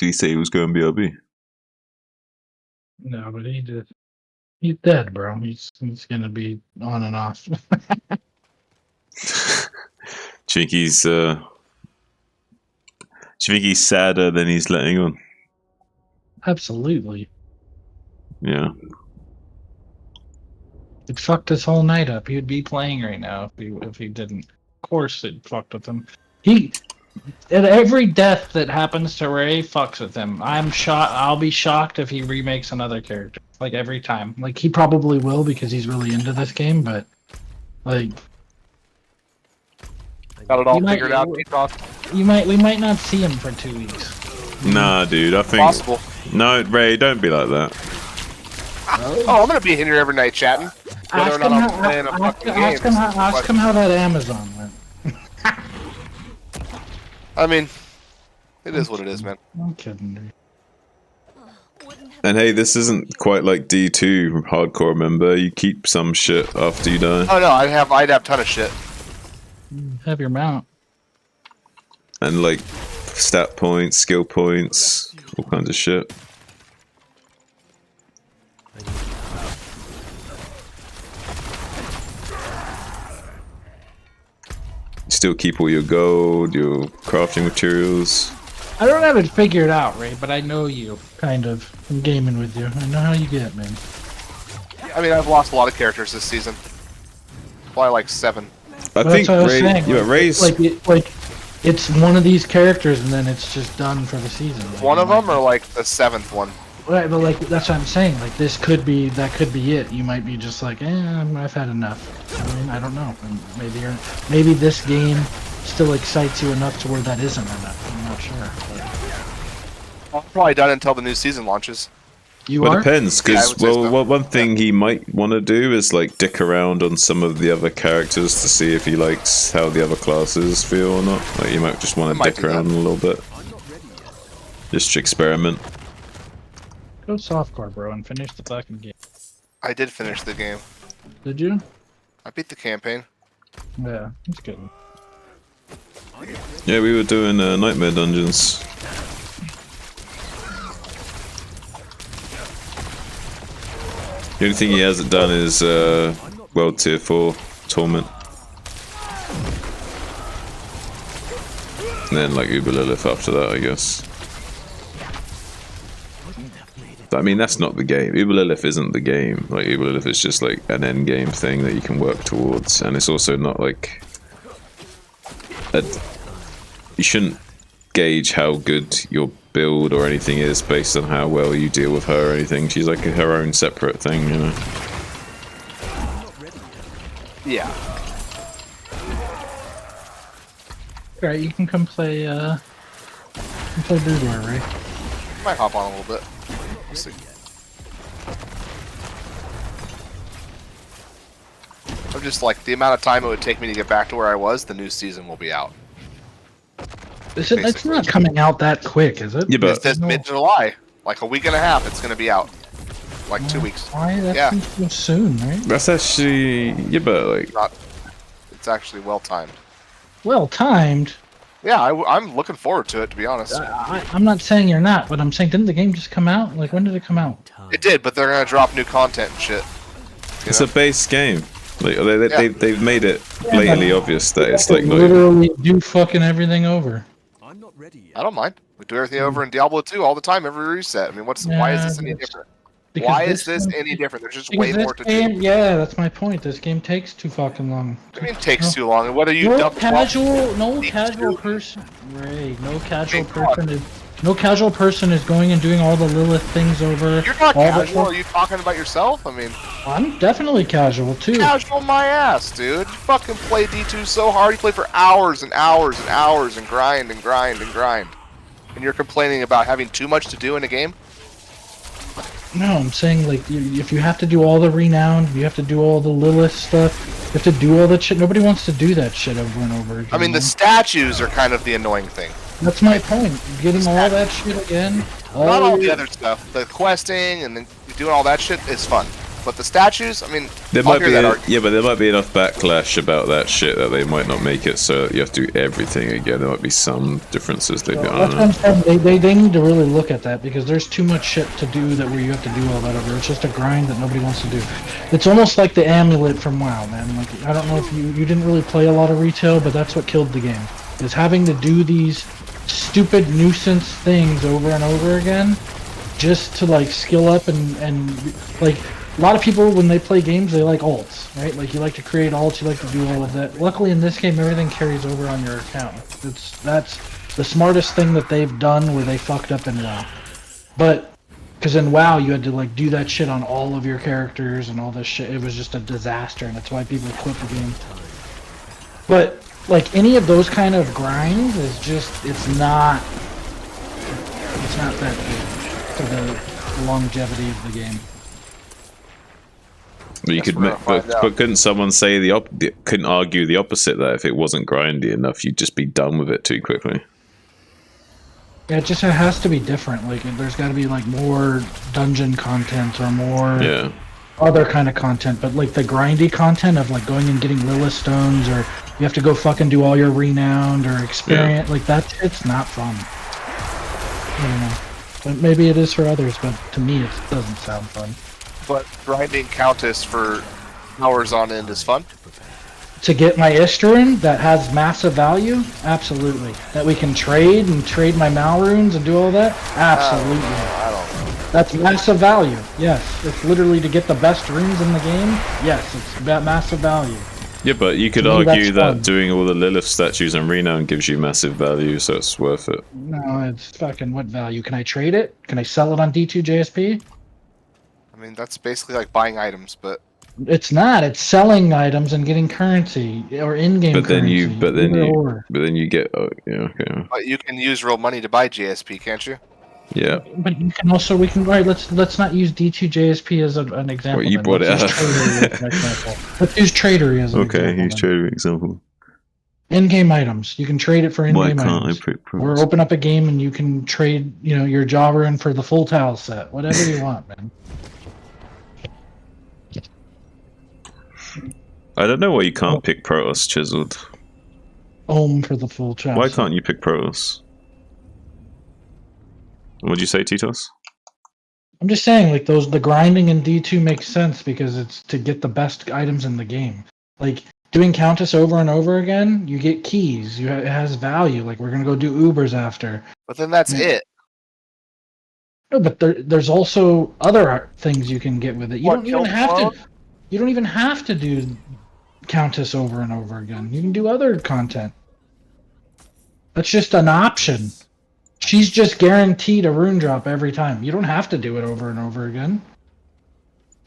Did he say he was going BRB? No, but he's dead, bro. He's gonna be on and off. Do you think he's sadder than he's letting on? Absolutely. Yeah. It fucked his whole night up. He would be playing right now if he didn't. Of course it fucked with him. At every death that happens to Ray fucks with him. I'll be shocked if he remakes another character. Like every time. Like he probably will because he's really into this game, but like Got it all figured out. we might not see him for 2 weeks. Nah, dude, I think Possible. No, Ray, don't be like that. Oh, I'm gonna be in here every night chatting. Whether or not I'm playing a fucking game. Ask him how that Amazon went. I mean, it is what it is, man. I'm kidding, dude. And hey, this isn't quite like D2 hardcore, remember? You keep some shit after you die. Oh no, I'd have a ton of shit. Have your mount. And like stat points, skill points, all kinds of shit. Still keep all your gold, your crafting materials. I don't have it figured out, Ray, but I know you, kind of. I'm gaming with you. I know how you get, man. I mean, I've lost a lot of characters this season. Probably like 7. I think Ray's like it's one of these characters, and then it's just done for the season. Like, one of them, or like the 7th one. Right, but like that's what I'm saying. Like that could be it. You might be just like, I've had enough. I mean, I don't know. And maybe this game still excites you enough to where that isn't enough. I'm not sure. But... I'm probably done until the new season launches. Well, it depends, because Yeah, so. one thing he might want to do is like dick around on some of the other characters to see if he likes how the other classes feel or not. Like you might just want to dick around a little bit, just to experiment. Go softcore, bro, and finish the fucking game. I did finish the game. Did you? I beat the campaign. Yeah, that's good. Yeah, we were doing nightmare dungeons. The only thing he hasn't done is World Tier 4 Torment. And then like Uber Lilith after that, I guess. I mean, that's not the game. Uber Lilith isn't the game. Like, Uber Lilith is just like an end game thing that you can work towards. And it's also not like... you shouldn't gauge how good your build or anything is based on how well you deal with her or anything. She's like her own separate thing, you know? Yeah. Alright, you can come play, Boudoir, right? Might hop on a little bit. We'll see. I'm just like, the amount of time it would take me to get back to where I was, the new season will be out. It's not coming out that quick, is it? Yeah, but it says mid-July. Like a week and a half, it's going to be out. Like 2 weeks. Why? That seems so soon, right? That's actually... Yeah, but like... It's actually well-timed. Well-timed? Yeah, I'm looking forward to it, to be honest. I'm not saying you're not, but I'm saying, didn't the game just come out? Like, when did it come out? It did, but they're going to drop new content and shit. It's a base game. Like, they've made it blatantly obvious that it's like... literally do fucking everything over. I don't mind. We do everything over in Diablo 2 all the time, every reset. I mean, why is this any different? Why is this any different? There's just way more to do. Yeah, that's my point. This game takes too fucking long. I mean, it takes too long. And what are you No casual person, Ray. No casual person is going and doing all the Lilith things over. You're not casual. Are you talking about yourself? I mean, I'm definitely casual too. Casual my ass, dude. You fucking play D2 so hard. You play for hours and hours and hours and grind and grind and grind. And you're complaining about having too much to do in a game? No, I'm saying, like, if you have to do all the renown, you have to do all the Lilith stuff, you have to do all that shit. Nobody wants to do that shit over and over again. I mean, the statues are kind of the annoying thing. That's my point. Getting all that shit again. Not all the other stuff. The questing and then doing all that shit is fun. But the statues, I mean, There I'll might hear be that yeah, but there might be enough backlash about that shit that they might not make it so you have to do everything again. There might be some differences. They, I don't That's know. what I'm saying. They need to really look at that because there's too much shit to do that where you have to do all that over. It's just a grind that nobody wants to do. It's almost like the amulet from WoW, man. Like I don't know if you didn't really play a lot of retail, but that's what killed the game. Is having to do these stupid nuisance things over and over again just to like skill up and like a lot of people when they play games they like alts, right? Like you like to create alts, you like to do all of that. Luckily in this game everything carries over on your account. That's the smartest thing that they've done where they fucked up in WoW. But because in WoW you had to like do that shit on all of your characters and all this shit. It was just a disaster and that's why people quit the game. But like any of those kind of grinds is just it's not that good for the longevity of the game. But you Guess could, we're gonna find out. but couldn't someone say couldn't argue the opposite that if it wasn't grindy enough, you'd just be done with it too quickly? Yeah, it has to be different. Like there's got to be like more dungeon content or more other kind of content. But like the grindy content of like going and getting Lilith stones or you have to go fucking do all your renowned or experience like that shit's not fun. I don't know. But maybe it is for others, but to me it doesn't sound fun. But grinding Countess for hours on end is fun. To get my Istrin that has massive value, absolutely. That we can trade and trade my Mal runes and do all that, absolutely. I don't know. That's massive value. Yes, it's literally to get the best runes in the game. Yes, it's that massive value. Yeah, but you could To me, argue that's that fun. doing all the Lilith statues and renown gives you massive value, so it's worth it. No, it's fucking what value? Can I trade it? Can I sell it on D2 JSP? I mean, that's basically like buying items, but It's not. It's selling items and getting currency or in-game But then currency. but then you get okay. but you can use real money to buy GSP, can't you? Yeah. But you can also right. Let's not use D2 JSP as an example. Well, you then. brought Let's it use up. Tradery as an example. Let's use Tradery as an Okay, example. he's then. trading example. In-game items. You can trade it for Why in-game can't items. I pick Or pros? open up a game and you can trade, your Java in for the full tile set. Whatever you want, man. I don't know why you can't pick Protoss chiseled. For the full tile Why set. can't you pick Protoss? What'd you say, Titos? I'm just saying, like the grinding in D2 makes sense because it's to get the best items in the game. Like doing Countess over and over again, you get keys. It has value. Like we're gonna go do Ubers after. But then that's Yeah. it. No, but there's also other things you can get with it. You What, don't even kill have clone? to. You don't even have to do Countess over and over again. You can do other content. That's just an option. She's just guaranteed a rune drop every time. You don't have to do it over and over again.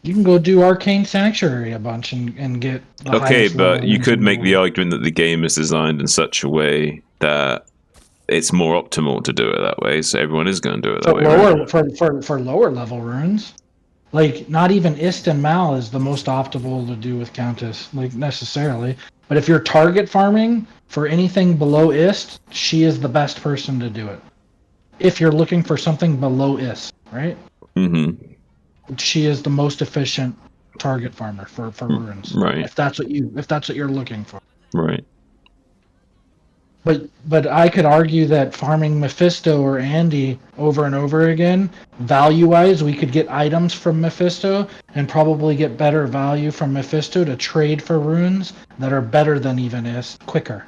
You can go do Arcane Sanctuary a bunch and get the Okay, highest level but you runes could in make the world. argument that the game is designed in such a way that it's more optimal to do it that way, so everyone is going to do it that for way. lower Right? for lower level runes. Like not even Ist and Mal is the most optimal to do with Countess, like necessarily. But if you're target farming for anything below Ist, she is the best person to do it. If you're looking for something below Ist, right? Mm-hmm. She is the most efficient target farmer for runes. Right. If that's what you're looking for. Right. But I could argue that farming Mephisto or Andy over and over again, value-wise, we could get items from Mephisto and probably get better value from Mephisto to trade for runes that are better than even Ist quicker.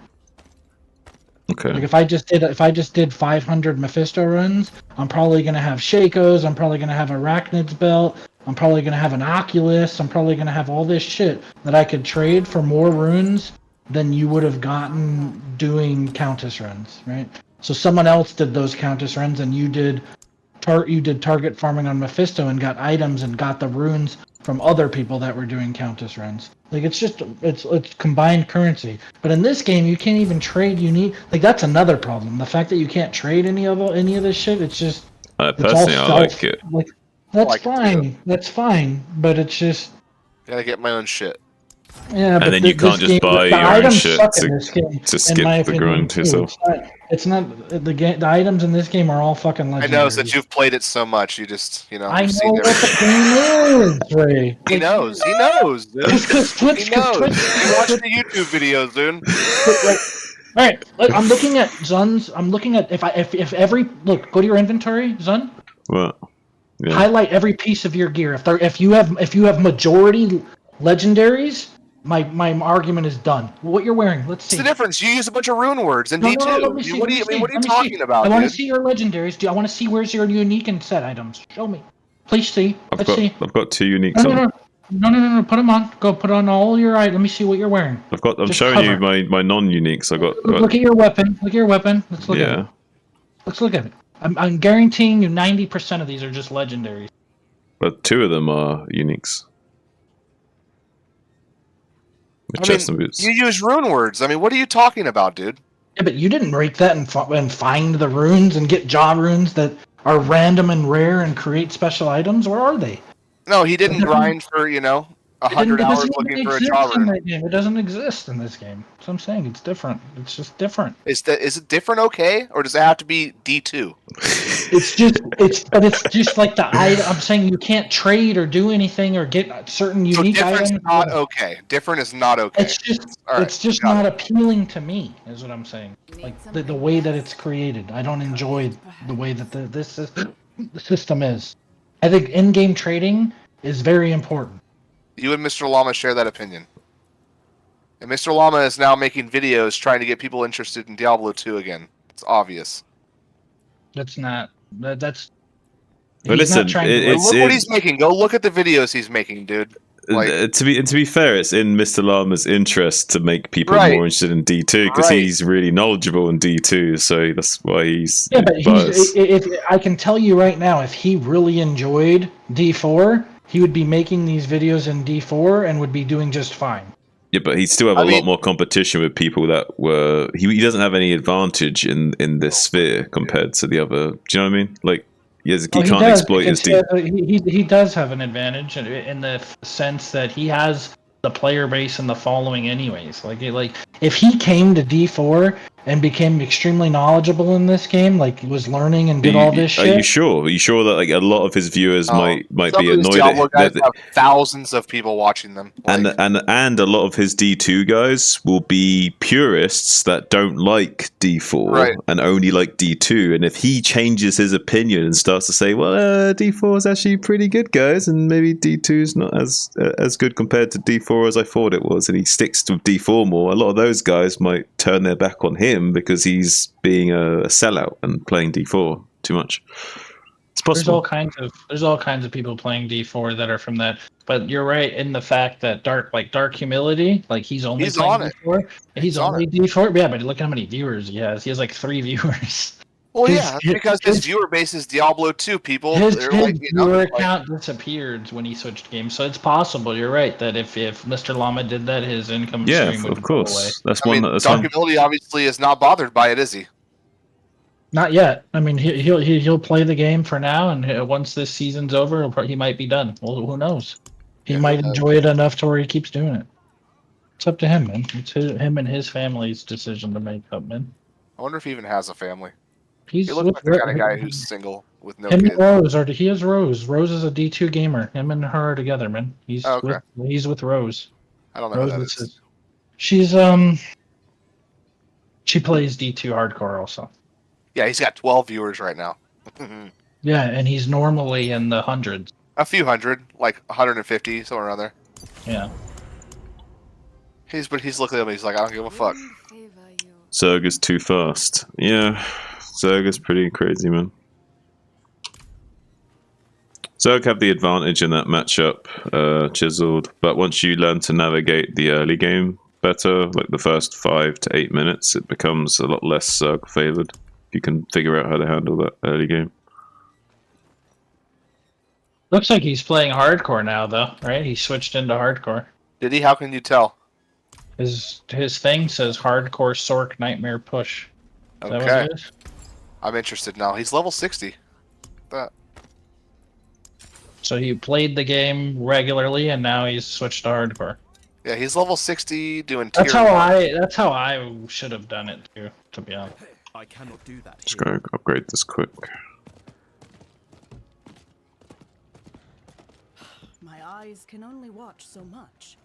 Okay. Like if I just did 500 Mephisto runs, I'm probably gonna have Shakos, I'm probably gonna have Arachnid's belt, I'm probably gonna have an Oculus, I'm probably gonna have all this shit that I could trade for more runes than you would have gotten doing Countess runs, right? So someone else did those Countess runs, and you did target farming on Mephisto and got items and got the runes from other people that were doing Countess runs. Like it's combined currency. But in this game, you can't even trade unique. Like that's another problem. The fact that you can't trade any of this shit. It's just Personally, I like it. Like that's like it fine. too. That's fine. But it's just. Gotta get my own shit. Yeah, but then you can't just buy the your own items shit suck in this game, to in skip my the opinion, grind too. yourself. It's not the game. The items in this game are all fucking I legendary. know since you've played it so much, you just I you've know seen what the game is, Ray. He knows. He knows, dude. Because Twitch, He knows. Twitch, You watch the YouTube videos, dude. Right. All right, look, I'm looking at Zun's. I'm looking at if every look. Go to your inventory, Zun. What? Yeah. Highlight every piece of your gear. If you have majority legendaries, my argument is done. What you're wearing? Let's see. What's the difference? You use a bunch of rune words in No, D2. no, let me see. What are you Let me talking see. about, I want to dude? see your legendaries. I want to see where's your unique and set items. Show me. Please see. Let's see. I've got 2 uniques No, on. no. Put them on. Go put on all your items. Let me see what you're wearing. I'm Just showing you cover. my non-uniques. Look at your weapon. Look at your weapon. Let's look at it. Let's look at it. I'm guaranteeing you 90% of these are just legendaries. But 2 of them are uniques. With chest and boots. You use rune words. I mean, what are you talking about, dude? Yeah, but you didn't break that and find the runes and get jaw runes that are random and rare and create special items. Where are they? No, he didn't grind for 100 hours looking for a jaw rune. It doesn't exist in this game. So I'm saying it's different. It's just different. Is it different? Okay, or does it have to be D2? It's just like the item. I'm saying you can't trade or do anything or get certain unique items. Not okay. Different is not okay. It's just not appealing to me, is what I'm saying. Like the way that it's created, I don't enjoy the way that the system is. I think in-game trading is very important. You and Mr. Llama share that opinion. And Mr. Llama is now making videos trying to get people interested in Diablo 2 again. It's obvious. That's not. That's. But listen, look what he's making. Go look at the videos he's making, dude. Like, to be fair, it's in Mr. Llama's interest to make people more interested in D2 because he's really knowledgeable in D2, so that's why he's. Yeah, but if I can tell you right now, if he really enjoyed D4, he would be making these videos in D4 and would be doing just fine. Yeah, but he'd still have a lot more competition with people that were. He doesn't have any advantage in this sphere compared to the other. Do you know what I mean? Like, he can't exploit his D. He does have an advantage in the sense that he has the player base and the following, anyways. Like if he came to D4 and became extremely knowledgeable in this game, like he was learning and did all this shit. Are you sure? Are you sure that like a lot of his viewers might be annoyed Diablo guys have thousands of people watching them, and a lot of his D2 guys will be purists that don't like D4 and only like D2. And if he changes his opinion and starts to say, well, D4 is actually pretty good, guys, and maybe D2 is not as good compared to D4 as I thought it was, and he sticks to D4 more, a lot of those guys might turn their back on him because he's being a sellout and playing D4 too much. It's possible. There's all kinds of people playing D4 that are from that. But you're right in the fact that Dark Humility, like he's only playing D4. He's only D4. Yeah, but look how many viewers he has. He has like 3 viewers. Well, yeah, because his viewer base is Diablo 2 people. His viewer account disappeared when he switched games, so it's possible. You're right that if Mr. Llama did that, his income stream would go away. That's Dark Humility obviously is not bothered by it, is he? Not yet. I mean, he'll play the game for now, and once this season's over, he might be done. Well, who knows? He might enjoy it enough to where he keeps doing it. It's up to him, man. It's him and his family's decision to make up, man. I wonder if he even has a family. He looks like the kind of guy who's single with no kids. kids. And Rose he has Rose. Rose is a D2 gamer. Him and her are together, man. He's with Rose. I don't know who that is. She's she plays D2 hardcore also. Yeah, he's got 12 viewers right now. Yeah, and he's normally in the hundreds. A few hundred, like 150, somewhere around there. Yeah. He's looking at me. He's like, I don't give a fuck. Zerg is too fast. Yeah. Zerg is pretty crazy, man. Zerg have the advantage in that matchup, Chiseled, but once you learn to navigate the early game better, like the first 5 to 8 minutes, it becomes a lot less Zerg favored. You can figure out how to handle that early game. Looks like he's playing hardcore now, though, right? He switched into hardcore. Did he? How can you tell? His thing says hardcore Sorc Nightmare Push. Is that what it is? I'm interested now. He's level 60. So he played the game regularly, and now he's switched to hardcore. Yeah, he's level 60 doing tier That's how I should have done it too, to be honest. I cannot do that. Just gonna upgrade this quick. My eyes can only watch so much.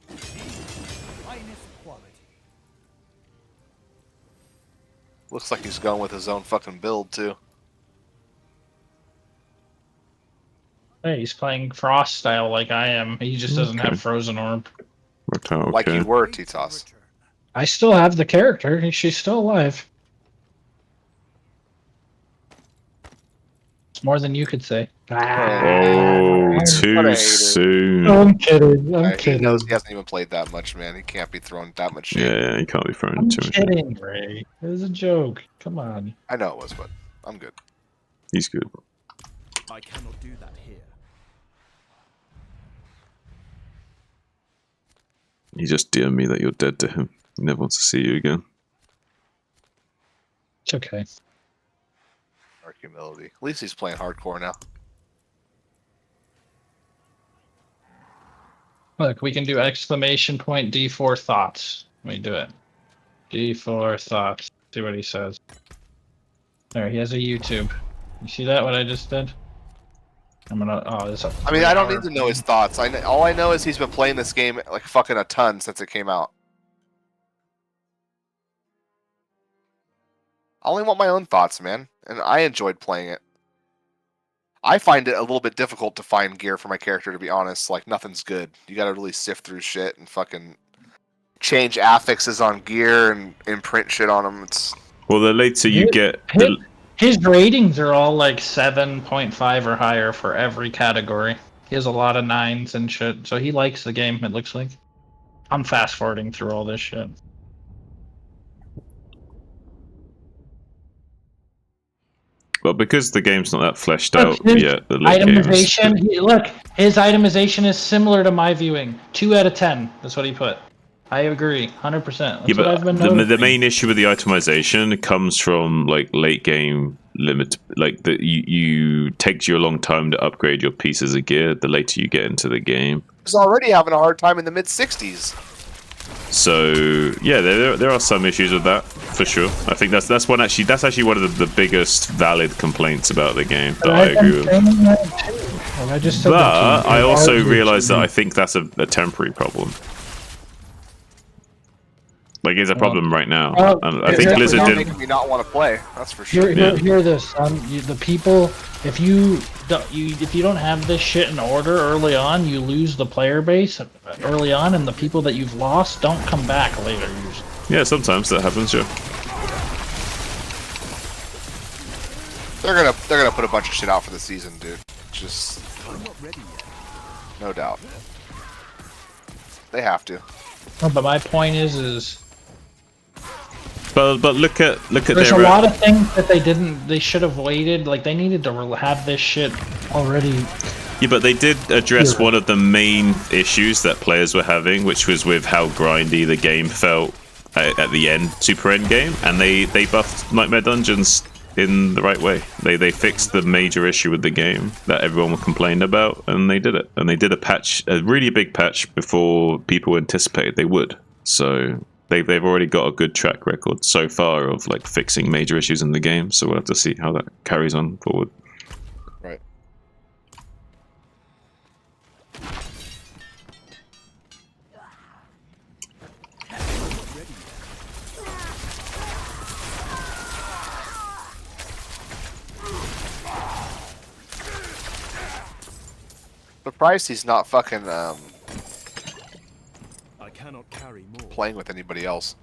Finest quality. Looks like he's going with his own fucking build too. Hey, he's playing Frost style like I am. He just doesn't Okay. have Frozen Orb. Worked out Like okay. you were, Titos. I still have the character. She's still alive. It's more than you could say. Oh, What a too hater. soon. I'm kidding. I'm He kidding. knows he hasn't even played that much, man. He can't be throwing that much shade. Yeah, you can't be throwing I'm too much. kidding, Ray. It was a joke. Come on. I know it was, but I'm good. He's good. I cannot do that here. He just DM me that you're dead to him. He never wants to see you again. It's okay. Dark humility. At least he's playing hardcore now. Look, we can do exclamation point D4 thoughts. Let me do it. D4 thoughts. See what he says. There, he has a YouTube. You see that? What I just did? I'm gonna. Oh, this. I mean, I don't need to know his thoughts. All I know is he's been playing this game like fucking a ton since it came out. I only want my own thoughts, man, and I enjoyed playing it. I find it a little bit difficult to find gear for my character, to be honest. Like, nothing's good. You gotta really sift through shit and fucking change affixes on gear and imprint shit on them. It's Well, the later you get... His ratings are all like 7.5 or higher for every category. He has a lot of 9s and shit, so he likes the game, it looks like. I'm fast forwarding through all this shit. But because the game's not that fleshed Look, out his yet, the late game is... itemization, look, his itemization is similar to my viewing. 2 out of 10. That's what he put. I agree, 100%. That's Yeah, what I've but been the main issue with the itemization comes from like late game limit. Like that, you takes you a long time to upgrade your pieces of gear. The later you get into the game, he's already having a hard time in the mid 60s. so yeah, there are some issues with that for sure. I think that's actually one of the biggest valid complaints about the game that I agree with. I just said that to But you. I also Argue realize to that me. I think that's a temporary problem. Like, it's a problem right now. And I think Blizzard didn't... Making me not want to play. That's for sure. Hear this. The people, if you don't have this shit in order early on, you lose the player base early on, and the people that you've lost don't come back later. Usually. Yeah, sometimes that happens. Yeah. They're gonna put a bunch of shit out for the season, dude. Just no doubt. They have to. No, but my point is. But look at There's their... a lot of things that they should have waited. Like, they needed to have this shit already. Yeah, but they did address one of the main issues that players were having, which was with how grindy the game felt at the end, super end game, and they buffed Nightmare Dungeons in the right way. They fixed the major issue with the game that everyone complained about, and they did it. And they did a really big patch before people anticipated they would. So they've already got a good track record so far of like fixing major issues in the game. So we'll have to see how that carries on forward. Right. Surprised he's not fucking I cannot carry more. playing with anybody else.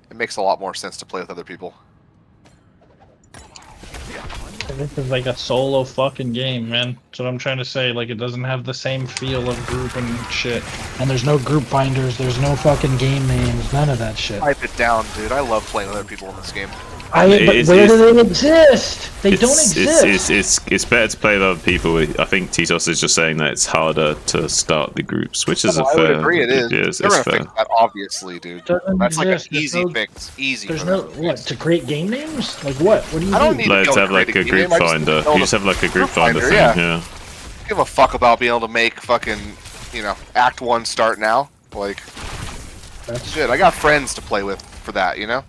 It makes a lot more sense to play with other people. This is like a solo fucking game, man. That's what I'm trying to say. Like, it doesn't have the same feel of group and shit. And there's no group binders, there's no fucking game names, none of that shit. Pipe it down, dude. I love playing with other people in this game. But where do they exist? They don't exist. It's better to play with other people. I think Titos is just saying that it's harder to start the groups, which is I would agree. It is. Yes, They're it's gonna fair. fix that, obviously, dude. That's like an easy fix. Easy. There's for no them. what to create game names? Like what? What do you I don't do? need to Let's be able have to like create a game group name, I just finder. need to You just have like a group finder thing. yeah. Yeah. Give a fuck about being able to make fucking you know, Act 1 start now. Like, That's shit, I got friends to play with for that, you know?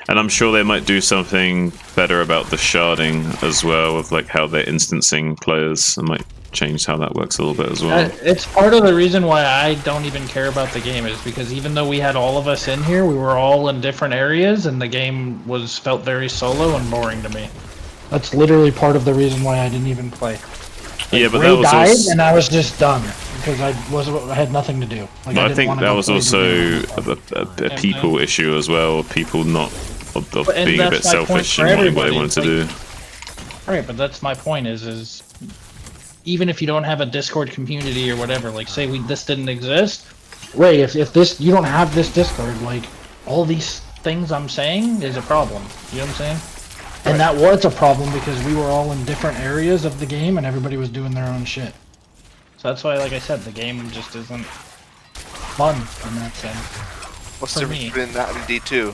And I'm sure they might do something better about the sharding as well, with like how they're instancing players. It might change how that works a little bit as well. It's part of the reason why I don't even care about the game, is because even though we had all of us in here, we were all in different areas, and the game felt very solo and boring to me. That's literally part of the reason why I didn't even play. Yeah, but Ray that was died, also, and I was just done because I had nothing to do. Like, I didn't think wanna that go was play the also game. a people issue as well. People not of And being a that's bit my point selfish for and wanting what they everybody. wanted to do. Right, but that's my point. Is even if you don't have a Discord community or whatever, like say this didn't exist, Ray, if this you don't have this Discord, like all these things I'm saying is a problem. You know what I'm saying? And that was a problem because we were all in different areas of the game and everybody was doing their own shit. So that's why, like I said, the game just isn't fun in that sense. What's For the me. difference between that and D2?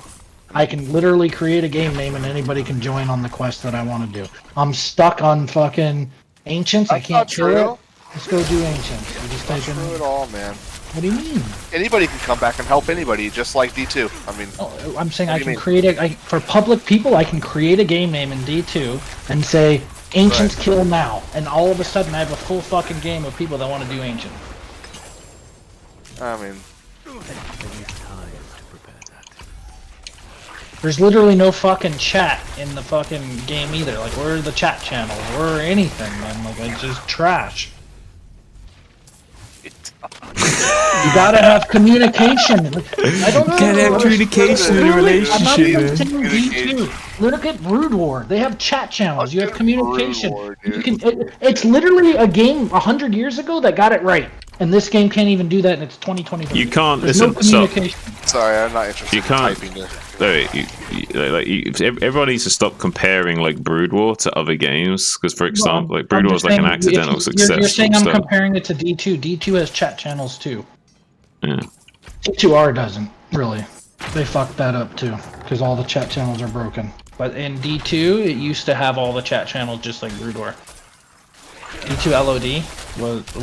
I can literally create a game name and anybody can join on the quest that I want to do. I'm stuck on fucking Ancients. I That's can't not kill true. it. Let's go do Ancients. You just type in. Not true at all, man. What do you mean? Anybody can come back and help anybody, just like D2. I mean, Oh, I'm saying What I do you can mean? create for public people. I can create a game name in D2 and say Ancients kill now, and all of a sudden I have a full fucking game of people that want to do Ancient. I mean, I need time to prepare that. There's literally no fucking chat in the fucking game either. Like, where are the chat channels? Where are anything, man? Like, it's just trash. You gotta have communication. I don't know. Can't have communication in a Literally, I'm not even relationship. saying D2. Look at Brood War. They have chat channels. You have Fucking communication. Brood War, You dude. can. It's literally a game 100 years ago that got it right, and this game can't even do that, and it's 2023. You can't There's listen. no Stop. communication. sorry, I'm not interested You can't. in typing there. Everyone needs to stop comparing like Brood War to other games, because for example, like Brood I'm War is just like an saying, accidental if success. You're saying I'm stuff. comparing it to D2. D2 has chat channels too. Yeah. D2R doesn't really. They fucked that up too, because all the chat channels are broken. But in D2, it used to have all the chat channels just like Brood War. D2 LOD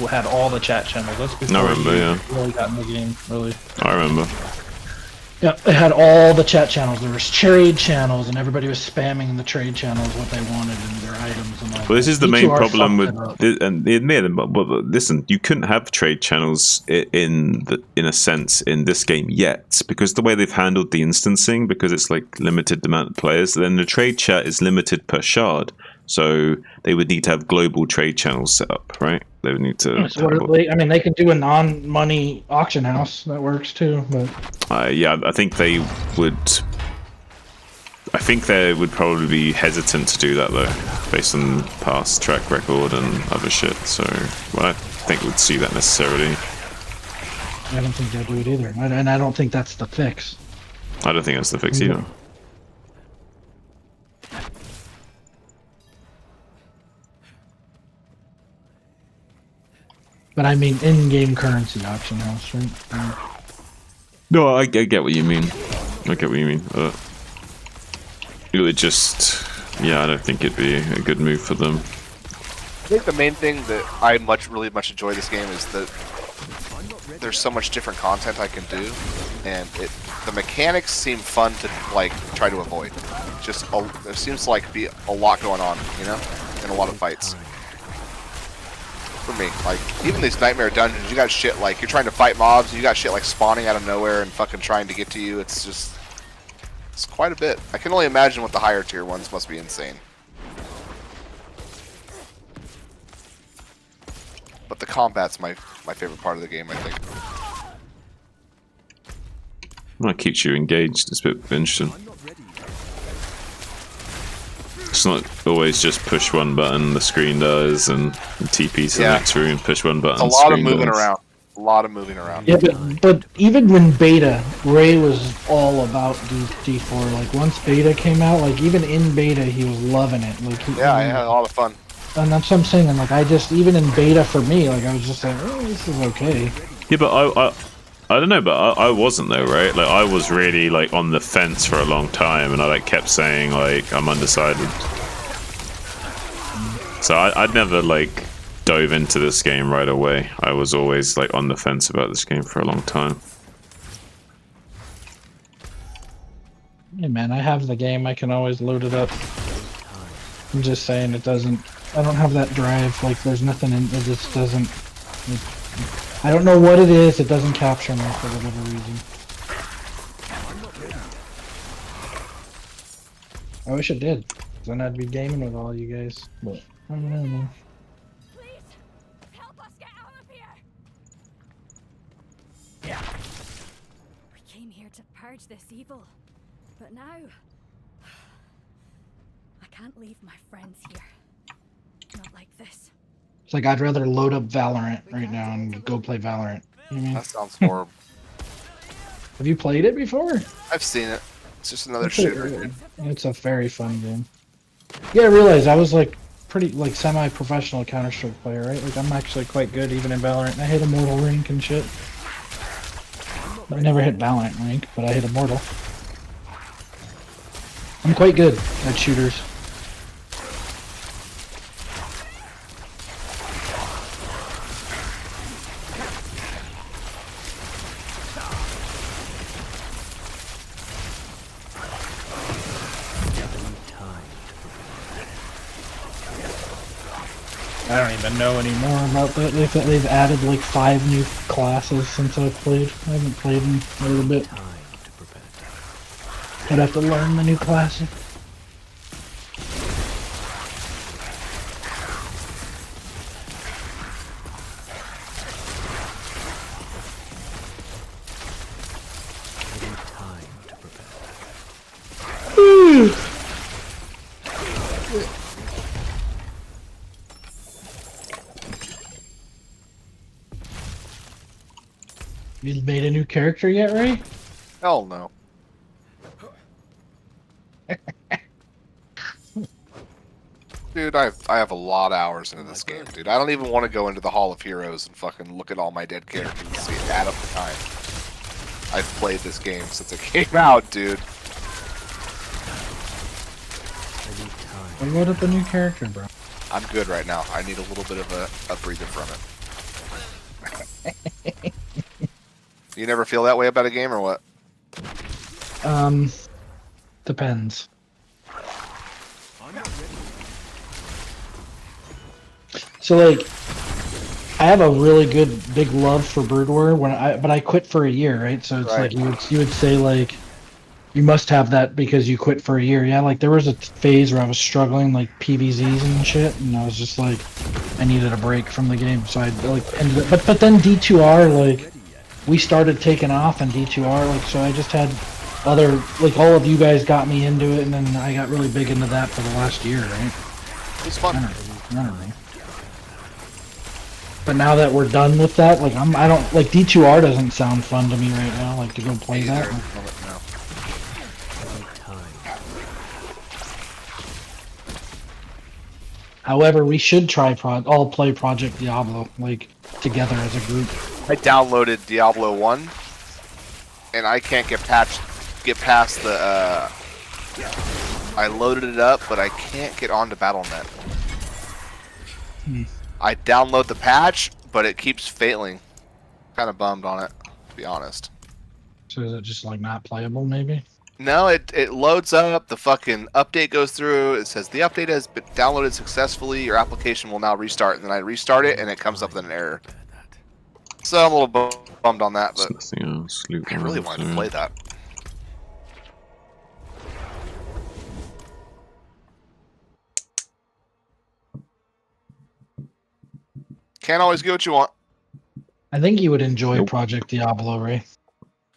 had all the chat channels. That's before I remember, you yeah. really got in the game, really. I remember. Yeah, it had all the chat channels. There was trade channels, and everybody was spamming in the trade channels what they wanted and their items and all. Well, this that. is the main D2R problem with, fucked it up. and they admit it, but listen, you couldn't have trade channels in a sense in this game yet, because the way they've handled the instancing, because it's like limited amount of players, then the trade chat is limited per shard, so they would need to have global trade channels set up, right? They would need to. So I mean, they can do a non-money auction house that works too, but Yeah, I think they would. I think they would probably be hesitant to do that though, based on past track record and other shit. So, well, I think we'd see that necessarily. I don't think they'll do it either, and I don't think that's the fix. I don't think that's the fix either. But I mean, in-game currency auction house, right? No, I get what you mean. I get what you mean. It would just, yeah, I don't think it'd be a good move for them. I think the main thing that I really much enjoy this game is that there's so much different content I can do, and the mechanics seem fun to like try to avoid. There seems to like be a lot going on, you know, in a lot of fights. For me, like even these nightmare dungeons, you got shit like you're trying to fight mobs, you got shit like spawning out of nowhere and fucking trying to get to you. It's quite a bit. I can only imagine what the higher tier ones must be insane. But the combat's my favorite part of the game, I think. That keeps you engaged. It's a bit interesting. It's not always just push one button, the screen dies, and TP to the next room, push one button. It's a lot of screen moving dies. around. A lot of moving around. Yeah, but even when beta, Ray was all about D4. Like once beta came out, like even in beta, he was loving it. Like Yeah, I had a lot of fun. And that's what I'm saying. And like I just even in beta for me, like I was just like, oh, this is okay. Yeah, but I don't know, but I wasn't though, right? Like I was really like on the fence for a long time, and I like kept saying like I'm undecided. So I'd never like dove into this game right away. I was always like on the fence about this game for a long time. Hey man, I have the game. I can always load it up. I'm just saying it doesn't. I don't have that drive. Like there's nothing in it. Just doesn't. I don't know what it is. It doesn't capture me for whatever reason. I wish it did. Then I'd be gaming with all you guys. But I don't know, man. Please, help us get out of here. We came here to purge this evil, but now I can't leave my friends here. Not like this. It's like I'd rather load up Valorant right now and go play Valorant. You know what I mean? That sounds horrible. Have you played it before? I've seen it. It's just another shooter, dude. It's a very fun game. Yeah, I realized I was like pretty like semi-professional Counter-Strike player, right? Like I'm actually quite good even in Valorant. I hit Immortal rank and shit. I never hit Valorant rank, but I hit Immortal. I'm quite good at shooters. I don't even know anymore about that. They've added like 5 new classes since I played. I haven't played in a little bit. I'd have to learn the new classes. You made a new character yet, Ray? Hell no. Dude, I have a lot of hours into this game, dude. I don't even want to go into the Hall of Heroes and fucking look at all my dead characters and see add up the time. I've played this game since it came out, dude. Well, load up a new character, bro. I'm good right now. I need a little bit of a breather from it. You never feel that way about a game or what? Depends. So like, I have a really good big love for Brood War but I quit for a year, right? So it's Right. like you would say like, you must have that because you quit for a year. Yeah, like there was a phase where I was struggling like PVZs and shit, and I was just like, I needed a break from the game. So I like ended up, but then D2R like, we started taking off in D2R, like so I just had other like all of you guys got me into it, and then I got really big into that for the last year, right? It's fun. I don't know. But now that we're done with that, like I don't like D2R doesn't sound fun to me right now. Like to go play that. No. However, we should try all play Project Diablo like together as a group. I downloaded Diablo 1, and I can't get past the. I loaded it up, but I can't get onto Battle.net. I download the patch, but it keeps failing. Kind of bummed on it, to be honest. So is it just like not playable, maybe? No, it loads up, the fucking update goes through, it says the update has been downloaded successfully, your application will now restart, and then I restart it, and it comes up with an error. So I'm a little bummed on that, but Nothing else. I really wanted to play that. Can't always get what you want. I think you would enjoy Nope. Project Diablo, Ray.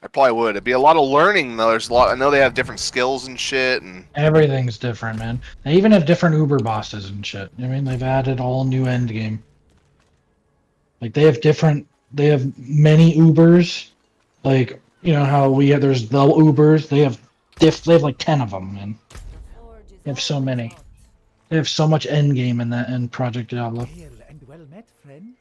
I probably would. It'd be a lot of learning, though. There's a lot. I know they have different skills and shit, and Everything's different, man. They even have different Uber bosses and shit. I mean, they've added all new end game. Like they have many Ubers. Like, you know how there's the Ubers. They have like 10 of them, man. They have so many. They have so much end game in Project Diablo. Hail and well met, friend.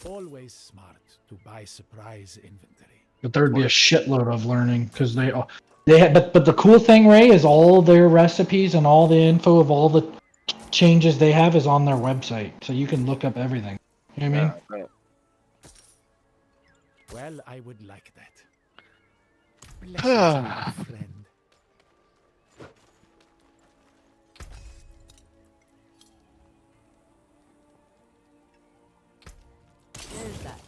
Always smart to buy surprise inventory. But there would be a shitload of learning because they have. But the cool thing, Ray, is all their recipes and all the info of all the changes they have is on their website, so you can look up everything. You know what I mean? Right. Well, I would like that. Blessings, my friend. There's that.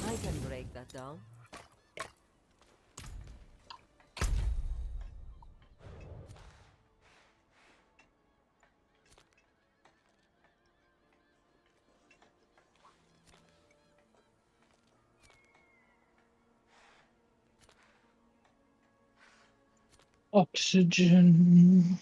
I can break that down. Oxygen.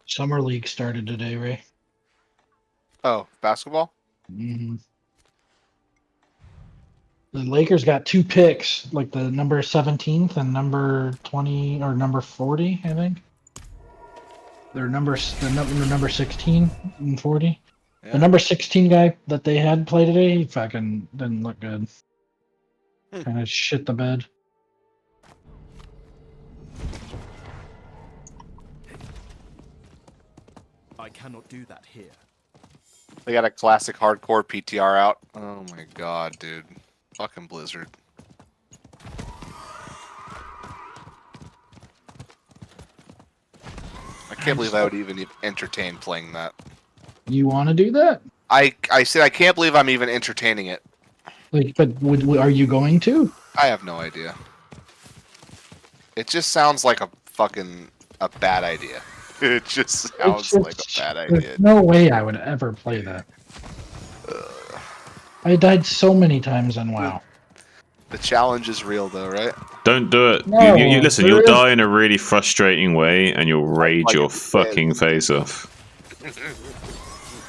Summer League started today, Ray. Oh, basketball? hmm The Lakers got 2 picks, like the number 17th and number 20 or number 40, I think. Their numbers, the number 16 and 40. Yeah. The number 16 guy that they had play today, he fucking didn't look good. Kind of shit the bed. I cannot do that here. They got a classic hardcore PTR out. Oh my god, dude. Fucking Blizzard. I can't believe I would even entertain playing that. You want to do that? I said I can't believe I'm even entertaining it. Like, but are you going to? I have no idea. It just sounds like a bad idea. It just sounds like a bad idea. There's no way I would ever play that. I died so many times on WoW. The challenge is real, though, right? Don't do it. No, you listen, there you'll is- die in a really frustrating way, and you'll rage like your it fucking face off.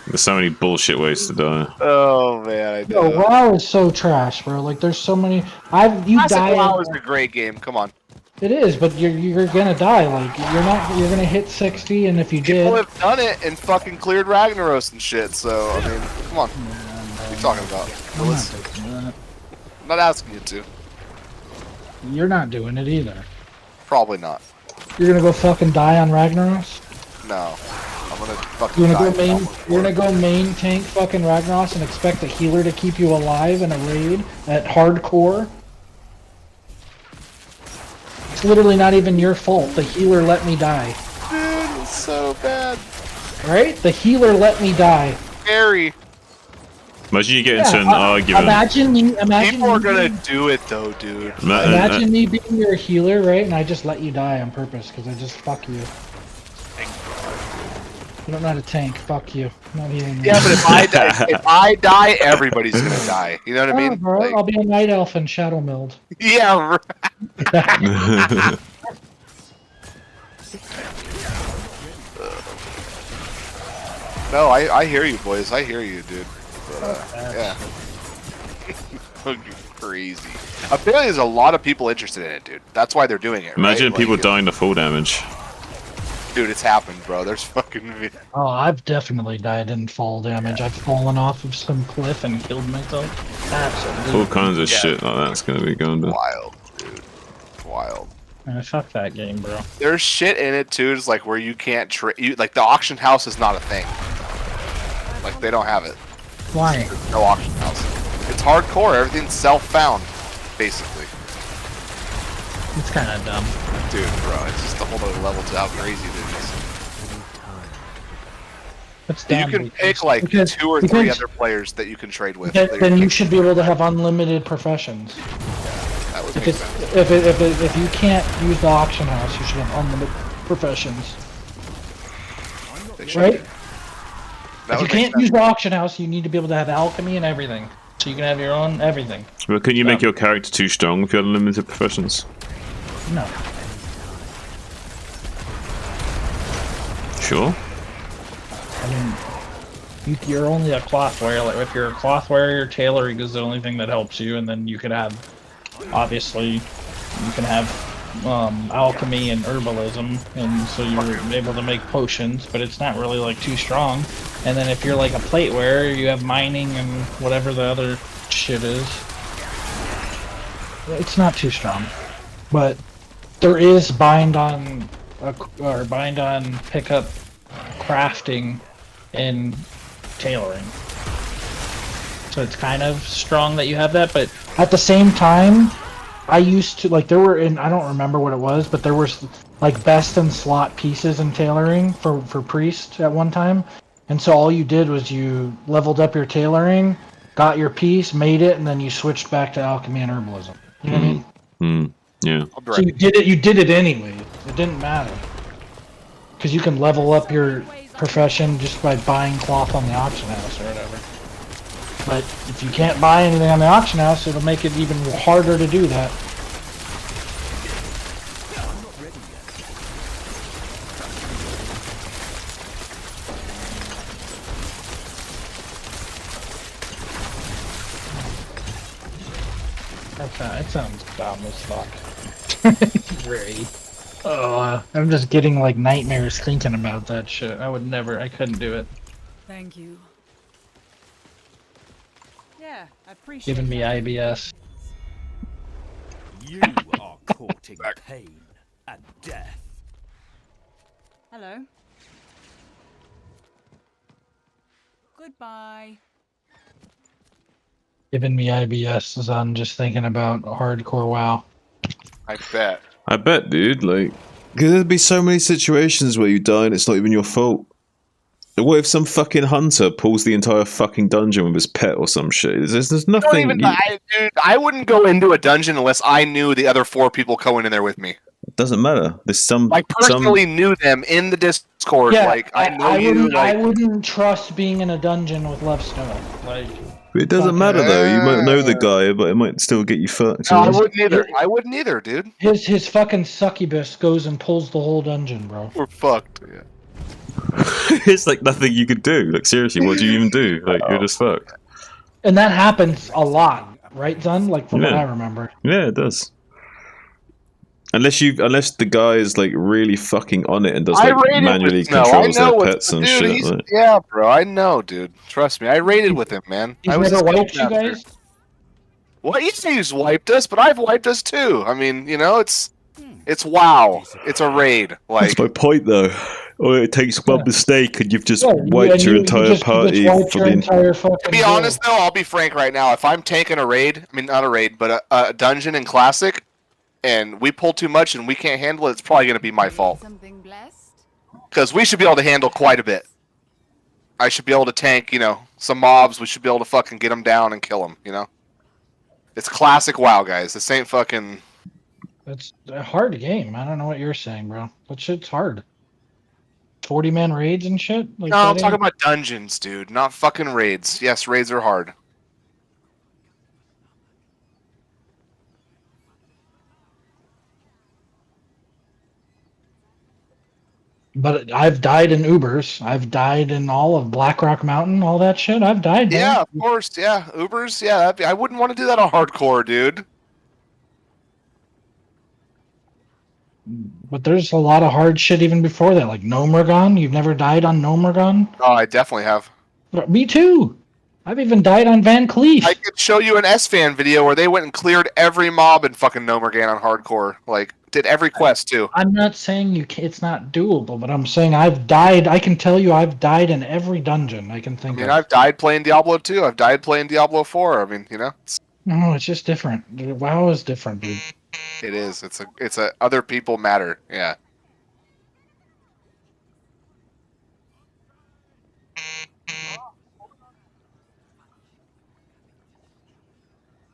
There's so many bullshit ways to die. Oh man, I No, know. WoW is so trash, bro. Like, there's so many. You Classic die. WoW is a great game. Come on. It is, but you're gonna die. Like, you're gonna hit 60, and if you People did, have done it and fucking cleared Ragnaros and shit. So I mean, come on. What are you talking about? I'm Willis? not doing that. I'm not asking you to. You're not doing it either. Probably not. You're gonna go fucking die on Ragnaros. No. I'm gonna fucking You're gonna die. go main. You're gonna go main tank fucking Ragnaros and expect a healer to keep you alive in a raid at hardcore. It's literally not even your fault. The healer let me die. Dude, it's so bad. Right? The healer let me die. Scary. Imagine you get into an argument. Imagine me. People are gonna do it though, dude. Imagine me being your healer, right? And I just let you die on purpose because I just fuck you. You don't know how to tank. Fuck you. Not even. Yeah, but if I die, everybody's gonna die. You know what I mean? Bro, Like, I'll be a night elf and shadow milled. yeah. Right. No, I hear you, boys. I hear you, dude. But, yeah. Fucking crazy. Apparently, there's a lot of people interested in it, dude. That's why they're doing it. Imagine right? people Like, dying to full damage. Dude, it's happened, bro. There's fucking. Oh, I've definitely died in fall damage. I've fallen off of some cliff and killed myself. Absolutely. All kinds of shit like that's gonna be going down. Wild, dude. Wild. Fuck that game, bro. There's shit in it too, just like where you can't like the auction house is not a thing. Like they don't have it. Why? There's no auction house. It's hardcore. Everything's self-found, basically. It's kind of dumb. Dude, bro, it's just a whole other level to how crazy it is. It's You dumb can because- pick like because- 2 or 3 because- other players that you can trade with. Then, that then you're you should be able to have unlimited professions. That would If, make it's, sense. if you can't use the auction house, you should have unlimited professions. They should. Right? That If you would make can't sense. use the auction house, you need to be able to have alchemy and everything. So you can have your own everything. But can you make your character too strong if you had unlimited professions? No. Sure. I mean, you're only a cloth wearer. Like if you're a cloth wearer, tailoring is the only thing that helps you, and then you could have obviously you can have alchemy and herbalism, and so you're able to make potions, but it's not really like too strong. And then if you're like a plate wearer, you have mining and whatever the other shit is. It's not too strong, but there is bind on pickup crafting and tailoring. So it's kind of strong that you have that, but at the same time, I used to like there were I don't remember what it was, but there was like best in slot pieces in tailoring for priest at one time, and so all you did was you leveled up your tailoring, got your piece, made it, and then you switched back to alchemy and herbalism. You know what I mean? Yeah. So you did it anyway. It didn't matter because you can level up your profession just by buying cloth on the auction house or whatever. But if you can't buy anything on the auction house, it'll make it even harder to do that. That sounds dumb as fuck. Ray. Oh, I'm just getting like nightmares thinking about that shit. I couldn't do it. Thank you. Yeah, I appreciate Giving me that. IBS. You are courting pain and death. Hello. Goodbye. Giving me IBS as I'm just thinking about hardcore WoW. I bet. I bet, dude. Like, because there'd be so many situations where you die and it's not even your fault. What if some fucking hunter pulls the entire fucking dungeon with his pet or some shit? There's nothing. Dude, I wouldn't go into a dungeon unless I knew the other 4 people going in there with me. It doesn't matter. There's some. I personally knew them in the Discord. Yeah, like I know you. I wouldn't trust being in a dungeon with Love Snow. Like, It doesn't matter though. You might know the guy, but it might still get you fucked. No, I wouldn't either. I wouldn't either, dude. his fucking succubus goes and pulls the whole dungeon, bro. We're fucked. Yeah. It's like nothing you could do. Like seriously, what do you even do? Like you're just fucked. And that happens a lot, right, Zun? Like from what Yeah. I remember. Yeah, it does. Unless the guy is like really fucking on it and does like manually controls their pets and shit. Like. Yeah, bro, I know, dude. Trust me, I raided with him, man. He's I was never his wiped you master. guys? Well, he's wiped us, but I've wiped us too. I mean, you know, it's WoW. It's a raid. Like That's my point, though. Or it takes one mistake and you've just Yeah, wiped your entire party wiped for your the entire fucking to be guild. honest, though, I'll be frank right now. If I'm tanking a raid, I mean not a raid, but a dungeon in Classic, and we pull too much and we can't handle it, it's probably going to be my fault. Something blessed? Because we should be able to handle quite a bit. I should be able to tank, you know, some mobs. We should be able to fucking get them down and kill them, you know? It's classic WoW, guys. This ain't fucking... It's a hard game. I don't know what you're saying, bro. That shit's hard. 40-man raids and shit? Like, No, I'm that talking ain't- about dungeons, dude. Not fucking raids. Yes, raids are hard. But I've died in Ubers. I've died in all of Blackrock Mountain, all that shit. I've died there. Yeah, of course. Yeah, Ubers. Yeah, I wouldn't want to do that on hardcore, dude. But there's a lot of hard shit even before that, like Nomergon. You've never died on Nomergon? Oh, I definitely have. Me too. I've even died on Van Cleef. I could show you an S-Fan video where they went and cleared every mob in fucking Nomergan on hardcore. Like, did every quest, too. I'm not saying it's not doable, but I'm saying I've died. I can tell you I've died in every dungeon I can think I mean, of. I've died playing Diablo 2. I've died playing Diablo 4. I mean, you know, No, it's just different. WoW is different, dude. it is. It's a other people matter. Yeah.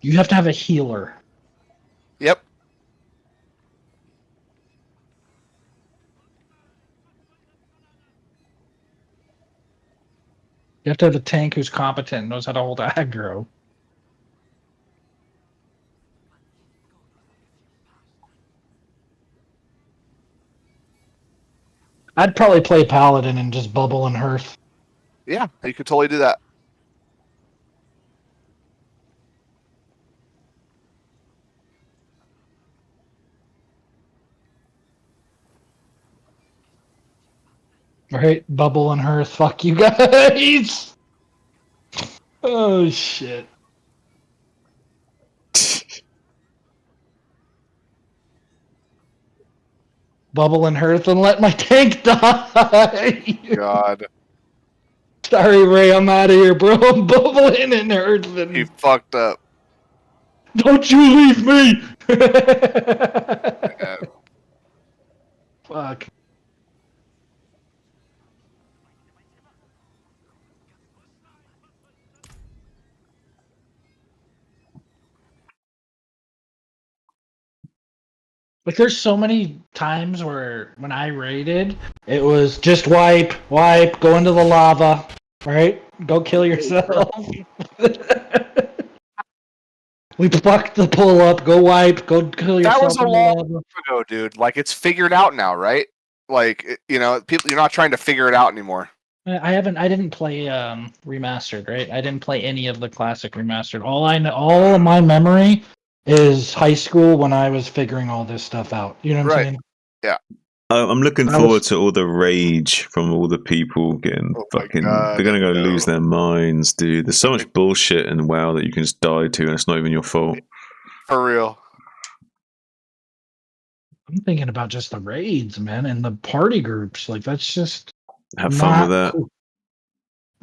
You have to have a healer. Yep. You have to have a tank who's competent and knows how to hold aggro. I'd probably play Paladin and just bubble and hearth. Yeah, you could totally do that. Right? Bubble and Hearth. Fuck you guys. Oh shit. Bubble and Hearth and let my tank die. God, Sorry, Ray. I'm out of here, bro. I'm bubbling and Hearth and... he fucked up. Don't you leave me! Yeah. Fuck. Like, there's so many times where when I raided, it was just wipe, go into the lava, right? Go kill yourself. We plucked the pull up, go wipe, go kill That yourself was a in the long lava. time ago, dude. Like, it's figured out now, right? Like, people, you're not trying to figure it out anymore. I didn't play remastered, right? I didn't play any of the classic remastered. All of my memory is high school when I was figuring all this stuff out. You know what I'm Right. saying? Yeah. I'm looking I forward was- to all the rage from all the people getting Oh my fucking. God, They're gonna go no. lose their minds, dude. There's so much bullshit in WoW that you can just die to, and it's not even your fault. For real. I'm thinking about just the raids, man, and the party groups. Like, that's just Have fun with not that. cool.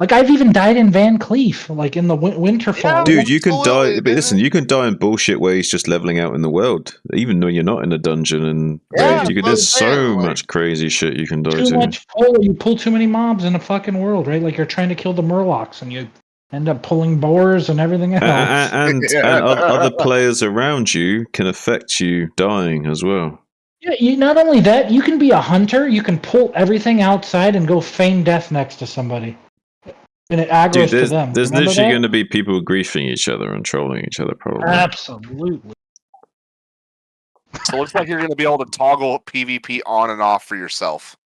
Like, I've even died in Van Cleef, like in the Winterfell. Dude, you can die. Absolutely, But listen, you can die in bullshit ways just leveling out in the world, even though you're not in a dungeon. And Yeah, raids. that's There's what I'm saying, so like- much crazy shit you can die Too to. much pull. You pull too many mobs in a fucking world, right? Like, you're trying to kill the Murlocs, and you end up pulling boars and everything else. And other players around you can affect you dying as well. Yeah, not only that, you can be a hunter. You can pull everything outside and go feign death next to somebody, and it aggroes Dude, to them. there's Remember literally that? going to be people griefing each other and trolling each other, probably. Absolutely. So it looks like you're going to be able to toggle PvP on and off for yourself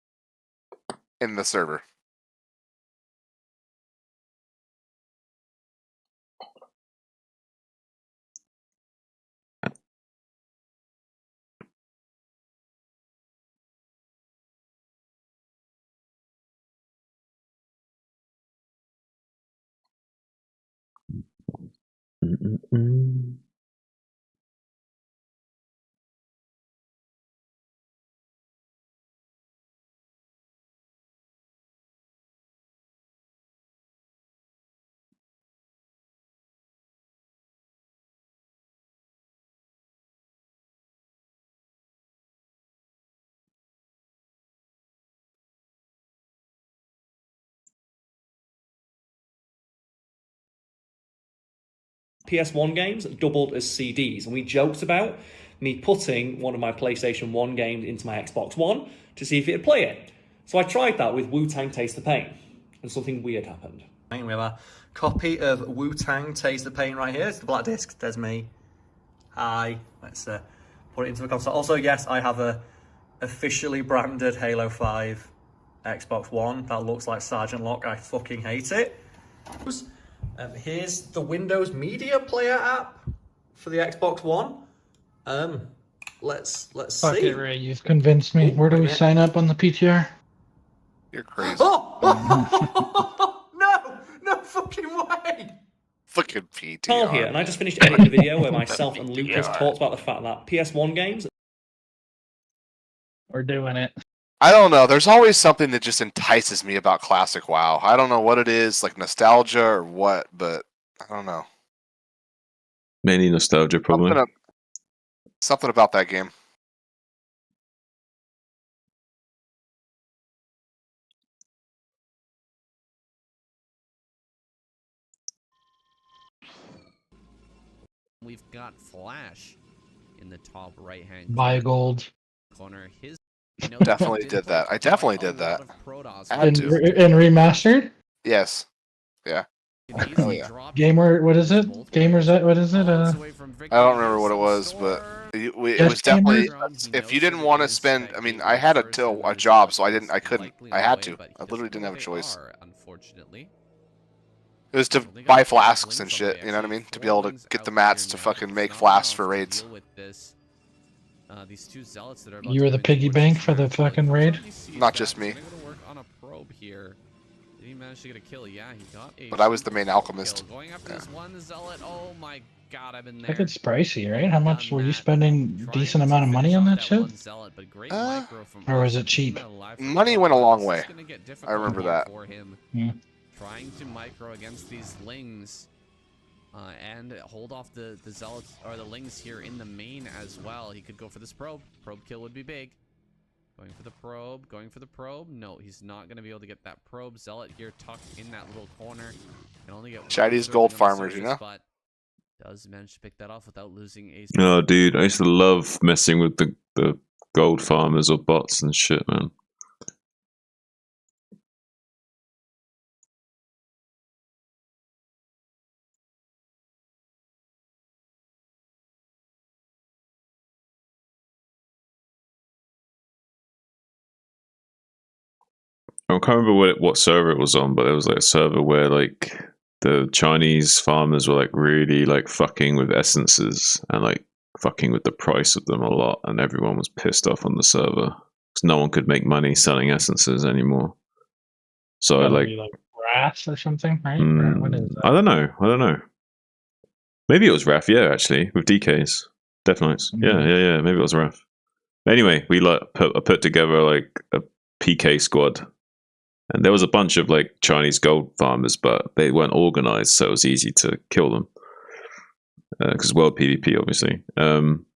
in the server. Mm-mm-mm. PS1 games doubled as CDs, and we joked about me putting one of my PlayStation 1 games into my Xbox One to see if it'd play it. So I tried that with Wu-Tang Taste the Pain, and something weird happened. We have a copy of Wu-Tang Taste the Pain right here. It's the black disc. There's me. Hi. Let's put it into the console. Also, yes, I have a officially branded Halo 5 Xbox One that looks like Sergeant Locke. I fucking hate it. Here's the Windows Media Player app for the Xbox One. Let's Fuck see. it, Ray. You've convinced me. Where do we sign up on the PTR? You're crazy. Oh! No fucking way. Fucking PTR. Carl here, and I just finished editing a video where myself and Lucas talked about the fact that PS1 games. We're doing it. I don't know. There's always something that just entices me about classic WoW. I don't know what it is, like nostalgia or what, but I don't know. Mainly nostalgia, probably. Something about that game. We've got Flash in the top right hand Buy gold. corner. His Definitely did that. I definitely did that. I had And to. remastered? Yes. Yeah. Oh yeah. Gamer, what is it? Gamers, what is it? I don't remember what it was, but it was definitely. If you didn't want to spend, I mean, I had a job, so I couldn't. I had to. I literally didn't have a choice. Unfortunately. It was to buy flasks and shit. You know what I mean? To be able to get the mats to fucking make flasks for raids. These two zealots that are You were the piggy bank for the fucking raid? Not just me. probe here. Did he manage to get a kill? Yeah, he got a. But I was the main super alchemist. kill. Going after Yeah. this one zealot. Oh my god, I've been That there. gets pricey, right? How much Done were you that. spending? Trying Decent to amount of money finish on off that shit? one zealot, but great micro from Or was Ursa it to keep cheap? it alive for Money probe, went a but long this way. is gonna get I difficult remember here that. for him. Yeah. Trying to micro against these lings. And hold off the zealots or the lings here in the main as well. He could go for this probe. Probe kill would be big. Going for the probe. Going for the probe. No, he's not going to be able to get that probe. Zealot here tucked in that little corner. Can only get Chinese gold farmers, you know? But does manage to pick that off without losing a. Oh, dude, I used to love messing with the gold farmers or bots and shit, man. I can't remember what server it was on, but there was like a server where like the Chinese farmers were like really like fucking with essences and like fucking with the price of them a lot, and everyone was pissed off on the server because no one could make money selling essences anymore. So Gotta like, be like Wrath or something, right? What is that? I don't know. Maybe it was Raf, yeah, actually, with DKs. Definitely. Yeah. Maybe it was Raf. Anyway, we like put together like a PK squad. And there was a bunch of like Chinese gold farmers, but they weren't organized, so it was easy to kill them. Because world PvP, obviously. And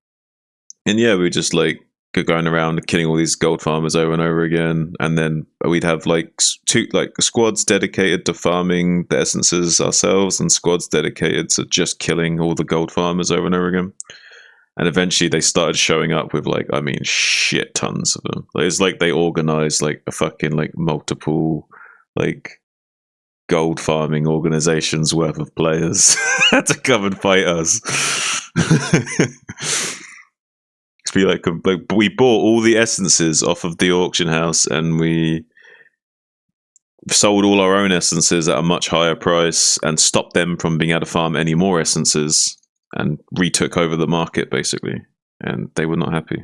yeah, we were just like going around killing all these gold farmers over and over again. And then we'd have like two squads dedicated to farming the essences ourselves, and squads dedicated to just killing all the gold farmers over and over again. And eventually they started showing up with like, I mean, shit tons of them. It's like they organized like a fucking like multiple like gold farming organizations worth of players to come and fight us. We bought all the essences off of the auction house, and we sold all our own essences at a much higher price and stopped them from being able to farm any more essences, and retook over the market basically, and they were not happy.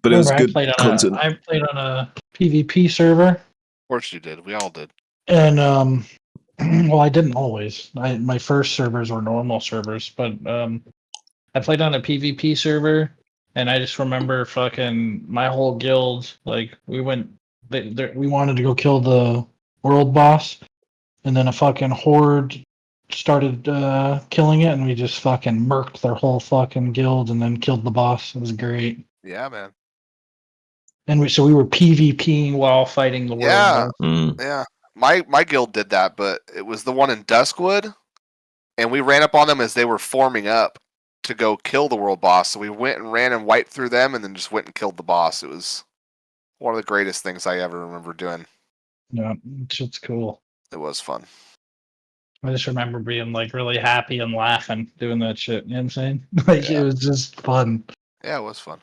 But it was good content. I played on a PvP server. Of course you did. We all did. And well, I didn't always. My first servers were normal servers, but I played on a PvP server, and I just remember fucking my whole guild. Like we went, we wanted to go kill the world boss, and then a fucking horde started killing it, and we just fucking murked their whole fucking guild, and then killed the boss. It was great. Yeah, man. And we were PvPing while fighting the world boss. Yeah. My guild did that, but it was the one in Duskwood, and we ran up on them as they were forming up to go kill the world boss. So we went and ran and wiped through them, and then just went and killed the boss. It was one of the greatest things I ever remember doing. Yeah, it's cool. It was fun. I just remember being like really happy and laughing doing that shit. You know what I'm saying? Like it was just fun. Yeah, it was fun.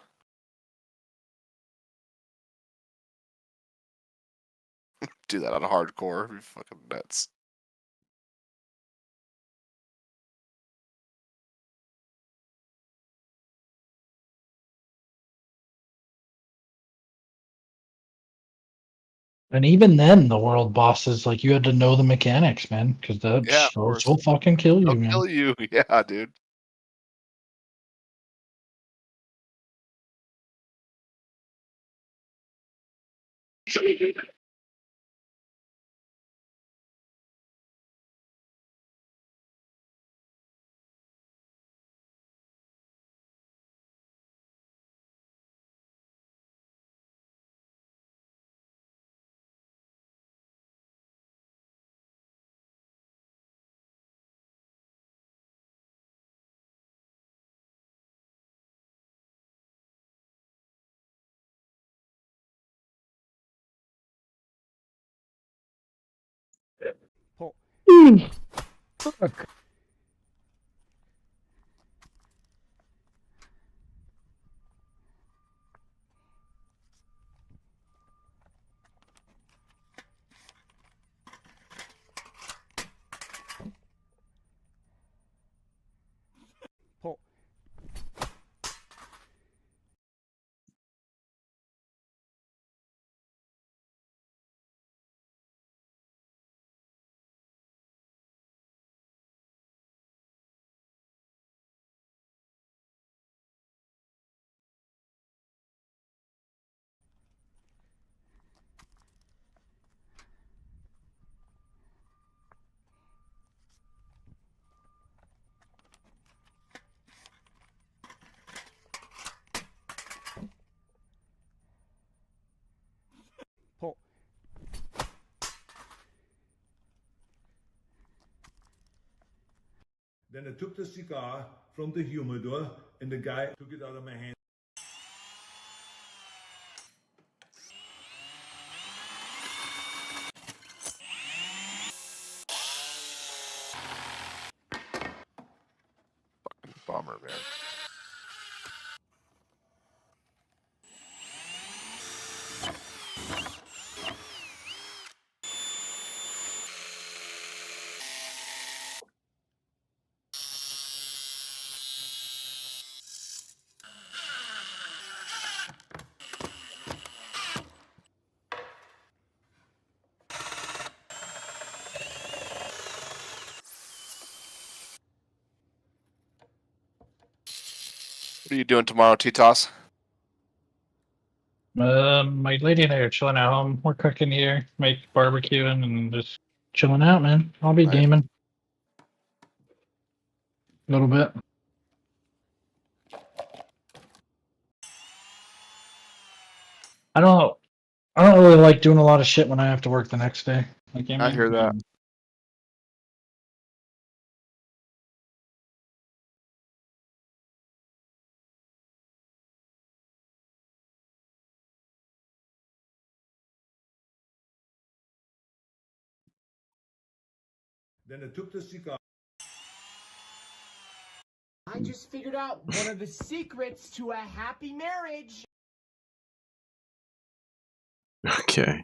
Do that on hardcore. You fucking nuts. And even then, the world bosses, like you had to know the mechanics, man, because those will fucking kill you, They'll man. kill you. Yeah, dude. Fuck. Then I took the cigar from the humidor, and the guy took it out of my hand. Bummer, man. What are you doing tomorrow, T-Toss? My lady and I are chilling at home. We're cooking here, barbecuing, and just chilling out, man. I'll be Nice. gaming a little bit. I don't really like doing a lot of shit when I have to work the next day. Like, I hear that. Then I took the cigar. I just figured out one of the secrets to a happy marriage. Okay.